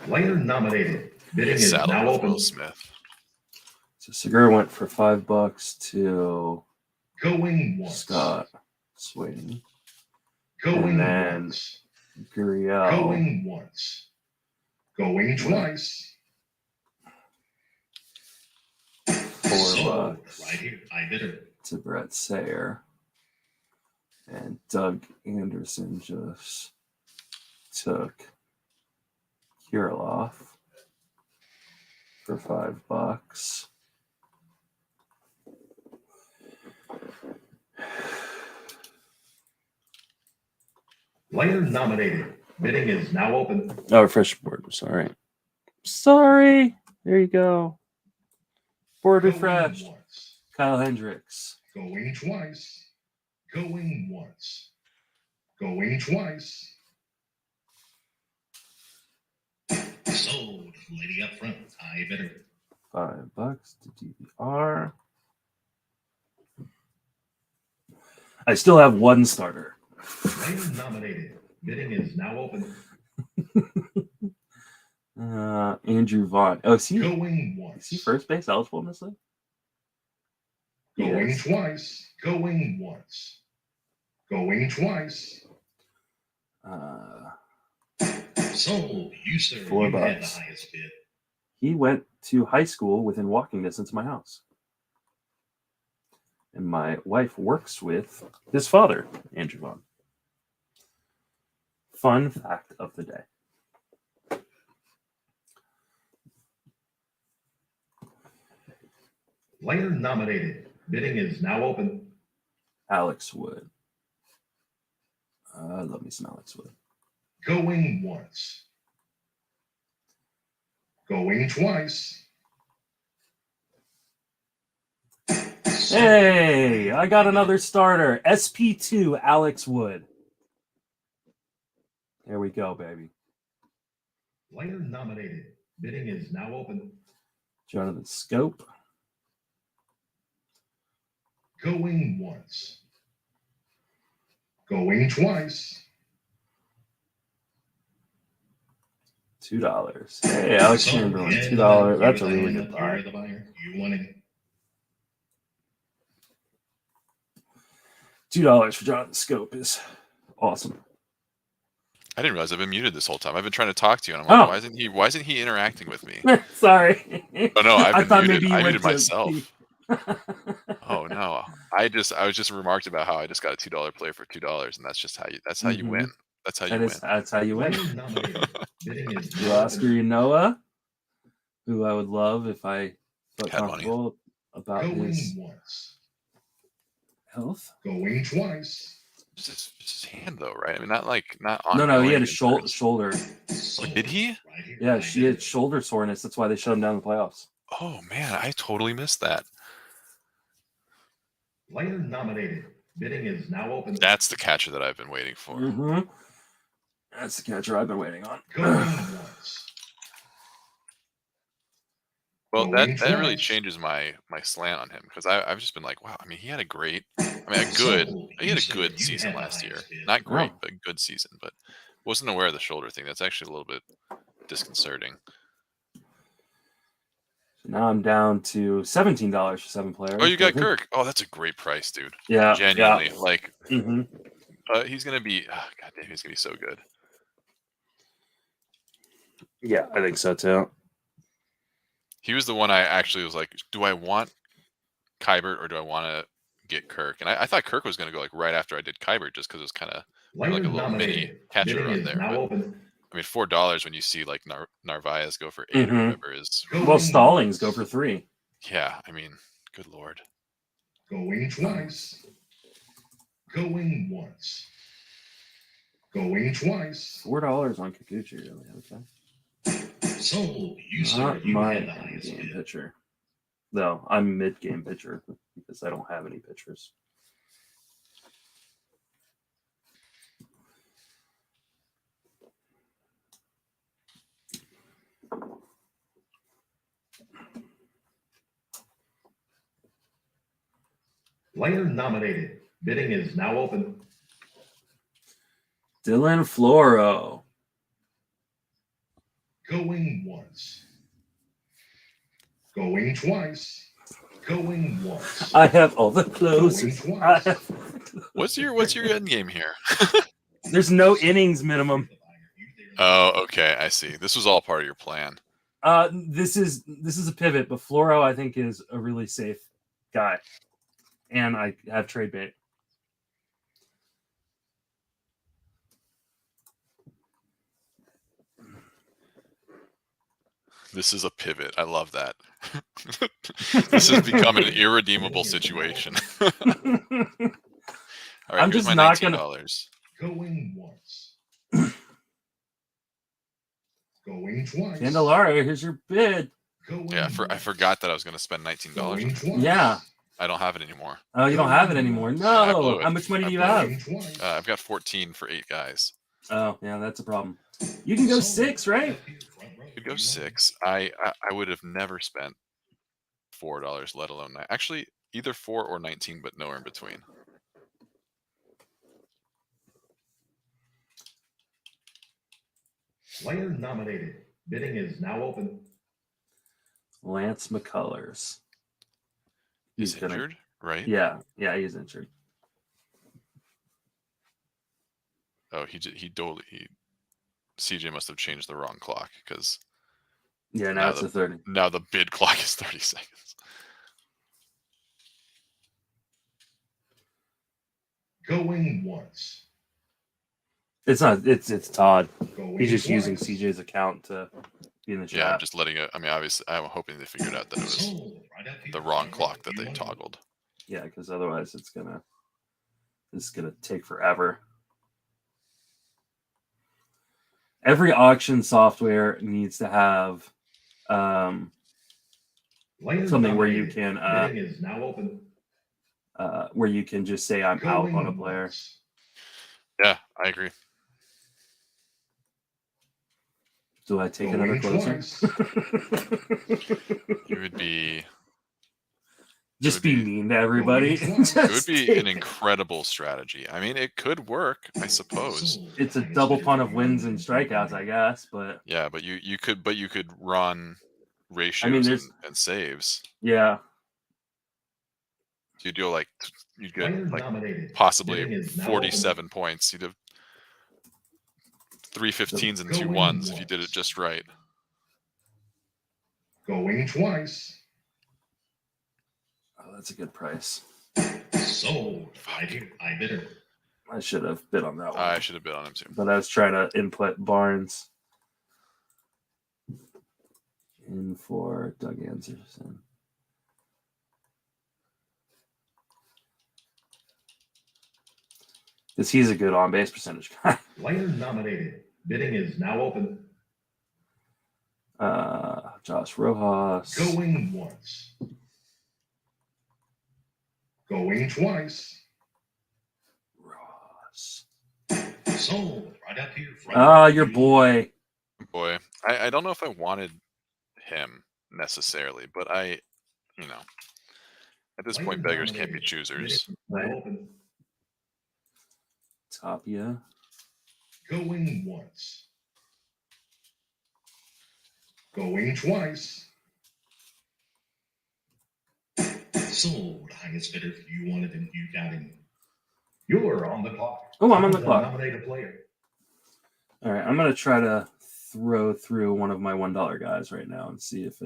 B: Player nominated. Bidding is
C: Saddled
B: now
C: with
B: open.
C: Will Smith.
A: So Segura went for $5 to
B: Going once.
A: Scott Swain.
B: Going
A: And then
B: once.
A: Gurriel.
B: Going once. Going twice.
A: $4
B: Right here. I bidder.
A: to Brett Sayer. And Doug Anderson just took Kirilloff for $5.
B: Player nominated. Bidding is now open.
A: Oh, refresh board. Sorry. There you go. Board
B: Going
A: refreshed.
B: once.
A: Kyle Hendricks.
B: Going twice. Going once. Going twice. Sold. Lady up front. I bidder.
A: $5 to DVR. I still have one starter.
B: Player nominated. Bidding is now open.
A: Andrew Vaughn. Oh, is he
B: Going once.
A: first base eligible in this league?
B: Going
A: Yes.
B: twice. Going once. Going twice. Sold. You, sir.
A: $4.
B: You had the highest bid.
A: He went to high school within walking distance of my house. And my wife works with his father, Andrew Vaughn. Fun fact of the day.
B: Player nominated. Bidding is now open.
A: Alex Wood. I love me some Alex Wood.
B: Going once. Going twice.
A: Hey, I got another starter. SP2 Alex Wood. There we go, baby.
B: Player nominated. Bidding is now open.
A: Jonathan Scope.
B: Going once. Going twice.
A: $2. Hey, Alex Chamberlain, $2. That's a really good buy.
B: You want it?
A: $2 for Jonathan Scope is awesome.
C: I didn't realize I've been muted this whole time. I've been trying to talk to you, and I'm like, why isn't he interacting with me?
A: Sorry.
C: Oh no,
A: I
C: I've
A: thought
C: been muted.
A: maybe you
C: I
A: went
C: muted
A: to
C: myself. Oh no. I was just remarked about how I just got a $2 player for $2, and that's how you win. That's how you win.
A: That's how you win.
B: You
A: Oscar Yanoa, who I would love if I felt
C: Had money.
A: comfortable about his
B: Going once.
A: health.
B: Going twice.
C: It's his hand though, right? I mean, not on.
A: No, he had a shoulder.
C: Oh, did he?
A: Yeah, she had shoulder soreness. That's why they shut him down in the playoffs.
C: Oh man, I totally missed that.
B: Player nominated. Bidding is now open.
C: That's the catcher that I've been waiting for.
A: Mm-hmm. That's the catcher I've been waiting on.
B: Going once.
C: Well,
B: Going
C: that really
B: twice.
C: changes my slant on him, because I've just been like, wow. I mean, he had a good season last year. Not great,
A: Wow.
C: but good season. But wasn't aware of the shoulder thing. That's actually a little bit disconcerting.
A: So now I'm down to $17 for 7 players.
C: Oh, you got Kirk. Oh, that's a great price, dude.
A: Yeah,
C: Genuinely,
A: yeah.
C: like,
A: Mm-hmm.
C: he's gonna be. Oh, God damn, he's gonna be so good.
A: Yeah, I think so too.
C: He was the one I actually was like, do I want Kybert or do I want to get Kirk? And I thought Kirk was going to go like right after I did Kybert just because it was kind of like a little mini catcher run there. But I mean, $4 when you see like Narvaez go for 8 or whatever is.
A: Well, Stallings go for 3.
C: Yeah, I mean, good lord.
B: Going twice. Going once. Going twice.
A: $4 on Kikuchi, really? Okay.
B: Sold. You
A: Not
B: sir, you
A: my
B: had the highest
A: game
B: bid.
A: pitcher. No, I'm mid-game pitcher because I don't have any pitchers.
B: Player nominated. Bidding is now open.
A: Dylan Floro.
B: Going once. Going twice. Going once.
A: I have all the closers.
B: Going
A: I
B: twice.
A: have...
C: What's your end game here?
A: There's no innings minimum.
C: Oh, okay, I see. This was all part of your plan.
A: This is a pivot, but Floro I think is a really safe guy, and I have trade bait.
C: This is a pivot. I love that. This has become an irredeemable situation. All right,
A: I'm
C: here's
A: just
C: my
A: not
C: $19.
B: Going once. Going twice.
A: Candelara, here's your bid.
B: Going
C: Yeah, I forgot that I was going to spend $19 on
B: Going
C: it.
B: twice.
A: Yeah.
C: I don't have it anymore.
A: Oh, you don't have it anymore.
C: Yeah, I blew
A: No.
C: it.
A: How much money
C: I
A: do you
C: blew
A: have?
B: Going twice.
C: I've got 14 for 8 guys.
A: Oh, yeah, that's a problem. You can go 6, right?
C: Could go 6. I would have never spent $4, let alone actually either 4 or 19, but nowhere in between.
B: Player nominated. Bidding is now open.
A: Lance McCullers.
C: He's injured, right?
A: Yeah, he's injured.
C: Oh, he CJ must have changed the wrong clock because
A: now it's a 30.
C: Now the bid clock is 30 seconds.
B: Going once.
A: It's not. It's Todd.
B: Going
A: He's just using
B: twice.
A: CJ's account to be in the chat.
C: Yeah, I'm just letting it. I mean, obviously, I'm hoping they figured out that it was the wrong clock that they toggled.
A: Yeah, because otherwise it's gonna take forever. Every auction software needs to have something where you can
B: Bidding is now open.
A: where you can just say I'm out on a player.
B: Once.
C: Yeah, I agree.
A: Do I take
B: Going
A: another closer?
B: twice.
C: It would be.
A: Just be mean to everybody.
C: It would be an incredible strategy. I mean, it could work, I suppose.
A: It's a double punt of wins and strikeouts, I guess. But
C: yeah, but you could run ratios and saves.
A: Yeah.
C: You do you get possibly 47 points. You'd have 3 15s and 2 1s if you did it just right.
B: Going twice.
A: Oh, that's a good price.
B: Sold. I bid it.
A: I should have bid on that one.
C: I should have bid on him too.
A: But I was trying to input Barnes in for Doug Anderson. Because he's a good on-base percentage guy.
B: Player nominated. Bidding is now open.
A: Josh Rojas.
B: Going once. Going twice.
A: Rojas.
B: Sold. Right up here. Front.
A: Your boy.
C: Boy, I don't know if I wanted him necessarily, but at this point, beggars can't be choosers.
A: Right. Tapia.
B: Going once. Going twice. Sold. Highest bidder. You wanted him. You got him. You're on the clock.
A: Oh, I'm on the clock.
B: Nominate a player.
A: All right, I'm going to try to throw through one of my $1 guys right now and see if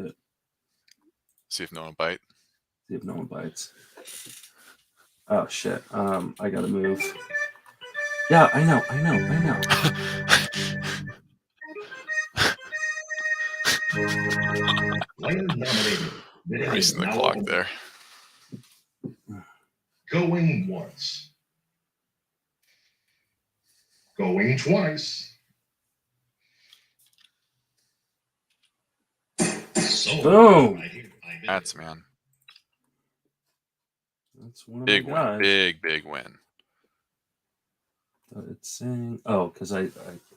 A: no one bites. Oh shit. I gotta move. Yeah, I know.
C: Racing the clock there.
B: Going once. Going twice.
A: Boom.
C: That's man.
A: That's one of
C: Big
A: my
C: win.
A: guys.
C: Big win.
A: It's saying, because I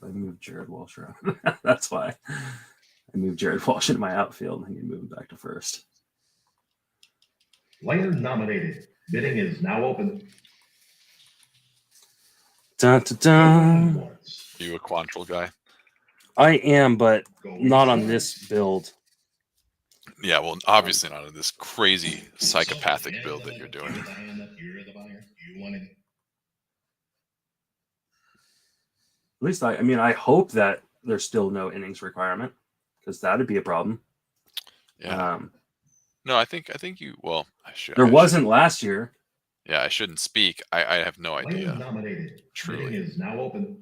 A: moved Jared Walsh around. That's why I moved Jared Walsh into my outfield and he can move him back to first.
B: Player nominated. Bidding is now open.
A: Dun, dun, dun.
C: Are you a Quantrill guy?
A: I am, but not on this build.
C: Yeah, well, obviously not on this crazy psychopathic build that you're doing.
A: At least I hope that there's still no innings requirement, because that'd be a problem.
C: Yeah. No, I think you. Well,
A: there wasn't last year.
C: Yeah, I shouldn't speak. I have no idea.
B: Nominated.
C: Truly,
B: is now open.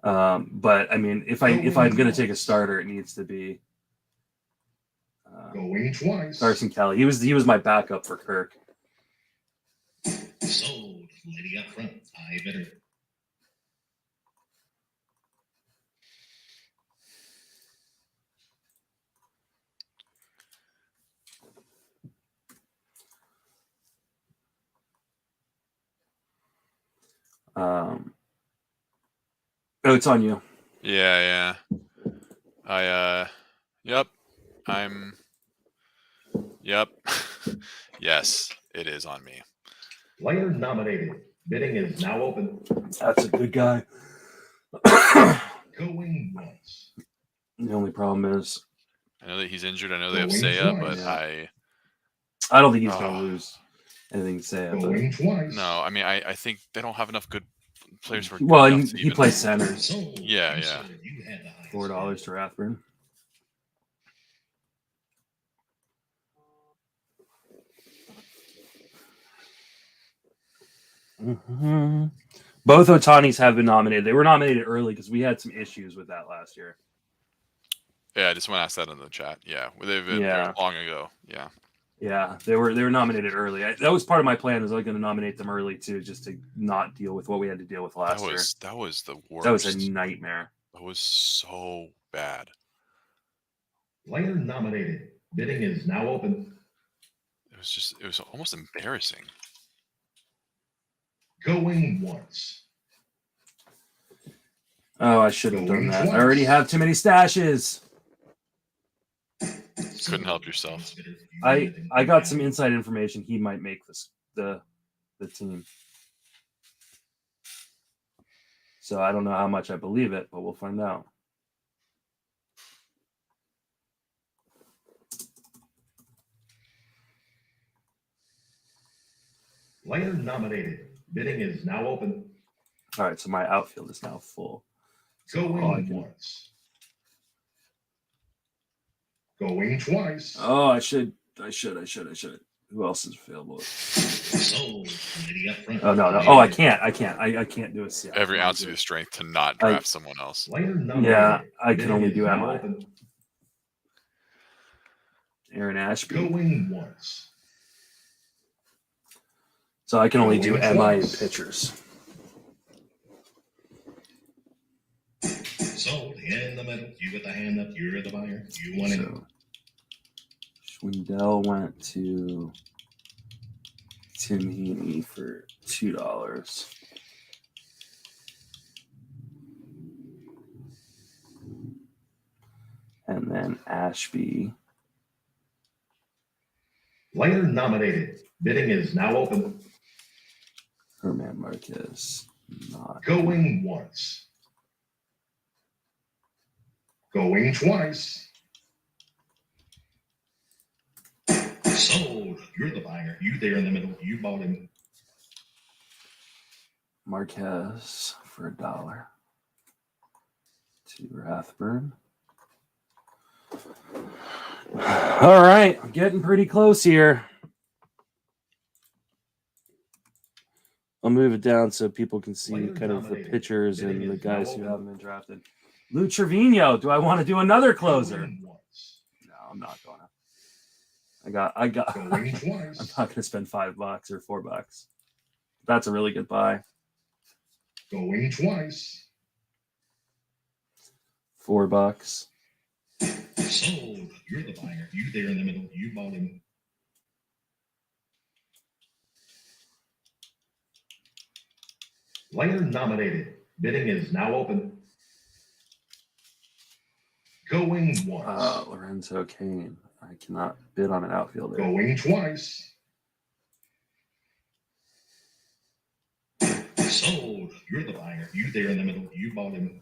A: But I mean, if I'm going to take a starter, it needs to be
B: going twice.
A: Carson Kelly. He was my backup for Kirk.
B: Sold. Lady up front. I better.
A: Oh, it's on you.
C: Yeah. Yep. Yes, it is on me.
B: Player nominated. Bidding is now open.
A: That's a good guy.
B: Going once.
A: The only problem is,
C: I know that he's injured. I know they have Seiya, but I
A: don't think he's going to lose anything to Seiya.
B: Going twice.
C: No, I mean, I think they don't have enough good players for.
A: Well, and he plays center.
C: Yeah.
A: $4 to Rathburn. Mm-hmm. Both Otanis have been nominated. They were nominated early because we had some issues with that last year.
C: Yeah, I just want to ask that in the chat. Yeah, they've been long ago. Yeah.
A: Yeah, they were nominated early. That was part of my plan. Was I was going to nominate them early too, just to not deal with what we had to deal with last year.
C: That was the worst.
A: That was a nightmare.
C: That was so bad.
B: Player nominated. Bidding is now open.
C: It was almost embarrassing.
B: Going once.
A: Oh, I should have done that. I already have too many stashes.
C: Couldn't help yourself.
A: I got some inside information. He might make the team. So I don't know how much I believe it, but we'll find out.
B: Player nominated. Bidding is now open.
A: All right, so my outfield is now full.
B: Going once. Going twice.
A: Oh, I should. Who else is available? Oh no. Oh, I can't. I can't do a CI.
C: Every ounce of your strength to not draft someone else.
A: Yeah, I can only do MI. Aaron Ashby.
B: Going once.
A: So I can only do MI and pitchers.
B: Sold in the middle. You get the hand up. You're the buyer. You want it.
A: Schwindel went to Tim Heaney for $2. And then Ashby.
B: Player nominated. Bidding is now open.
A: Herman Marquez. Not
B: going once. Going twice. Sold. You're the buyer. You there in the middle. You bought him.
A: Marquez for $1. To Rathburn. All right, I'm getting pretty close here. I'll move it down so people can see kind of the pitchers and the guys who haven't been drafted. Lou Trevino. Do I want to do another closer? No, I'm not gonna. I got. I'm not gonna spend $5 or $4. That's a really good buy.
B: Going twice.
A: $4.
B: Sold. You're the buyer. You there in the middle. You bought him. Player nominated. Bidding is now open. Going once.
A: Lorenzo Kane. I cannot bid on an outfielder.
B: Going twice. Sold. You're the buyer. You there in the middle. You bought him.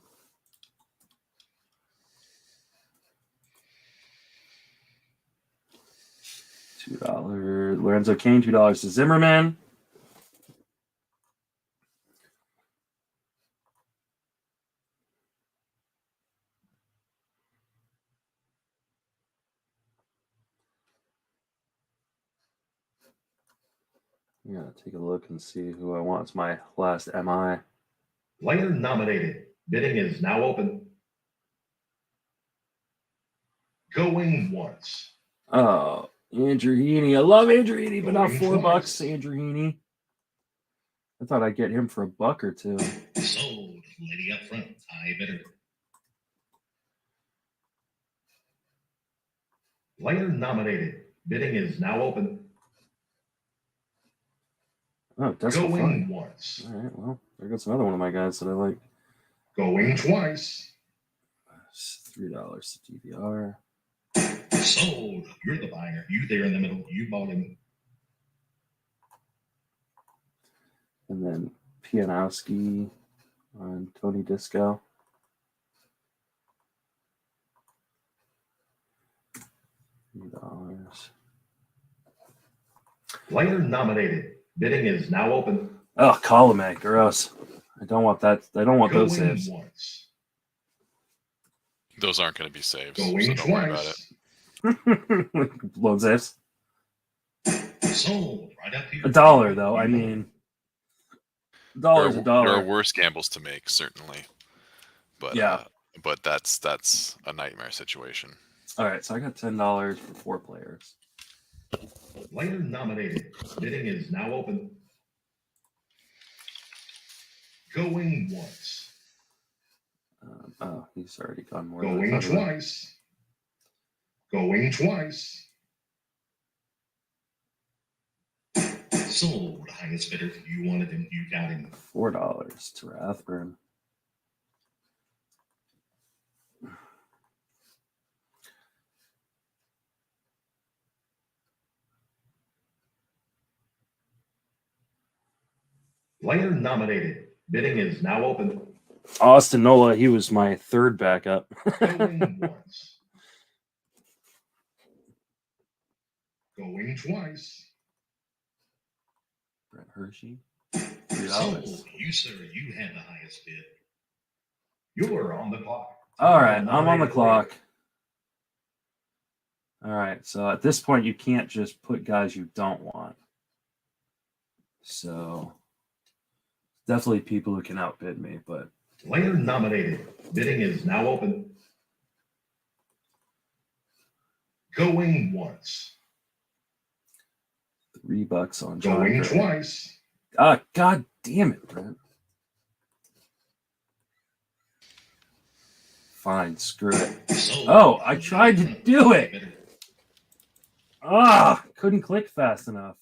A: $2. Lorenzo Kane, $2 to Zimmerman. Yeah, take a look and see who I want as my last MI.
B: Player nominated. Bidding is now open. Going once.
A: Oh, Andrew Heaney. I love Andrew Heaney, but not $4. Andrew Heaney. I thought I'd get him for $1 or $2.
B: Sold. Lady up front. I better. Player nominated. Bidding is now open.
A: Oh, that's
B: going once.
A: All right, well, there goes another one of my guys that I like.
B: Going twice.
A: $3 to DVR.
B: Sold. You're the buyer. You there in the middle. You bought him.
A: And then Pianowski on Tony Disco. $3.
B: Player nominated. Bidding is now open.
A: Oh, Colome. Gross. I don't want that. I don't want those saves.
B: Once.
C: Those aren't going to be saves.
B: Going
C: so don't worry about
A: it. Loan saves.
B: Sold. Right up here.
A: $1 though. I mean, $1's $1.
C: There are worse gambles to make, certainly. But
A: yeah.
C: But that's a nightmare situation.
A: All right, so I got $10 for 4 players.
B: Player nominated. Bidding is now open. Going once.
A: Oh, he's already gone more.
B: Going twice. Going twice. Sold. Highest bidder. You wanted him. You got him.
A: $4 to Rathburn.
B: Player nominated. Bidding is now open.
A: Austin Nola, he was my 3rd backup.
B: Going once. Going twice.
A: Brett Hershey.
B: $3. You, sir, you had the highest bid. You're on the clock.
A: All right, I'm on the clock. All right, so at this point, you can't just put guys you don't want. So definitely people who can outbid me, but
B: player nominated. Bidding is now open. Going once.
A: $3 on John
B: Going
A: Gray.
B: Twice.
A: God damn it, Brent. Fine, screw it. Oh, I tried to do it. Couldn't click fast enough.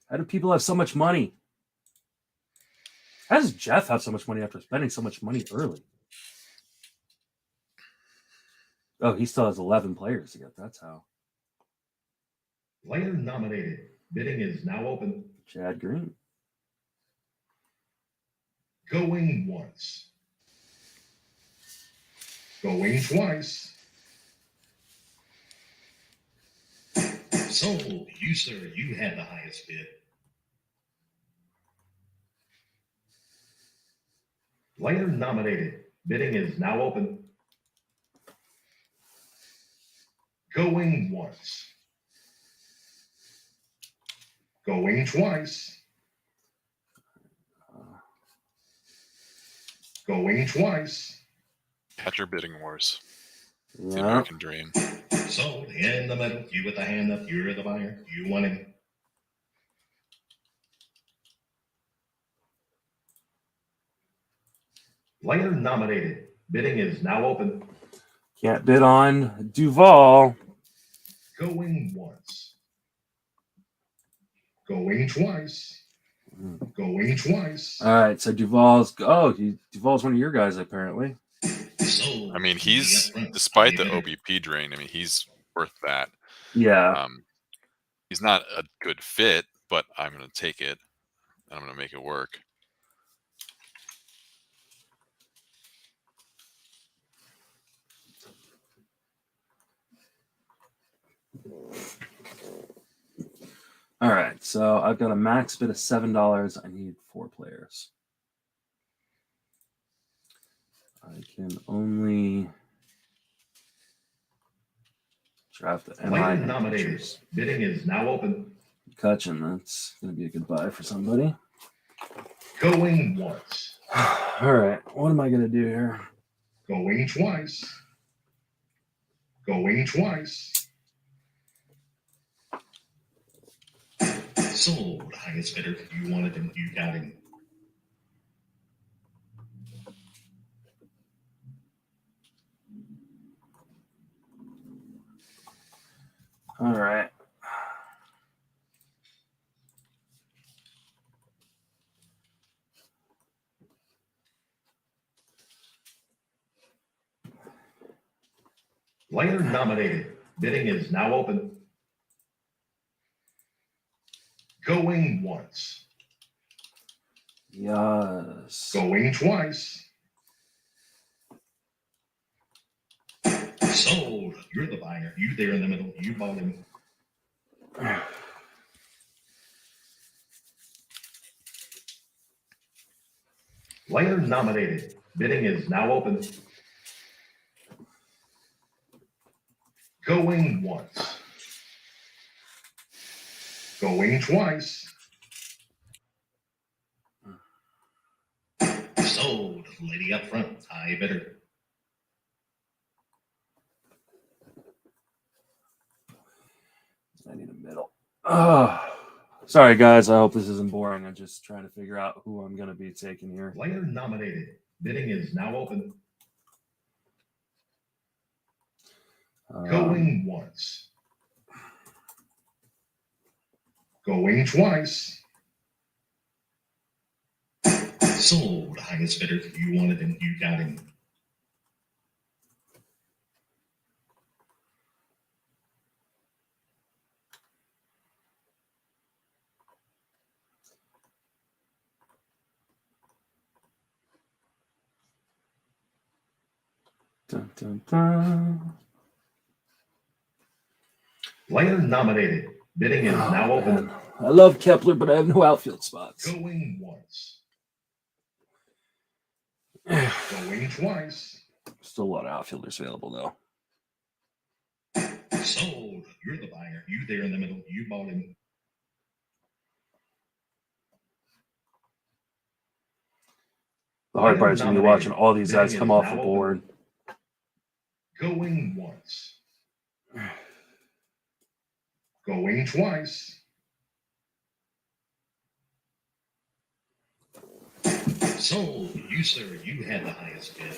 A: How do people have so much money? How does Jeff have so much money after spending so much money early? Oh, he still has 11 players to get. That's how.
B: Player nominated. Bidding is now open.
A: Chad Green.
B: Going once. Going twice. Sold. You, sir, you had the highest bid. Player nominated. Bidding is now open. Going once. Going twice. Going twice.
C: Catcher bidding wars. The
A: Yeah.
C: American dream.
B: Sold in the middle. You with the hand up. You're the buyer. You want him. Player nominated. Bidding is now open.
A: Can't bid on Duval.
B: Going once. Going twice. Going twice.
A: All right, so Duval's Duval's one of your guys apparently.
B: Sold.
C: I mean, he's despite the OBP drain. I mean, he's worth that.
A: Yeah.
C: He's not a good fit, but I'm going to take it. I'm going to make it work.
A: All right, so I've got a max bid of $7. I need 4 players. I can only draft the
B: Player
A: MI
B: nominated.
A: pitchers.
B: Bidding is now open.
A: Cutchin, that's going to be a good buy for somebody.
B: Going once.
A: All right, what am I going to do here?
B: Going twice. Going twice. Sold. Highest bidder. You wanted him. You got him.
A: All right.
B: Player nominated. Bidding is now open. Going once.
A: Yes.
B: Going twice. Sold. You're the buyer. You there in the middle. You bought him. Player nominated. Bidding is now open. Going once. Going twice. Sold. Lady up front. High bidder.
A: I need a middle. Sorry, guys. I hope this isn't boring. I'm just trying to figure out who I'm going to be taking here.
B: Player nominated. Bidding is now open. Going once. Going twice. Sold. Highest bidder. You wanted him. You got him.
A: Dun, dun, dun.
B: Player nominated. Bidding is now open.
A: Man. I love Kepler, but I have no outfield spots.
B: Going once. Going twice.
A: Still a lot of outfielders available, though.
B: Sold. You're the buyer. You there in the middle. You bought him.
A: The hard part is going to be watching all these guys come off the board.
B: Going once. Going twice. Sold. You, sir, you had the highest bid.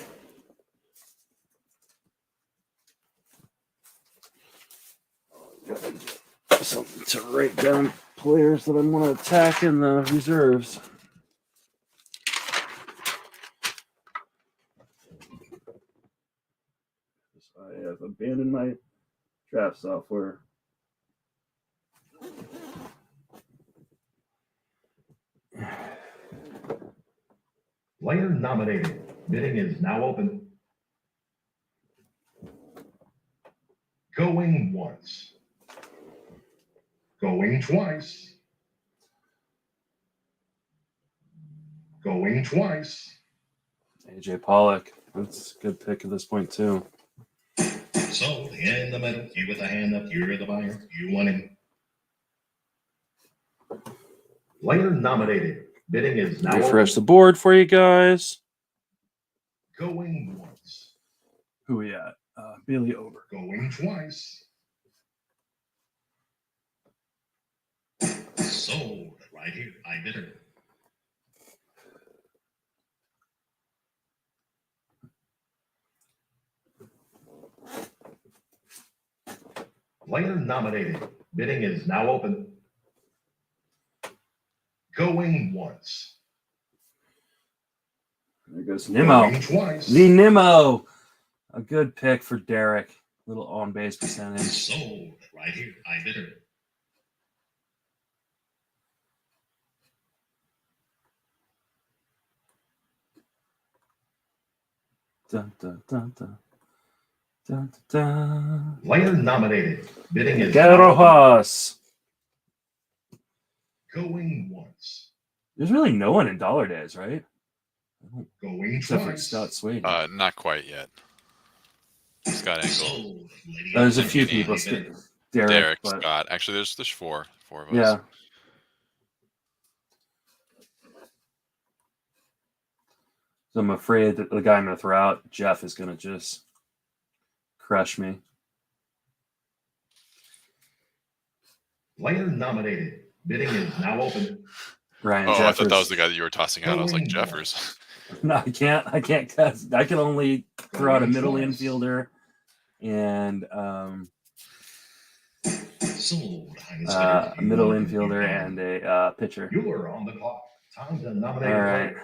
A: Something to write down players that I'm going to attack in the reserves. I have abandoned my draft software.
B: Player nominated. Bidding is now open. Going once. Going twice. Going twice.
A: AJ Pollock. That's a good pick at this point too.
B: Sold in the middle. You with a hand up. You're the buyer. You want him. Player nominated. Bidding is now
A: Refresh the board for you guys.
B: Going once.
A: Who we at? Billy Over.
B: Going twice. Sold right here. I bid her. Player nominated. Bidding is now open. Going once.
A: There goes Nimmo.
B: Going twice.
A: The Nimmo. A good pick for Derek. Little on base percentage.
B: Sold right here. I bid her.
A: Dun, dun, dun, dun. Dun, dun, dun.
B: Player nominated. Bidding is
A: Miguel Rojas.
B: going once.
A: There's really no one in Dollar Days, right?
B: Going
A: Except for
B: twice.
A: Scott Swade.
C: Not quite yet. Scott Engel,
B: Sold. Lady
A: There's a
B: up
A: few
B: and
A: people.
B: I bid her.
A: Derek,
C: Scott. Actually, there's four of us.
A: Yeah. So I'm afraid that the guy I'm going to throw out, Jeff, is going to just crush me.
B: Player nominated. Bidding is now open.
A: Ryan
C: Oh,
A: Jeffers.
C: I thought that was the guy that you were tossing out. I was like,
B: Going
C: Jeffers.
A: No, I can't. I can only throw out a
B: Going
A: middle
B: twice.
A: infielder and
B: Sold.
A: a middle infielder and a pitcher.
B: You are on the clock. Time to nominate.
A: All
B: a
A: right.
B: player.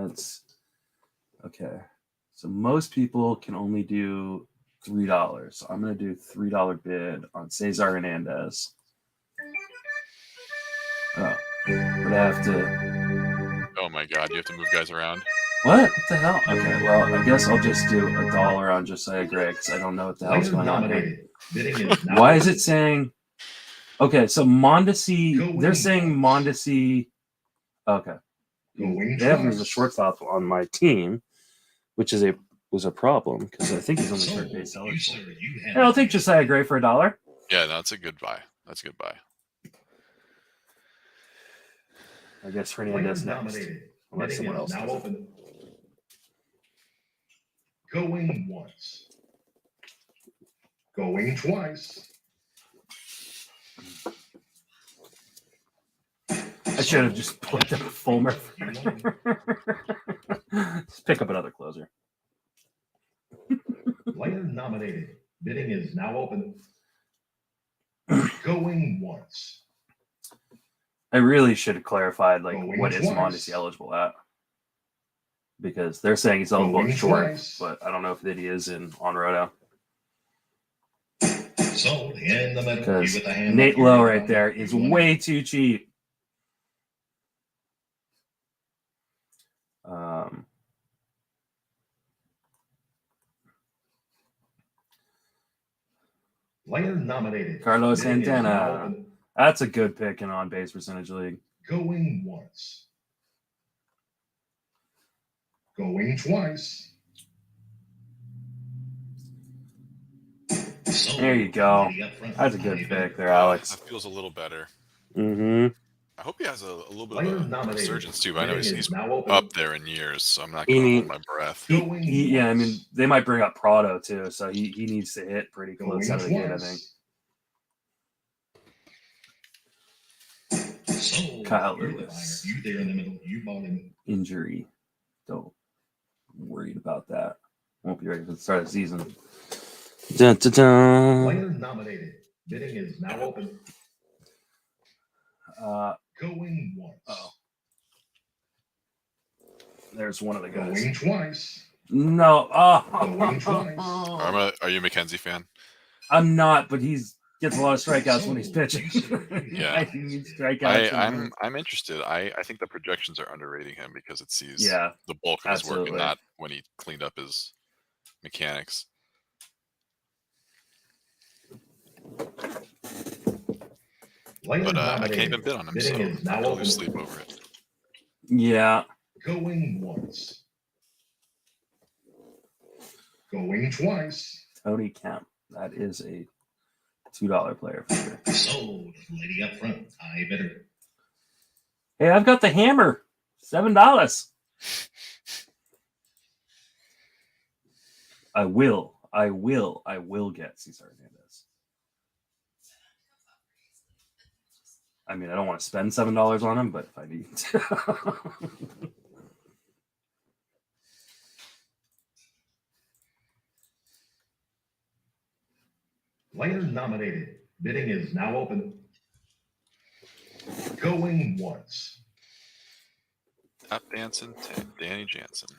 A: Let's. Okay. So most people can only do $3. So I'm going to do $3 bid on Cesar Hernandez. Oh, but I have to.
C: Oh my God, you have to move guys around.
A: What the hell? Okay, well, I guess I'll just do $1 on Josiah Gray because I don't know what the hell's
B: Player
A: going on here.
B: nominated. Bidding is now
A: Why is
B: open.
A: it saying? Okay, so Mondesi.
B: Going
A: They're saying
B: once.
A: Mondesi. Okay,
B: Going
A: they have him as a
B: twice.
A: shortstop on my team, which was a problem because I think he's only third
B: Sold.
A: base
B: You,
A: eligible.
B: sir, you have
A: Yeah, I'll take Josiah Gray for $1.
C: Yeah, that's a good buy. That's a good buy.
A: I guess
B: Player
A: Hernandez next.
B: nominated.
A: Unless
B: Bidding
A: someone
B: is
A: else
B: now
A: does it.
B: open. Going once. Going twice.
A: I should have just put up Fulmer. Let's pick up another closer.
B: Player nominated. Bidding is now open. Going once.
A: I really should have clarified
B: Going
A: what is
B: twice.
A: Mondesi eligible at, because they're saying he's eligible
B: Going
A: short,
B: twice.
A: but I don't know if that he is in on roto.
B: Sold in the middle.
A: Because
B: You with the hand
A: Nate
B: up, you're
A: Lowe
B: the
A: right
B: buyer.
A: there is
B: You want
A: way
B: it.
A: too cheap.
B: Player nominated.
A: Carlos
B: Bidding is now
A: Santana.
B: open.
A: That's a good pick in on base percentage league.
B: Going once. Going twice. Sold.
A: There you go.
B: Lady up front.
A: That's a
B: I
A: good
B: bid
A: pick
B: her.
A: there, Alex.
C: That feels a little better.
A: Mm-hmm.
C: I hope he has a little bit
B: Player
C: of a
B: nominated.
C: resurgence too. But I know
B: Bidding
C: he's
B: is now open.
C: up there in years, so I'm not
A: He
C: going to
A: need-
C: hold my breath.
B: Going
A: Yeah, I mean,
B: once.
A: they might bring up Prado too, so he needs to hit pretty
B: Going
A: close out of the gate, I think.
B: twice. Sold.
A: Kyle
B: You're the
A: Lewis.
B: buyer. You there in the middle. You bought him.
A: Injury. Don't worried about that. Won't be ready for the start of the season. Dun, dun, dun.
B: Player nominated. Bidding is now open. Going once.
A: Oh. There's one of the guys.
B: Going twice.
A: No.
B: Going twice.
C: Are you a McKenzie fan?
A: I'm not, but he's gets a lot of strikeouts when he's pitching.
C: Yeah.
A: He needs strikeouts.
C: I'm interested. I think the projections are underrating him because it sees
A: Yeah,
C: the bulk of his work
A: absolutely.
C: and not when he cleaned up his mechanics.
B: Player
C: But I
B: nominated.
C: can't even bid on him, so
B: Bidding is now
C: I'm going to
B: open.
C: lose sleep over it.
A: Yeah.
B: Going once. Going twice.
A: Tony Kemp. That is a $2 player for sure.
B: Sold. Lady up front. I better.
A: Hey, I've got the hammer. $7. I will get Cesar Hernandez. I mean, I don't want to spend $7 on him, but if I need to.
B: Player nominated. Bidding is now open. Going once.
C: Tap dancing, Danny Jansen.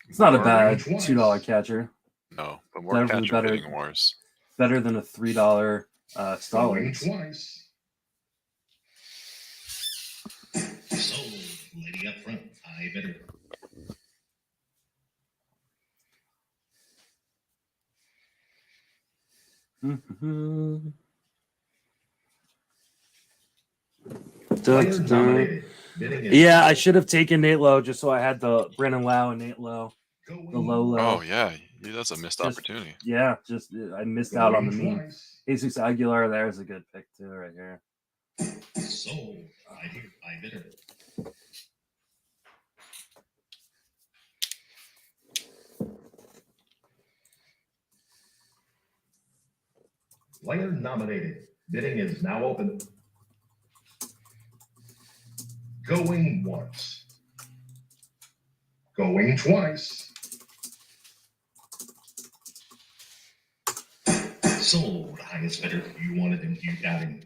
A: It's not a bad $2 catcher.
C: No, but more catcher bidding wars.
A: Better than a $3
B: Going
A: Stallings.
B: twice. Sold. Lady up front. I better.
A: Yeah, I should have taken Nate Lowe just so I had the Brandon Lau and Nate Lowe. The low.
C: Oh yeah, that's a missed opportunity.
A: Yeah, just I missed out on the meme. Jesus Aguilar, there's a good pick too, right here.
B: Sold. I better. Player nominated. Bidding is now open. Going once. Going twice. Sold. Highest bidder. You wanted him. You got him.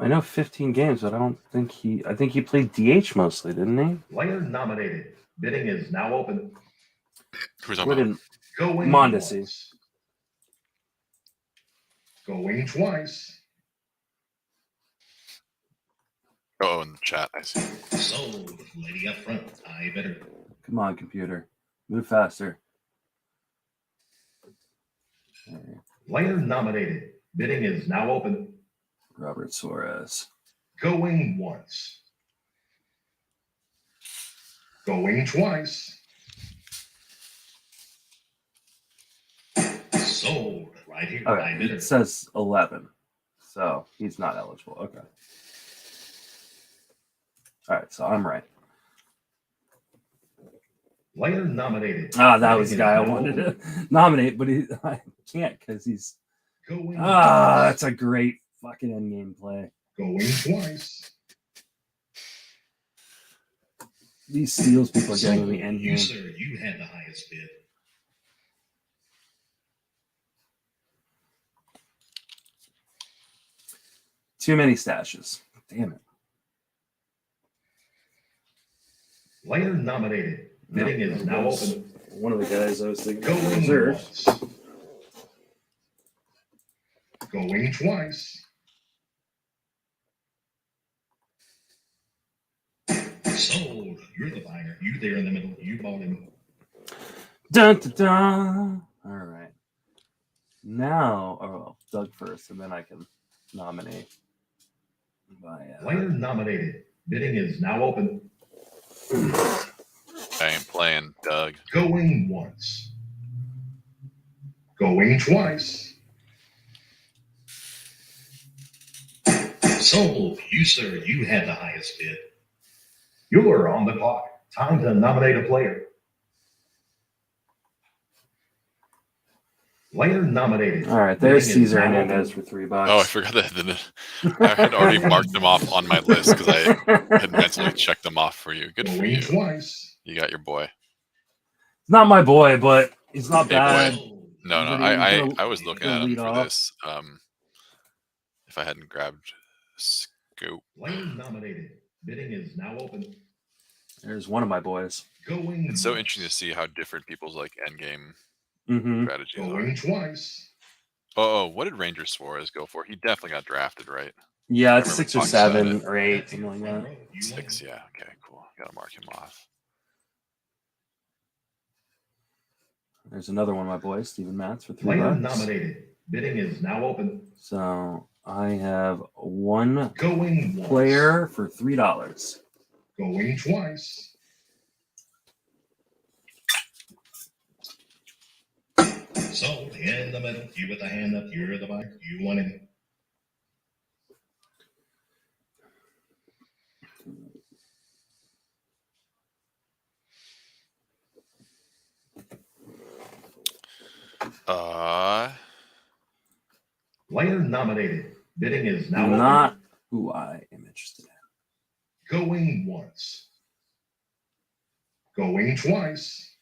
A: I know 15 games, but I don't think I think he played DH mostly, didn't he?
B: Player nominated. Bidding is now open.
C: Who's on?
B: Going
A: Mondesi.
B: once. Going twice.
C: Oh, in the chat, I see.
B: Sold. Lady up front. I better.
A: Come on, computer. Move faster.
B: Player nominated. Bidding is now open.
A: Robert Suarez.
B: Going once. Going twice. Sold. Right here.
A: Okay, it says 11. So he's not eligible. Okay. All right, so I'm right.
B: Player nominated.
A: That was the guy I wanted to nominate, but I can't because he's. That's a great fucking endgame play.
B: Going twice.
A: These steals people are getting in the endgame.
B: You, sir, you had the highest bid.
A: Too many stashes. Damn it.
B: Player nominated. Bidding is now open.
A: One of the guys I was thinking
B: Going
A: reserves.
B: once. Going twice. Sold. You're the buyer. You there in the middle. You bought him.
A: Dun, dun, dun. All right. Now, Doug first, and then I can nominate.
B: Player nominated. Bidding is now open.
C: I ain't playing, Doug.
B: Going once. Going twice. Sold. You, sir, you had the highest bid. You're on the clock. Time to nominate a player. Player nominated.
A: All right, there's Cesar Hernandez for $3.
C: Oh, I forgot that. I had already marked them off on my list because I had mentally checked them off for you. Good for you.
B: Twice.
C: You got your boy.
A: It's not my boy, but he's not bad.
C: No, I was looking at him for this. If I hadn't grabbed Scope.
B: Player nominated. Bidding is now open.
A: There's one of my boys.
C: It's so interesting to see how different people's like endgame strategies
B: Going
C: are.
B: Twice.
C: Oh, what did Ranger Suarez go for? He definitely got drafted, right?
A: Yeah, it's 6 or 7 or 8, something like that.
C: 6, yeah. Okay, cool. Gotta mark him off.
A: There's another one, my boy, Steven Matz for $3.
B: Player nominated. Bidding is now open.
A: So I have one
B: Going once.
A: player for $3.
B: Going twice. Sold in the middle. You with the hand up. You're the buyer. You want him. Player nominated. Bidding is now
A: Not
B: open.
A: who I am interested in.
B: Going once. Going twice.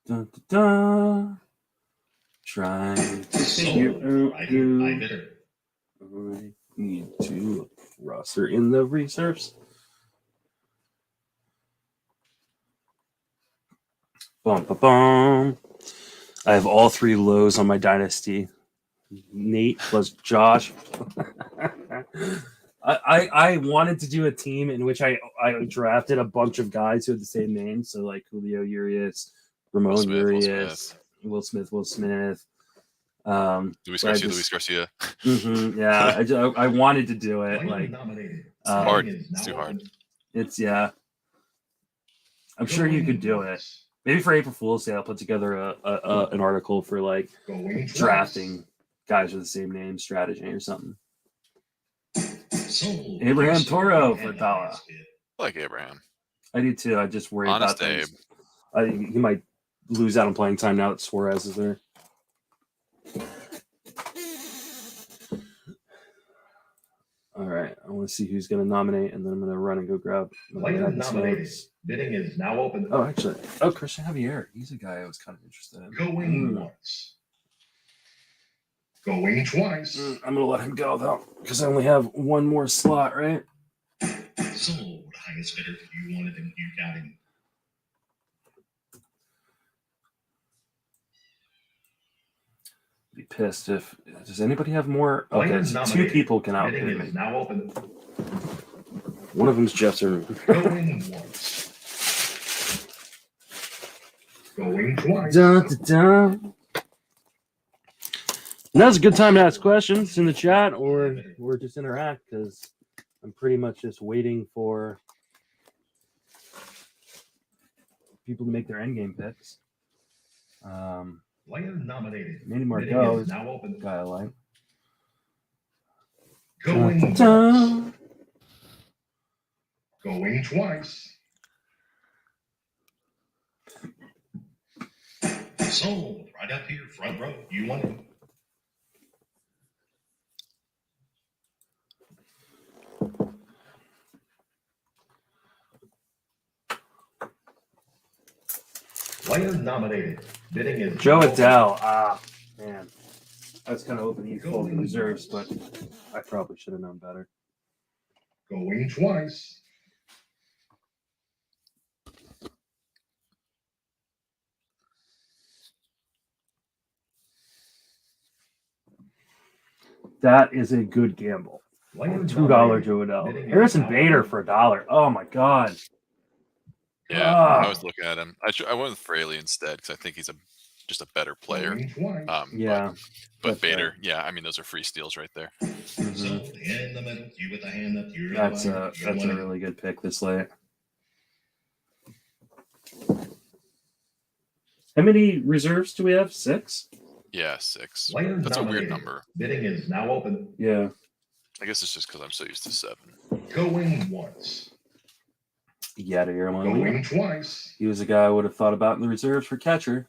A: Dun, dun, dun. Trying to figure out
B: I
A: who
B: bidder.
A: I need to roster in the reserves. Bum, bum, bum. I have all 3 lows on my dynasty. Nate plus Josh. I wanted to do a team in which I drafted a bunch of guys who had the same name. So like Julio Urias, Ramon Urias, Will Smith.
C: Luis Garcia.
A: Yeah, I wanted to do it. Like,
C: hard. It's too hard.
A: It's I'm sure you could do it. Maybe for April Fool's Day, I'll put together an article for like drafting guys with the same name strategy or something. Abraham Toro for $1.
C: I like Abraham.
A: I do too. I just worry
C: Honest
A: about things. He might lose out on playing time now that Suarez is there. All right, I want to see who's going to nominate, and then I'm going to run and go grab.
B: Player nominated. Bidding is now open.
A: Oh, actually, Christian Javier. He's a guy I was kind of interested in.
B: Going once. Going twice.
A: I'm going to let him go, though, because I only have one more slot, right?
B: Sold. Highest bidder. You wanted him. You got him.
A: Be pissed if does anybody have more? Okay, so 2 people can outbid me.
B: Now open.
A: One of them's Jefferson.
B: Going once. Going twice.
A: Dun, dun, dun. Now's a good time to ask questions in the chat or just interact because I'm pretty much just waiting for people to make their endgame picks.
B: Player nominated.
A: Manny Margot is
B: now open.
A: Guy I like.
B: Going
A: dun, dun.
B: once. Going twice. Sold. Right up here, front row. You want it. Player nominated. Bidding is
A: Joe Adele. Ah, man. I was kind of hoping he'd fold the reserves, but I probably should have known better.
B: Going twice.
A: That is a good gamble. $2 Joe Adele. Harrison Bader for $1. Oh my God.
C: Yeah, I was looking at him. I went with Fraley instead because I think he's just a better player.
A: Yeah,
C: but Bader, right. Yeah, I mean those are free steals right there.
A: Mm-hmm. That's a really good pick this late. How many reserves do we have? 6?
C: Yeah, 6. That's a weird number.
B: Bidding is now open.
A: Yeah.
C: I guess it's just because I'm so used to 7.
B: Going once.
A: Yadier Molina.
B: Going twice.
A: He was a guy I would have thought about in the reserves for catcher.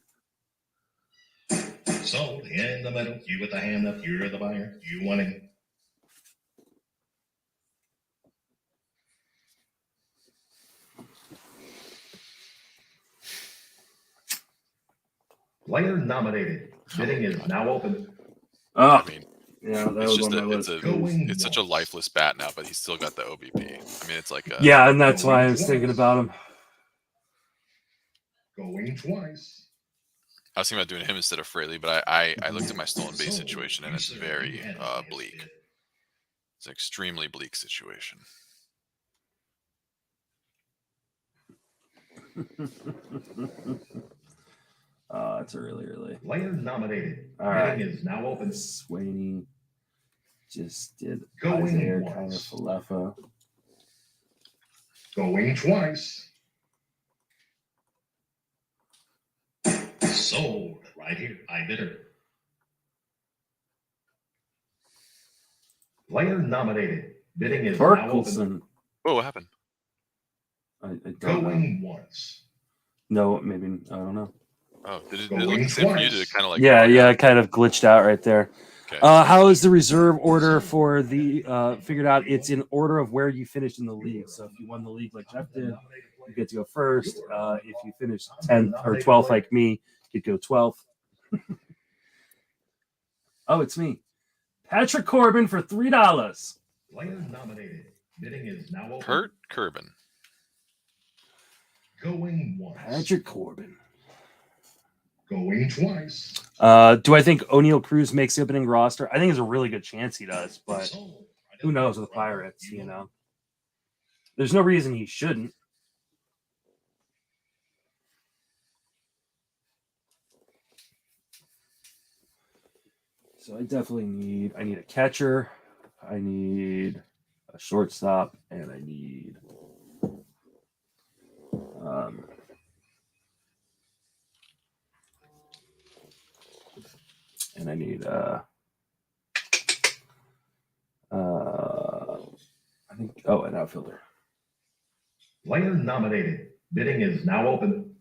B: Sold in the middle. You with the hand up. You're the buyer. You want him. Player nominated. Bidding is now open.
A: Oh,
C: I mean,
A: yeah, that was on my list.
C: It's such a lifeless bat now, but he's still got the OBP. I mean, it's like
A: yeah, and that's why I was thinking about him.
B: Going twice.
C: I was thinking about doing him instead of Fraley, but I looked at my stolen base situation and it's very bleak. It's an extremely bleak situation.
A: It's early.
B: Player nominated.
A: All right.
B: Bidding is now open.
A: Swaney just did
B: Going
A: Isaiah kind of
B: once.
A: Falefa.
B: Going twice. Sold. Right here. High bidder. Player nominated. Bidding is now open.
A: Torkelson.
C: Whoa, what happened?
A: I don't
B: Going
A: know.
B: once.
A: No, maybe I don't know.
C: Oh, did it
B: Going
C: look the same for you? Did it
B: twice.
C: kind of like?
A: Yeah,
C: bug
A: yeah,
C: out?
A: it kind of glitched out right there.
C: Okay.
A: How is the reserve order for the figured out? It's in order of where you finished in the league. So if you won the league like Jeff did, you get to go first. If you finished 10th or 12th like me, you'd go 12th. Oh, it's me. Patrick Corbin for $3.
B: Player nominated. Bidding is now open.
C: Kurt Corbin.
B: Going once.
A: Patrick Corbin.
B: Going twice.
A: Do I think O'Neal Cruz makes the opening roster? I think there's a really good chance he does, but
B: Sold.
A: who knows with the Pirates, you know? There's no reason he shouldn't. So I definitely need a catcher, I need a shortstop, and I need I think an outfielder.
B: Player nominated. Bidding is now open.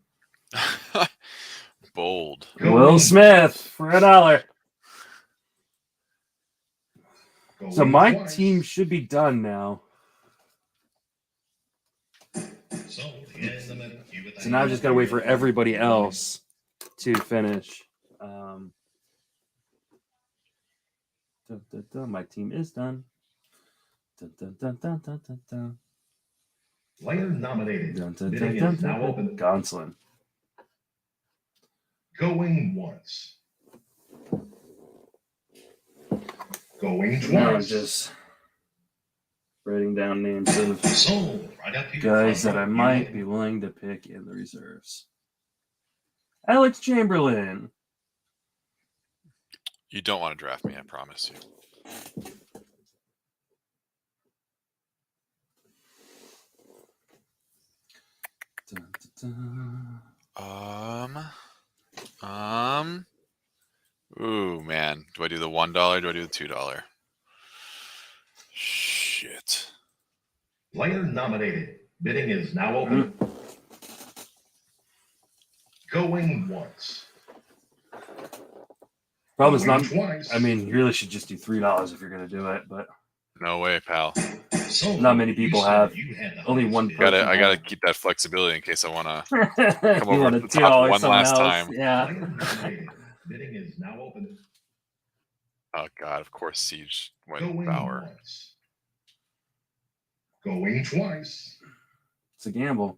C: Bold.
A: Will Smith for $1. So my
B: twice.
A: team should be done now.
B: Sold. In the middle. You with
A: So now I just gotta wait for everybody else to finish. My team is done.
B: Player nominated. Bidding is now open.
A: Gonsolin.
B: Going once. Going
A: Now I'm
B: twice.
A: just writing down names of
B: Sold. Right up here.
A: guys that I might be willing to pick in the reserves. Alex Chamberlain.
C: You don't want to draft me, I promise you. Ooh, man. Do I do the $1? Do I do the $2? Shit.
B: Player nominated. Bidding is now open. Going once.
A: Problem is
B: Going
A: not.
B: twice.
A: I mean, you really should just do $3 if you're gonna do it, but
C: No way, pal.
B: Sold.
A: not many people
B: You said
A: have.
B: you had the
A: Only
B: highest
A: one
B: bid.
A: person.
C: I gotta keep that flexibility in case I want to.
A: Come
C: over
A: on,
C: the top one last time.
A: Yeah.
B: Player nominated. Bidding is now open.
C: Oh God! Of course, Siege went
B: Going
C: Bauer.
B: once. Going twice.
A: It's a gamble.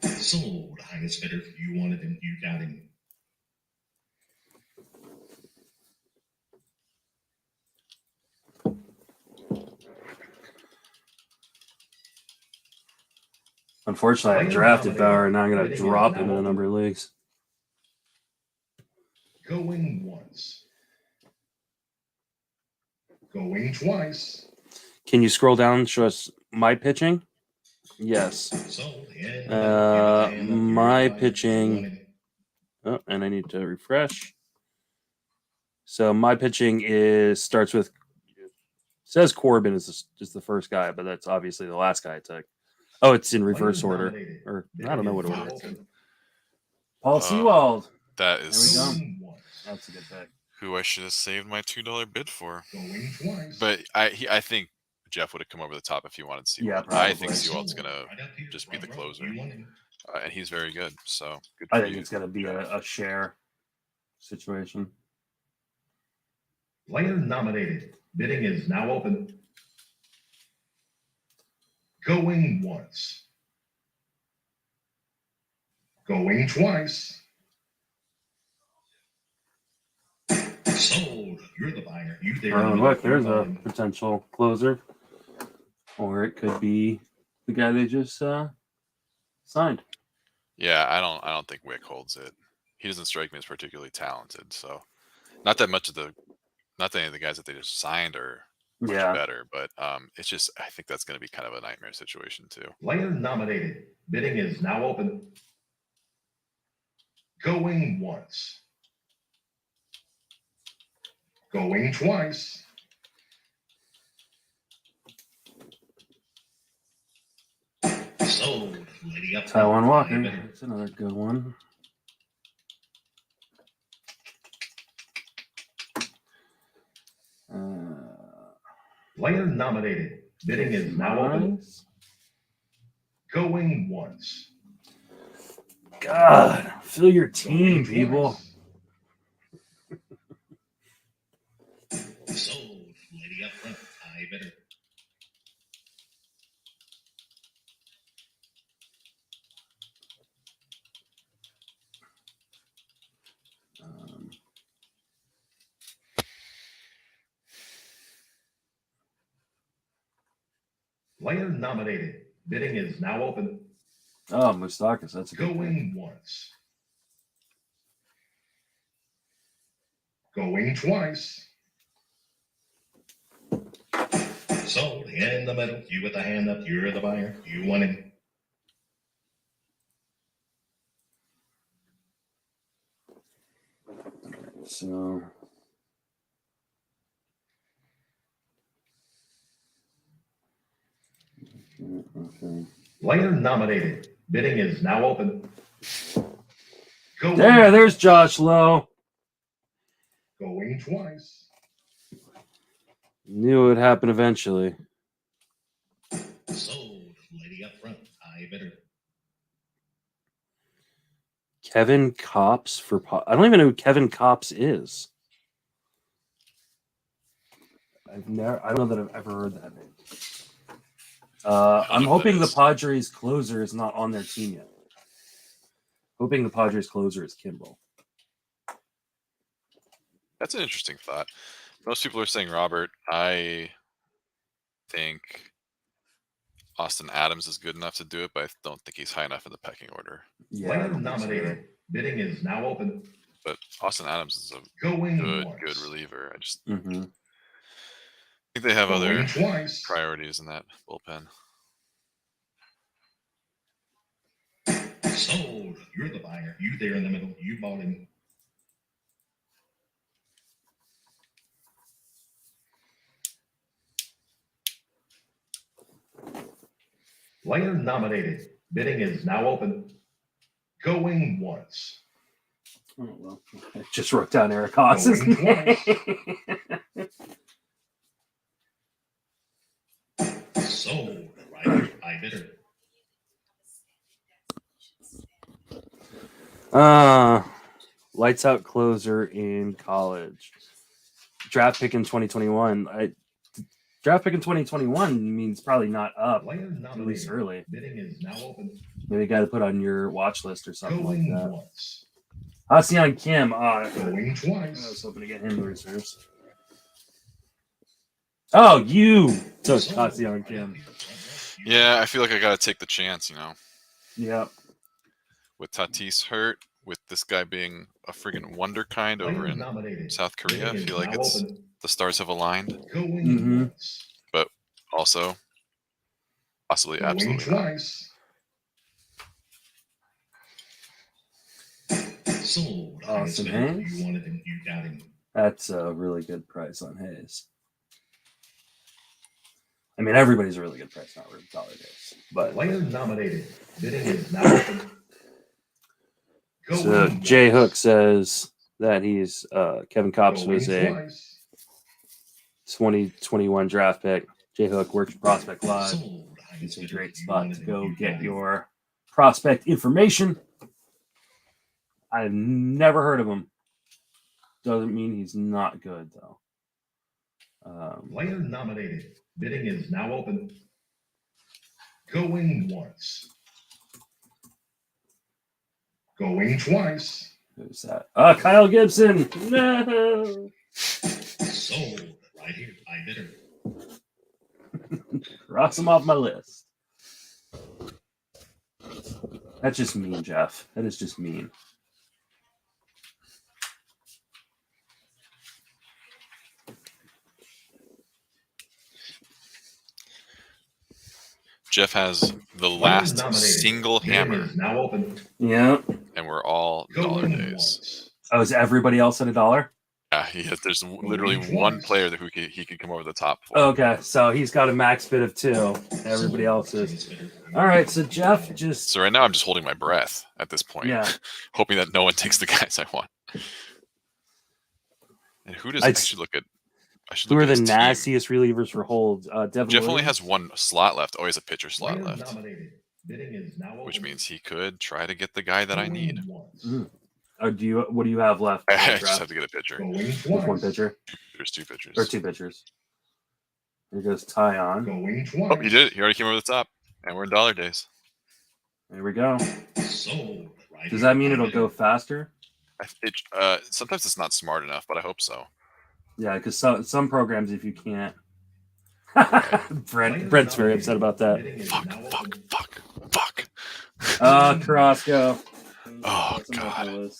B: Sold. Highest bidder. You wanted him. You got him.
A: Unfortunately, I drafted Bauer, and now I'm gonna drop him in a number of leagues.
B: Going once. Going twice.
A: Can you scroll down and show us my pitching? Yes.
B: Sold.
A: My pitching. Oh, and I need to refresh. So my pitching starts with. Says Corbin is the first guy, but that's obviously the last guy I took. Oh, it's in reverse order, or I don't know what order it's in. Paul Sewald.
C: That
A: There
C: is
A: we go. That's a good pick.
C: who I should have saved my $2 bid for.
B: Going twice.
C: But I think Jeff would have come over the top if he wanted Sewald.
A: Yeah,
C: I think
A: probably.
C: Sewald's gonna just be the closer, and he's very good. So good for
A: I think
C: you,
A: it's gonna be
C: Jeff.
A: a share situation.
B: Player nominated. Bidding is now open. Going once. Going twice. Sold. You're the buyer. You there.
A: Oh, look, there's a potential closer, or it could be the guy they just signed.
C: Yeah, I don't think Wick holds it. He doesn't strike me as particularly talented. So not that any of the guys that they just signed are much
A: Yeah.
C: better, but it's just I think that's going to be kind of a nightmare situation too.
B: Player nominated. Bidding is now open. Going once. Going twice. Sold. Lady up.
A: Taiwan Walker. That's another good one.
B: Player nominated. Bidding is now open. Going once.
A: God, fill your team, people.
B: Sold. Lady up front. High bidder. Player nominated. Bidding is now open.
A: Oh, Moustakas, that's a good
B: Going once. Going twice. Sold. In the middle. You with the hand up. You're the buyer. You want him.
A: So okay.
B: Player nominated. Bidding is now open. Going
A: There's Josh Lowe.
B: Going twice.
A: Knew it would happen eventually.
B: Sold. Lady up front. High bidder.
A: Kevin Copps for I don't even know who Kevin Copps is. I don't know that I've ever heard that name. I'm hoping the Padres closer is not on their team yet. Hoping the Padres closer is Kimbrel.
C: That's an interesting thought. Most people are saying Robert. I think Austin Adams is good enough to do it, but I don't think he's high enough in the pecking order.
A: Yeah,
B: Player nominated. Bidding is now open.
C: But Austin Adams is a
B: Going
C: good reliever. I just
A: Mm-hmm.
C: think they have
B: Going
C: other
B: twice.
C: priorities in that bullpen.
B: Sold. You're the buyer. You there in the middle. You bought him. Player nominated. Bidding is now open. Going once.
A: Oh, well, I just wrote down Eric Haas's
B: Going
A: name.
B: Sold. Right. I bidder.
A: Lights out closer in college. Draft pick in 2021. Draft pick in 2021 means probably not up, at least early.
B: Bidding is now open.
A: Maybe you got to put on your watch list or something
B: Going
A: like that.
B: once.
A: Ha-Seong Kim.
B: Going
A: I
B: twice.
A: was hoping to get him the reserves. Oh, you took Ha-Seong Kim.
C: Yeah, I feel like I got to take the chance, you know.
A: Yep.
C: With Tatis hurt, with this guy being a friggin' wonder kind over in South Korea, I feel like the stars have aligned.
A: Mm-hmm.
C: But also, possibly absolutely
B: twice. Sold.
A: Austin Hayes.
B: You wanted him. You got him.
A: That's a really good price on Hayes. I mean, everybody's a really good price, not really dollar days. But
B: Player nominated. Bidding is now open.
A: So Jay Hook says that he's Kevin Copps was a 2021 draft pick. Jay Hook works Prospect Live. It's a great spot to go get your prospect information. I've never heard of him. Doesn't mean he's not good, though.
B: Player nominated. Bidding is now open. Going once. Going twice.
A: Who's that? Kyle Gibson. No.
B: Sold. Right here. I bidder.
A: Cross him off my list. That's just mean, Jeff. That is just mean.
C: Jeff has the last single hammer.
B: Now open.
A: Yeah.
C: And we're all dollar days.
A: Oh, is everybody else at $1?
C: Yeah, there's literally one player that he could come over the top for.
A: Okay, so he's got a max bid of 2. Everybody else is. All right, so Jeff just.
C: So right now I'm just holding my breath at this point.
A: Yeah.
C: Hoping that no one takes the guys I want. And who does I should look at?
A: Who are the nastiest relievers for holds?
C: Jeff only has 1 slot left. Oh, he has a pitcher slot left. Which means he could try to get the guy that I need.
A: What do you have left?
C: I just have to get a pitcher.
A: Just 1 pitcher?
C: 2 pitchers.
A: Or 2 pitchers. Here goes Ty on.
C: Oh, he did it. He already came over the top. And we're in dollar days.
A: There we go. Does that mean it'll go faster?
C: Sometimes it's not smart enough, but I hope so.
A: Yeah, because some programs, if you can't. Brent's very upset about that.
C: Fuck.
A: Carrasco.
C: Oh, God.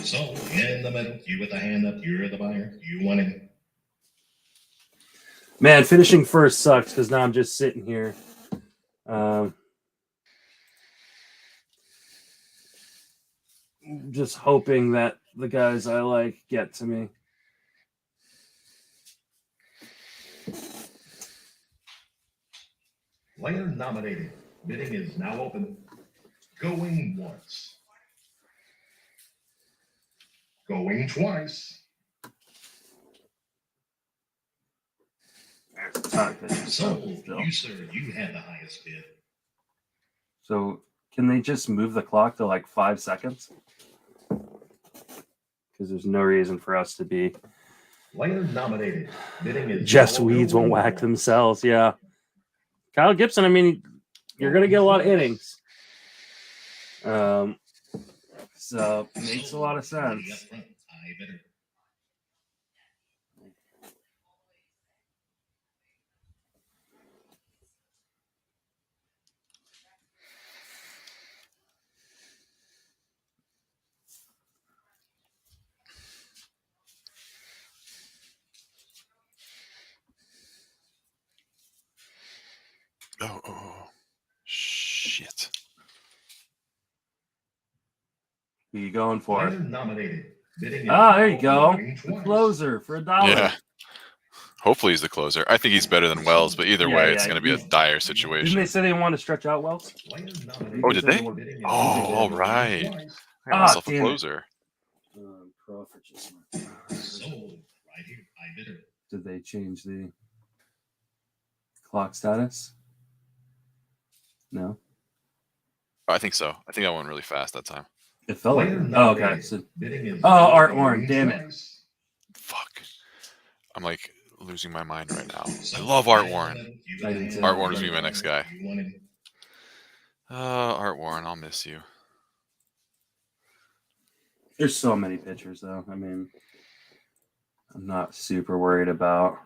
B: So, in the middle, you with the hand up, you're the buyer, you want it.
A: Man, finishing first sucks because now I'm just sitting here. Just hoping that the guys I like get to me.
B: Player nominated. Bidding is now open. Going once. Going twice. So, you, sir, you had the highest bid.
A: So, can they just move the clock to like 5 seconds? Because there's no reason for us to be.
B: Player nominated. Bidding is
A: Jeff's weeds won't whack themselves. Yeah. Kyle Gibson, I mean, you're going to get a lot of innings. So, makes a lot of sense.
C: Oh, shit.
A: Who are you going for?
B: Nominated.
A: There you go. The closer for $1.
C: Yeah. Hopefully he's the closer. I think he's better than Wells, but either way, it's going to be a dire situation.
A: Didn't they say they want to stretch out Wells?
C: Oh, did they? Oh, all right. I got myself a closer.
A: Did they change the clock status? No.
C: I think so. I think I went really fast that time.
A: It felt like. Oh, okay. So, Art Warren, damn it.
C: Fuck. I'm like losing my mind right now. I love Art Warren. Art Warren is going to be my next guy. Art Warren, I'll miss you.
A: There's so many pitchers, though. I mean, I'm not super worried about.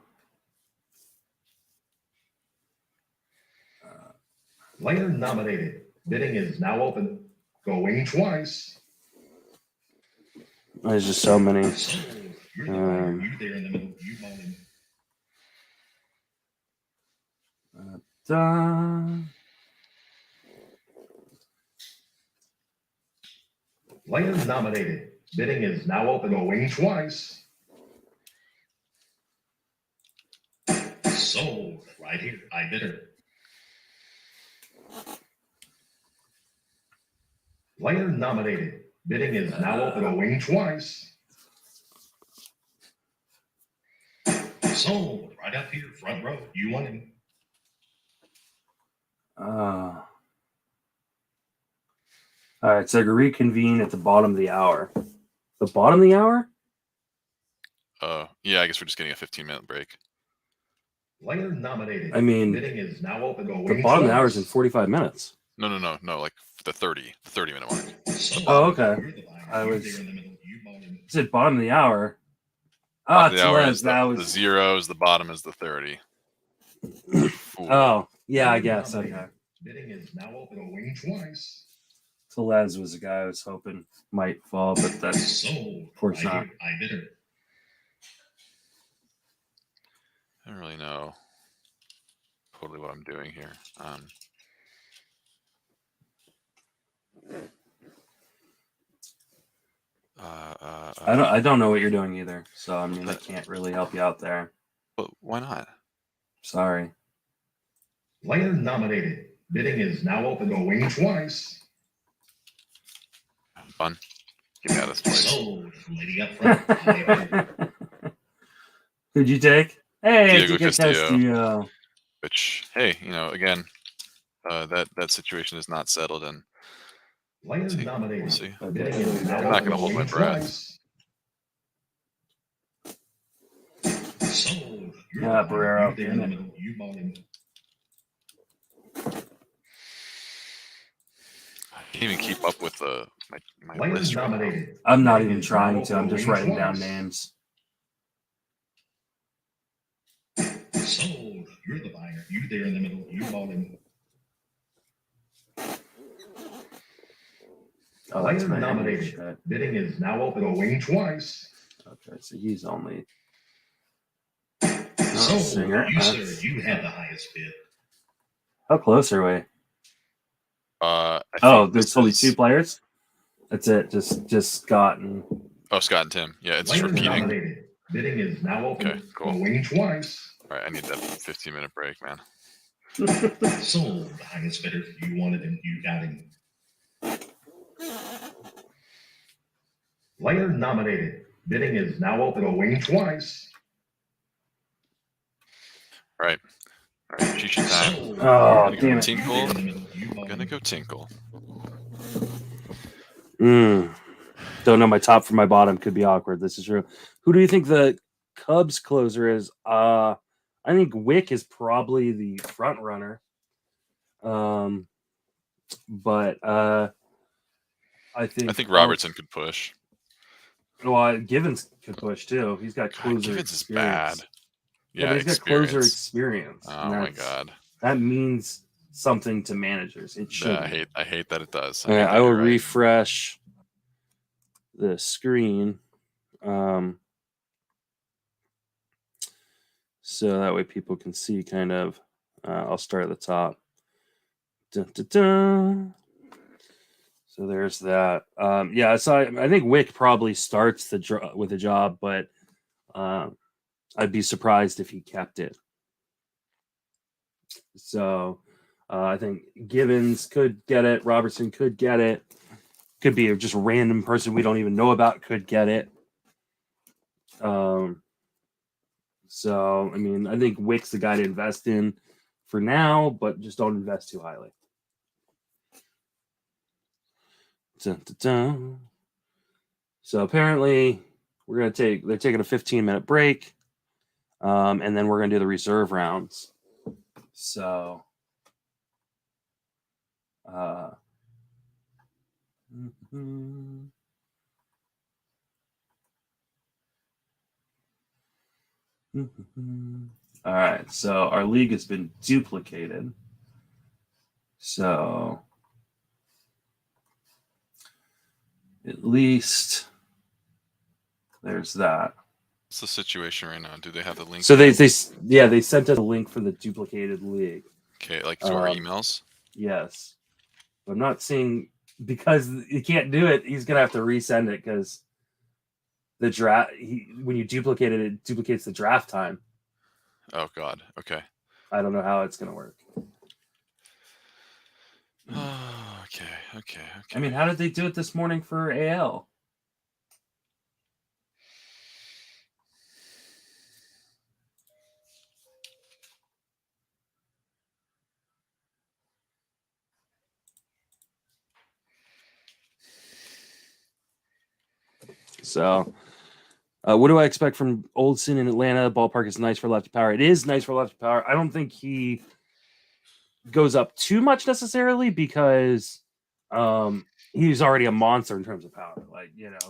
B: Player nominated. Bidding is now open. Going twice.
A: There's just so many.
B: You there in the middle. You Player nominated. Bidding is now open. Going twice. Sold. Right here. I bidder. Player nominated. Bidding is now open. Going twice. Sold. Right up here. Front row. You want him.
A: All right, so to reconvene at the bottom of the hour. The bottom of the hour?
C: Yeah, I guess we're just getting a 15-minute break.
B: Player nominated.
A: I mean,
B: bidding is now open.
A: The bottom of the hour is in 45 minutes.
C: No, like the 30-minute mark.
A: Oh, okay. I was. Said bottom of the hour.
C: The hour is the 0s. The bottom is the 30.
A: Oh, yeah, I guess. Okay.
B: Bidding is now open. Going twice.
A: Tellez was a guy I was hoping might fall, but that's
B: Sold.
A: of course not.
B: I bidder.
C: I don't really know totally what I'm doing here.
A: I don't know what you're doing either, so I mean I can't really help you out there.
C: But why not?
A: Sorry.
B: Player nominated. Bidding is now open. Going twice.
C: Fun. Get me out of this place.
B: Sold. Lady up front.
A: Who'd you take? Hey,
C: Diego Castillo.
A: Castillo.
C: Which, hey, you know, again, that situation is not settled, and
B: Player nominated.
C: We'll see.
B: Bidding is now
C: I'm not going to hold my
B: open.
C: breath.
B: Sold.
A: Yeah, Barrero.
B: You there in the middle. You bought him.
C: I can't even keep up with my
B: Player
C: list right now.
B: nominated.
A: I'm not
B: Bidding
A: even
B: is
A: trying
B: now
A: to. I'm just
B: open.
A: writing down
B: Twice.
A: names.
B: Sold. You're the buyer. You there in the middle. You bought him.
A: Oh, that's
B: Player
A: my
B: nominated.
A: shit.
B: Bidding is now open. Going twice.
A: Okay, so he's only
B: Sold.
A: singer.
B: You sir,
A: That's-
B: you had the highest bid.
A: How close are we?
C: I
A: Oh,
C: think
A: there's
C: this
A: only
C: is-
A: 2 players. That's it. Just Scott and
C: Oh, Scott and Tim. Yeah, it's just
B: Player
C: repeating.
B: nominated. Bidding is now open.
C: Okay, cool.
B: Going twice.
C: All right, I need that 15-minute break, man.
B: Sold. The highest bidder. You wanted him. You got him. Player nominated. Bidding is now open. Going twice.
C: All right, cheat sheet time.
B: Sold.
A: Oh,
B: You're the
A: damn
B: buyer.
A: it.
B: You there in the middle. You bought
C: Gonna
B: him.
C: go tinkle.
A: Don't know my top from my bottom. Could be awkward. This is true. Who do you think the Cubs closer is? I think Wick is probably the front runner. But I think
C: Robertson could push.
A: Well, Givens could push too. He's got
C: God,
A: closer
C: Givens is
A: experience.
C: bad.
A: Yeah,
C: Yeah,
A: but he's got closer
C: experience.
A: experience.
C: Oh
A: and
C: my god.
A: that means something to managers. It should.
C: Yeah, I hate that it does.
A: All right, I will
C: you're right.
A: refresh the screen, so that way people can see kind of. I'll start at the top. Dun, dun, dun. So there's that. Yeah, so I think Wick probably starts with a job, but I'd be surprised if he kept it. So I think Givens could get it. Robertson could get it. Could be just a random person we don't even know about could get it. So I mean, I think Wick's the guy to invest in for now, but just don't invest too highly. Dun, dun, dun. So apparently they're taking a 15-minute break, and then we're gonna do the reserve rounds. So all right, so our league has been duplicated. So at least there's that.
C: What's the situation right now? Do they have the link?
A: So they sent us a link for the duplicated league.
C: Okay, like through our emails.
A: Yes, but I'm not seeing, because you can't do it. He's gonna have to resend it because the draft. When you duplicate it, it duplicates the draft time.
C: Oh god. Okay.
A: I don't know how it's gonna work.
C: Okay.
A: I mean, how did they do it this morning for AL? So, what do I expect from Olsen in Atlanta? Ballpark is nice for lefty power. It is nice for lefty power. I don't think he goes up too much necessarily because he's already a monster in terms of power. Like, there's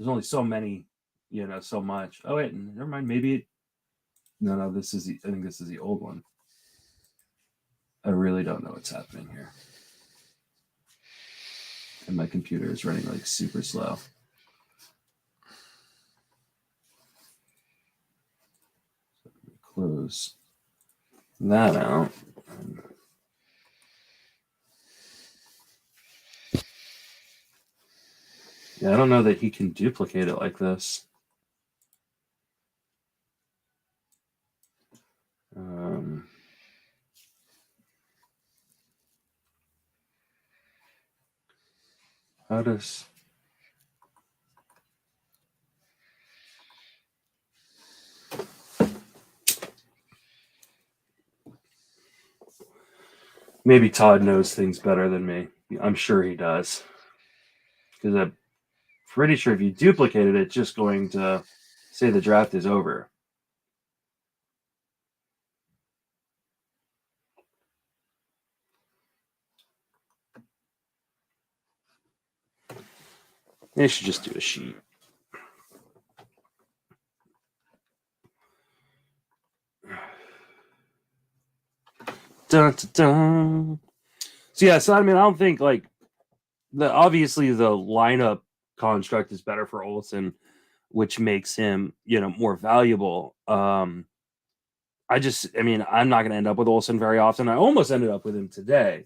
A: only so many, so much. Oh wait, never mind. Maybe No, this is I think this is the old one. I really don't know what's happening here. And my computer is running like super slow. So close that out. Yeah, I don't know that he can duplicate it like this. How does... Maybe Todd knows things better than me. I'm sure he does. Because I'm pretty sure if you duplicated it, it's just going to say the draft is over. They should just do a sheet. Dun, dun, dun. So yeah, so I mean, I don't think like obviously the lineup construct is better for Olsen, which makes him, more valuable. I mean, I'm not going to end up with Olsen very often. I almost ended up with him today,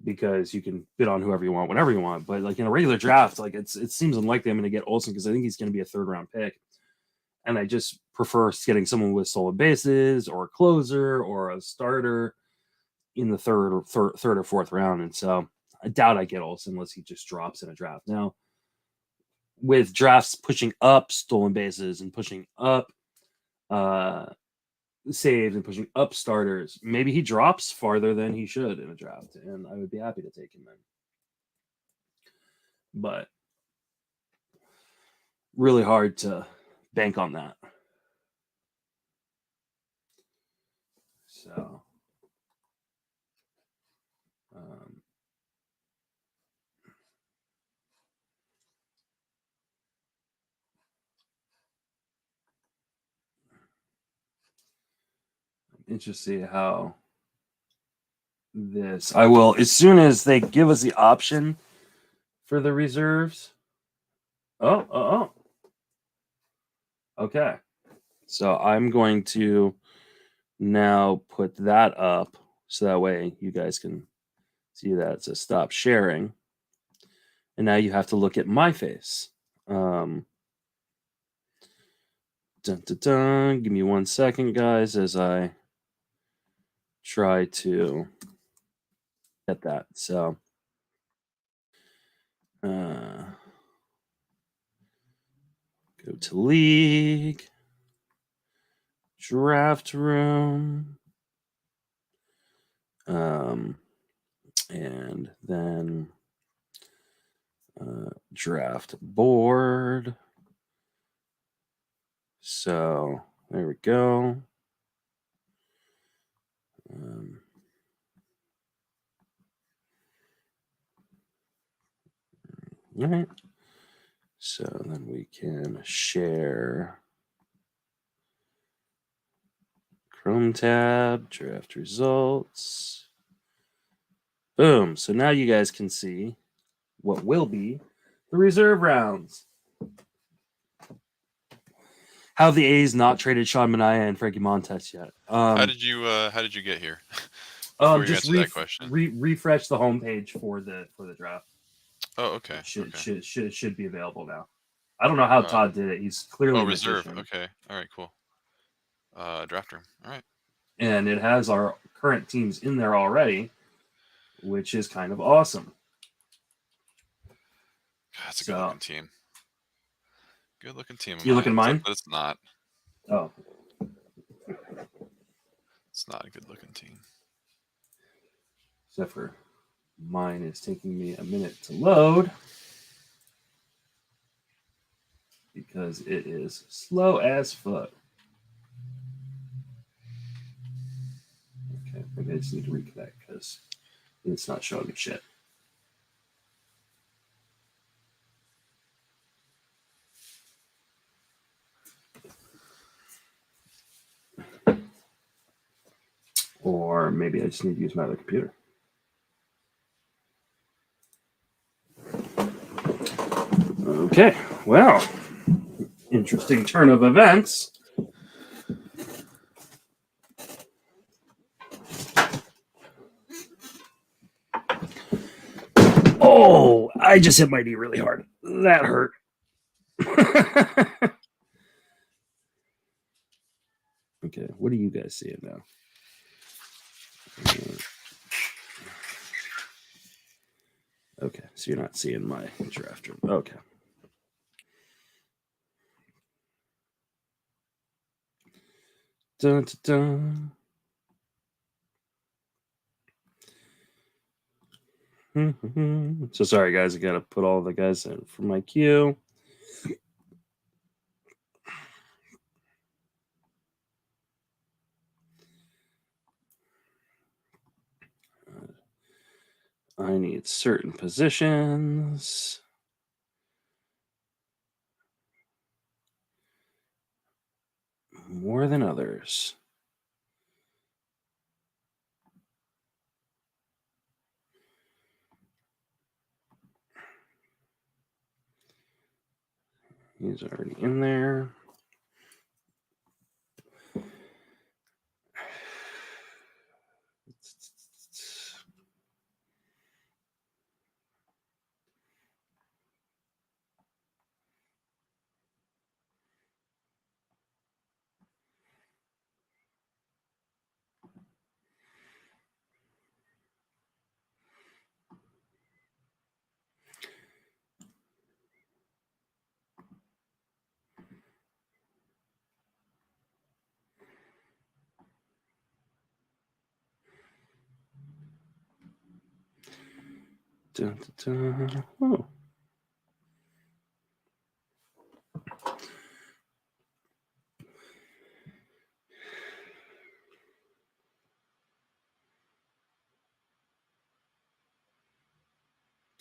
A: because you can bid on whoever you want, whenever you want. But like in a regular draft, like it seems unlikely I'm going to get Olsen because I think he's going to be a 3rd round pick, and I just prefer getting someone with stolen bases or a closer or a starter in the third or 4th round. And so I doubt I get Olsen unless he just drops in a draft. Now, with drafts pushing up stolen bases and pushing up saves and pushing up starters, maybe he drops farther than he should in a draft, and I would be happy to take him then. But really hard to bank on that. So interested to see how this... I will, as soon as they give us the option for the reserves. Oh. Okay. So I'm going to now put that up so that way you guys can see that. It says stop sharing. And now you have to look at my face. Dun, dun, dun. Give me 1 second, guys, as I try to get that. So go to league, draft room, and then draft board. So there we go. All right. So then we can share Chrome tab, draft results. Boom. So now you guys can see what will be the reserve rounds. How the A's not traded Sean Manaea and Frankie Montes yet?
C: How did you get here?
A: Just refresh the homepage for the draft.
C: Oh, okay.
A: Should be available now. I don't know how Todd did it. He's clearly a
C: reserve.
A: magician.
C: Okay. All right. Cool. Draft room. All right.
A: And it has our current teams in there already, which is kind of awesome.
C: That's a good looking team. Good looking team.
A: You looking at mine?
C: But it's not.
A: Oh.
C: It's not a good looking team.
A: Except for mine is taking me a minute to load because it is slow as fuck. Okay, maybe I just need to reconnect because it's not showing me shit. Or maybe I just need to use my other computer. Okay, well, interesting turn of events. Oh, I just hit my knee really hard. That hurt. Okay, what are you guys seeing now? Okay, so you're not seeing my draft room. Okay. Dun, dun, dun. So sorry, guys. I gotta put all the guys in for my queue. I need certain positions. More than others. He's already in there. Dun, dun, dun. Oh.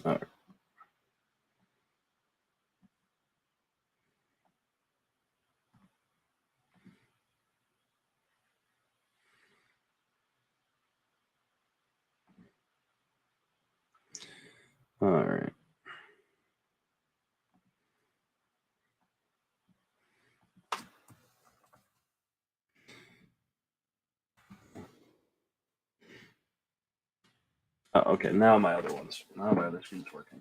A: All right. All right. Oh, okay. Now my other screen's working.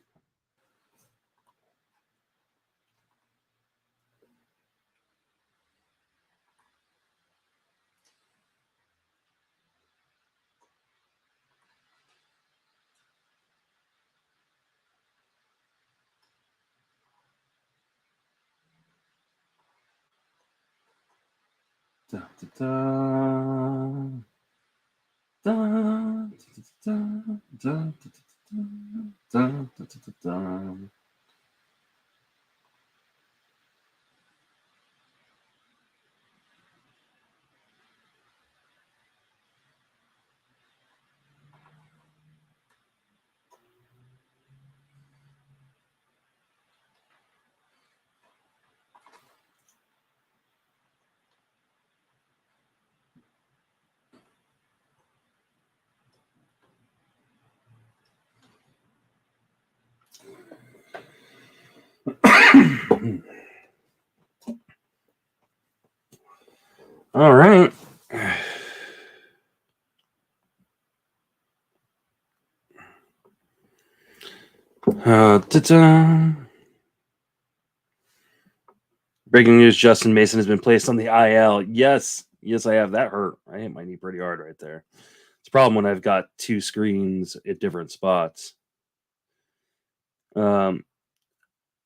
A: Da, da, da. Da, da, da, da, da, da. All right. Breaking news: Justin Mason has been placed on the IL. Yes, I have. That hurt. I hit my knee pretty hard right there. It's a problem when I've got two screens at different spots.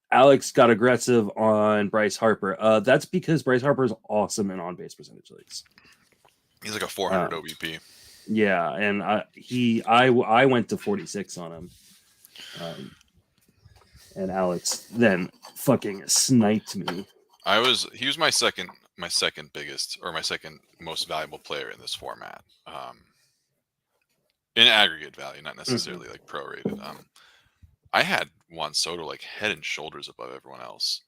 A: Alex got aggressive on Bryce Harper. That's because Bryce Harper is awesome in on-base percentage leagues.
C: He's like a 400 OBP.
A: Yeah, and I went to 46 on him, and Alex then fucking sniped me.
C: He was my second biggest, or my second most valuable player in this format. In aggregate value, not necessarily like prorated. I had Juan Soto like head and shoulders above everyone else,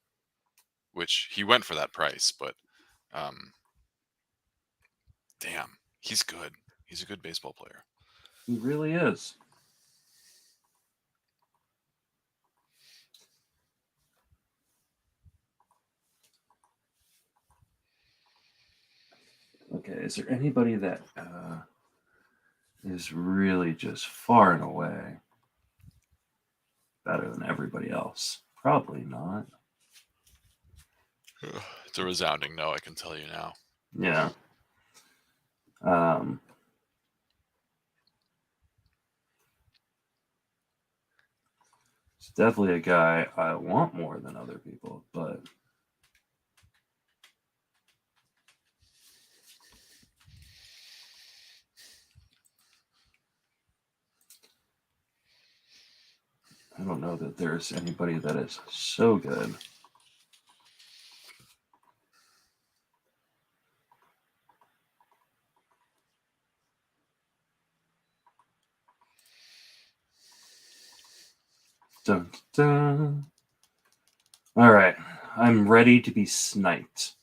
C: which he went for that price, but damn, he's good. He's a good baseball player.
A: He really is. Okay, is there anybody that is really just far and away better than everybody else? Probably not.
C: It's a resounding no, I can tell you now.
A: Yeah. It's definitely a guy I want more than other people, but I don't know that there's anybody that is so good. Dun, dun. All right, I'm ready to be sniped.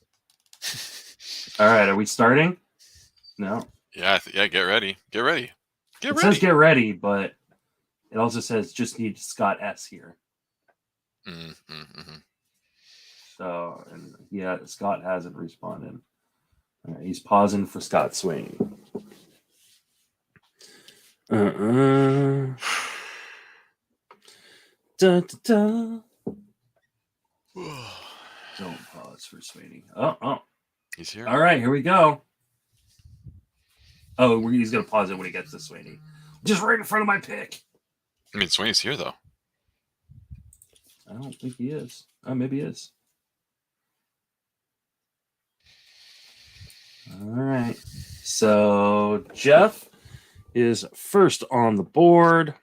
A: All right, are we starting? No.
C: Yeah, yeah. Get ready. Get ready. Get
A: It
C: ready.
A: says get ready, but it also says just need Scott S here.
C: Mm-hmm.
A: So, and yeah, Scott hasn't responded. All right, he's pausing for Scott Sweeney. Dun, dun, dun. Don't pause for Sweeney. Oh.
C: He's here.
A: All right, here we go. Oh, he's going to pause it when he gets to Sweeney. Just right in front of my pick.
C: I mean, Sweeney's here, though.
A: I don't think he is. Oh, maybe he is. All right. So, Jeff is first on the board.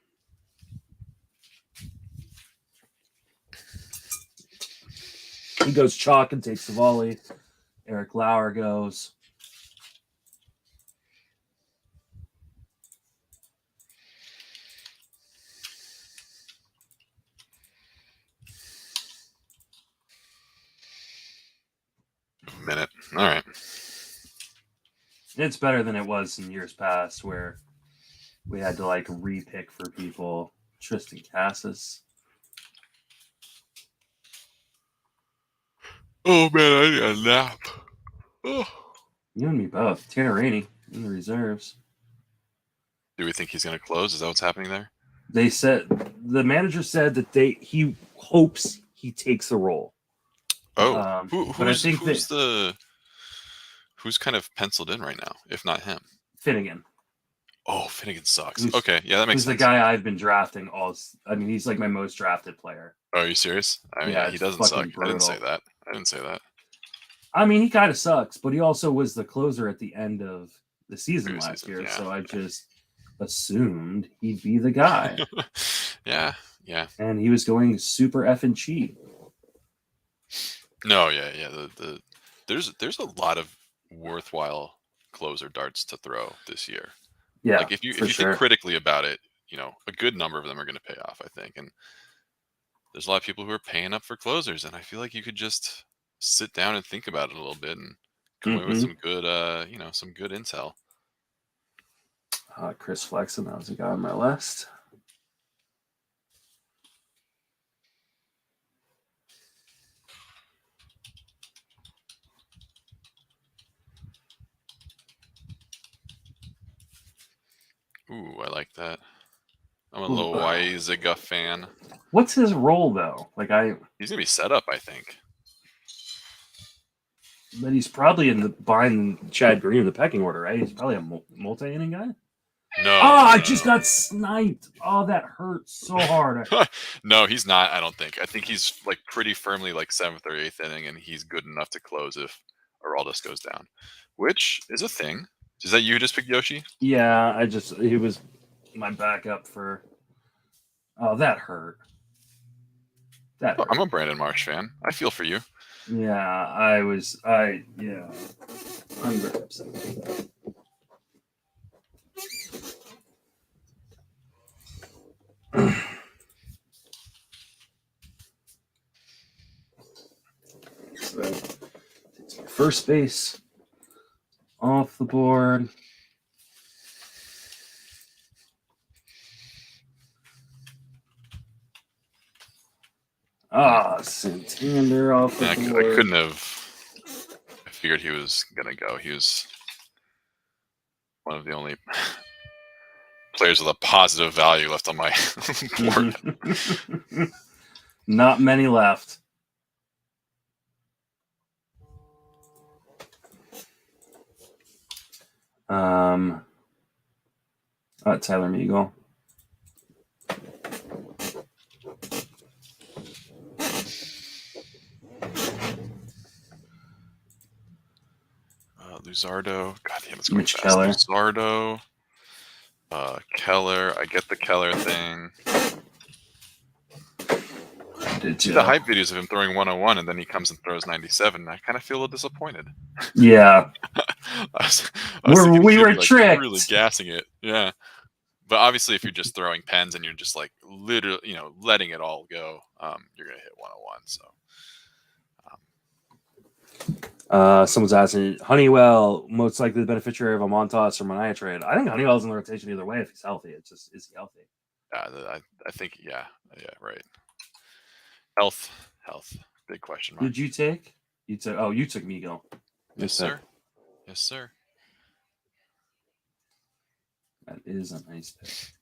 A: He goes chalk and takes the volley. Eric Lauer goes.
C: Minute. All right.
A: It's better than it was in years past where we had to like re-pick for people. Tristan Cassis.
C: Oh man, I need a nap. Oh.
A: You and me both. Tanner Rainey in the reserves.
C: Do we think he's going to close? Is that what's happening there?
A: They said the manager said that he hopes he takes the role.
C: Oh, who's kind of penciled in right now, if not him?
A: Finnegan.
C: Oh, Finnegan sucks. Okay, yeah, that makes sense.
A: Who's the guy I've been drafting I mean, he's like my most drafted player.
C: Oh, are you serious? I mean, yeah, he doesn't suck. Brutal. I didn't say that.
A: I mean, he kind of sucks, but he also was the closer at the end of the season last year, so I just assumed he'd be the guy.
C: Yeah.
A: And he was going super effing cheap.
C: No, yeah. There's a lot of worthwhile closer darts to throw this year.
A: Yeah,
C: like if you think critically about it, a good number of them are going to pay off, I think. And there's a lot of people who are paying up for closers, and I feel like you could just sit down and think about it a little bit and come away with some good, some good intel.
A: Chris Flexen, that was a guy on my list.
C: Ooh, I like that. I'm a little Waiziga fan.
A: What's his role though?
C: He's gonna be set up, I think.
A: But he's probably behind Chad Green in the pecking order, right? He's probably a multi-inning guy.
C: No.
A: I just got sniped. Oh, that hurt so hard.
C: No, he's not. I don't think. I think he's like pretty firmly like 7th or 8th inning, and he's good enough to close if Araldus goes down, which is a thing. Is that you who just picked Yoshi?
A: Yeah, he was my backup for. Oh, that hurt.
C: I'm a Brandon Marsh fan. I feel for you.
A: Yeah, I'm very upset. So takes my first base off the board. Ah, Santander off the
C: I
A: board.
C: couldn't have. I figured he was gonna go. He was one of the only players with a positive value left on my board.
A: Not many left. Tyler Meagle.
C: Luzardo. God damn, it's going
A: Mitch
C: fast.
A: Keller.
C: Luzardo. Keller. I get the Keller thing.
A: I did too.
C: The hype videos of him throwing 101 and then he comes and throws 97. I kind of feel a little disappointed.
A: Yeah. We were tricked.
C: Really gassing it. Yeah. But obviously, if you're just throwing pens and you're just like literally, letting it all go, you're going to hit 101. So.
A: Someone's asking, Honeywell, most likely the beneficiary of a Montas or Mania trade. I think Honeywell's in the rotation either way if he's healthy. It's just, is he healthy?
C: I think, yeah, right. Health. Big question mark.
A: Did you take? You took Miguel.
C: Yes, sir. Yes, sir.
A: That is a nice pick.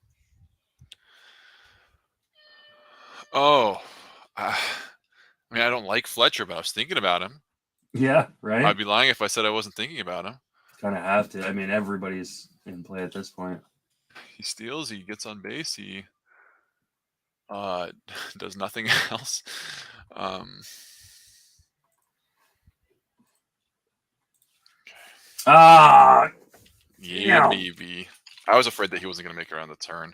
C: Oh, I don't like Fletcher, but I was thinking about him.
A: Yeah, right.
C: I'd be lying if I said I wasn't thinking about him.
A: Kind of have to. I mean, everybody's in play at this point.
C: He steals. He gets on base. He does nothing else. Yeah, maybe. I was afraid that he wasn't going to make it around the turn.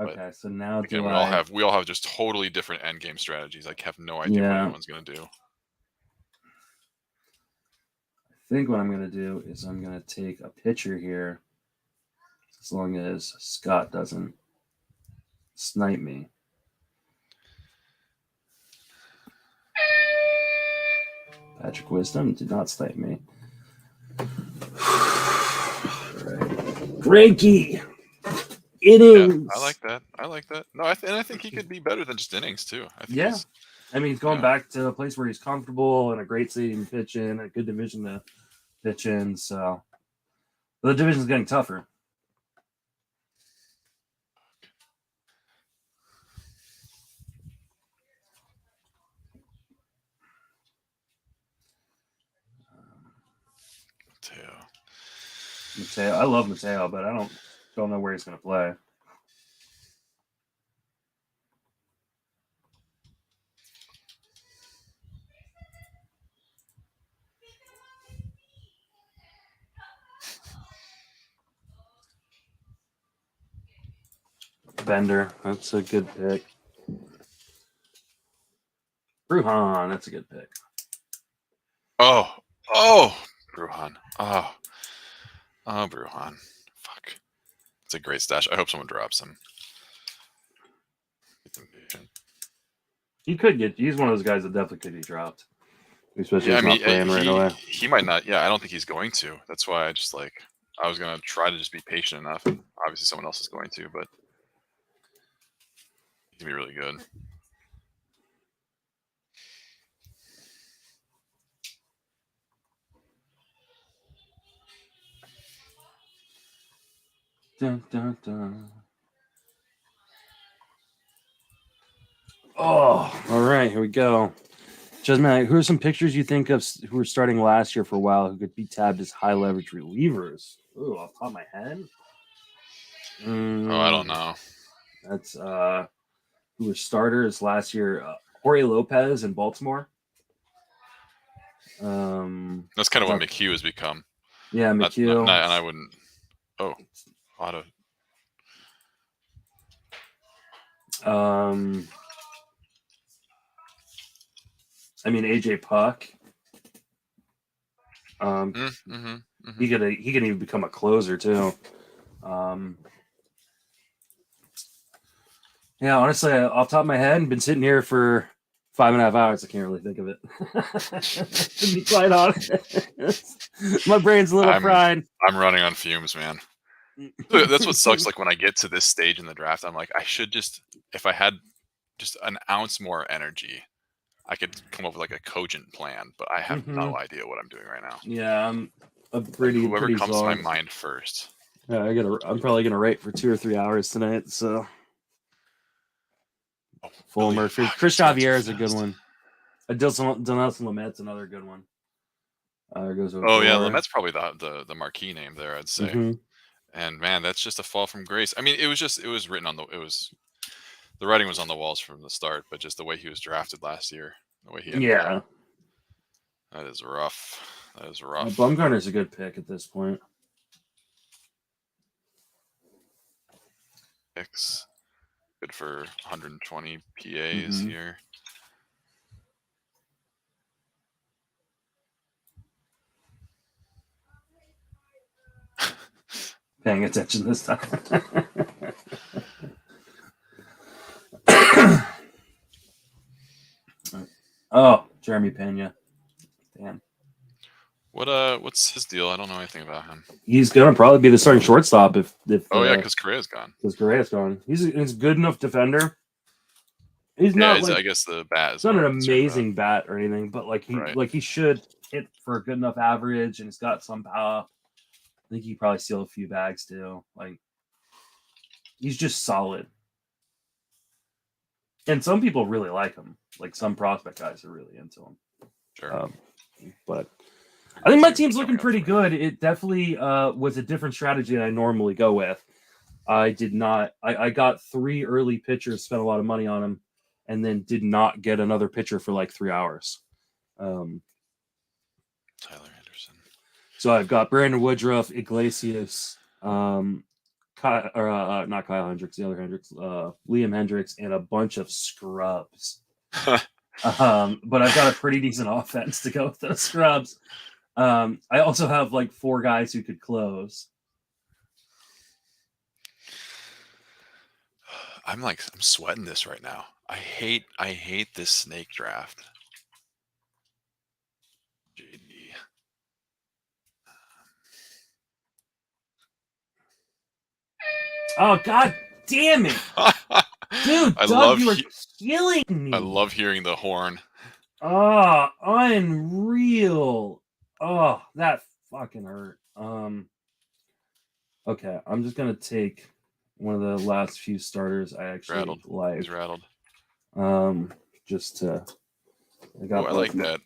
A: Okay, so now
C: again, we all have just totally different end game strategies. I have no idea what anyone's going to do.
A: I think what I'm going to do is I'm going to take a pitcher here, as long as Scott doesn't snipe me. Patrick Wisdom did not snipe me. Frankie, innings.
C: Yeah, I like that. No, I think he could be better than just innings too.
A: I mean, he's going back to a place where he's comfortable and a great stadium to pitch in, a good division to pitch in. So the division's getting tougher. Mateo. I love Mateo, but I don't know where he's going to play. Bender, that's a good pick. Brujan, that's a good pick.
C: Oh, Brujan. Oh, Brujan. Fuck. It's a great stash. I hope someone drops him.
A: He's one of those guys that definitely could be dropped. Especially if he's not playing right away.
C: He might not. Yeah, I don't think he's going to. That's why I was going to try to just be patient enough. And obviously someone else is going to, but he can be really good.
A: Dun, dun, dun. Oh, all right, here we go. Jasmine, who are some pitchers you think of who were starting last year for a while who could be tabbed as high leverage relievers? Ooh, off the top of my head.
C: I don't know.
A: That's who were starters last year. Jorge Lopez in Baltimore.
C: That's kind of what McHugh has become.
A: Yeah, McHugh.
C: And I wouldn't. Oh, Otto.
A: I mean AJ Puck. He can even become a closer too. Yeah, honestly, off the top of my head, I've been sitting here for 5.5 hours. I can't really think of it. To be quite honest, my brain's a little fried.
C: I'm running on fumes, man. That's what sucks. Like when I get to this stage in the draft, I'm like, I should just, if I had just an ounce more energy, I could come up with like a cogent plan. But I have no idea what I'm doing right now.
A: Yeah, I'm a
C: And
A: pretty
C: whoever comes to my
A: zogged.
C: mind first.
A: Yeah, I'm probably gonna write for 2 or 3 hours tonight. So full
C: Really?
A: immersion.
C: Fuck,
A: Chris
C: it's going too
A: Xavier is a good
C: fast.
A: one. Donaldson Lamette's another good one. There goes over.
C: Oh yeah, Lamette's probably the marquee name there, I'd say.
A: Mm-hmm.
C: And man, that's just a fall from grace. I mean, it was written on the writing was on the walls from the start, but just the way he was drafted last year, the way he ended up, that is rough. That is rough.
A: Bumgarner's a good pick at this point.
C: Picks. Good for 120 PAs here.
A: Paying attention this time. Oh, Jeremy Pena. Damn.
C: What's his deal? I don't know anything about him.
A: He's gonna probably be the starting shortstop if
C: Oh yeah, because Correa's gone.
A: Because Correa's gone. He's a good enough defender. He's
C: Yeah,
A: not like,
C: I guess the bat is
A: it's not an amazing bat or anything, but like he should hit for a good enough average, and he's got some power. I think he could probably steal a few bags too. Like, he's just solid. And some people really like him. Like, some prospect guys are really into him.
C: Sure.
A: But I think my team's looking pretty good. It definitely was a different strategy than I normally go with. I did not. I got 3 early pitchers, spent a lot of money on them, and then did not get another pitcher for like 3 hours.
C: Tyler Anderson.
A: So I've got Brandon Woodruff, Iglesias, not Kyle Hendricks, the other Hendricks, Liam Hendricks, and a bunch of scrubs. But I've got a pretty decent offense to go with those scrubs. I also have like 4 guys who could close.
C: I'm sweating this right now. I hate this snake draft. JD.
A: Oh, god damn it. Dude, Doug, you are killing me.
C: I love hearing the horn.
A: Oh, unreal. Oh, that fucking hurt. Okay, I'm just gonna take one of the last few starters I actually like.
C: He's rattled.
A: Just to.
C: I like that.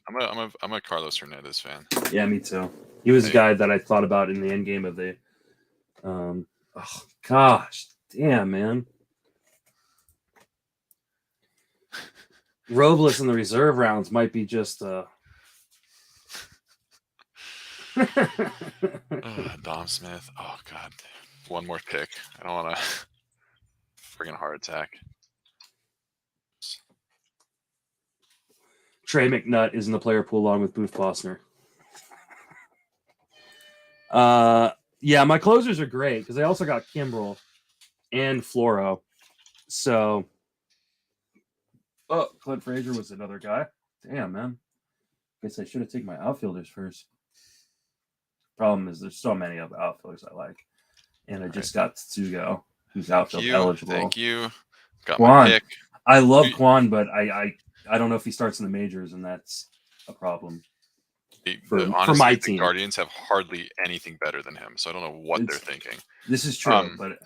C: I'm a Carlos Hernandez fan.
A: Yeah, me too. He was a guy that I thought about in the end game of the. Oh gosh, damn man. Robles in the reserve rounds might be just
C: Dom Smith. Oh god, one more pick. I don't want to friggin' heart attack.
A: Trey McNutt is in the player pool along with Booth Posner. Yeah, my closers are great because I also got Kimbrel and Floro. So, Clint Frazier was another guy. Damn, man. Guess I should have taken my outfielders first. Problem is, there's so many of outfielders I like, and I just got Tsugo, who's outfield eligible.
C: Thank you. Got
A: Quan.
C: my pick.
A: I love Quan, but I don't know if he starts in the majors, and that's a problem.
C: Honestly,
A: for my team.
C: The Guardians have hardly anything better than him, so I don't know what they're thinking.
A: This is true, but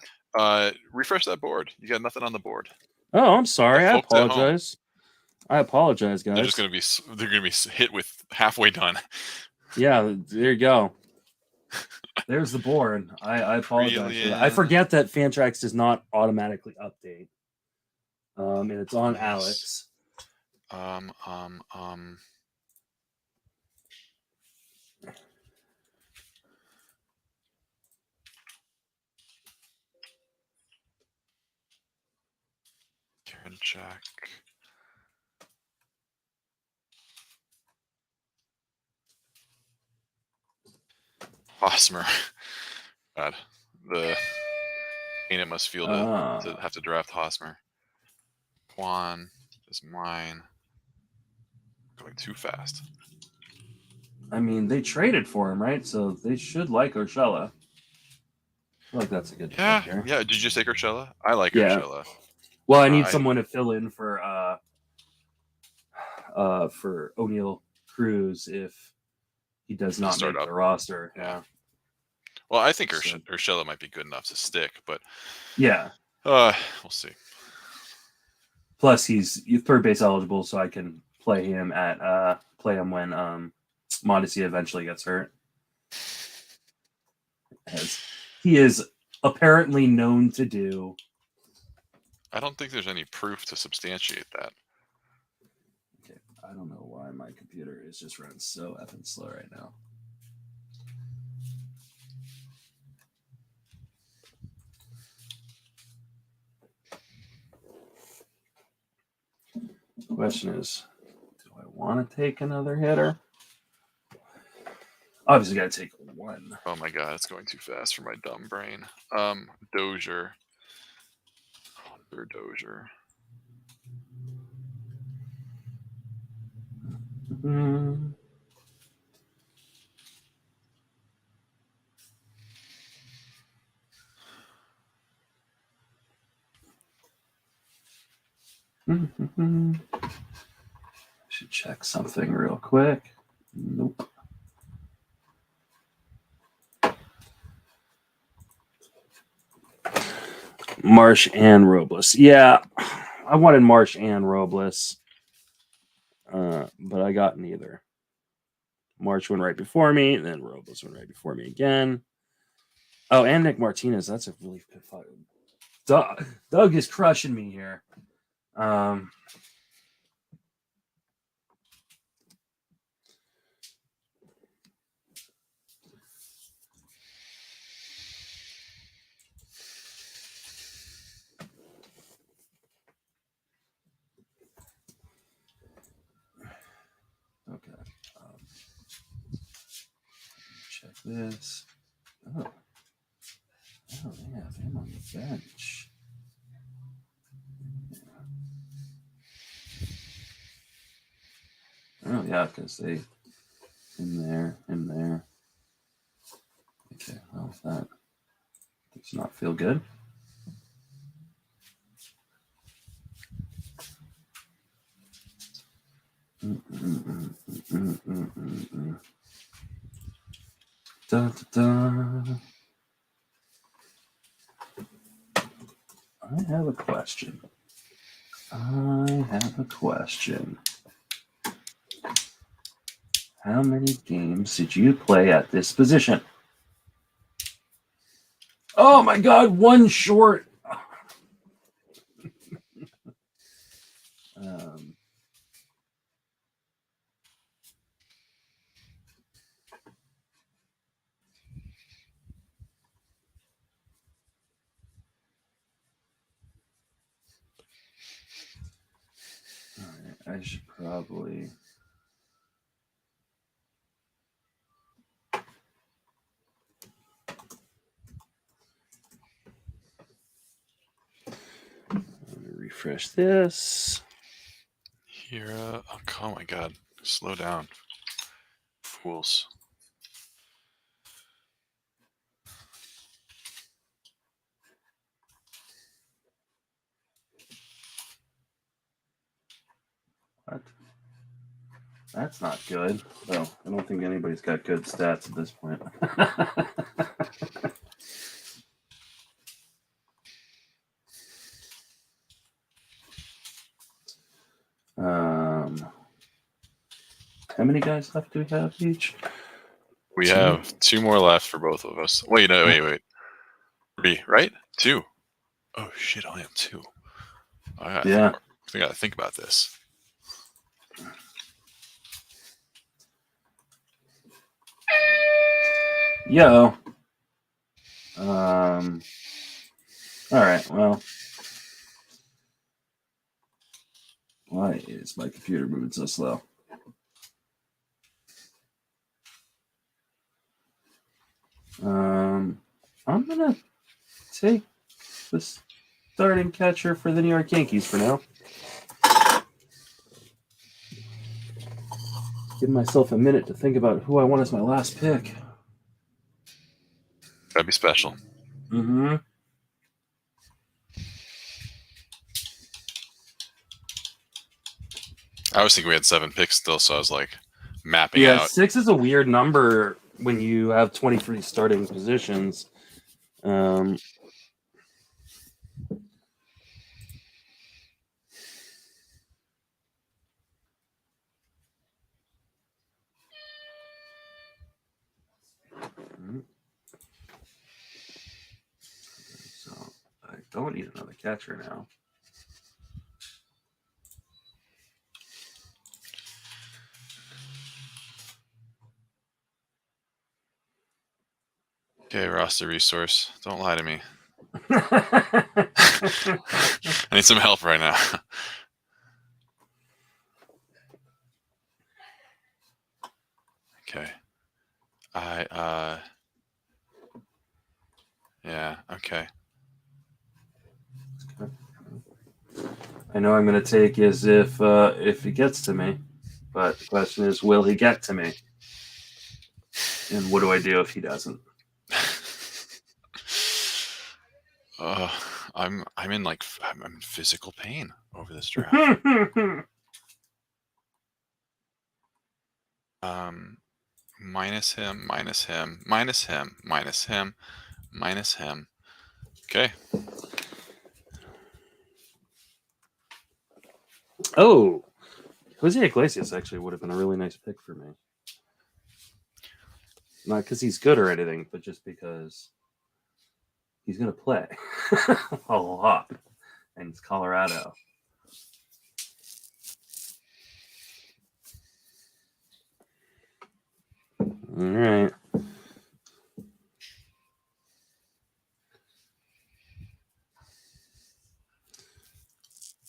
C: refresh that board. You got nothing on the board.
A: Oh, I'm sorry. I apologize. I apologize, guys.
C: They're gonna be hit with halfway done.
A: Yeah, there you go. There's the board. I apologize for that. I forget that Fantrax does not automatically update. And it's on Alex.
C: Karen Jack. Hosmer. God, the pain it must feel to have to draft Hosmer. Juan is mine. Going too fast.
A: I mean, they traded for him, right? So they should like Urshela. I feel like that's a good pick here.
C: Yeah. Did you just take Urshela? I like Urshela.
A: Well, I need someone to fill in for O'Neal Cruz if he does not make the roster. Yeah.
C: Well, I think Urshela might be good enough to stick, but
A: yeah,
C: we'll see.
A: Plus, he's third base eligible, so I can play him when Mondesi eventually gets hurt. As he is apparently known to do.
C: I don't think there's any proof to substantiate that.
A: Okay, I don't know why my computer is just running so effing slow right now. The question is, do I want to take another hitter? Obviously, got to take one.
C: Oh my god, it's going too fast for my dumb brain. Dozier. Dozier.
A: Mm-hmm. Mm-hmm. I should check something real quick. Nope. Marsh and Robles. Yeah, I wanted Marsh and Robles, but I got neither. Marsh went right before me, then Robles went right before me again. Oh, and Nick Martinez. That's a really good fight. Doug is crushing me here. Okay. Check this. Oh, they have him on the bench. Oh yeah, because they in there. Okay, well that does not feel good. Da, da, da. I have a question. How many games did you play at this position? Oh my god, one short. I should probably. Let me refresh this.
C: Here, oh my god, slow down, fools.
A: What? That's not good. Well, I don't think anybody's got good stats at this point. How many guys left do we have each?
C: We have 2 more left for both of us. Wait, no, wait. 3, right? 2. Oh shit, I only have 2. I gotta think about this.
A: Yo. All right. Well, why is my computer moving so slow? I'm gonna take the starting catcher for the New York Yankees for now. Give myself a minute to think about who I want as my last pick.
C: That'd be special.
A: Mm-hmm.
C: I was thinking we had 7 picks still, so I was like mapping
A: Yeah,
C: out.
A: 6 is a weird number when you have 23 starting positions. So I don't need another catcher now.
C: Okay, roster resource. Don't lie to me. I need some help right now. Okay. Yeah, okay.
A: I know I'm going to take as if he gets to me, but the question is, will he get to me? And what do I do if he doesn't?
C: I'm in physical pain over this draft. Minus him, minus him, minus him, minus him, minus him. Okay.
A: Oh, Jose Iglesias actually would have been a really nice pick for me. Not because he's good or anything, but just because he's going to play a lot. And it's Colorado. All right.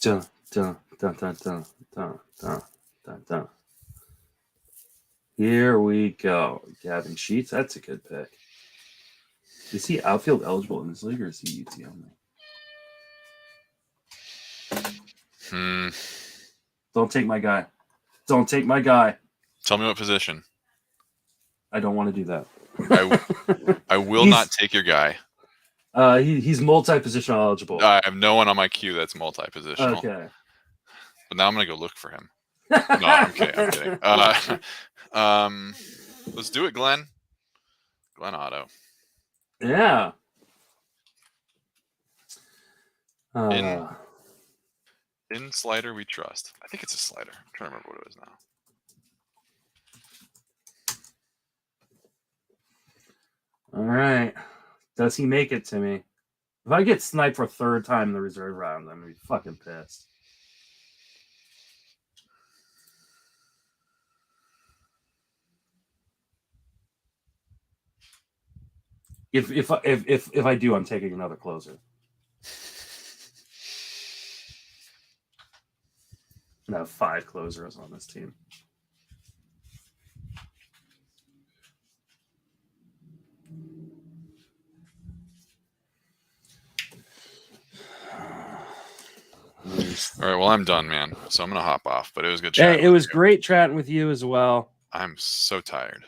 A: Dun, dun, dun, dun, dun, dun, dun, dun, dun. Here we go. Gavin Sheets. That's a good pick. Is he outfield eligible in this league or is he UT only? Don't take my guy. Don't take my guy.
C: Tell me what position.
A: I don't want to do that.
C: I will not take your guy.
A: He's multi-positional eligible.
C: I have no one on my queue that's multi-positional.
A: Okay.
C: But now I'm gonna go look for him. No, I'm kidding. Let's do it, Glenn. Glenn Otto.
A: Yeah.
C: In slider we trust. I think it's a slider. I'm trying to remember what it is now.
A: All right. Does he make it to me? If I get sniped for a third time in the reserve round, I'm going to be fucking pissed. If I do, I'm taking another closer. I have 5 closers on this team.
C: All right, well, I'm done, man. So I'm going to hop off, but it was good chatting.
A: It was great chatting with you as well.
C: I'm so tired.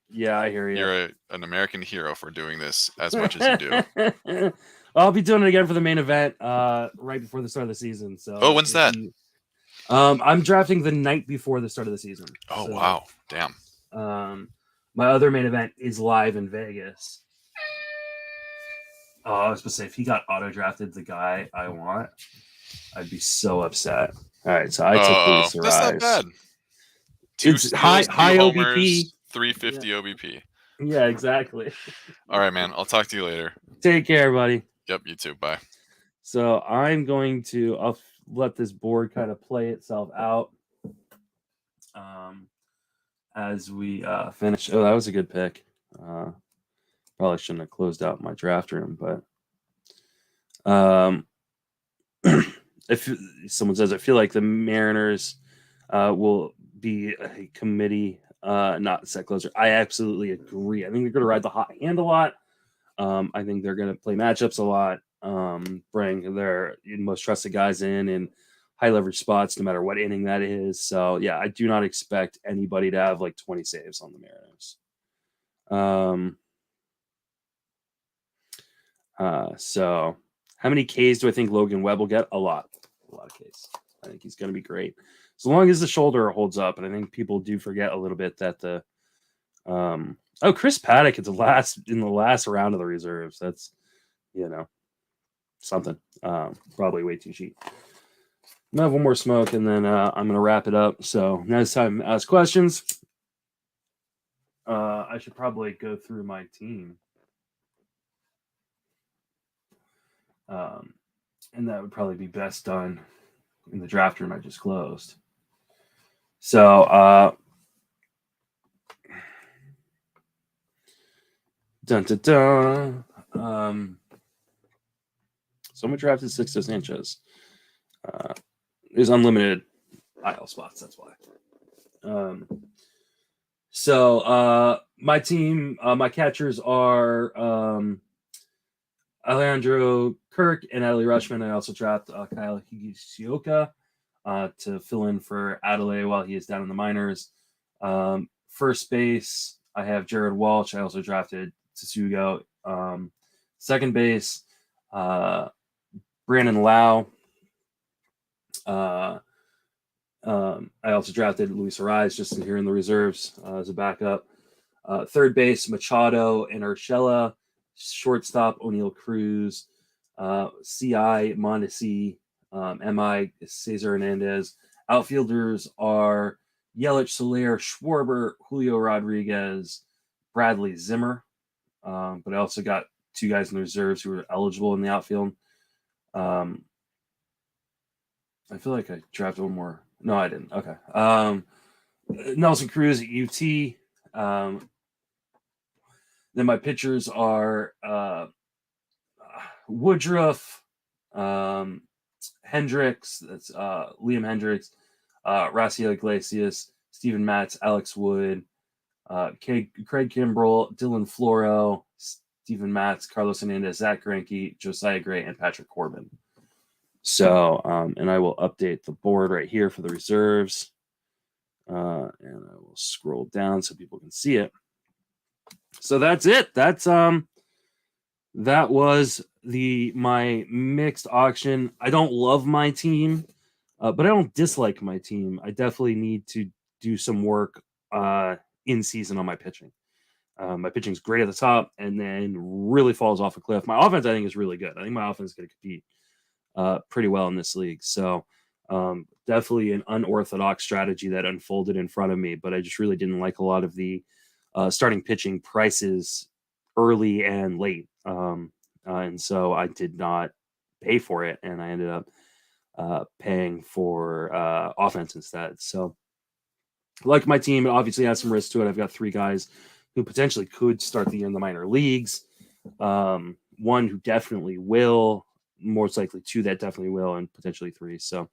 A: Yeah, I hear you.
C: You're an American hero for doing this as much as you do.
A: I'll be doing it again for the main event right before the start of the season. So,
C: when's that?
A: I'm drafting the night before the start of the season.
C: Oh, so, wow. Damn.
A: My other main event is live in Vegas. Oh, I was supposed to say, if he got auto-drafted the guy I want, I'd be so upset. All right, so I took Luis Arraez.
C: That's not bad. 2
A: it's
C: steals,
A: high
C: 2
A: homers,
C: OBP. 350 OBP.
A: Yeah, exactly.
C: All right, man. I'll talk to you later.
A: Take care, buddy.
C: Yep, you too. Bye.
A: So I'm going to I'll let this board kind of play itself out as we finish. Oh, that was a good pick. Probably shouldn't have closed out my draft room, but if someone says, I feel like the Mariners will be a committee, not set closer. I absolutely agree. I think they're going to ride the hot hand a lot. I think they're going to play matchups a lot, bring their most trusted guys in high leverage spots, no matter what inning that is. So, yeah, I do not expect anybody to have like 20 saves on the Mariners. So how many Ks do I think Logan Webb will get? A lot of Ks. I think he's going to be great. as long as the shoulder holds up. And I think people do forget a little bit that the Chris Paddock in the last round of the reserves. That's something. Probably way too cheap. I'm gonna have one more smoke and then I'm gonna wrap it up. So now it's time to ask questions. I should probably go through my team. And that would probably be best done in the draft room I just closed. So dun dun dun. Someone drafted Sixto Sanchez. There's unlimited IL spots, that's why. So my team, my catchers are Alejandro Kirk and Adley Rushman. I also drafted Kyle Higashioka to fill in for Adelaide while he is down in the minors. First base, I have Jared Walsh. I also drafted Tsugo. Second base, Brandon Lau. I also drafted Luis Ariz just here in the reserves as a backup. Third base, Machado and Urshela. Shortstop, O'Neal Cruz. CI, Mondesi. MI, Cesar Hernandez. Outfielders are Yelich, Soler, Schwarber, Julio Rodriguez, Bradley Zimmer. But I also got two guys in the reserves who were eligible in the outfield. I feel like I drafted one more. No, I didn't. Okay. Nelson Cruz at UT. Then my pitchers are Woodruff, Hendricks, that's Liam Hendricks, Raciel Iglesias, Steven Matz, Alex Wood, Craig Kimbrell, Dylan Floro, Steven Matz, Carlos Hernandez, Zach Greinke, Josiah Gray, and Patrick Corbin. So, and I will update the board right here for the reserves. And I will scroll down so people can see it. So that's it. That was my mixed auction. I don't love my team, but I don't dislike my team. I definitely need to do some work in season on my pitching. My pitching's great at the top and then really falls off a cliff. My offense, I think, is really good. I think my offense is going to compete pretty well in this league. So definitely an unorthodox strategy that unfolded in front of me, but I just really didn't like a lot of the starting pitching prices early and late. And so I did not pay for it, and I ended up paying for offense instead. So like my team, it obviously has some risk to it. I've got three guys who potentially could start the year in the minor leagues. One who definitely will, most likely two that definitely will, and potentially three. So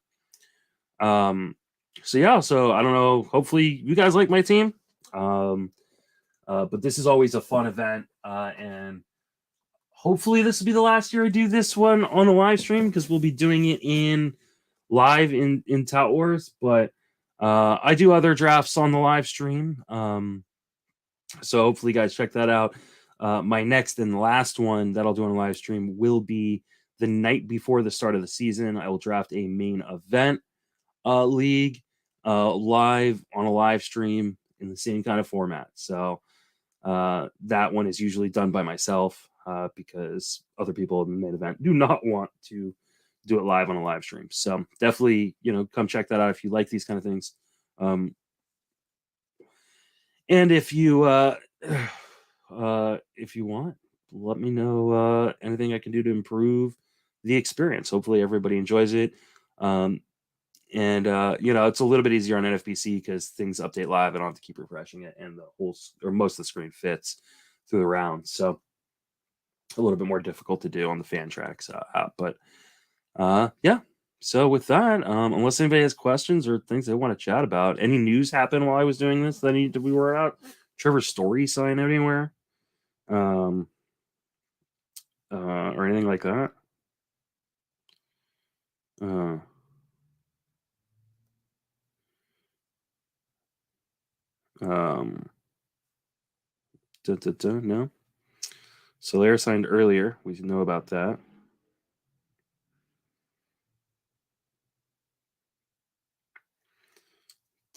A: yeah, so I don't know. Hopefully you guys like my team. But this is always a fun event, and hopefully this will be the last year I do this one on a live stream, because we'll be doing it live in Tout Wars. But I do other drafts on the live stream, so hopefully you guys check that out. My next and last one that I'll do on a live stream will be the night before the start of the season. I will draft a main event league live on a live stream in the same kind of format. So that one is usually done by myself because other people in the main event do not want to do it live on a live stream. So definitely, come check that out if you like these kind of things. And if you want, let me know anything I can do to improve the experience. Hopefully everybody enjoys it. And it's a little bit easier on NFBC because things update live. I don't have to keep refreshing it, and the whole or most of the screen fits through the round. So a little bit more difficult to do on the fan tracks app. But yeah. So with that, unless anybody has questions or things they want to chat about, any news happened while I was doing this that needed to be worried out? Trevor's story sign anywhere? Or anything like that? No. Soler signed earlier. We know about that.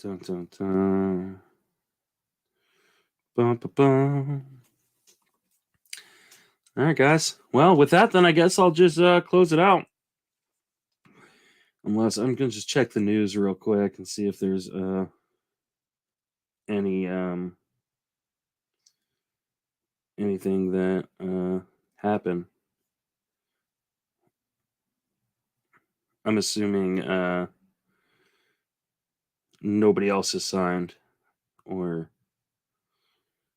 A: Dun, dun, dun. Bum, bum, bum. All right, guys. Well, with that, then I guess I'll just close it out. Unless I'm gonna just check the news real quick and see if there's any anything that happened. I'm assuming nobody else has signed or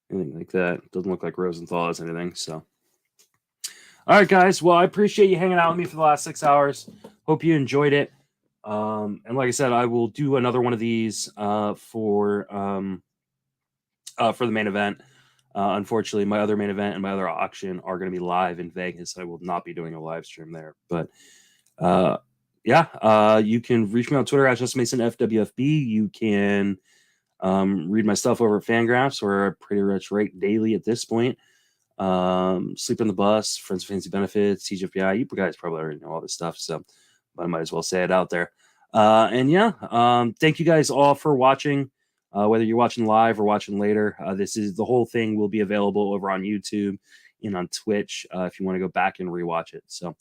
A: anything like that. Doesn't look like Rosenthal has anything. So, all right, guys. Well, I appreciate you hanging out with me for the last 6 hours. Hope you enjoyed it. And like I said, I will do another one of these for the main event. Unfortunately, my other main event and my other auction are going to be live in Vegas. I will not be doing a live stream there. But you can reach me on Twitter at JustinMasonFWFB. You can read my stuff over at Fangraphs, where I pretty much write daily at this point. Sleep on the Bus, Friends of Fancy Benefits, TGFBI. You guys probably already know all this stuff, so I might as well say it out there. Thank you guys all for watching. Whether you're watching live or watching later, the whole thing will be available over on YouTube and on Twitch if you want to go back and rewatch it. So,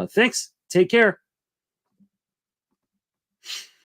A: thanks. Take care.